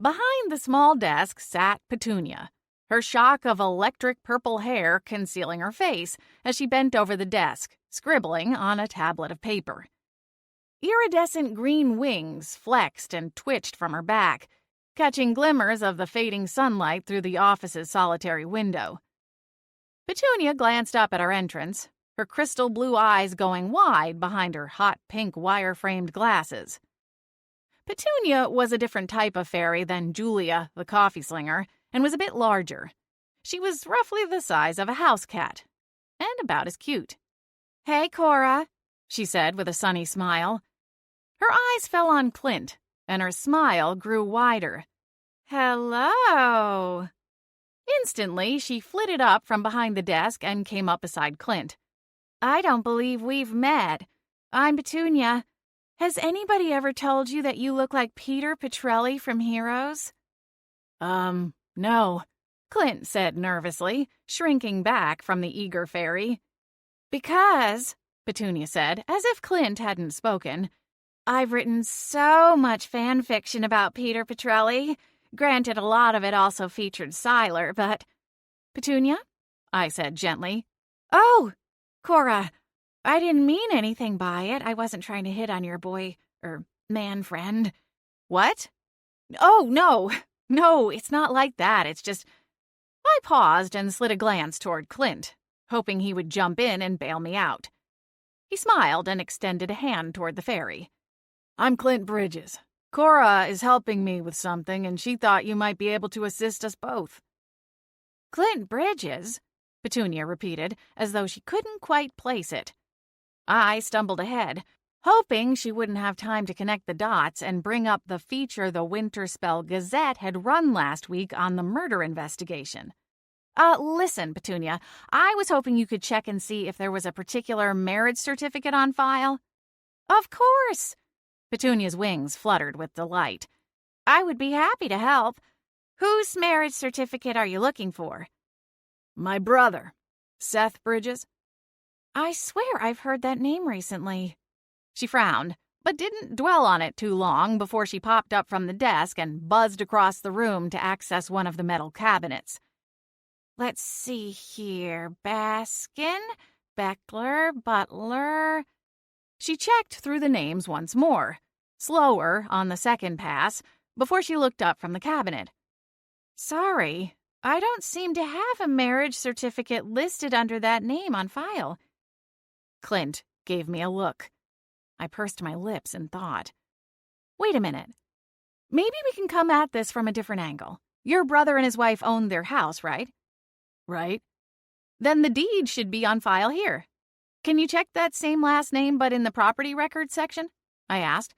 Behind the small desk sat Petunia, her shock of electric purple hair concealing her face as she bent over the desk, scribbling on a tablet of paper. Iridescent green wings flexed and twitched from her back, catching glimmers of the fading sunlight through the office's solitary window. Petunia glanced up at our entrance, her crystal blue eyes going wide behind her hot pink wire-framed glasses. Petunia was a different type of fairy than Julia, the coffee slinger, and was a bit larger. She was roughly the size of a house cat, and about as cute. "Hey, Cora," she said with a sunny smile. Her eyes fell on Clint, and her smile grew wider. "Hello." Instantly, she flitted up from behind the desk and came up beside Clint. "I don't believe we've met. I'm Petunia. Has anybody ever told you that you look like Peter Petrelli from Heroes?" No," Clint said nervously, shrinking back from the eager fairy. "Because," Petunia said, as if Clint hadn't spoken, "I've written so much fan fiction about Peter Petrelli. Granted, a lot of it also featured Siler, but—" "Petunia?" I said gently. "Oh, Cora, I didn't mean anything by it. I wasn't trying to hit on your man friend." "What?" "Oh, no. No, it's not like that. It's just—" I paused and slid a glance toward Clint, hoping he would jump in and bail me out. He smiled and extended a hand toward the fairy. "I'm Clint Bridges. Cora is helping me with something, and she thought you might be able to assist us both." "Clint Bridges?" Petunia repeated, as though she couldn't quite place it. I stumbled ahead, hoping she wouldn't have time to connect the dots and bring up the feature the Winterspell Gazette had run last week on the murder investigation. Listen, Petunia, I was hoping you could check and see if there was a particular marriage certificate on file." "Of course." Petunia's wings fluttered with delight. "I would be happy to help. Whose marriage certificate are you looking for?" "My brother, Seth Bridges." "I swear I've heard that name recently." She frowned, but didn't dwell on it too long before she popped up from the desk and buzzed across the room to access one of the metal cabinets. "Let's see here. Baskin, Beckler, Butler." She checked through the names once more, slower on the second pass, before she looked up from the cabinet. "Sorry, I don't seem to have a marriage certificate listed under that name on file." Clint gave me a look. I pursed my lips in thought. Wait a minute. Maybe we can come at this from a different angle. Your brother and his wife owned their house, right? Right. Then the deed should be on file here. Can you check that same last name but in the property records section? I asked.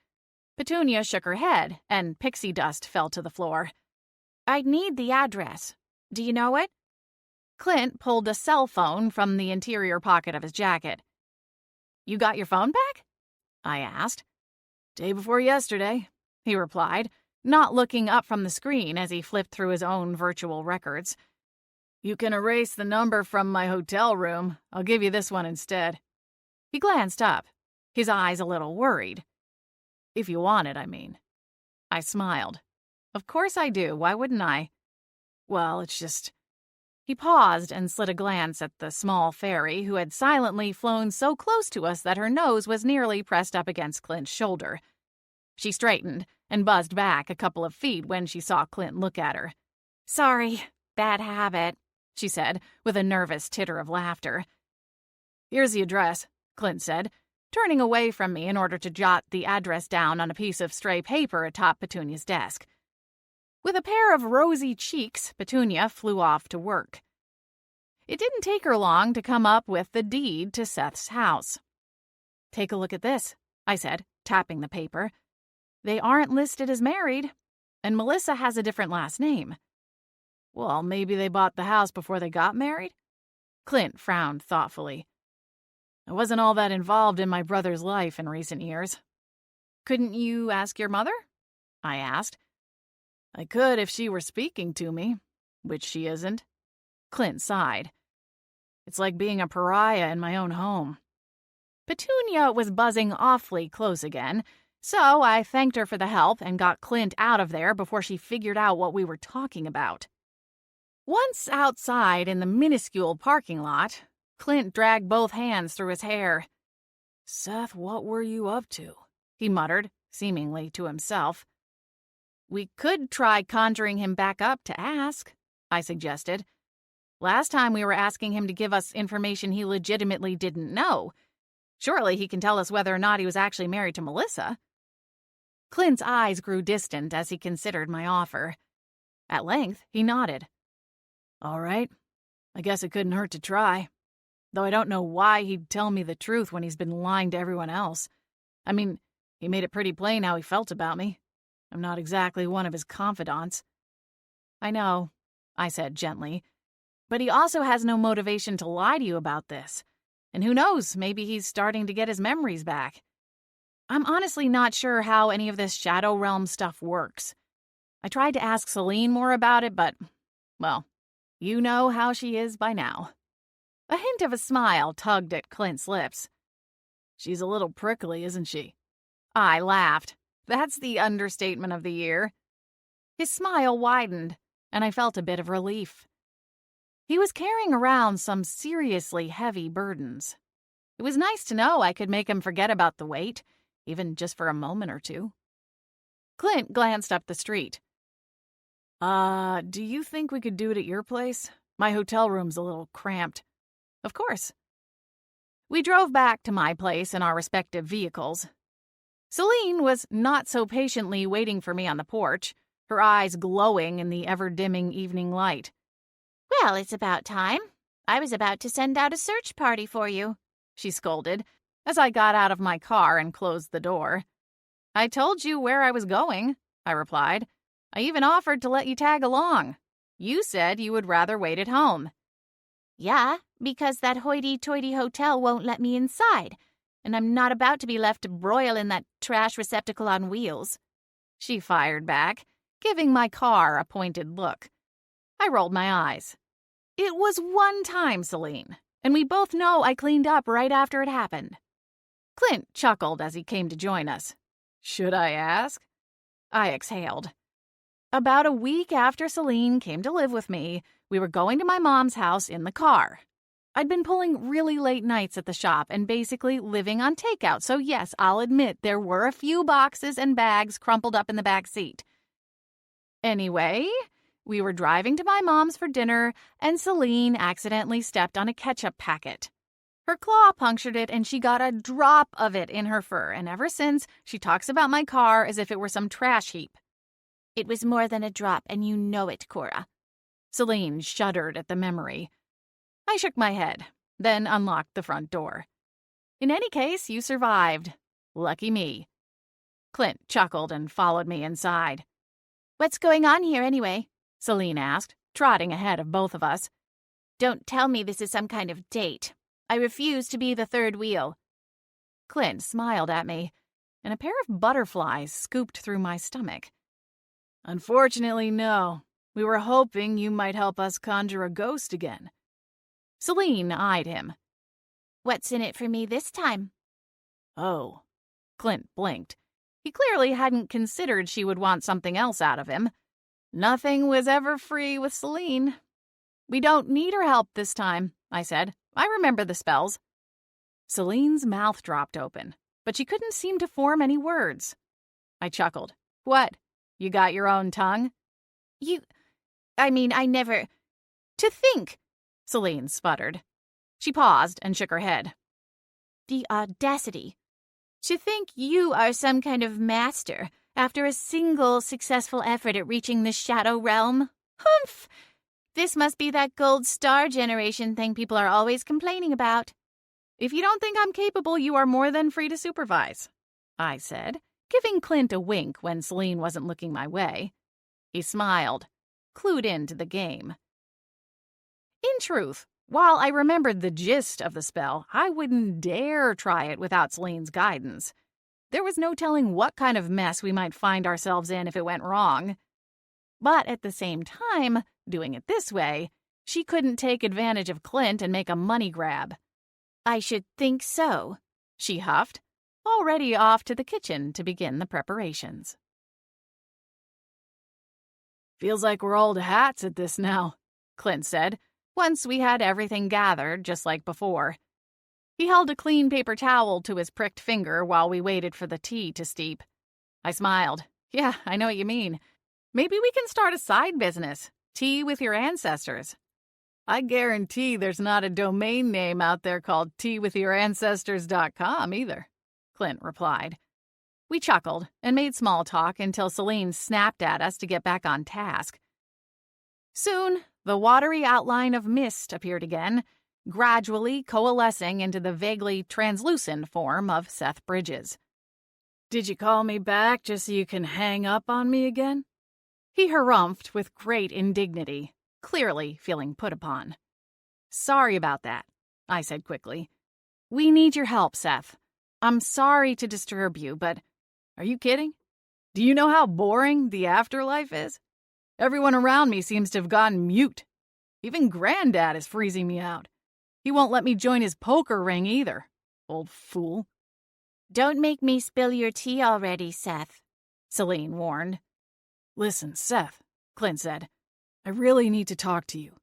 Petunia shook her head, and pixie dust fell to the floor. "I'd need the address. Do you know it?" Clint pulled a cell phone from the interior pocket of his jacket. "You got your phone back?" I asked. "Day before yesterday," he replied, not looking up from the screen as he flipped through his own virtual records. "You can erase the number from my hotel room. I'll give you this one instead." He glanced up, his eyes a little worried. "If you want it, I mean." I smiled. "Of course I do. Why wouldn't I?" "Well, it's just—" He paused and slid a glance at the small fairy who had silently flown so close to us that her nose was nearly pressed up against Clint's shoulder. She straightened and buzzed back a couple of feet when she saw Clint look at her. "Sorry, bad habit," she said, with a nervous titter of laughter. "Here's the address," Clint said, turning away from me in order to jot the address down on a piece of stray paper atop Petunia's desk. With a pair of rosy cheeks, Petunia flew off to work. It didn't take her long to come up with the deed to Seth's house. "Take a look at this," I said, tapping the paper. "They aren't listed as married, and Melissa has a different last name." "Well, maybe they bought the house before they got married?" Clint frowned thoughtfully. "I wasn't all that involved in my brother's life in recent years." "Couldn't you ask your mother?" I asked. "I could if she were speaking to me, which she isn't." Clint sighed. "It's like being a pariah in my own home." Petunia was buzzing awfully close again, so I thanked her for the help and got Clint out of there before she figured out what we were talking about. Once outside in the minuscule parking lot, Clint dragged both hands through his hair. "Seth, what were you up to?" he muttered, seemingly to himself. "We could try conjuring him back up to ask," I suggested. "Last time we were asking him to give us information he legitimately didn't know. Surely he can tell us whether or not he was actually married to Melissa." Clint's eyes grew distant as he considered my offer. At length, he nodded. All right. I guess it couldn't hurt to try. Though I don't know why he'd tell me the truth when he's been lying to everyone else. I mean, he made it pretty plain how he felt about me. I'm not exactly one of his confidants. I know, I said gently. But he also has no motivation to lie to you about this. And who knows, maybe he's starting to get his memories back. I'm honestly not sure how any of this Shadow Realm stuff works. I tried to ask Selene more about it, but, well, you know how she is by now. A hint of a smile tugged at Clint's lips. She's a little prickly, isn't she? I laughed. That's the understatement of the year. His smile widened, and I felt a bit of relief. He was carrying around some seriously heavy burdens. It was nice to know I could make him forget about the weight, even just for a moment or two. Clint glanced up the street. Do you think we could do it at your place? My hotel room's a little cramped. Of course. We drove back to my place in our respective vehicles. Selene was not so patiently waiting for me on the porch, her eyes glowing in the ever-dimming evening light. Well, it's about time. I was about to send out a search party for you, she scolded, as I got out of my car and closed the door. I told you where I was going, I replied. I even offered to let you tag along. You said you would rather wait at home. Yeah, because that hoity-toity hotel won't let me inside, and I'm not about to be left to broil in that trash receptacle on wheels. She fired back, giving my car a pointed look. I rolled my eyes. It was one time, Selene, and we both know I cleaned up right after it happened. Clint chuckled as he came to join us. Should I ask? I exhaled. About a week after Selene came to live with me, we were going to my mom's house in the car. I'd been pulling really late nights at the shop and basically living on takeout, so yes, I'll admit there were a few boxes and bags crumpled up in the back seat. Anyway, we were driving to my mom's for dinner, and Selene accidentally stepped on a ketchup packet. Her claw punctured it, and she got a drop of it in her fur, and ever since, she talks about my car as if it were some trash heap. It was more than a drop, and you know it, Cora. Selene shuddered at the memory. I shook my head, then unlocked the front door. In any case, you survived. Lucky me. Clint chuckled and followed me inside. What's going on here anyway? Selene asked, trotting ahead of both of us. Don't tell me this is some kind of date. I refuse to be the third wheel. Clint smiled at me, and a pair of butterflies scooped through my stomach. Unfortunately, no. We were hoping you might help us conjure a ghost again. Selene eyed him. What's in it for me this time? Oh. Clint blinked. He clearly hadn't considered she would want something else out of him. Nothing was ever free with Selene. We don't need her help this time, I said. I remember the spells. Selene's mouth dropped open, but she couldn't seem to form any words. I chuckled. What? You got your own tongue? I never... To think, Selene sputtered. She paused and shook her head. The audacity. To think you are some kind of master after a single successful effort at reaching the Shadow Realm. Humph! This must be that gold star generation thing people are always complaining about. If you don't think I'm capable, you are more than free to supervise, I said, giving Clint a wink when Selene wasn't looking my way. He smiled, clued into the game. In truth, while I remembered the gist of the spell, I wouldn't dare try it without Selene's guidance. There was no telling what kind of mess we might find ourselves in if it went wrong. But at the same time, doing it this way, she couldn't take advantage of Clint and make a money grab. I should think so, she huffed, already off to the kitchen to begin the preparations. Feels like we're old hats at this now, Clint said, once we had everything gathered just like before. He held a clean paper towel to his pricked finger while we waited for the tea to steep. I smiled. Yeah, I know what you mean. Maybe we can start a side business, tea with your ancestors. I guarantee there's not a domain name out there called teawithyourancestors.com either, Clint replied. We chuckled and made small talk until Selene snapped at us to get back on task. Soon, the watery outline of mist appeared again, gradually coalescing into the vaguely translucent form of Seth Bridges. "Did you call me back just so you can hang up on me again?" He harumphed with great indignity, clearly feeling put upon. "Sorry about that," I said quickly. "We need your help, Seth. I'm sorry to disturb you, but are you kidding? Do you know how boring the afterlife is? Everyone around me seems to have gone mute. Even Granddad is freezing me out. He won't let me join his poker ring either. Old fool." Don't make me spill your tea already, Seth, Selene warned. "Listen, Seth," Clint said. "I really need to talk to you."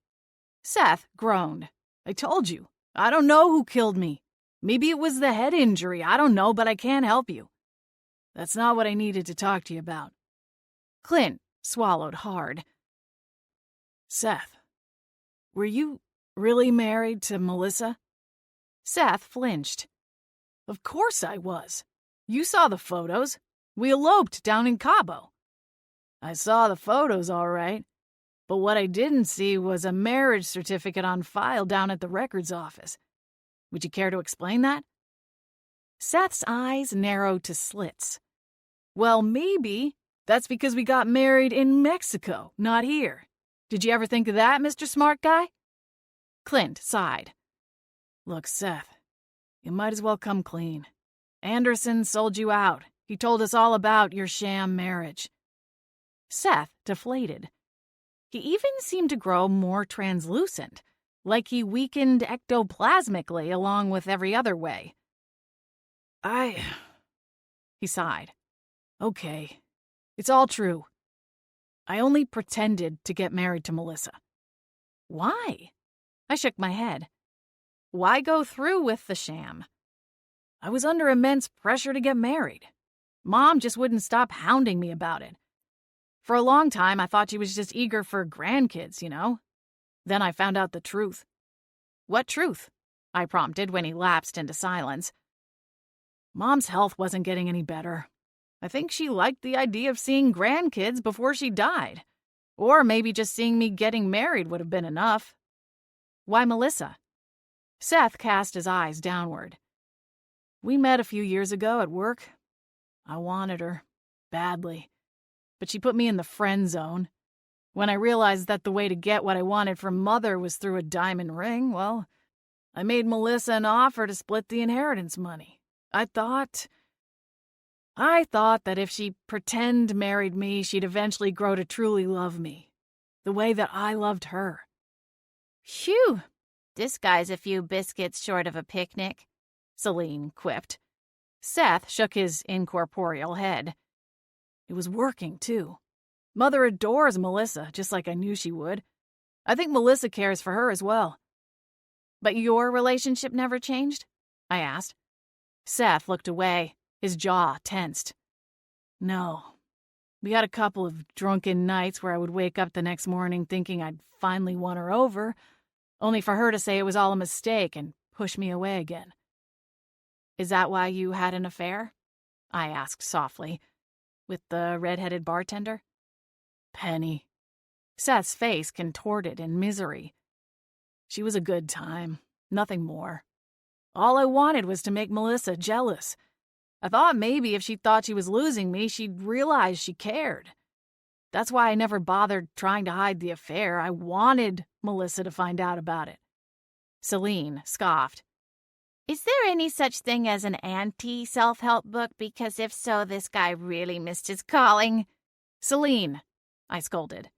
Seth groaned. "I told you, I don't know who killed me. Maybe it was the head injury, I don't know, but I can't help you. That's not what I needed to talk to you about." Clint swallowed hard. "Seth, were you really married to Melissa?" Seth flinched. "Of course I was. You saw the photos. We eloped down in Cabo." "I saw the photos, all right. But what I didn't see was a marriage certificate on file down at the records office. Would you care to explain that?" Seth's eyes narrowed to slits. "Well, maybe that's because we got married in Mexico, not here. Did you ever think of that, Mr. Smart Guy?" Clint sighed. "Look, Seth, you might as well come clean. Anderson sold you out. He told us all about your sham marriage." Seth deflated. He even seemed to grow more translucent, like he weakened ectoplasmically along with every other way. He sighed. "Okay, it's all true. I only pretended to get married to Melissa." "Why?" I shook my head. "Why go through with the sham?" "I was under immense pressure to get married. Mom just wouldn't stop hounding me about it. For a long time, I thought she was just eager for grandkids, you know. Then I found out the truth." "What truth?" I prompted when he lapsed into silence. "Mom's health wasn't getting any better. I think she liked the idea of seeing grandkids before she died. Or maybe just seeing me getting married would have been enough." "Why Melissa?" Seth cast his eyes downward. "We met a few years ago at work. I wanted her, badly. But she put me in the friend zone. When I realized that the way to get what I wanted from Mother was through a diamond ring, well, I made Melissa an offer to split the inheritance money. I thought that if she pretend married me, she'd eventually grow to truly love me, the way that I loved her." Phew, this guy's a few biscuits short of a picnic, Selene quipped. Seth shook his incorporeal head. "It was working, too. Mother adores Melissa, just like I knew she would. I think Melissa cares for her as well." "But your relationship never changed?" I asked. Seth looked away, his jaw tensed. "No. We had a couple of drunken nights where I would wake up the next morning thinking I'd finally won her over, only for her to say it was all a mistake and push me away again." "Is that why you had an affair?" I asked softly. "With the red-headed bartender?" "Penny." Seth's face contorted in misery. "She was a good time, nothing more. All I wanted was to make Melissa jealous. I thought maybe if she thought she was losing me, she'd realize she cared. That's why I never bothered trying to hide the affair. I wanted Melissa to find out about it." Selene scoffed. Is there any such thing as an anti-self-help book? Because if so, this guy really missed his calling. "Selene," I scolded.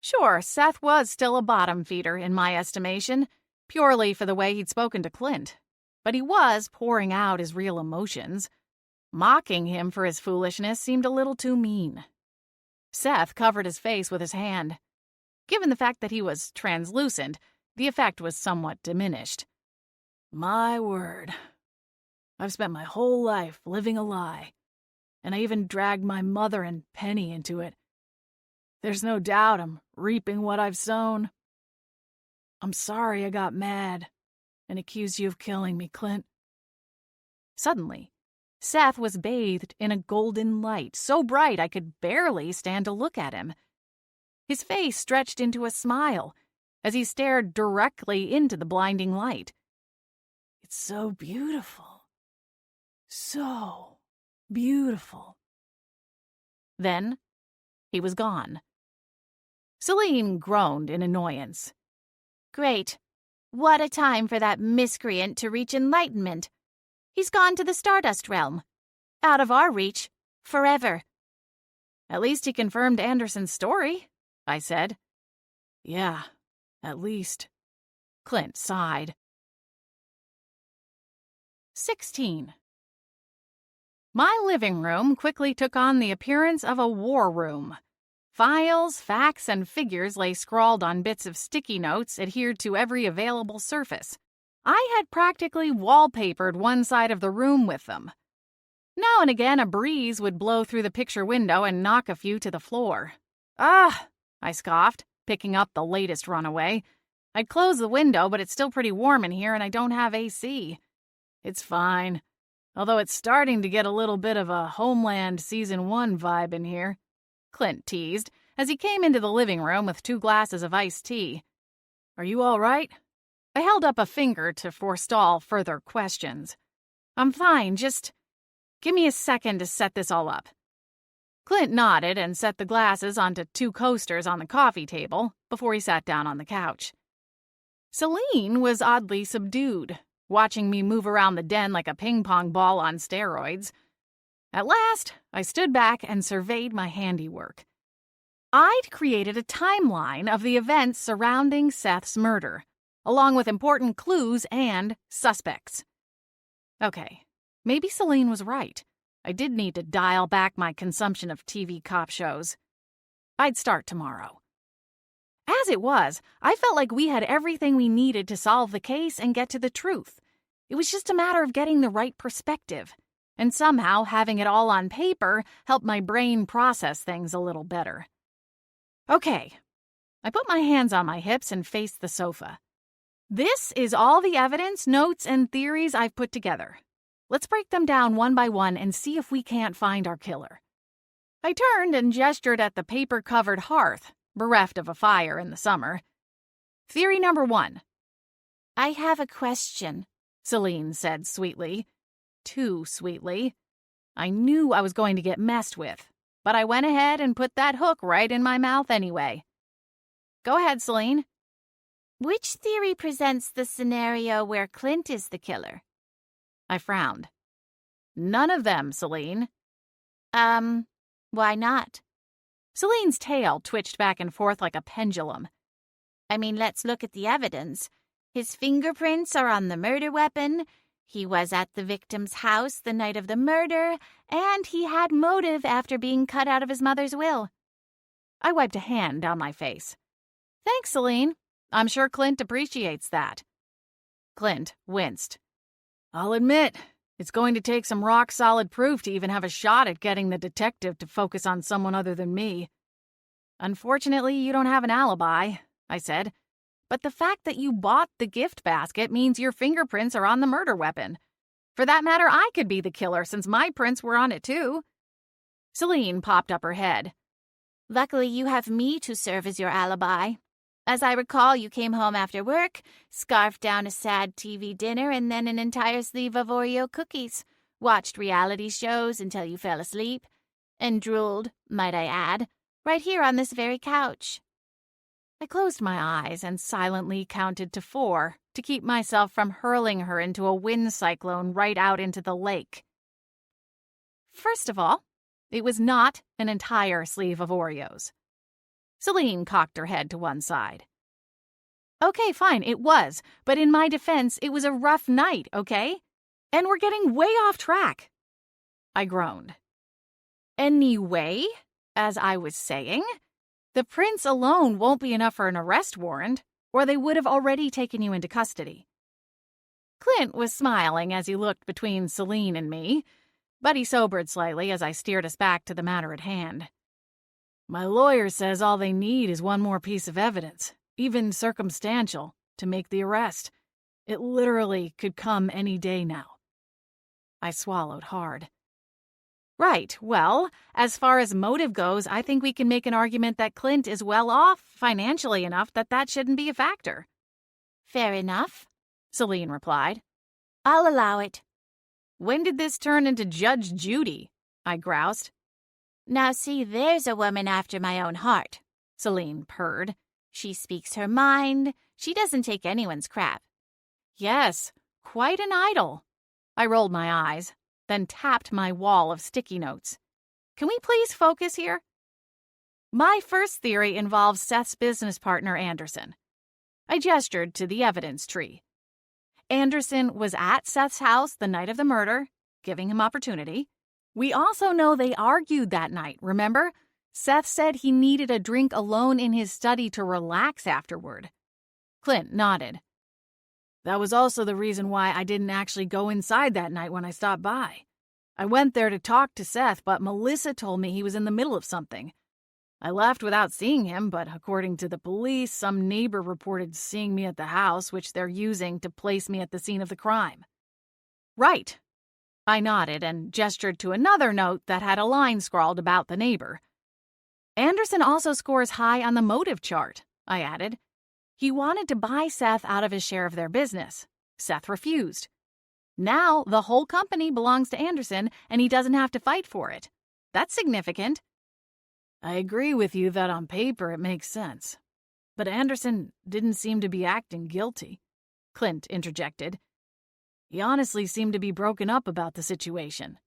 Sure, Seth was still a bottom feeder in my estimation, purely for the way he'd spoken to Clint. But he was pouring out his real emotions. Mocking him for his foolishness seemed a little too mean. Seth covered his face with his hand. Given the fact that he was translucent, the effect was somewhat diminished. "My word. I've spent my whole life living a lie, and I even dragged my mother and Penny into it. There's no doubt I'm reaping what I've sown. I'm sorry I got mad and accused you of killing me, Clint." Suddenly, Seth was bathed in a golden light, so bright I could barely stand to look at him. His face stretched into a smile as he stared directly into the blinding light. It's so beautiful. So beautiful. Then he was gone. Selene groaned in annoyance. Great. What a time for that miscreant to reach enlightenment. He's gone to the Stardust Realm. Out of our reach. Forever. At least he confirmed Anderson's story, I said. Yeah, at least. Clint sighed. 16. My living room quickly took on the appearance of a war room. Files, facts, and figures lay scrawled on bits of sticky notes adhered to every available surface. I had practically wallpapered one side of the room with them. Now and again, a breeze would blow through the picture window and knock a few to the floor. Ah, I scoffed, picking up the latest runaway. I'd closed the window, but it's still pretty warm in here and I don't have AC. It's fine, although it's starting to get a little bit of a Homeland Season 1 vibe in here, Clint teased as he came into the living room with 2 glasses of iced tea. Are you all right? I held up a finger to forestall further questions. I'm fine, just give me a second to set this all up. Clint nodded and set the glasses onto 2 coasters on the coffee table before he sat down on the couch. Selene was oddly subdued, watching me move around the den like a ping-pong ball on steroids. At last, I stood back and surveyed my handiwork. I'd created a timeline of the events surrounding Seth's murder, along with important clues and suspects. Okay, maybe Selene was right. I did need to dial back my consumption of TV cop shows. I'd start tomorrow. As it was, I felt like we had everything we needed to solve the case and get to the truth. It was just a matter of getting the right perspective, and somehow having it all on paper helped my brain process things a little better. Okay, I put my hands on my hips and faced the sofa. This is all the evidence, notes, and theories I've put together. Let's break them down one by one and see if we can't find our killer. I turned and gestured at the paper-covered hearth, bereft of a fire in the summer. Theory number 1. I have a question, Selene said sweetly. Too sweetly. I knew I was going to get messed with, but I went ahead and put that hook right in my mouth anyway. Go ahead, Selene. Which theory presents the scenario where Clint is the killer? I frowned. None of them, Selene. Why not? Selene's tail twitched back and forth like a pendulum. I mean, let's look at the evidence. His fingerprints are on the murder weapon. He was at the victim's house the night of the murder, and he had motive after being cut out of his mother's will. I wiped a hand down my face. Thanks, Selene. I'm sure Clint appreciates that. Clint winced. I'll admit, it's going to take some rock-solid proof to even have a shot at getting the detective to focus on someone other than me. Unfortunately, you don't have an alibi, I said. But the fact that you bought the gift basket means your fingerprints are on the murder weapon. For that matter, I could be the killer since my prints were on it too. Selene popped up her head. Luckily, you have me to serve as your alibi. As I recall, you came home after work, scarfed down a sad TV dinner, and then an entire sleeve of Oreo cookies, watched reality shows until you fell asleep, and drooled, might I add, right here on this very couch. I closed my eyes and silently counted to 4 to keep myself from hurling her into a wind cyclone right out into the lake. First of all, it was not an entire sleeve of Oreos. Selene cocked her head to one side. Okay, fine, it was, but in my defense, it was a rough night, okay? And we're getting way off track. I groaned. Anyway, as I was saying, the prints alone won't be enough for an arrest warrant, or they would have already taken you into custody. Clint was smiling as he looked between Selene and me, but he sobered slightly as I steered us back to the matter at hand. My lawyer says all they need is one more piece of evidence, even circumstantial, to make the arrest. It literally could come any day now. I swallowed hard. Right. Well, as far as motive goes, I think we can make an argument that Clint is well off financially enough that that shouldn't be a factor. Fair enough, Selene replied. I'll allow it. When did this turn into Judge Judy? I groused. Now see, there's a woman after my own heart, Selene purred. She speaks her mind. She doesn't take anyone's crap. Yes, quite an idol. I rolled my eyes, then tapped my wall of sticky notes. Can we please focus here? My first theory involves Seth's business partner, Anderson. I gestured to the evidence tree. Anderson was at Seth's house the night of the murder, giving him opportunity. We also know they argued that night, remember? Seth said he needed a drink alone in his study to relax afterward. Clint nodded. That was also the reason why I didn't actually go inside that night when I stopped by. I went there to talk to Seth, but Melissa told me he was in the middle of something. I left without seeing him, but according to the police, some neighbor reported seeing me at the house, which they're using to place me at the scene of the crime. Right. I nodded and gestured to another note that had a line scrawled about the neighbor. Anderson also scores high on the motive chart, I added. He wanted to buy Seth out of his share of their business. Seth refused. Now the whole company belongs to Anderson, and he doesn't have to fight for it. That's significant. I agree with you that on paper it makes sense. But Anderson didn't seem to be acting guilty, Clint interjected. He honestly seemed to be broken up about the situation.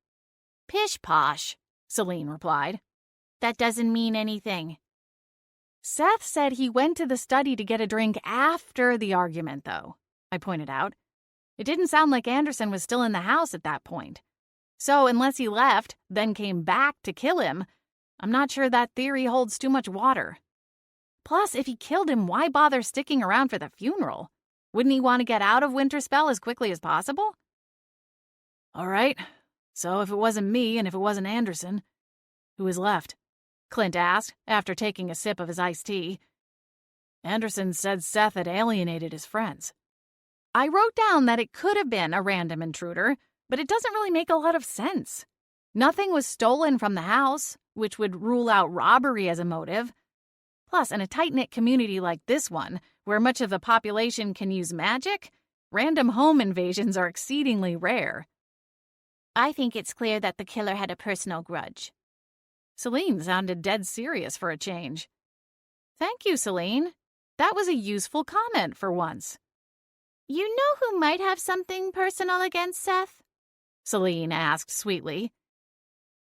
Pish-posh, Selene replied. That doesn't mean anything. Seth said he went to the study to get a drink after the argument, though, I pointed out. It didn't sound like Anderson was still in the house at that point. So unless he left, then came back to kill him, I'm not sure that theory holds too much water. Plus, if he killed him, why bother sticking around for the funeral? Wouldn't he want to get out of Winterspell as quickly as possible? All right, so if it wasn't me and if it wasn't Anderson, who is left? Clint asked, after taking a sip of his iced tea. Anderson said Seth had alienated his friends. I wrote down that it could have been a random intruder, but it doesn't really make a lot of sense. Nothing was stolen from the house, which would rule out robbery as a motive. Plus, in a tight-knit community like this one, where much of the population can use magic, random home invasions are exceedingly rare. I think it's clear that the killer had a personal grudge. Selene sounded dead serious for a change. Thank you, Selene. That was a useful comment for once. You know who might have something personal against Seth? Selene asked sweetly.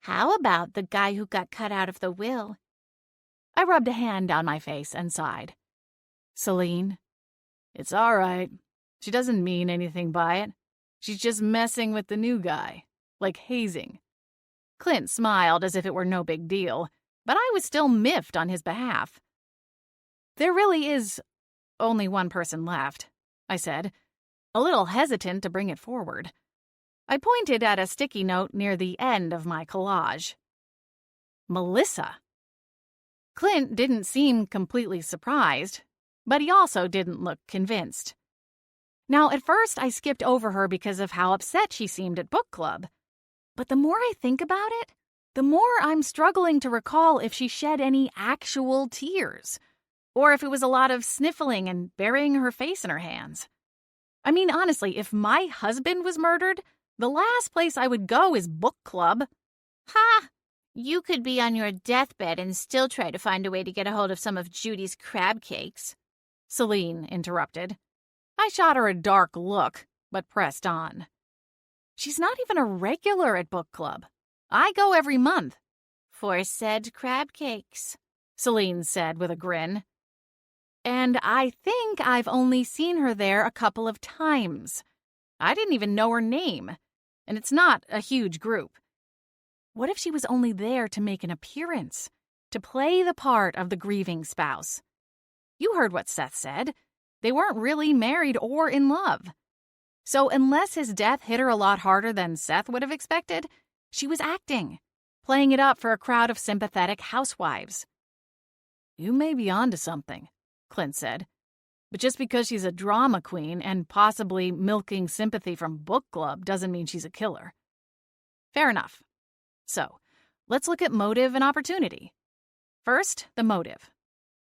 How about the guy who got cut out of the will? I rubbed a hand down my face and sighed. Selene, it's all right. She doesn't mean anything by it. She's just messing with the new guy, like hazing. Clint smiled as if it were no big deal, but I was still miffed on his behalf. There really is only one person left, I said, a little hesitant to bring it forward. I pointed at a sticky note near the end of my collage. Melissa. Clint didn't seem completely surprised, but he also didn't look convinced. Now, at first, I skipped over her because of how upset she seemed at book club. But the more I think about it, the more I'm struggling to recall if she shed any actual tears, or if it was a lot of sniffling and burying her face in her hands. I mean, honestly, if my husband was murdered, the last place I would go is book club. Ha! You could be on your deathbed and still try to find a way to get a hold of some of Judy's crab cakes, Selene interrupted. I shot her a dark look, but pressed on. She's not even a regular at book club. I go every month. For said crab cakes, Selene said with a grin. And I think I've only seen her there a couple of times. I didn't even know her name, and it's not a huge group. What if she was only there to make an appearance, to play the part of the grieving spouse? You heard what Seth said. They weren't really married or in love. So unless his death hit her a lot harder than Seth would have expected, she was acting, playing it up for a crowd of sympathetic housewives. You may be onto something, Clint said. But just because she's a drama queen and possibly milking sympathy from book club doesn't mean she's a killer. Fair enough. So, let's look at motive and opportunity. First, the motive.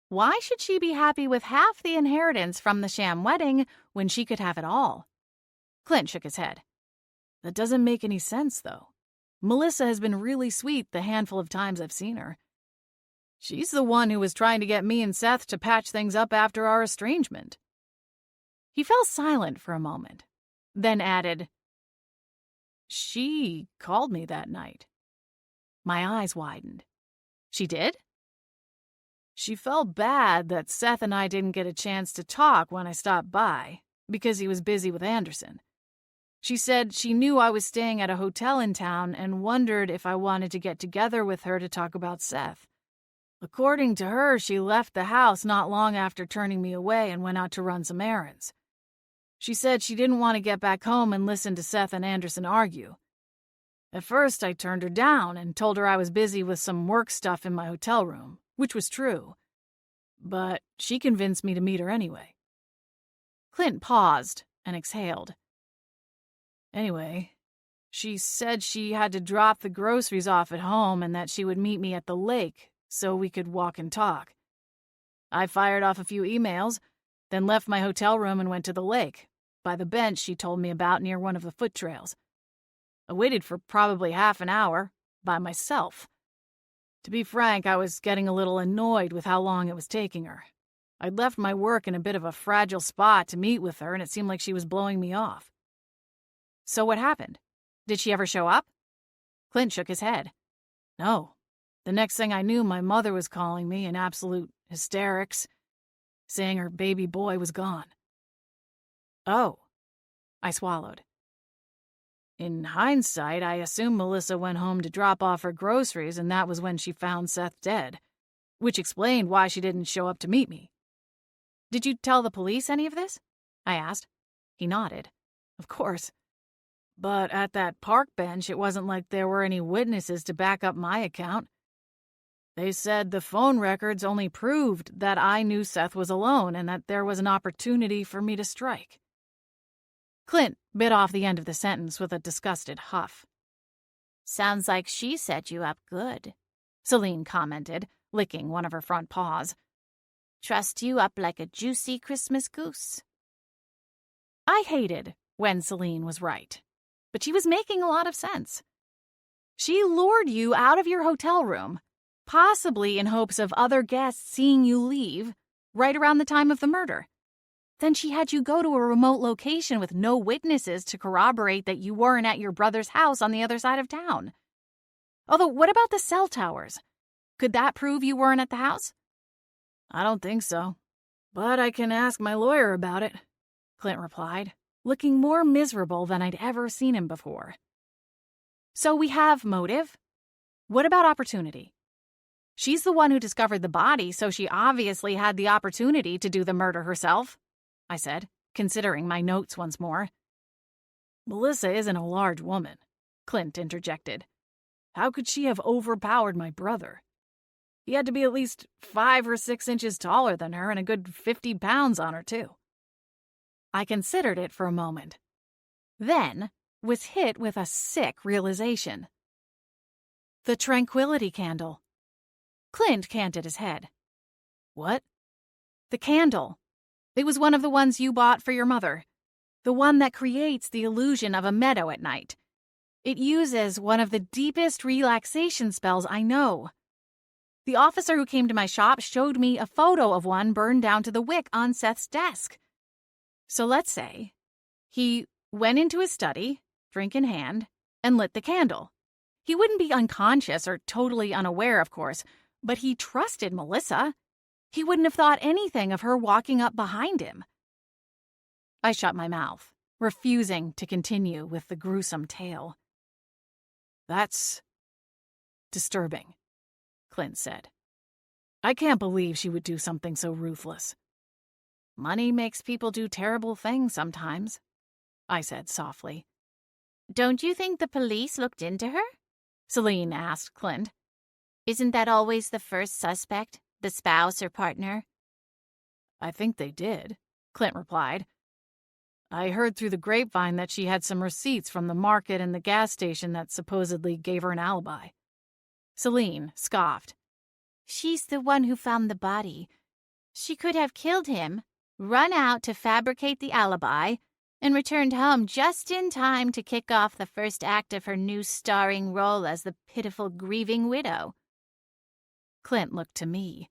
Why should she be happy with half the inheritance from the sham wedding when she could have it all? Clint shook his head. That doesn't make any sense, though. Melissa has been really sweet the handful of times I've seen her. She's the one who was trying to get me and Seth to patch things up after our estrangement. He fell silent for a moment, then added, She called me that night. My eyes widened. She did? She felt bad that Seth and I didn't get a chance to talk when I stopped by, because he was busy with Anderson. She said she knew I was staying at a hotel in town and wondered if I wanted to get together with her to talk about Seth. According to her, she left the house not long after turning me away and went out to run some errands. She said she didn't want to get back home and listen to Seth and Anderson argue. At first, I turned her down and told her I was busy with some work stuff in my hotel room, which was true. But she convinced me to meet her anyway. Clint paused and exhaled. Anyway, she said she had to drop the groceries off at home and that she would meet me at the lake so we could walk and talk. I fired off a few emails, then left my hotel room and went to the lake, by the bench she told me about near one of the foot trails. I waited for probably half an hour, by myself. To be frank, I was getting a little annoyed with how long it was taking her. I'd left my work in a bit of a fragile spot to meet with her, and it seemed like she was blowing me off. So what happened? Did she ever show up? Clint shook his head. No. The next thing I knew, my mother was calling me in absolute hysterics, saying her baby boy was gone. Oh. I swallowed. In hindsight, I assumed Melissa went home to drop off her groceries, and that was when she found Seth dead, which explained why she didn't show up to meet me. Did you tell the police any of this? I asked. He nodded. Of course. But at that park bench, it wasn't like there were any witnesses to back up my account. They said the phone records only proved that I knew Seth was alone and that there was an opportunity for me to strike. Clint bit off the end of the sentence with a disgusted huff. Sounds like she set you up good, Selene commented, licking one of her front paws. Trussed you up like a juicy Christmas goose. I hated when Selene was right, but she was making a lot of sense. She lured you out of your hotel room, possibly in hopes of other guests seeing you leave, right around the time of the murder. Then she had you go to a remote location with no witnesses to corroborate that you weren't at your brother's house on the other side of town. Although, what about the cell towers? Could that prove you weren't at the house? I don't think so, but I can ask my lawyer about it, Clint replied, looking more miserable than I'd ever seen him before. So we have motive. What about opportunity? She's the one who discovered the body, so she obviously had the opportunity to do the murder herself, I said, considering my notes once more. Melissa isn't a large woman, Clint interjected. How could she have overpowered my brother? He had to be at least 5 or 6 inches taller than her and a good 50 pounds on her, too. I considered it for a moment, then was hit with a sick realization. The tranquility candle. Clint canted his head. What? The candle. It was one of the ones you bought for your mother. The one that creates the illusion of a meadow at night. It uses one of the deepest relaxation spells I know. The officer who came to my shop showed me a photo of one burned down to the wick on Seth's desk. So let's say he went into his study, drink in hand, and lit the candle. He wouldn't be unconscious or totally unaware, of course, but he trusted Melissa. He wouldn't have thought anything of her walking up behind him. I shut my mouth, refusing to continue with the gruesome tale. That's disturbing, Clint said. I can't believe she would do something so ruthless. Money makes people do terrible things sometimes, I said softly. Don't you think the police looked into her? Selene asked Clint. Isn't that always the first suspect, the spouse or partner? I think they did, Clint replied. I heard through the grapevine that she had some receipts from the market and the gas station that supposedly gave her an alibi. Selene scoffed. She's the one who found the body. She could have killed him, run out to fabricate the alibi, and returned home just in time to kick off the first act of her new starring role as the pitiful grieving widow. Clint looked to me.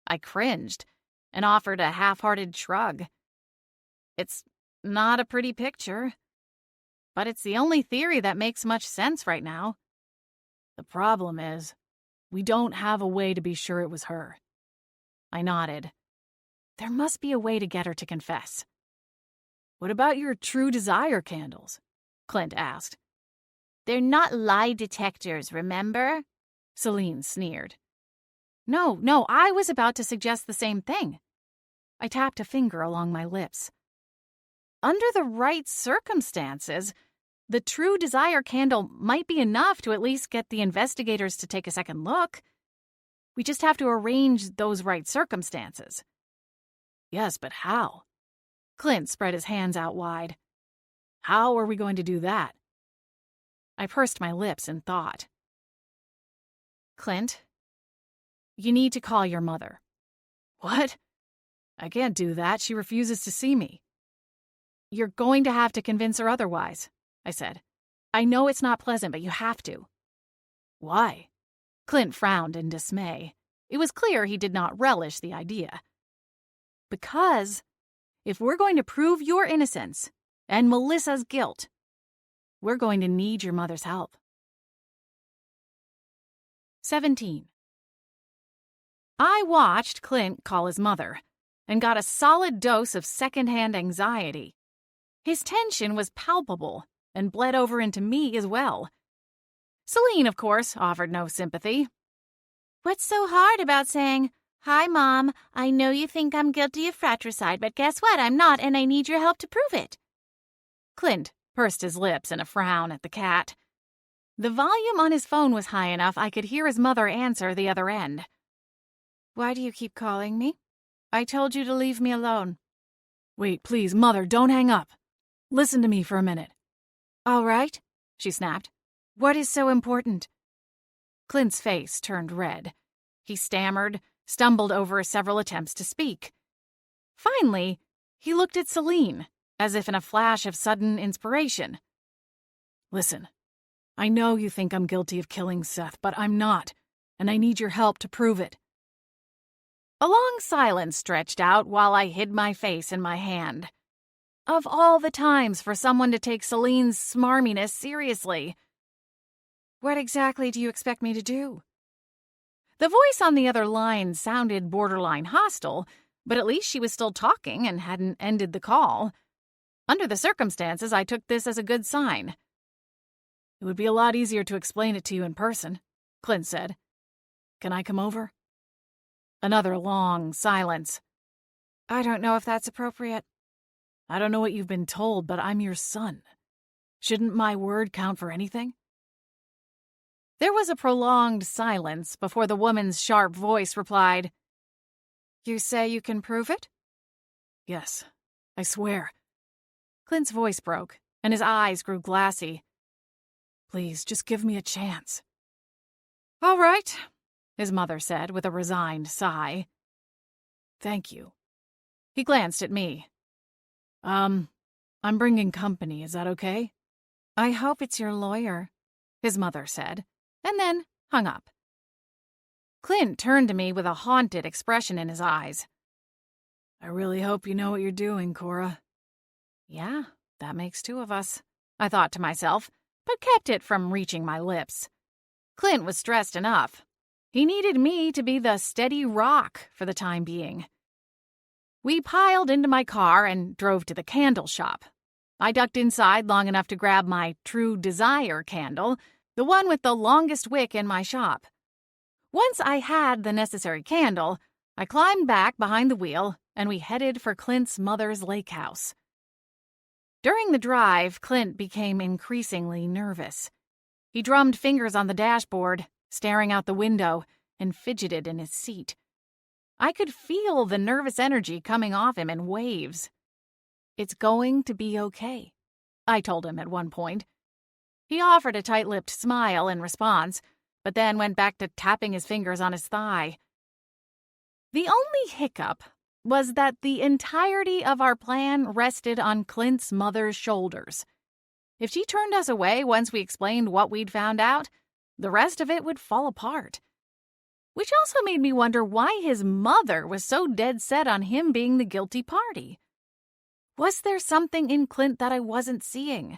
I cringed and offered a half-hearted shrug. It's not a pretty picture, but it's the only theory that makes much sense right now. The problem is, we don't have a way to be sure it was her. I nodded. There must be a way to get her to confess. What about your true desire candles? Clint asked. They're not lie detectors, remember? Selene sneered. No, I was about to suggest the same thing. I tapped a finger along my lips. Under the right circumstances, the true desire candle might be enough to at least get the investigators to take a second look. We just have to arrange those right circumstances. Yes, but how? Clint spread his hands out wide. How are we going to do that? I pursed my lips in thought. Clint, you need to call your mother. What? I can't do that. She refuses to see me. You're going to have to convince her otherwise, I said. I know it's not pleasant, but you have to. Why? Clint frowned in dismay. It was clear he did not relish the idea. Because if we're going to prove your innocence and Melissa's guilt, we're going to need your mother's help. 17. I watched Clint call his mother and got a solid dose of secondhand anxiety. His tension was palpable and bled over into me as well. Selene, of course, offered no sympathy. What's so hard about saying, "Hi, Mom, I know you think I'm guilty of fratricide, but guess what? I'm not, and I need your help to prove it." Clint pursed his lips in a frown at the cat. The volume on his phone was high enough I could hear his mother answer the other end. "Why do you keep calling me? I told you to leave me alone." Wait, please, Mother, don't hang up. Listen to me for a minute. "All right," she snapped. "What is so important?" Clint's face turned red. He stammered, stumbled over several attempts to speak. Finally, he looked at Selene, as if in a flash of sudden inspiration. Listen, I know you think I'm guilty of killing Seth, but I'm not, and I need your help to prove it. A long silence stretched out while I hid my face in my hand. Of all the times for someone to take Selene's smarminess seriously. "What exactly do you expect me to do?" The voice on the other line sounded borderline hostile, but at least she was still talking and hadn't ended the call. Under the circumstances, I took this as a good sign. It would be a lot easier to explain it to you in person, Clint said. Can I come over? Another long silence. "I don't know if that's appropriate." I don't know what you've been told, but I'm your son. Shouldn't my word count for anything? There was a prolonged silence before the woman's sharp voice replied, "You say you can prove it?" "Yes, I swear." Clint's voice broke, and his eyes grew glassy. "Please, just give me a chance." "All right," his mother said with a resigned sigh. "Thank you." He glanced at me. I'm bringing company. Is that okay?" "I hope it's your lawyer," his mother said, and then hung up. Clint turned to me with a haunted expression in his eyes. "I really hope you know what you're doing, Cora." Yeah, that makes two of us, I thought to myself, but kept it from reaching my lips. Clint was stressed enough. He needed me to be the steady rock for the time being. We piled into my car and drove to the candle shop. I ducked inside long enough to grab my true desire candle, the one with the longest wick in my shop. Once I had the necessary candle, I climbed back behind the wheel and we headed for Clint's mother's lake house. During the drive, Clint became increasingly nervous. He drummed fingers on the dashboard, staring out the window, and fidgeted in his seat. I could feel the nervous energy coming off him in waves. "It's going to be okay," I told him at one point. He offered a tight-lipped smile in response, but then went back to tapping his fingers on his thigh. The only hiccup was that the entirety of our plan rested on Clint's mother's shoulders. If she turned us away once we explained what we'd found out, the rest of it would fall apart. Which also made me wonder why his mother was so dead set on him being the guilty party. Was there something in Clint that I wasn't seeing?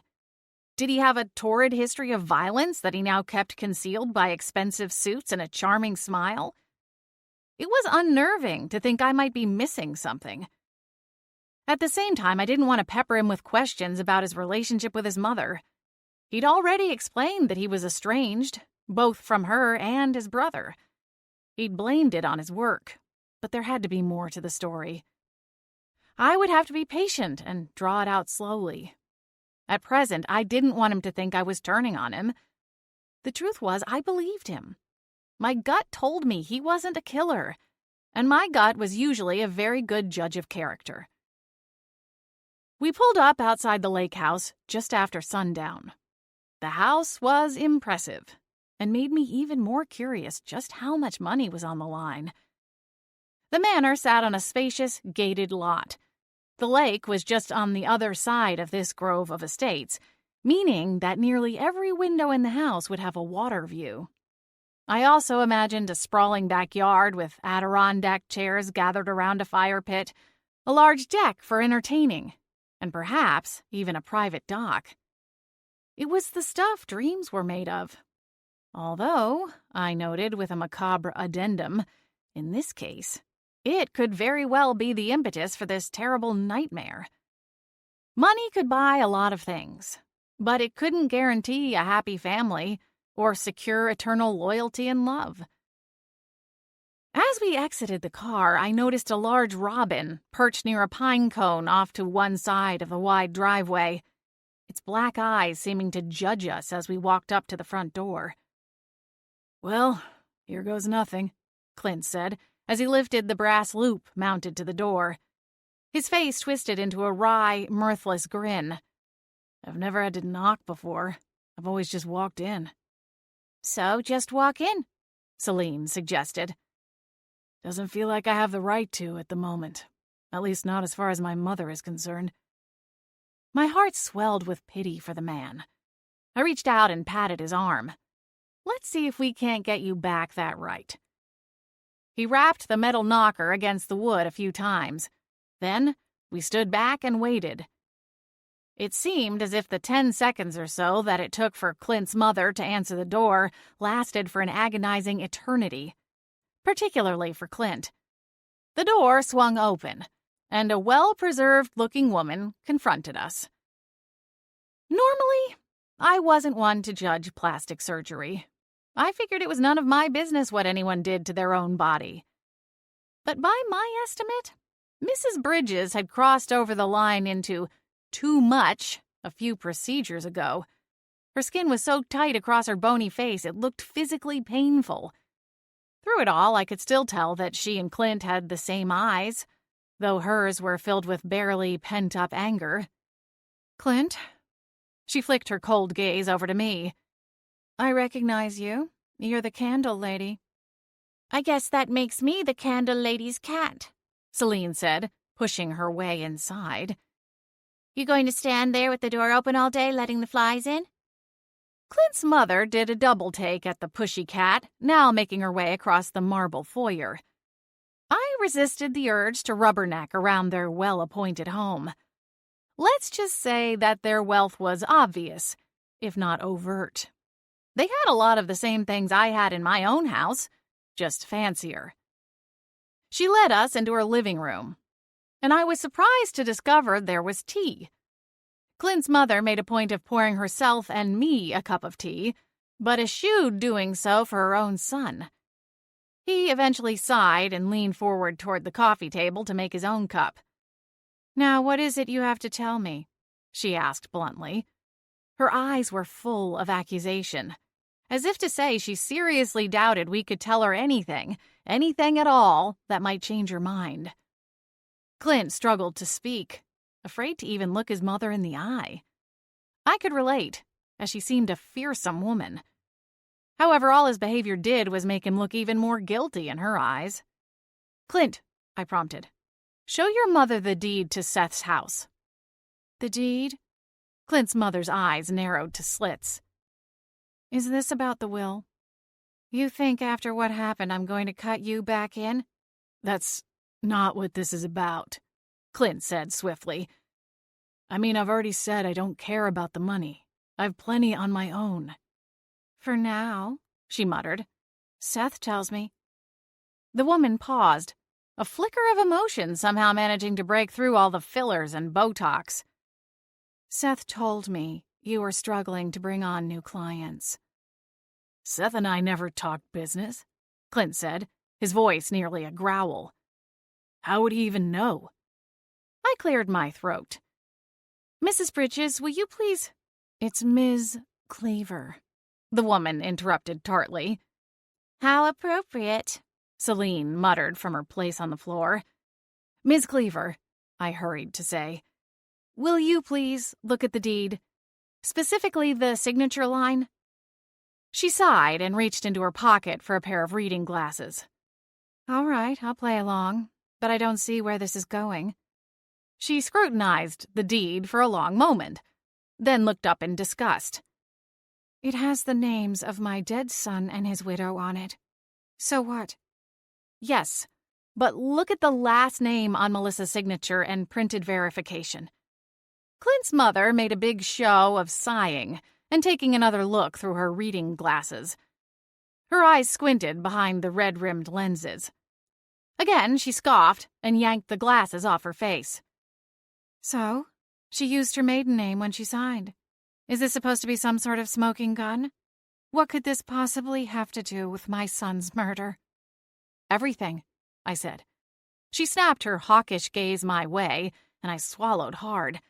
Did he have a torrid history of violence that he now kept concealed by expensive suits and a charming smile? It was unnerving to think I might be missing something. At the same time, I didn't want to pepper him with questions about his relationship with his mother. He'd already explained that he was estranged, both from her and his brother. He'd blamed it on his work, but there had to be more to the story. I would have to be patient and draw it out slowly. At present, I didn't want him to think I was turning on him. The truth was, I believed him. My gut told me he wasn't a killer, and my gut was usually a very good judge of character. We pulled up outside the lake house just after sundown. The house was impressive, and made me even more curious just how much money was on the line. The manor sat on a spacious, gated lot. The lake was just on the other side of this grove of estates, meaning that nearly every window in the house would have a water view. I also imagined a sprawling backyard with Adirondack chairs gathered around a fire pit, a large deck for entertaining, and perhaps even a private dock. It was the stuff dreams were made of. Although, I noted with a macabre addendum, in this case, it could very well be the impetus for this terrible nightmare. Money could buy a lot of things, but it couldn't guarantee a happy family or secure eternal loyalty and love. As we exited the car, I noticed a large robin perched near a pine cone off to one side of the wide driveway, its black eyes seeming to judge us as we walked up to the front door. "Well, here goes nothing," Clint said, as he lifted the brass loop mounted to the door. His face twisted into a wry, mirthless grin. "I've never had to knock before. I've always just walked in." "So just walk in," Selene suggested. "Doesn't feel like I have the right to at the moment. At least not as far as my mother is concerned." My heart swelled with pity for the man. I reached out and patted his arm. "Let's see if we can't get you back that right." He rapped the metal knocker against the wood a few times. Then we stood back and waited. It seemed as if the 10 seconds or so that it took for Clint's mother to answer the door lasted for an agonizing eternity, particularly for Clint. The door swung open, and a well-preserved-looking woman confronted us. Normally, I wasn't one to judge plastic surgery. I figured it was none of my business what anyone did to their own body. But by my estimate, Mrs. Bridges had crossed over the line into too much a few procedures ago. Her skin was so tight across her bony face it looked physically painful. Through it all, I could still tell that she and Clint had the same eyes, though hers were filled with barely pent-up anger. "Clint?" She flicked her cold gaze over to me. "I recognize you. You're the candle lady." "I guess that makes me the candle lady's cat," Selene said, pushing her way inside. "You going to stand there with the door open all day letting the flies in?" Clint's mother did a double take at the pushy cat, now making her way across the marble foyer. I resisted the urge to rubberneck around their well-appointed home. Let's just say that their wealth was obvious, if not overt. They had a lot of the same things I had in my own house, just fancier. She led us into her living room, and I was surprised to discover there was tea. Clint's mother made a point of pouring herself and me a cup of tea, but eschewed doing so for her own son. He eventually sighed and leaned forward toward the coffee table to make his own cup. "Now, what is it you have to tell me?" she asked bluntly. Her eyes were full of accusation, as if to say she seriously doubted we could tell her anything at all, that might change her mind. Clint struggled to speak. afraid to even look his mother in the eye. I could relate, as she seemed a fearsome woman. However, all his behavior did was make him look even more guilty in her eyes. "Clint," I prompted, "show your mother the deed to Seth's house." "The deed?" Clint's mother's eyes narrowed to slits. "Is this about the will? You think after what happened I'm going to cut you back in?" "That's not what this is about," Clint said swiftly. "I mean, I've already said I don't care about the money. I've plenty on my own." "For now," she muttered. "Seth tells me." The woman paused, a flicker of emotion somehow managing to break through all the fillers and Botox. "Seth told me you were struggling to bring on new clients." "Seth and I never talked business," Clint said, his voice nearly a growl. "How would he even know?" I cleared my throat. "Mrs. Bridges, will you please—" "It's Ms. Cleaver," the woman interrupted tartly. "How appropriate," Selene muttered from her place on the floor. "Ms. Cleaver," I hurried to say, "will you please look at the deed? Specifically the signature line?" She sighed and reached into her pocket for a pair of reading glasses. "All right, I'll play along, but I don't see where this is going." She scrutinized the deed for a long moment, then looked up in disgust. "It has the names of my dead son and his widow on it. So what?" "Yes, but look at the last name on Melissa's signature and printed verification." Clint's mother made a big show of sighing and taking another look through her reading glasses. Her eyes squinted behind the red-rimmed lenses. Again, she scoffed and yanked the glasses off her face. "So, she used her maiden name when she signed. Is this supposed to be some sort of smoking gun? What could this possibly have to do with my son's murder?" "Everything," I said. She snapped her hawkish gaze my way, and I swallowed hard.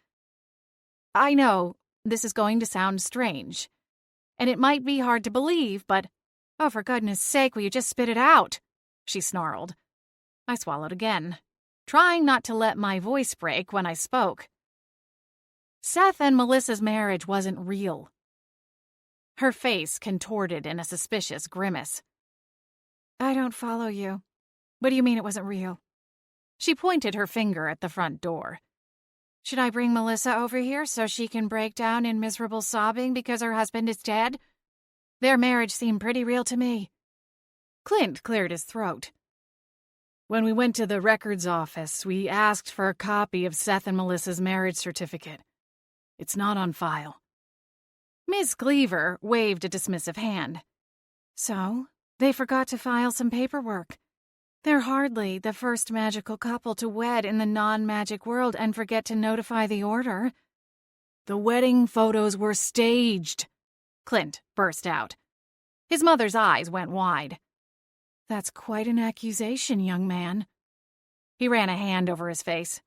"I know this is going to sound strange, and it might be hard to believe, but—" "Oh, for goodness sake, will you just spit it out?" she snarled. I swallowed again, trying not to let my voice break when I spoke. Seth and Melissa's marriage wasn't real. Her face contorted in a suspicious grimace. "I don't follow you. What do you mean it wasn't real?" She pointed her finger at the front door. "Should I bring Melissa over here so she can break down in miserable sobbing because her husband is dead? Their marriage seemed pretty real to me." Clint cleared his throat. "When we went to the records office, we asked for a copy of Seth and Melissa's marriage certificate. It's not on file." Ms. Cleaver waved a dismissive hand. "So, they forgot to file some paperwork. They're hardly the first magical couple to wed in the non-magic world and forget to notify the order." "The wedding photos were staged," Clint burst out. His mother's eyes went wide. "That's quite an accusation, young man." He ran a hand over his face.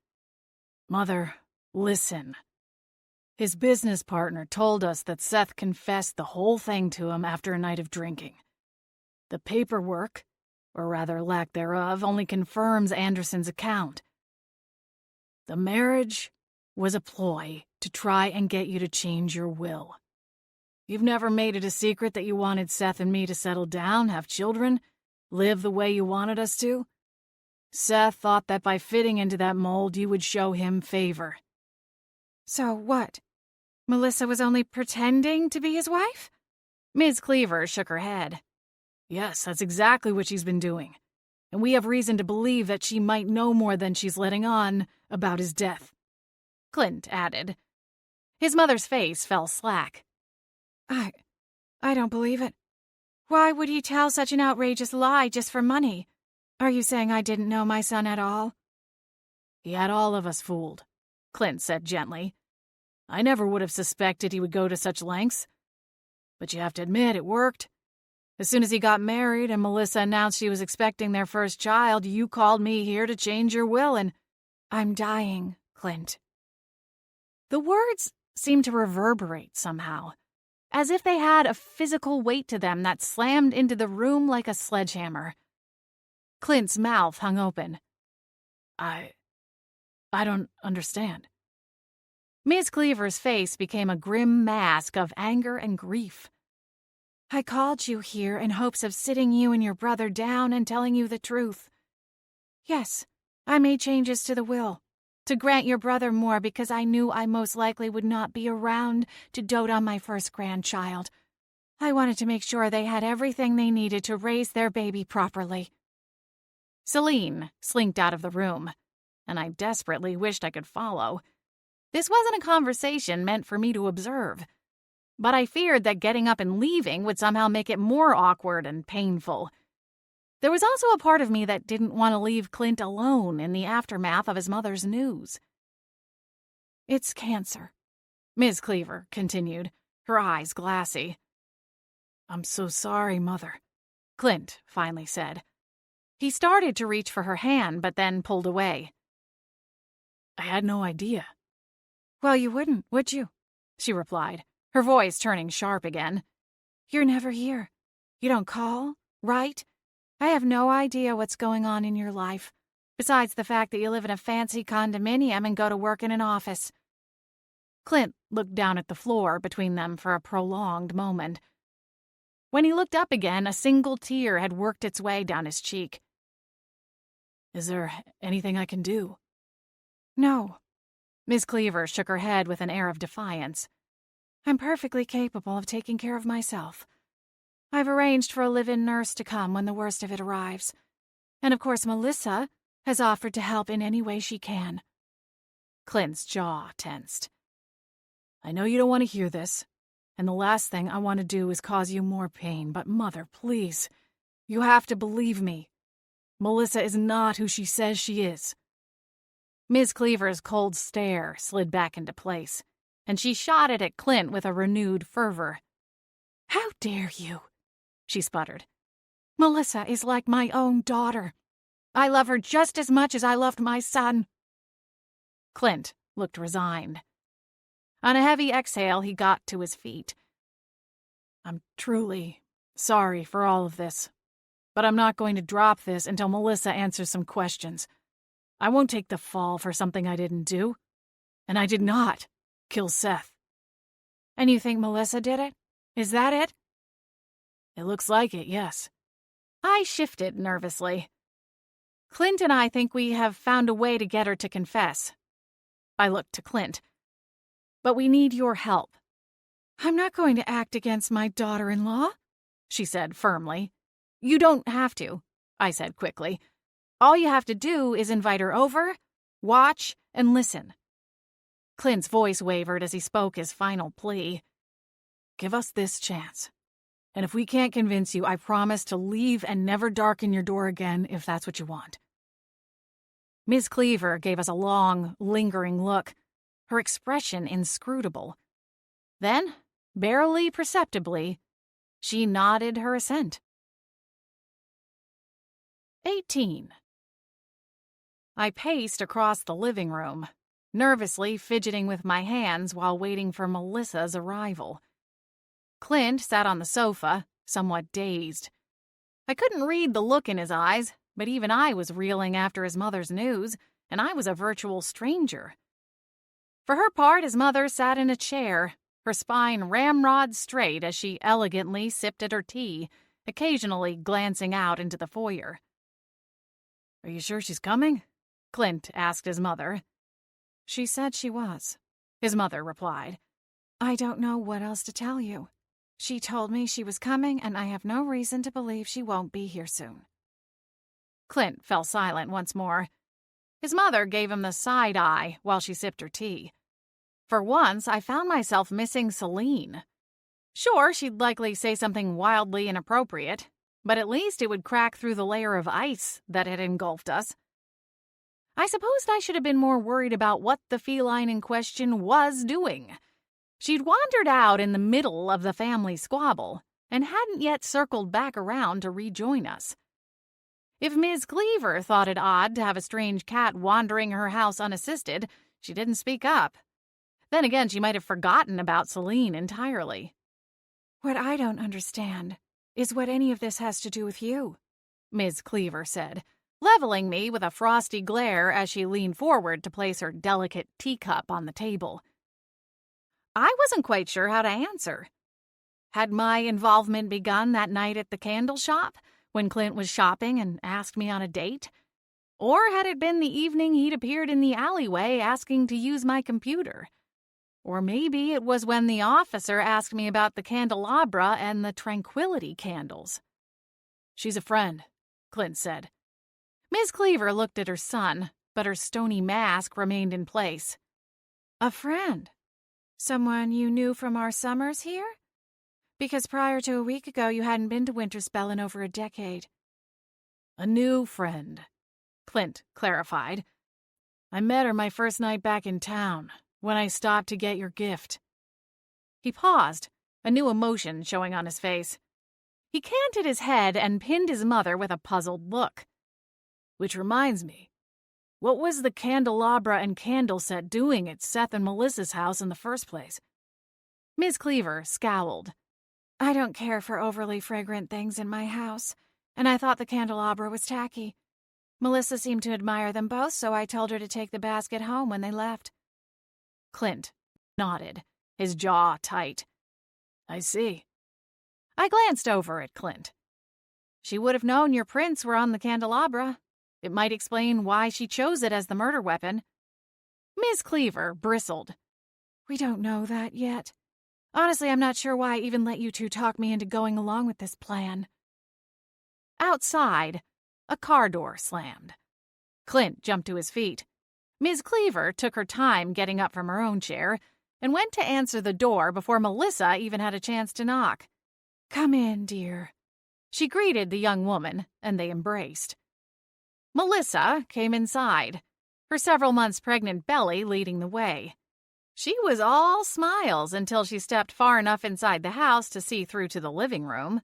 "Mother, listen. His business partner told us that Seth confessed the whole thing to him after a night of drinking. The paperwork, or rather lack thereof, only confirms Anderson's account. The marriage was a ploy to try and get you to change your will. You've never made it a secret that you wanted Seth and me to settle down, have children, live the way you wanted us to. Seth thought that by fitting into that mold you would show him favor." "So what? Melissa was only pretending to be his wife?" Ms. Cleaver shook her head. "Yes, that's exactly what she's been doing. And we have reason to believe that she might know more than she's letting on about his death," Clint added. His mother's face fell slack. I don't believe it. Why would he tell such an outrageous lie just for money? Are you saying I didn't know my son at all?" "He had all of us fooled," Clint said gently. "I never would have suspected he would go to such lengths. But you have to admit, it worked. As soon as he got married and Melissa announced she was expecting their first child, you called me here to change your will and—" "I'm dying, Clint." The words seemed to reverberate somehow, as if they had a physical weight to them that slammed into the room like a sledgehammer. Clint's mouth hung open. I don't understand." Miss Cleaver's face became a grim mask of anger and grief. I called you here in hopes of sitting you and your brother down and telling you the truth. Yes, I made changes to the will, to grant your brother more because I knew I most likely would not be around to dote on my first grandchild. I wanted to make sure they had everything they needed to raise their baby properly. Selene slinked out of the room, and I desperately wished I could follow. This wasn't a conversation meant for me to observe, but I feared that getting up and leaving would somehow make it more awkward and painful. There was also a part of me that didn't want to leave Clint alone in the aftermath of his mother's news. It's cancer, Ms. Cleaver continued, her eyes glassy. I'm so sorry, Mother, Clint finally said. He started to reach for her hand, but then pulled away. I had no idea. Well, you wouldn't, would you? She replied, her voice turning sharp again. You're never here. You don't call, write. I have no idea what's going on in your life, besides the fact that you live in a fancy condominium and go to work in an office. Clint looked down at the floor between them for a prolonged moment. When he looked up again, a single tear had worked its way down his cheek. Is there anything I can do? No. Miss Cleaver shook her head with an air of defiance. I'm perfectly capable of taking care of myself. I've arranged for a live-in nurse to come when the worst of it arrives. And of course Melissa has offered to help in any way she can. Clint's jaw tensed. I know you don't want to hear this, and the last thing I want to do is cause you more pain, but Mother, please, you have to believe me. Melissa is not who she says she is. Miss Cleaver's cold stare slid back into place, and she shot it at Clint with a renewed fervor. How dare you? She sputtered. Melissa is like my own daughter. I love her just as much as I loved my son. Clint looked resigned. On a heavy exhale, he got to his feet. I'm truly sorry for all of this, but I'm not going to drop this until Melissa answers some questions. I won't take the fall for something I didn't do. And I did not kill Seth. And you think Melissa did it? Is that it? It looks like it, yes. I shifted nervously. Clint and I think we have found a way to get her to confess. I looked to Clint. But we need your help. I'm not going to act against my daughter-in-law, she said firmly. You don't have to, I said quickly. All you have to do is invite her over, watch, and listen. Clint's voice wavered as he spoke his final plea. Give us this chance. And if we can't convince you, I promise to leave and never darken your door again if that's what you want. Miss Cleaver gave us a long, lingering look, her expression inscrutable. Then, barely perceptibly, she nodded her assent. 18. I paced across the living room, nervously fidgeting with my hands while waiting for Melissa's arrival. Clint sat on the sofa, somewhat dazed. I couldn't read the look in his eyes, but even I was reeling after his mother's news, and I was a virtual stranger. For her part, his mother sat in a chair, her spine ramrod straight as she elegantly sipped at her tea, occasionally glancing out into the foyer. Are you sure she's coming? Clint asked his mother. She said she was, his mother replied. I don't know what else to tell you. She told me she was coming, and I have no reason to believe she won't be here soon. Clint fell silent once more. His mother gave him the side eye while she sipped her tea. For once, I found myself missing Selene. Sure, she'd likely say something wildly inappropriate, but at least it would crack through the layer of ice that had engulfed us. I supposed I should have been more worried about what the feline in question was doing. She'd wandered out in the middle of the family squabble and hadn't yet circled back around to rejoin us. If Ms. Cleaver thought it odd to have a strange cat wandering her house unassisted, she didn't speak up. Then again, she might have forgotten about Selene entirely. What I don't understand is what any of this has to do with you, Ms. Cleaver said, leveling me with a frosty glare as she leaned forward to place her delicate teacup on the table. I wasn't quite sure how to answer. Had my involvement begun that night at the candle shop when Clint was shopping and asked me on a date? Or had it been the evening he'd appeared in the alleyway asking to use my computer? Or maybe it was when the officer asked me about the candelabra and the tranquility candles. "She's a friend," Clint said. Miss Cleaver looked at her son, but her stony mask remained in place. "A friend? Someone you knew from our summers here? Because prior to a week ago you hadn't been to Winterspell in over a decade." "A new friend," Clint clarified. "I met her my first night back in town, when I stopped to get your gift." He paused, a new emotion showing on his face. He canted his head and pinned his mother with a puzzled look. "Which reminds me, what was the candelabra and candle set doing at Seth and Melissa's house in the first place?" Miss Cleaver scowled. "I don't care for overly fragrant things in my house, and I thought the candelabra was tacky. Melissa seemed to admire them both, so I told her to take the basket home when they left." Clint nodded, his jaw tight. "I see." I glanced over at Clint. "She would have known your prints were on the candelabra. It might explain why she chose it as the murder weapon." Miss Cleaver bristled. "We don't know that yet. Honestly, I'm not sure why I even let you two talk me into going along with this plan." Outside, a car door slammed. Clint jumped to his feet. Miss Cleaver took her time getting up from her own chair and went to answer the door before Melissa even had a chance to knock. "Come in, dear." She greeted the young woman, and they embraced. Melissa came inside, her several months pregnant belly leading the way. She was all smiles until she stepped far enough inside the house to see through to the living room.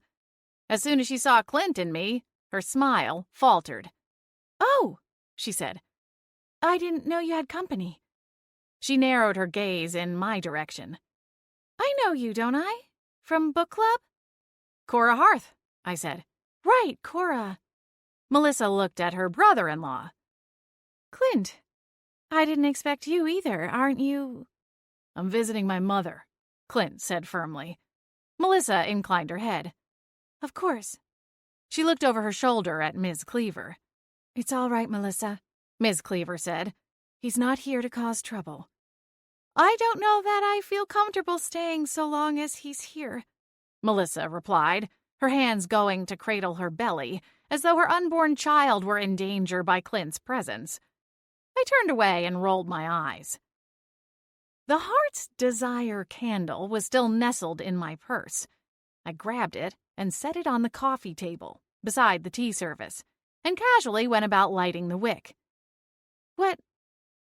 As soon as she saw Clint and me, her smile faltered. "Oh," she said. "I didn't know you had company." She narrowed her gaze in my direction. "I know you, don't I? From book club?" "Cora Harth," I said. "Right, Cora." Melissa looked at her brother-in-law. "Clint, I didn't expect you either. Aren't you—" "I'm visiting my mother," Clint said firmly. Melissa inclined her head. "Of course." She looked over her shoulder at Miss Cleaver. "It's all right, Melissa," Miss Cleaver said. "He's not here to cause trouble." "I don't know that I feel comfortable staying so long as he's here," Melissa replied, her hands going to cradle her belly, as though her unborn child were in danger by Clint's presence. I turned away and rolled my eyes. The Heart's Desire candle was still nestled in my purse. I grabbed it and set it on the coffee table, beside the tea service, and casually went about lighting the wick.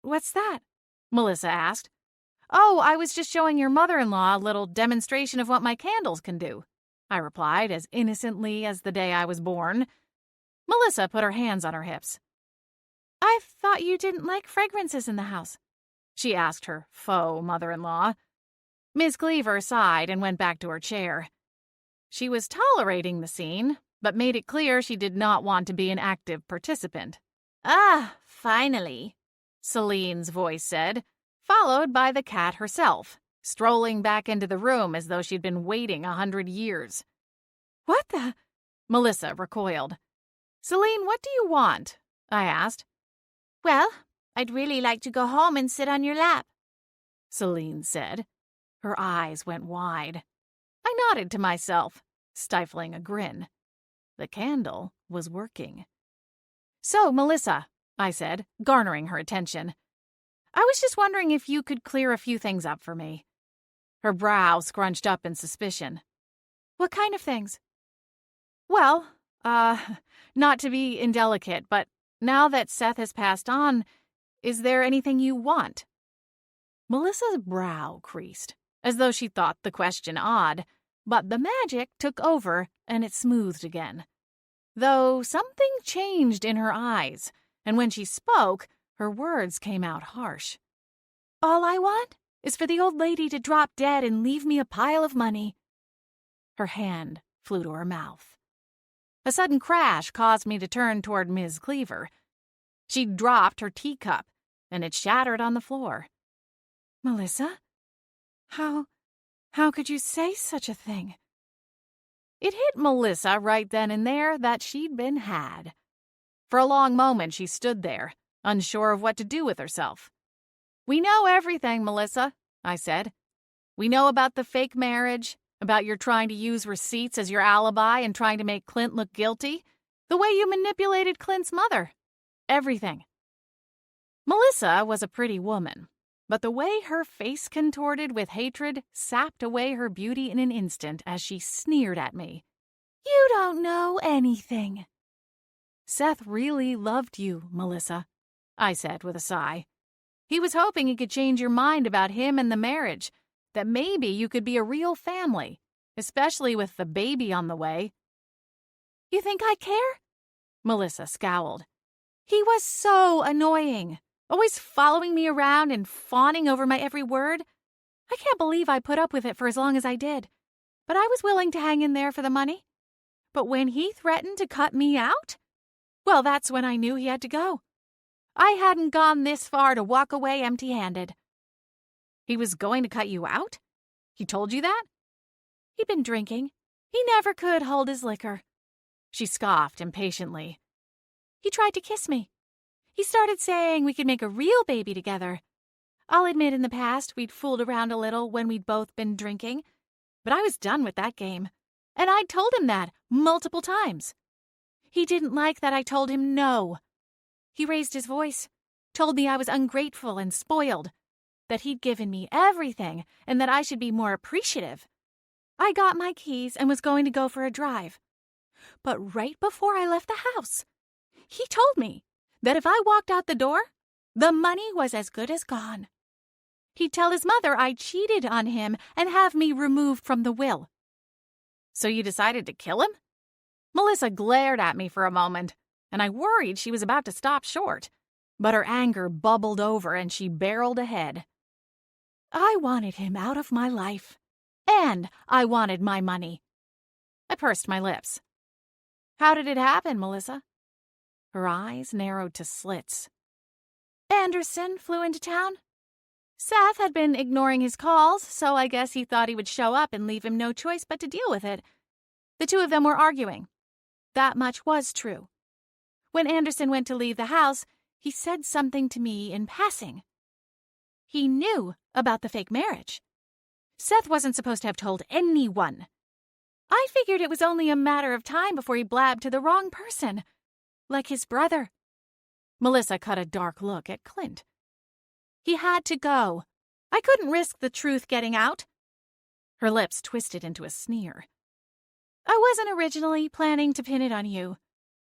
What's that?" Melissa asked. "Oh, I was just showing your mother-in-law a little demonstration of what my candles can do," I replied as innocently as the day I was born. Melissa put her hands on her hips. "I thought you didn't like fragrances in the house," she asked her faux mother-in-law. Miss Cleaver sighed and went back to her chair. She was tolerating the scene, but made it clear she did not want to be an active participant. "Ah, finally," Selene's voice said, followed by the cat herself, strolling back into the room as though she'd been waiting 100 years. "What the—" Melissa recoiled. "Selene, what do you want?" I asked. "Well, I'd really like to go home and sit on your lap," Selene said. Her eyes went wide. I nodded to myself, stifling a grin. The candle was working. "So, Melissa," I said, garnering her attention, "I was just wondering if you could clear a few things up for me." Her brow scrunched up in suspicion. "What kind of things?" "Well, not to be indelicate, but now that Seth has passed on, is there anything you want?" Melissa's brow creased, as though she thought the question odd, but the magic took over and it smoothed again. Though something changed in her eyes, and when she spoke, her words came out harsh. "All I want is for the old lady to drop dead and leave me a pile of money." Her hand flew to her mouth. A sudden crash caused me to turn toward Miss Cleaver. She dropped her teacup, and it shattered on the floor. "Melissa?" How could you say such a thing? It hit Melissa right then and there that she'd been had. For a long moment she stood there, unsure of what to do with herself. "We know everything, Melissa," I said. "We know about the fake marriage, about your trying to use receipts as your alibi and trying to make Clint look guilty, the way you manipulated Clint's mother. Everything." Melissa was a pretty woman, but the way her face contorted with hatred sapped away her beauty in an instant as she sneered at me. "You don't know anything." "Seth really loved you, Melissa," I said with a sigh. "He was hoping he could change your mind about him and the marriage, that maybe you could be a real family, especially with the baby on the way." "You think I care?" Melissa scowled. "He was so annoying, always following me around and fawning over my every word. I can't believe I put up with it for as long as I did, but I was willing to hang in there for the money. But when he threatened to cut me out, well, that's when I knew he had to go. I hadn't gone this far to walk away empty-handed." "He was going to cut you out? He told you that?" "He'd been drinking. He never could hold his liquor." She scoffed impatiently. "He tried to kiss me. He started saying we could make a real baby together. I'll admit in the past we'd fooled around a little when we'd both been drinking, but I was done with that game, and I'd told him that multiple times. He didn't like that I told him no. He raised his voice, told me I was ungrateful and spoiled, that he'd given me everything and that I should be more appreciative. I got my keys and was going to go for a drive. But right before I left the house, he told me that if I walked out the door, the money was as good as gone. He'd tell his mother I cheated on him and have me removed from the will." "So you decided to kill him?" Melissa glared at me for a moment, and I worried she was about to stop short. But her anger bubbled over and she barreled ahead. "I wanted him out of my life, and I wanted my money." I pursed my lips. "How did it happen, Melissa?" Her eyes narrowed to slits. "Anderson flew into town. Seth had been ignoring his calls, so I guess he thought he would show up and leave him no choice but to deal with it. The two of them were arguing. That much was true. When Anderson went to leave the house, he said something to me in passing. He knew about the fake marriage. Seth wasn't supposed to have told anyone. I figured it was only a matter of time before he blabbed to the wrong person, like his brother." Melissa cut a dark look at Clint. "He had to go. I couldn't risk the truth getting out." Her lips twisted into a sneer. "I wasn't originally planning to pin it on you.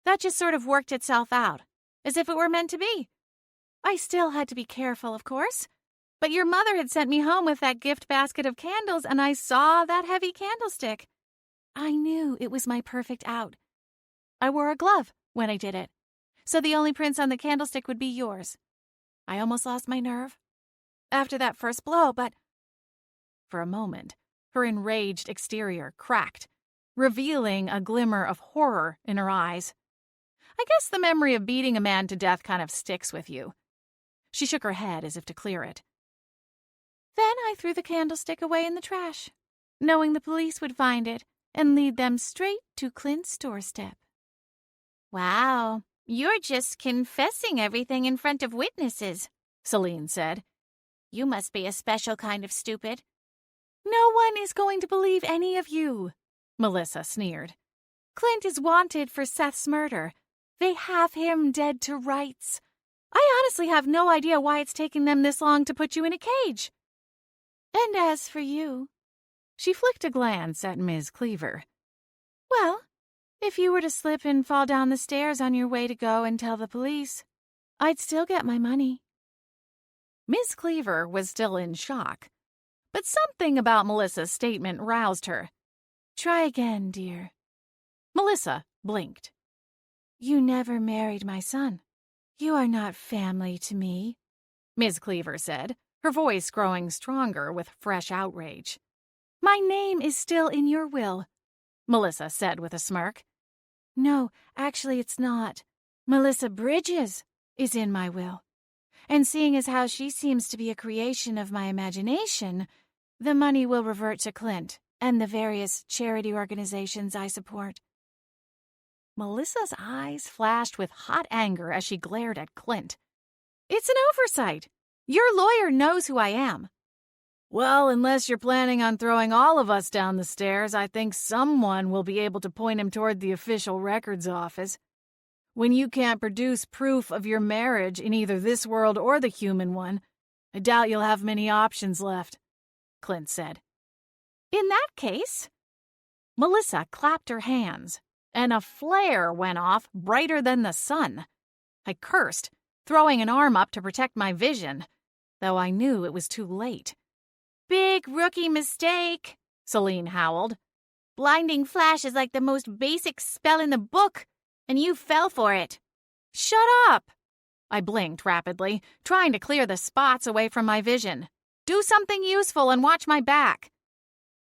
That just sort of worked itself out, as if it were meant to be. I still had to be careful, of course. But your mother had sent me home with that gift basket of candles, and I saw that heavy candlestick. I knew it was my perfect out. I wore a glove when I did it, so the only prints on the candlestick would be yours. I almost lost my nerve after that first blow, but..." For a moment, her enraged exterior cracked, revealing a glimmer of horror in her eyes. I guess the memory of beating a man to death kind of sticks with you. She shook her head as if to clear it. "Then I threw the candlestick away in the trash, knowing the police would find it and lead them straight to Clint's doorstep." "Wow, you're just confessing everything in front of witnesses," Selene said. "You must be a special kind of stupid." "No one is going to believe any of you," Melissa sneered. "Clint is wanted for Seth's murder. They have him dead to rights. I honestly have no idea why it's taking them this long to put you in a cage. And as for you," she flicked a glance at Ms. Cleaver. "Well, if you were to slip and fall down the stairs on your way to go and tell the police, I'd still get my money." Miss Cleaver was still in shock, but something about Melissa's statement roused her. "Try again, dear." Melissa blinked. "You never married my son. You are not family to me," Miss Cleaver said, her voice growing stronger with fresh outrage. "My name is still in your will," Melissa said with a smirk. "No, actually it's not. Melissa Bridges is in my will. And seeing as how she seems to be a creation of my imagination, The money will revert to Clint and the various charity organizations I support. Melissa's eyes flashed with hot anger as she glared at Clint. It's an oversight. Your lawyer knows who I am. Well, unless you're planning on throwing all of us down the stairs, I think someone will be able to point him toward the official records office. When you can't produce proof of your marriage in either this world or the human one, I doubt you'll have many options left, Clint said. In that case... Melissa clapped her hands, and a flare went off brighter than the sun. I cursed, throwing an arm up to protect my vision, though I knew it was too late. Big rookie mistake, Selene howled. Blinding flash is like the most basic spell in the book, and you fell for it. Shut up! I blinked rapidly, trying to clear the spots away from my vision. Do something useful and watch my back.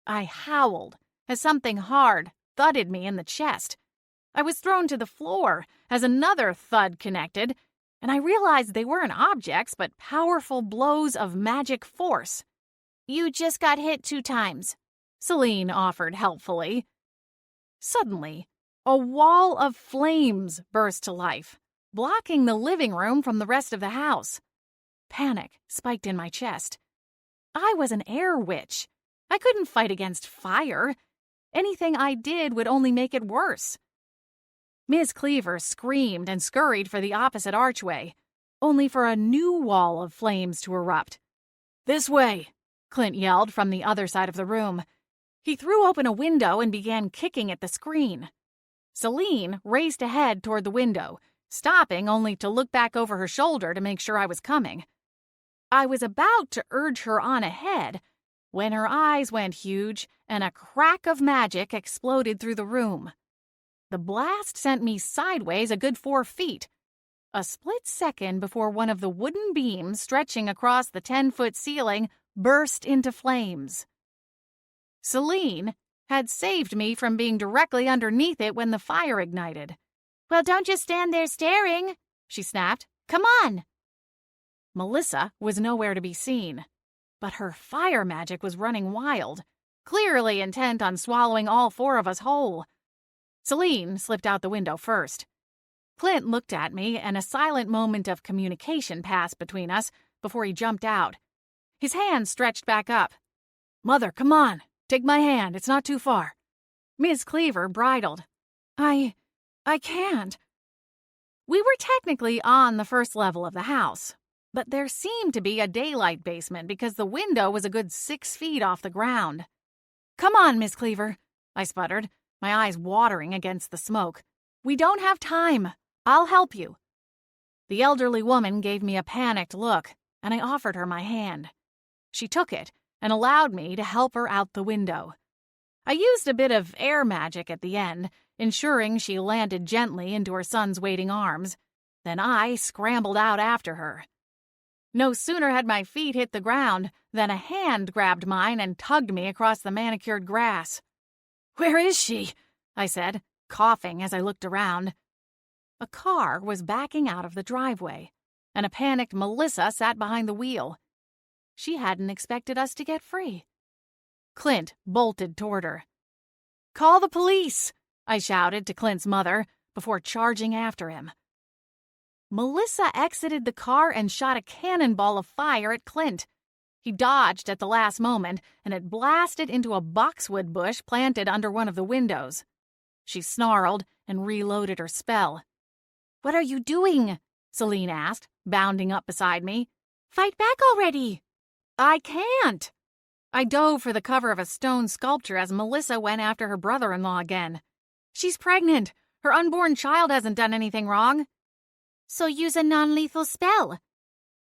I howled as something hard thudded me in the chest. I was thrown to the floor as another thud connected, and I realized they weren't objects but powerful blows of magic force. You just got hit 2 times, Selene offered helpfully. Suddenly, a wall of flames burst to life, blocking the living room from the rest of the house. Panic spiked in my chest. I was an air witch. I couldn't fight against fire. Anything I did would only make it worse. Ms. Cleaver screamed and scurried for the opposite archway, only for a new wall of flames to erupt. This way, Clint yelled from the other side of the room. He threw open a window and began kicking at the screen. Selene raced ahead toward the window, stopping only to look back over her shoulder to make sure I was coming. I was about to urge her on ahead when her eyes went huge and a crack of magic exploded through the room. The blast sent me sideways a good 4 feet, a split second before one of the wooden beams stretching across the 10-foot ceiling burst into flames. Selene had saved me from being directly underneath it when the fire ignited. Well, don't just stand there staring, she snapped. Come on! Melissa was nowhere to be seen, but her fire magic was running wild, clearly intent on swallowing all 4 of us whole. Selene slipped out the window first. Clint looked at me, and a silent moment of communication passed between us before he jumped out. His hand stretched back up. Mother, come on. Take my hand. It's not too far. Ms. Cleaver bridled. I can't. We were technically on the first level of the house, but there seemed to be a daylight basement because the window was a good 6 feet off the ground. Come on, Miss Cleaver, I sputtered, my eyes watering against the smoke. We don't have time. I'll help you. The elderly woman gave me a panicked look, and I offered her my hand. She took it and allowed me to help her out the window. I used a bit of air magic at the end, ensuring she landed gently into her son's waiting arms. Then I scrambled out after her. No sooner had my feet hit the ground than a hand grabbed mine and tugged me across the manicured grass. Where is she? I said, coughing as I looked around. A car was backing out of the driveway, and a panicked Melissa sat behind the wheel. She hadn't expected us to get free. Clint bolted toward her. Call the police, I shouted to Clint's mother before charging after him. Melissa exited the car and shot a cannonball of fire at Clint. He dodged at the last moment, and it blasted into a boxwood bush planted under one of the windows. She snarled and reloaded her spell. What are you doing? Selene asked, bounding up beside me. Fight back already. I can't. I dove for the cover of a stone sculpture as Melissa went after her brother-in-law again. She's pregnant. Her unborn child hasn't done anything wrong. So use a non-lethal spell.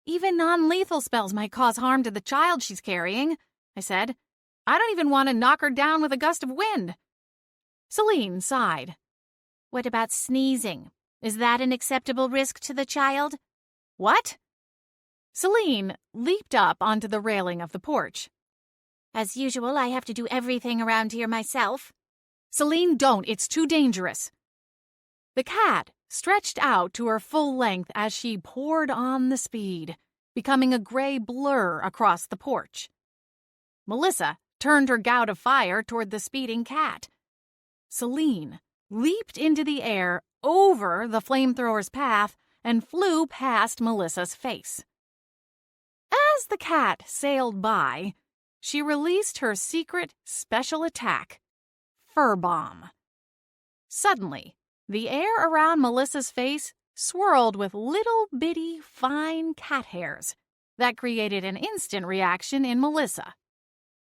Even non-lethal spells might cause harm to the child she's carrying, I said. I don't even want to knock her down with a gust of wind. Selene sighed. What about sneezing? Is that an acceptable risk to the child? What? Selene leaped up onto the railing of the porch. As usual, I have to do everything around here myself. Selene, don't. It's too dangerous. The cat stretched out to her full length as she poured on the speed, becoming a gray blur across the porch. Melissa turned her gout of fire toward the speeding cat. Selene leaped into the air over the flamethrower's path and flew past Melissa's face. As the cat sailed by, she released her secret special attack, Fur Bomb. Suddenly, the air around Melissa's face swirled with little bitty fine cat hairs that created an instant reaction in Melissa.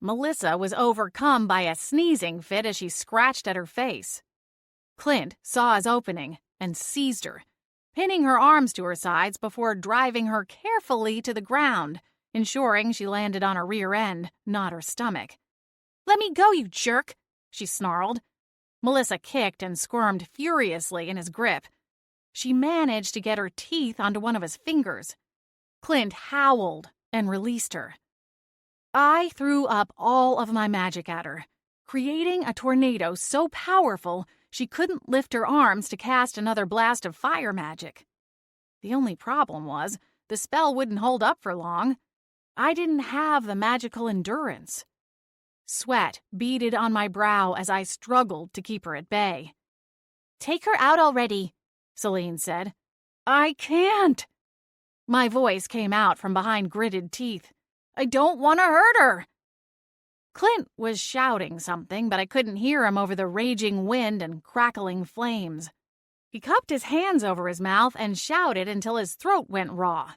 Melissa was overcome by a sneezing fit as she scratched at her face. Clint saw his opening and seized her, pinning her arms to her sides before driving her carefully to the ground, ensuring she landed on her rear end, not her stomach. "Let me go, you jerk!" she snarled. Melissa kicked and squirmed furiously in his grip. She managed to get her teeth onto one of his fingers. Clint howled and released her. I threw up all of my magic at her, creating a tornado so powerful she couldn't lift her arms to cast another blast of fire magic. The only problem was the spell wouldn't hold up for long. I didn't have the magical endurance. Sweat beaded on my brow as I struggled to keep her at bay. "Take her out already," Selene said. "I can't." My voice came out from behind gritted teeth. "I don't want to hurt her." Clint was shouting something, but I couldn't hear him over the raging wind and crackling flames. He cupped his hands over his mouth and shouted until his throat went raw.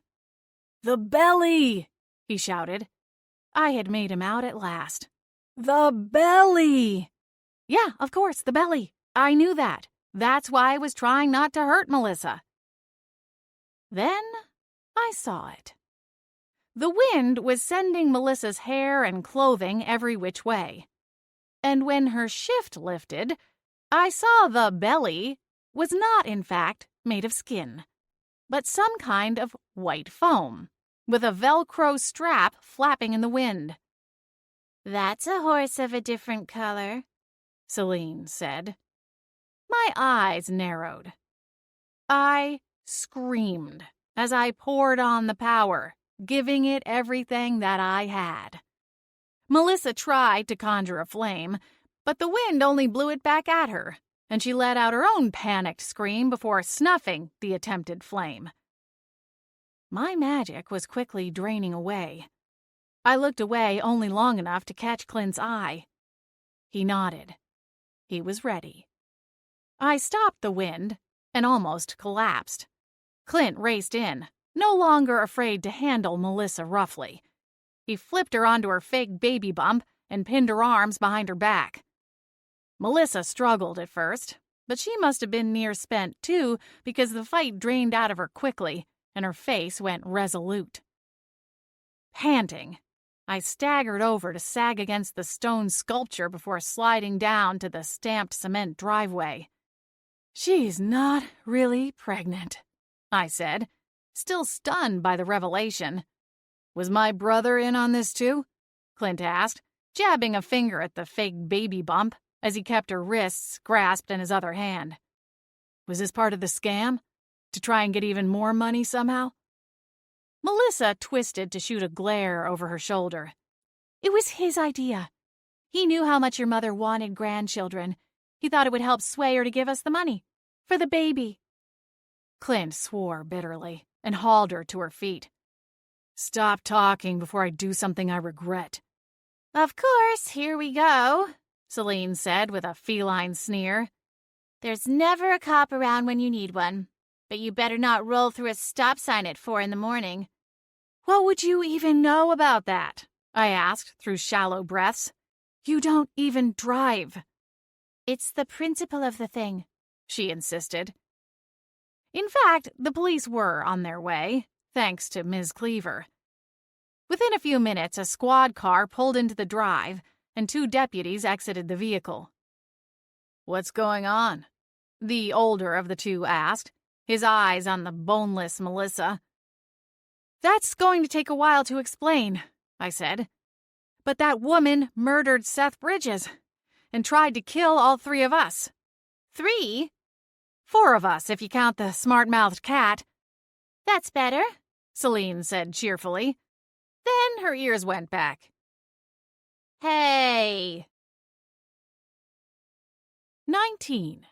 "The belly!" he shouted. I had made him out at last. "The belly!" Yeah, of course, the belly. I knew that. That's why I was trying not to hurt Melissa. Then I saw it. The wind was sending Melissa's hair and clothing every which way. And when her shift lifted, I saw the belly was not, in fact, made of skin, but some kind of white foam, with a Velcro strap flapping in the wind. "That's a horse of a different color," Selene said. My eyes narrowed. I screamed as I poured on the power, giving it everything that I had. Melissa tried to conjure a flame, but the wind only blew it back at her, and she let out her own panicked scream before snuffing the attempted flame. My magic was quickly draining away. I looked away only long enough to catch Clint's eye. He nodded. He was ready. I stopped the wind and almost collapsed. Clint raced in, no longer afraid to handle Melissa roughly. He flipped her onto her fake baby bump and pinned her arms behind her back. Melissa struggled at first, but she must have been near spent too, because the fight drained out of her quickly and her face went resolute. Panting, I staggered over to sag against the stone sculpture before sliding down to the stamped cement driveway. "She's not really pregnant," I said, still stunned by the revelation. "Was my brother in on this too?" Clint asked, jabbing a finger at the fake baby bump as he kept her wrists grasped in his other hand. "Was this part of the scam? To try and get even more money somehow?" Melissa twisted to shoot a glare over her shoulder. "It was his idea. He knew how much your mother wanted grandchildren. He thought it would help sway her to give us the money. For the baby." Clint swore bitterly and hauled her to her feet. "Stop talking before I do something I regret." "Of course, here we go," Selene said with a feline sneer. "There's never a cop around when you need one, but you better not roll through a stop sign at 4 a.m. "What would you even know about that?" I asked through shallow breaths. "You don't even drive." "It's the principle of the thing," she insisted. In fact, the police were on their way, thanks to Ms. Cleaver. Within a few minutes, a squad car pulled into the drive, and 2 deputies exited the vehicle. "What's going on?" the older of the 2 asked, his eyes on the boneless Melissa. "That's going to take a while to explain," I said. "But that woman murdered Seth Bridges and tried to kill all 3 of us." 3? 4 of us, if you count the smart-mouthed cat. "That's better," Selene said cheerfully. Then her ears went back. Hey! 19.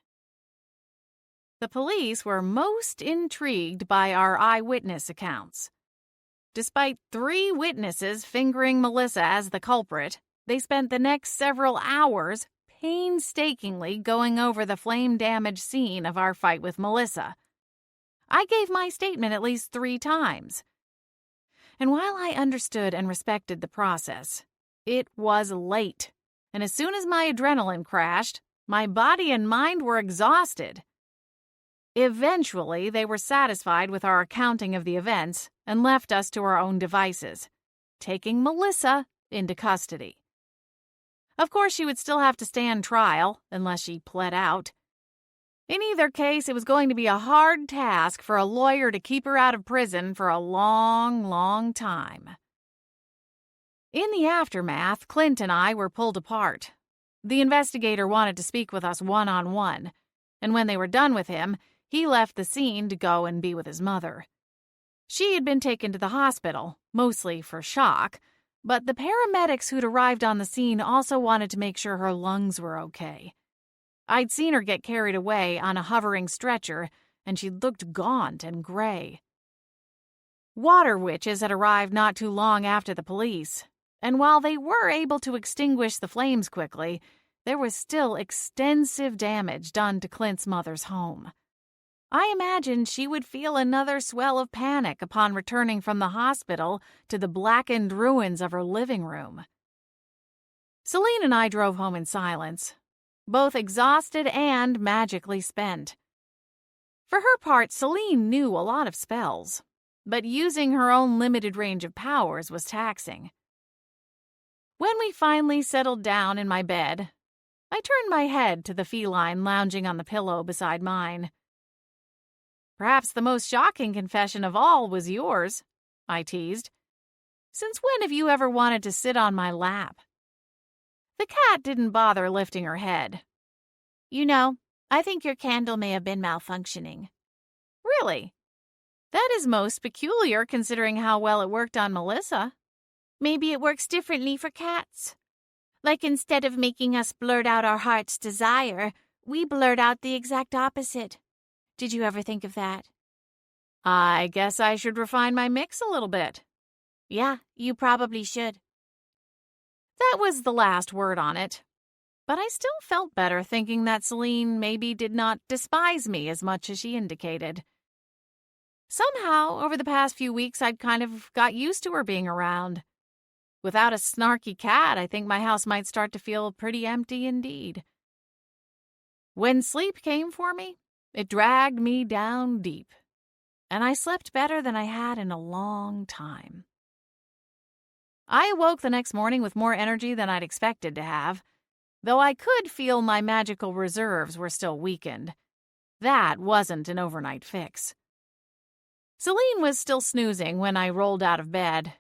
The police were most intrigued by our eyewitness accounts. Despite 3 witnesses fingering Melissa as the culprit, they spent the next several hours painstakingly going over the flame-damaged scene of our fight with Melissa. I gave my statement at least 3 times. And while I understood and respected the process, it was late, and as soon as my adrenaline crashed, my body and mind were exhausted. Eventually, they were satisfied with our accounting of the events and left us to our own devices, taking Melissa into custody. Of course, she would still have to stand trial, unless she pled out. In either case, it was going to be a hard task for a lawyer to keep her out of prison for a long, long time. In the aftermath, Clint and I were pulled apart. The investigator wanted to speak with us one-on-one, and when they were done with him, he left the scene to go and be with his mother. She had been taken to the hospital, mostly for shock, but the paramedics who'd arrived on the scene also wanted to make sure her lungs were okay. I'd seen her get carried away on a hovering stretcher, and she looked gaunt and gray. Water witches had arrived not too long after the police, and while they were able to extinguish the flames quickly, there was still extensive damage done to Clint's mother's home. I imagined she would feel another swell of panic upon returning from the hospital to the blackened ruins of her living room. Selene and I drove home in silence, both exhausted and magically spent. For her part, Selene knew a lot of spells, but using her own limited range of powers was taxing. When we finally settled down in my bed, I turned my head to the feline lounging on the pillow beside mine. Perhaps the most shocking confession of all was yours, I teased. Since when have you ever wanted to sit on my lap? The cat didn't bother lifting her head. You know, I think your candle may have been malfunctioning. Really? That is most peculiar considering how well it worked on Melissa. Maybe it works differently for cats. Like instead of making us blurt out our heart's desire, we blurt out the exact opposite. Did you ever think of that? I guess I should refine my mix a little bit. Yeah, you probably should. That was the last word on it. But I still felt better thinking that Selene maybe did not despise me as much as she indicated. Somehow, over the past few weeks, I'd kind of got used to her being around. Without a snarky cat, I think my house might start to feel pretty empty indeed. When sleep came for me, it dragged me down deep, and I slept better than I had in a long time. I awoke the next morning with more energy than I'd expected to have, though I could feel my magical reserves were still weakened. That wasn't an overnight fix. Selene was still snoozing when I rolled out of bed.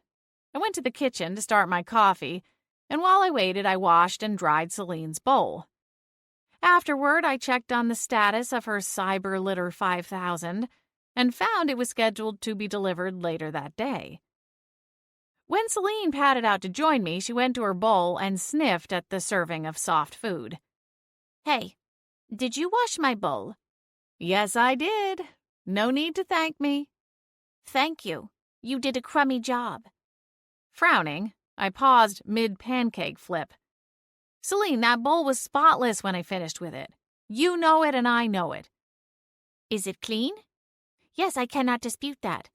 I went to the kitchen to start my coffee, and while I waited, I washed and dried Selene's bowl. Afterward, I checked on the status of her Cyber Litter 5000 and found it was scheduled to be delivered later that day. When Selene padded out to join me, she went to her bowl and sniffed at the serving of soft food. Hey, did you wash my bowl? Yes, I did. No need to thank me. Thank you. You did a crummy job. Frowning, I paused mid-pancake flip. Selene, that bowl was spotless when I finished with it. You know it and I know it. Is it clean? Yes, I cannot dispute that.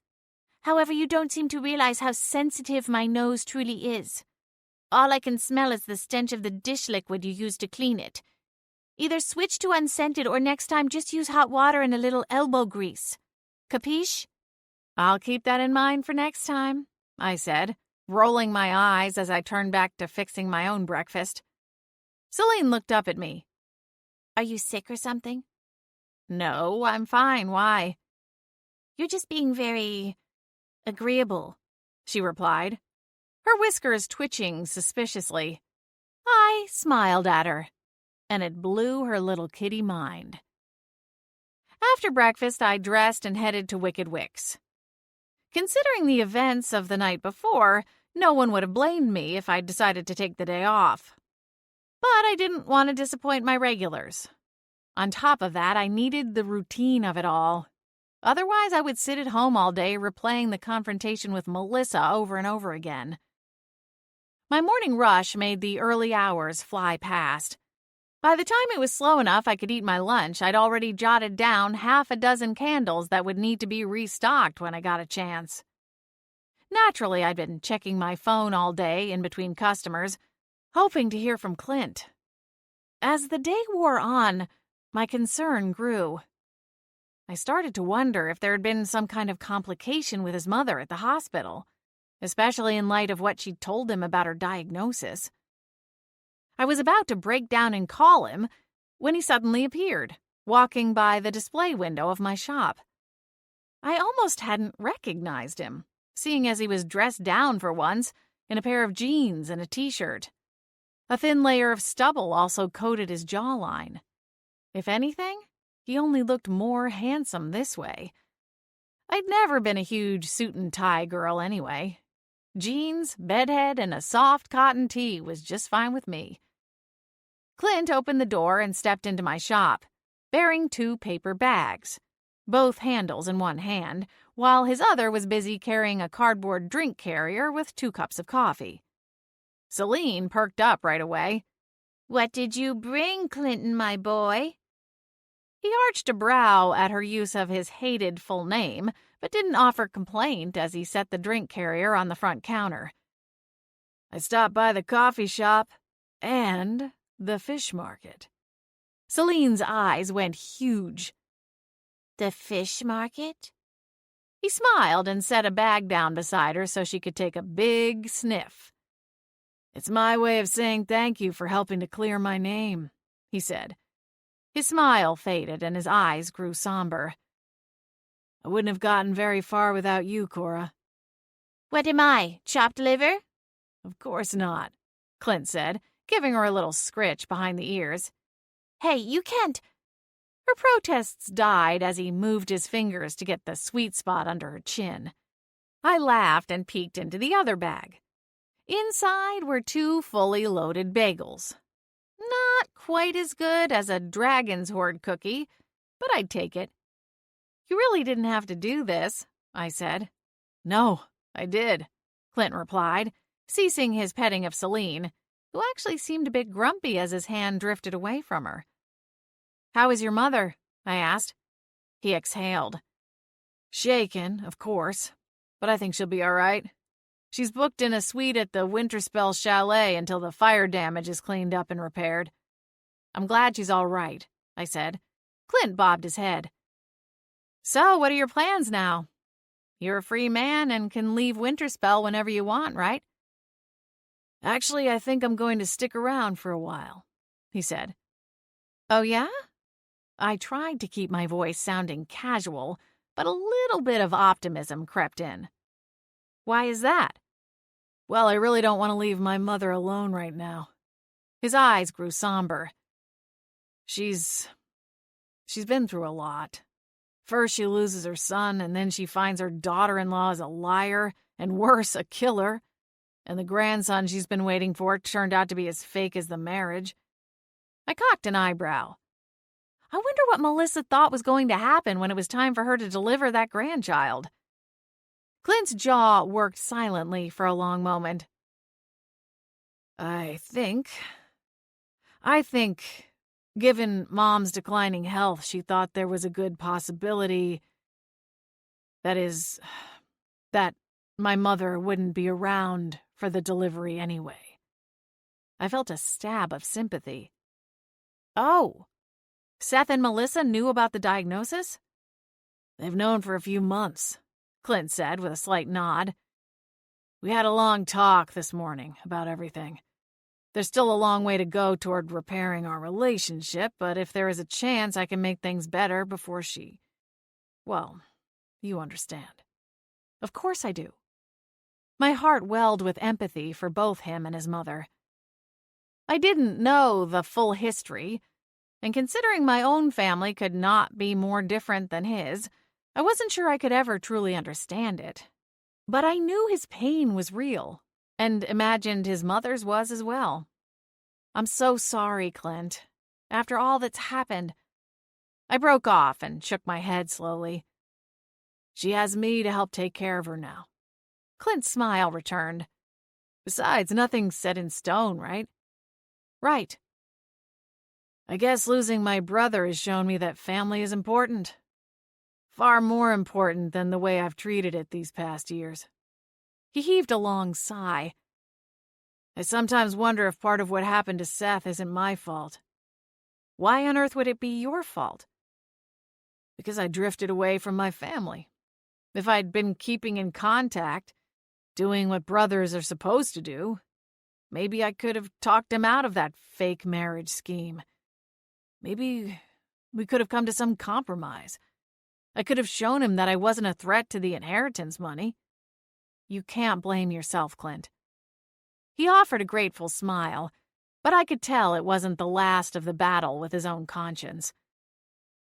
However, you don't seem to realize how sensitive my nose truly is. All I can smell is the stench of the dish liquid you used to clean it. Either switch to unscented or next time just use hot water and a little elbow grease. Capiche? I'll keep that in mind for next time, I said, rolling my eyes as I turned back to fixing my own breakfast. Selene looked up at me. Are you sick or something? No, I'm fine. Why? You're just being very agreeable, she replied, her whiskers twitching suspiciously. I smiled at her, and it blew her little kitty mind. After breakfast, I dressed and headed to Wicked Wicks. Considering the events of the night before, No one would have blamed me if I'd decided to take the day off. But I didn't want to disappoint my regulars. On top of that, I needed the routine of it all. Otherwise, I would sit at home all day replaying the confrontation with Melissa over and over again. My morning rush made the early hours fly past. By the time it was slow enough I could eat my lunch, I'd already jotted down half a dozen candles that would need to be restocked when I got a chance. Naturally, I'd been checking my phone all day in between customers, hoping to hear from Clint. As the day wore on, my concern grew. I started to wonder if there had been some kind of complication with his mother at the hospital, especially in light of what she'd told him about her diagnosis. I was about to break down and call him when he suddenly appeared, walking by the display window of my shop. I almost hadn't recognized him, seeing as he was dressed down for once in a pair of jeans and a t-shirt. A thin layer of stubble also coated his jawline. If anything, he only looked more handsome this way. I'd never been a huge suit and tie girl anyway. Jeans, bedhead, and a soft cotton tee was just fine with me. Clint opened the door and stepped into my shop, bearing 2 paper bags, both handles in one hand, while his other was busy carrying a cardboard drink carrier with 2 cups of coffee. Selene perked up right away. "What did you bring, Clinton, my boy?" He arched a brow at her use of his hated full name, but didn't offer complaint as he set the drink carrier on the front counter. "I stopped by the coffee shop and the fish market." Selene's eyes went huge. "The fish market?" He smiled and set a bag down beside her so she could take a big sniff. "It's my way of saying thank you for helping to clear my name," he said. His smile faded and his eyes grew somber. "I wouldn't have gotten very far without you, Cora." "What am I, chopped liver?" "Of course not," Clint said, giving her a little scritch behind the ears. "Hey, you can't—" Her protests died as he moved his fingers to get the sweet spot under her chin. I laughed and peeked into the other bag. Inside were 2 fully loaded bagels. Not quite as good as a dragon's hoard cookie, but I'd take it. "You really didn't have to do this," I said. "No, I did," Clint replied, ceasing his petting of Selene, who actually seemed a bit grumpy as his hand drifted away from her. "How is your mother?" I asked. He exhaled. "Shaken, of course, but I think she'll be all right. She's booked in a suite at the Winterspell chalet until the fire damage is cleaned up and repaired." "I'm glad she's all right," I said. Clint bobbed his head. "So, what are your plans now? You're a free man and can leave Winterspell whenever you want, right?" "Actually, I think I'm going to stick around for a while," he said. "Oh, yeah?" I tried to keep my voice sounding casual, but a little bit of optimism crept in. "Why is that?" "Well, I really don't want to leave my mother alone right now." His eyes grew somber. She's been through a lot. First she loses her son, and then she finds her daughter-in-law is a liar, and worse, a killer. And the grandson she's been waiting for turned out to be as fake as the marriage. I cocked an eyebrow. I wonder what Melissa thought was going to happen when it was time for her to deliver that grandchild. Clint's jaw worked silently for a long moment. I think, given Mom's declining health, she thought there was a good possibility, that my mother wouldn't be around for the delivery anyway. I felt a stab of sympathy. Oh, Seth and Melissa knew about the diagnosis? They've known for a few months, Clint said with a slight nod. We had a long talk this morning about everything. There's still a long way to go toward repairing our relationship, but if there is a chance I can make things better before she... Well, you understand. Of course I do. My heart welled with empathy for both him and his mother. I didn't know the full history, and considering my own family could not be more different than his, I wasn't sure I could ever truly understand it. But I knew his pain was real, and imagined his mother's was as well. I'm so sorry, Clint. After all that's happened. I broke off and shook my head slowly. She has me to help take care of her now. Clint's smile returned. Besides, nothing's set in stone, right? Right. I guess losing my brother has shown me that family is important. Far more important than the way I've treated it these past years. He heaved a long sigh. I sometimes wonder if part of what happened to Seth isn't my fault. Why on earth would it be your fault? Because I drifted away from my family. If I'd been keeping in contact, doing what brothers are supposed to do, maybe I could have talked him out of that fake marriage scheme. Maybe we could have come to some compromise. I could have shown him that I wasn't a threat to the inheritance money. You can't blame yourself, Clint. He offered a grateful smile, but I could tell it wasn't the last of the battle with his own conscience.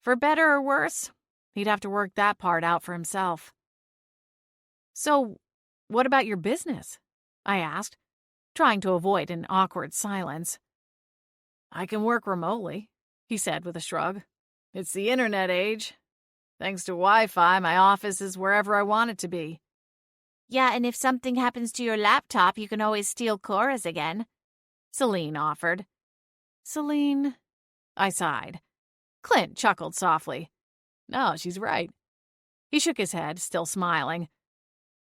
For better or worse, he'd have to work that part out for himself. So, what about your business? I asked, trying to avoid an awkward silence. I can work remotely, he said with a shrug. It's the internet age. Thanks to Wi-Fi, my office is wherever I want it to be. Yeah, and if something happens to your laptop, you can always steal Cora's again, Selene offered. Selene? I sighed. Clint chuckled softly. No, she's right. He shook his head, still smiling.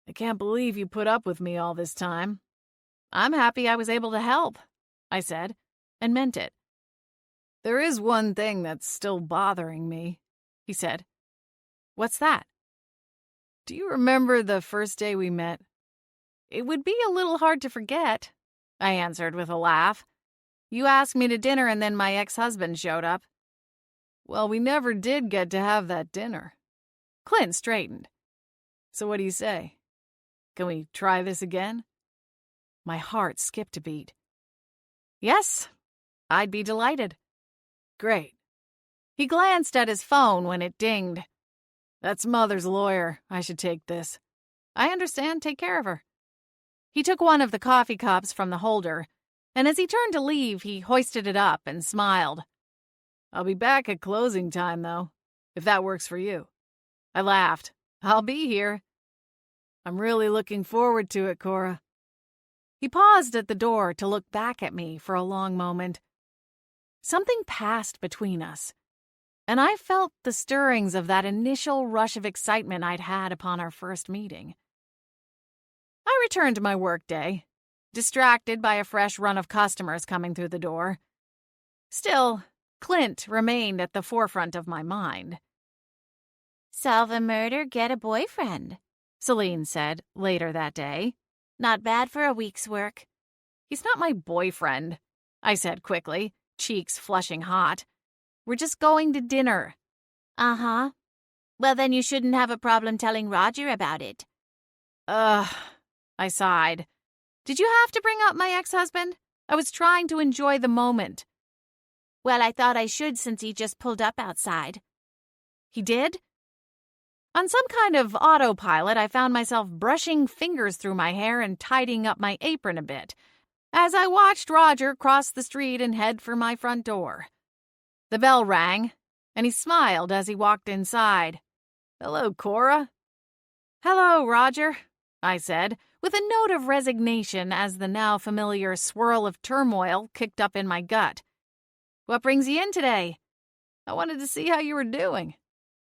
I can't believe you put up with me all this time. I'm happy I was able to help, I said, and meant it. There is one thing that's still bothering me, he said. What's that? Do you remember the first day we met? It would be a little hard to forget, I answered with a laugh. You asked me to dinner and then my ex-husband showed up. Well, we never did get to have that dinner. Clint straightened. So what do you say? Can we try this again? My heart skipped a beat. Yes, I'd be delighted. Great. He glanced at his phone when it dinged. That's Mother's lawyer. I should take this. I understand. Take care of her. He took one of the coffee cups from the holder, and as he turned to leave, he hoisted it up and smiled. I'll be back at closing time, though, if that works for you. I laughed. I'll be here. I'm really looking forward to it, Cora. He paused at the door to look back at me for a long moment. Something passed between us, and I felt the stirrings of that initial rush of excitement I'd had upon our first meeting. I returned to my workday, distracted by a fresh run of customers coming through the door. Still, Clint remained at the forefront of my mind. Solve a murder, get a boyfriend, Selene said later that day. Not bad for a week's work. He's not my boyfriend, I said quickly, cheeks flushing hot. We're just going to dinner. Uh-huh. Well, then you shouldn't have a problem telling Roger about it. I sighed. Did you have to bring up my ex-husband? I was trying to enjoy the moment. Well, I thought I should since he just pulled up outside. He did? On some kind of autopilot, I found myself brushing fingers through my hair and tidying up my apron a bit as I watched Roger cross the street and head for my front door. The bell rang, and he smiled as he walked inside. Hello, Cora. Hello, Roger, I said, with a note of resignation as the now familiar swirl of turmoil kicked up in my gut. What brings you in today? I wanted to see how you were doing.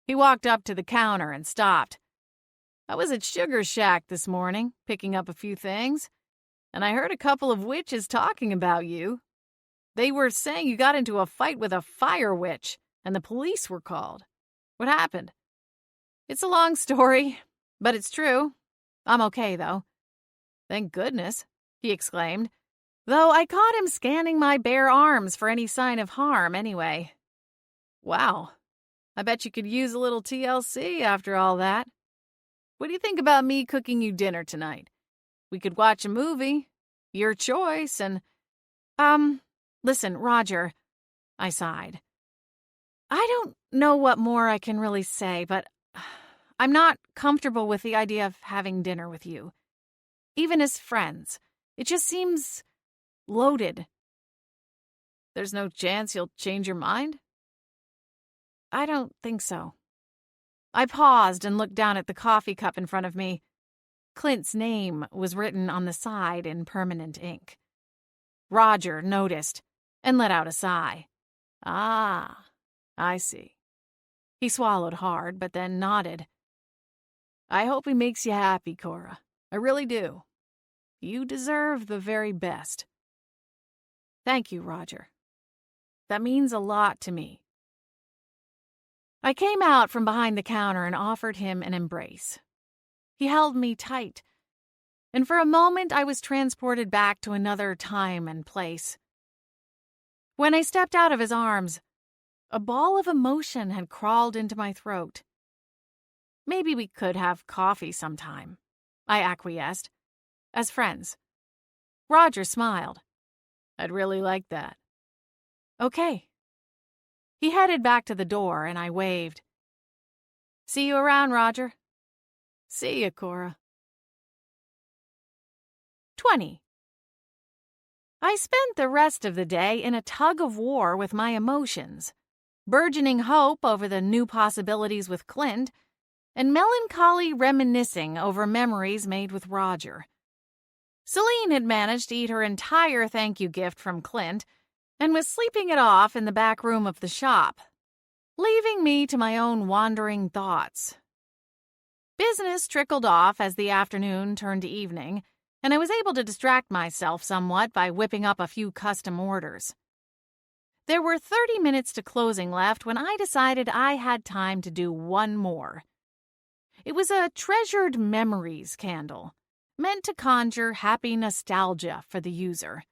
He walked up to the counter and stopped. I was at Sugar Shack this morning, picking up a few things, and I heard a couple of witches talking about you. They were saying you got into a fight with a fire witch, and the police were called. What happened? It's a long story, but it's true. I'm okay, though. Thank goodness, he exclaimed, though I caught him scanning my bare arms for any sign of harm anyway. Wow. I bet you could use a little TLC after all that. What do you think about me cooking you dinner tonight? We could watch a movie, your choice, and... Listen, Roger, I sighed. I don't know what more I can really say, but I'm not comfortable with the idea of having dinner with you, even as friends. It just seems loaded. There's no chance you'll change your mind? I don't think so. I paused and looked down at the coffee cup in front of me. Clint's name was written on the side in permanent ink. Roger noticed and let out a sigh. Ah, I see. He swallowed hard, but then nodded. I hope he makes you happy, Cora. I really do. You deserve the very best. Thank you, Roger. That means a lot to me. I came out from behind the counter and offered him an embrace. He held me tight, and for a moment I was transported back to another time and place. When I stepped out of his arms, a ball of emotion had crawled into my throat. Maybe we could have coffee sometime, I acquiesced, as friends. Roger smiled. I'd really like that. Okay. He headed back to the door, and I waved. See you around, Roger. See you, Cora. 20. I spent the rest of the day in a tug-of-war with my emotions, burgeoning hope over the new possibilities with Clint, and melancholy reminiscing over memories made with Roger. Selene had managed to eat her entire thank-you gift from Clint and was sleeping it off in the back room of the shop, leaving me to my own wandering thoughts. Business trickled off as the afternoon turned to evening, and I was able to distract myself somewhat by whipping up a few custom orders. There were 30 minutes to closing left when I decided I had time to do one more. It was a treasured memories candle, meant to conjure happy nostalgia for the user.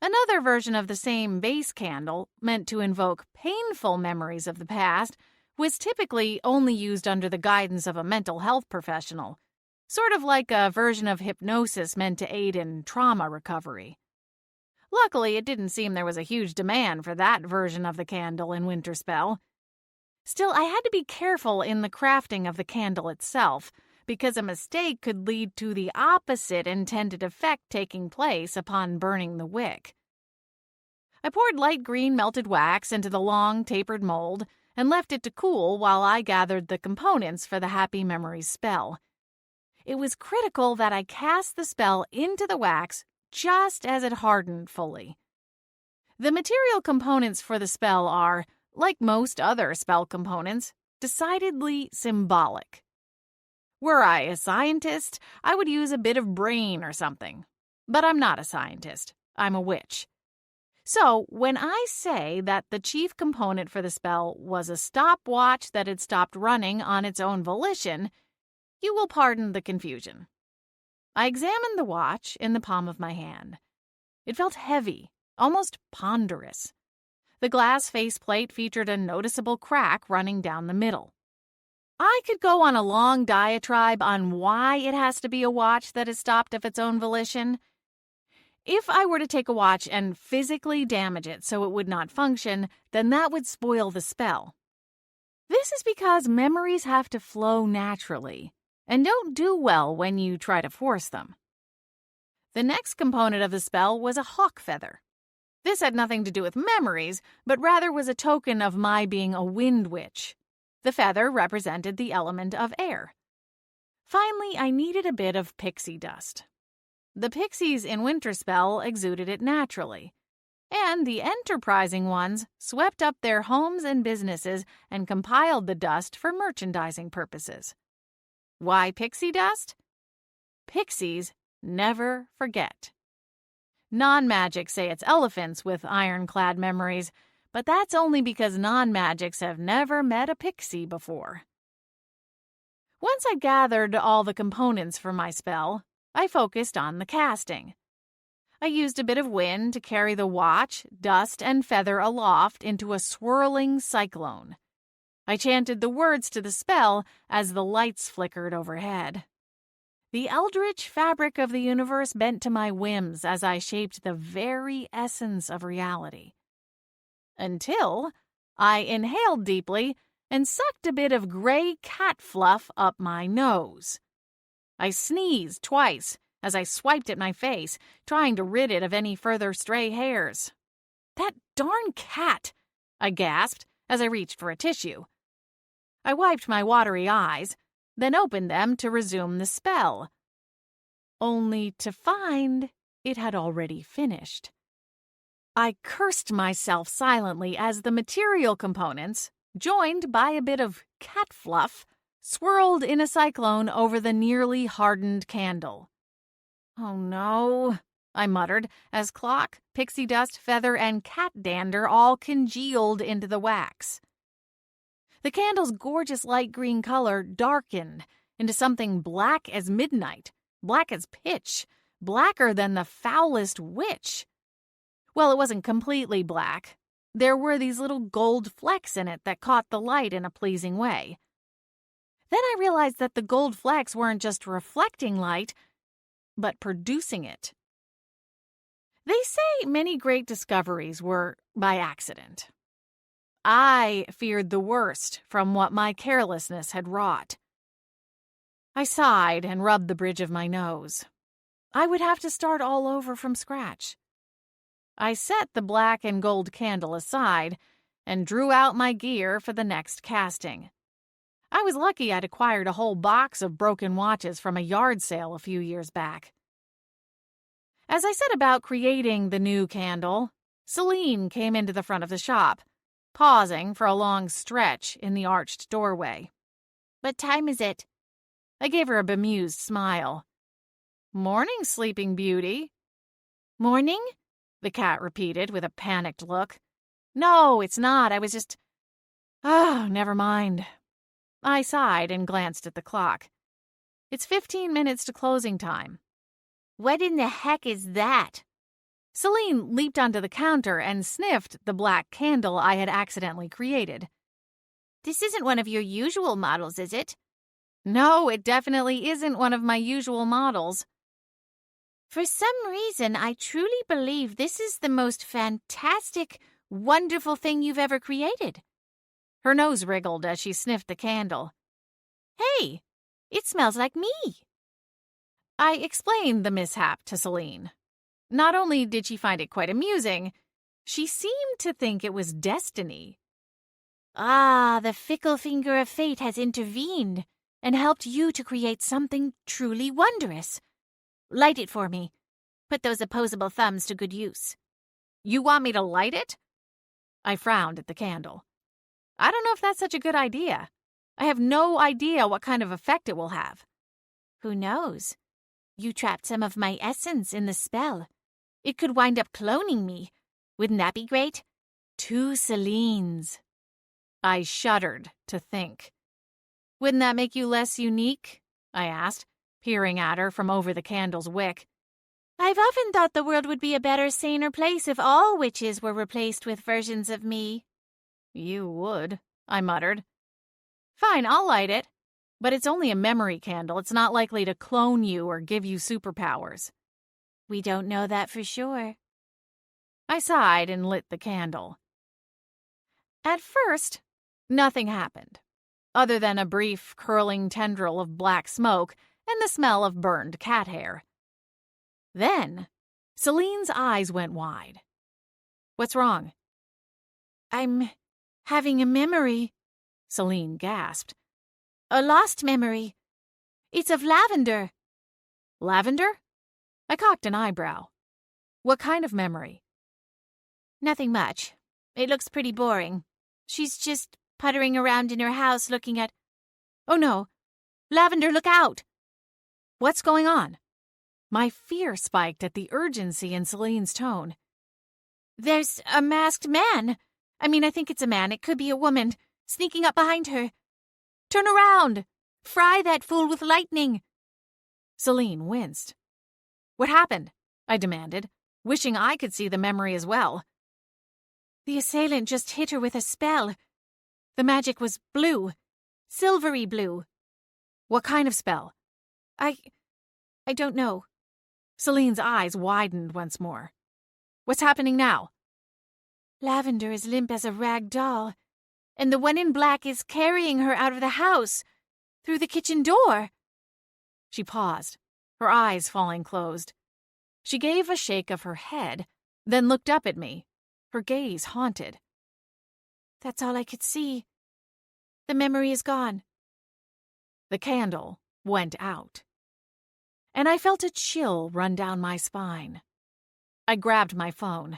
Another version of the same base candle, meant to invoke painful memories of the past, was typically only used under the guidance of a mental health professional, sort of like a version of hypnosis meant to aid in trauma recovery. Luckily, it didn't seem there was a huge demand for that version of the candle in Winterspell. Still, I had to be careful in the crafting of the candle itself, because a mistake could lead to the opposite intended effect taking place upon burning the wick. I poured light green melted wax into the long, tapered mold and left it to cool while I gathered the components for the Happy Memories spell. It was critical that I cast the spell into the wax just as it hardened fully. The material components for the spell are, like most other spell components, decidedly symbolic. Were I a scientist, I would use a bit of brain or something. But I'm not a scientist. I'm a witch. So, when I say that the chief component for the spell was a stopwatch that had stopped running on its own volition, you will pardon the confusion. I examined the watch in the palm of my hand. It felt heavy, almost ponderous. The glass faceplate featured a noticeable crack running down the middle. I could go on a long diatribe on why it has to be a watch that is stopped of its own volition. If I were to take a watch and physically damage it so it would not function, then that would spoil the spell. This is because memories have to flow naturally and don't do well when you try to force them. The next component of the spell was a hawk feather. This had nothing to do with memories, but rather was a token of my being a wind witch. The feather represented the element of air. Finally, I needed a bit of pixie dust. The pixies in Winterspell exuded it naturally, and the enterprising ones swept up their homes and businesses and compiled the dust for merchandising purposes. Why pixie dust? Pixies never forget. Non-magics say it's elephants with ironclad memories, but that's only because non-magics have never met a pixie before. Once I gathered all the components for my spell, I focused on the casting. I used a bit of wind to carry the watch, dust, and feather aloft into a swirling cyclone. I chanted the words to the spell as the lights flickered overhead. The eldritch fabric of the universe bent to my whims as I shaped the very essence of reality. Until I inhaled deeply and sucked a bit of gray cat fluff up my nose. I sneezed twice as I swiped at my face, trying to rid it of any further stray hairs. "That darn cat!" I gasped as I reached for a tissue. I wiped my watery eyes, then opened them to resume the spell, only to find it had already finished. I cursed myself silently as the material components, joined by a bit of cat fluff, swirled in a cyclone over the nearly hardened candle. "Oh no," I muttered as clock, pixie dust, feather, and cat dander all congealed into the wax. The candle's gorgeous light green color darkened into something black as midnight, black as pitch, blacker than the foulest witch. Well, it wasn't completely black. There were these little gold flecks in it that caught the light in a pleasing way. Then I realized that the gold flecks weren't just reflecting light, but producing it. They say many great discoveries were by accident. I feared the worst from what my carelessness had wrought. I sighed and rubbed the bridge of my nose. I would have to start all over from scratch. I set the black and gold candle aside and drew out my gear for the next casting. I was lucky I'd acquired a whole box of broken watches from a yard sale a few years back. As I set about creating the new candle, Selene came into the front of the shop, pausing for a long stretch in the arched doorway. "What time is it?" I gave her a bemused smile. "Morning, Sleeping Beauty." "Morning?" the cat repeated with a panicked look. "No, it's not. I was just... Oh, never mind." I sighed and glanced at the clock. "It's 15 minutes to closing time." "What in the heck is that?" Selene leaped onto the counter and sniffed the black candle I had accidentally created. "This isn't one of your usual models, is it?" "No, it definitely isn't one of my usual models." "For some reason, I truly believe this is the most fantastic, wonderful thing you've ever created." Her nose wriggled as she sniffed the candle. "Hey, it smells like me." I explained the mishap to Selene. Not only did she find it quite amusing, she seemed to think it was destiny. "Ah, the fickle finger of fate has intervened and helped you to create something truly wondrous. Light it for me. Put those opposable thumbs to good use." "You want me to light it?" I frowned at the candle. "I don't know if that's such a good idea. I have no idea what kind of effect it will have." "Who knows? You trapped some of my essence in the spell. It could wind up cloning me. Wouldn't that be great? 2 Selenes." I shuddered to think. "Wouldn't that make you less unique?" I asked, peering at her from over the candle's wick. "I've often thought the world would be a better, saner place if all witches were replaced with versions of me." "You would," I muttered. "Fine, I'll light it. But it's only a memory candle. It's not likely to clone you or give you superpowers." "We don't know that for sure." I sighed and lit the candle. At first, nothing happened, other than a brief curling tendril of black smoke and the smell of burned cat hair. Then, Selene's eyes went wide. "What's wrong?" "I'm having a memory," Selene gasped. "A lost memory. It's of Lavender." "Lavender?" I cocked an eyebrow. "What kind of memory?" "Nothing much. It looks pretty boring. She's just puttering around in her house looking at... Oh no! Lavender, look out!" "What's going on?" My fear spiked at the urgency in Selene's tone. "There's a masked man. I think it's a man. It could be a woman. Sneaking up behind her. Turn around! Fry that fool with lightning!" Selene winced. "What happened?" I demanded, wishing I could see the memory as well. "The assailant just hit her with a spell. The magic was blue. Silvery blue." "What kind of spell?" I don't know." Selene's eyes widened once more. "What's happening now?" "Lavender is limp as a rag doll, and the one in black is carrying her out of the house, through the kitchen door." She paused, her eyes falling closed. She gave a shake of her head, then looked up at me, her gaze haunted. That's all I could see. The memory is gone. The candle went out, and I felt a chill run down my spine. I grabbed my phone.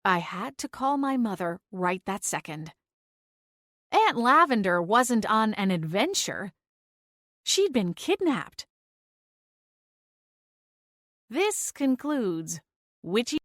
I had to call my mother right that second. Aunt Lavender wasn't on an adventure. She'd been kidnapped. This concludes Witchy.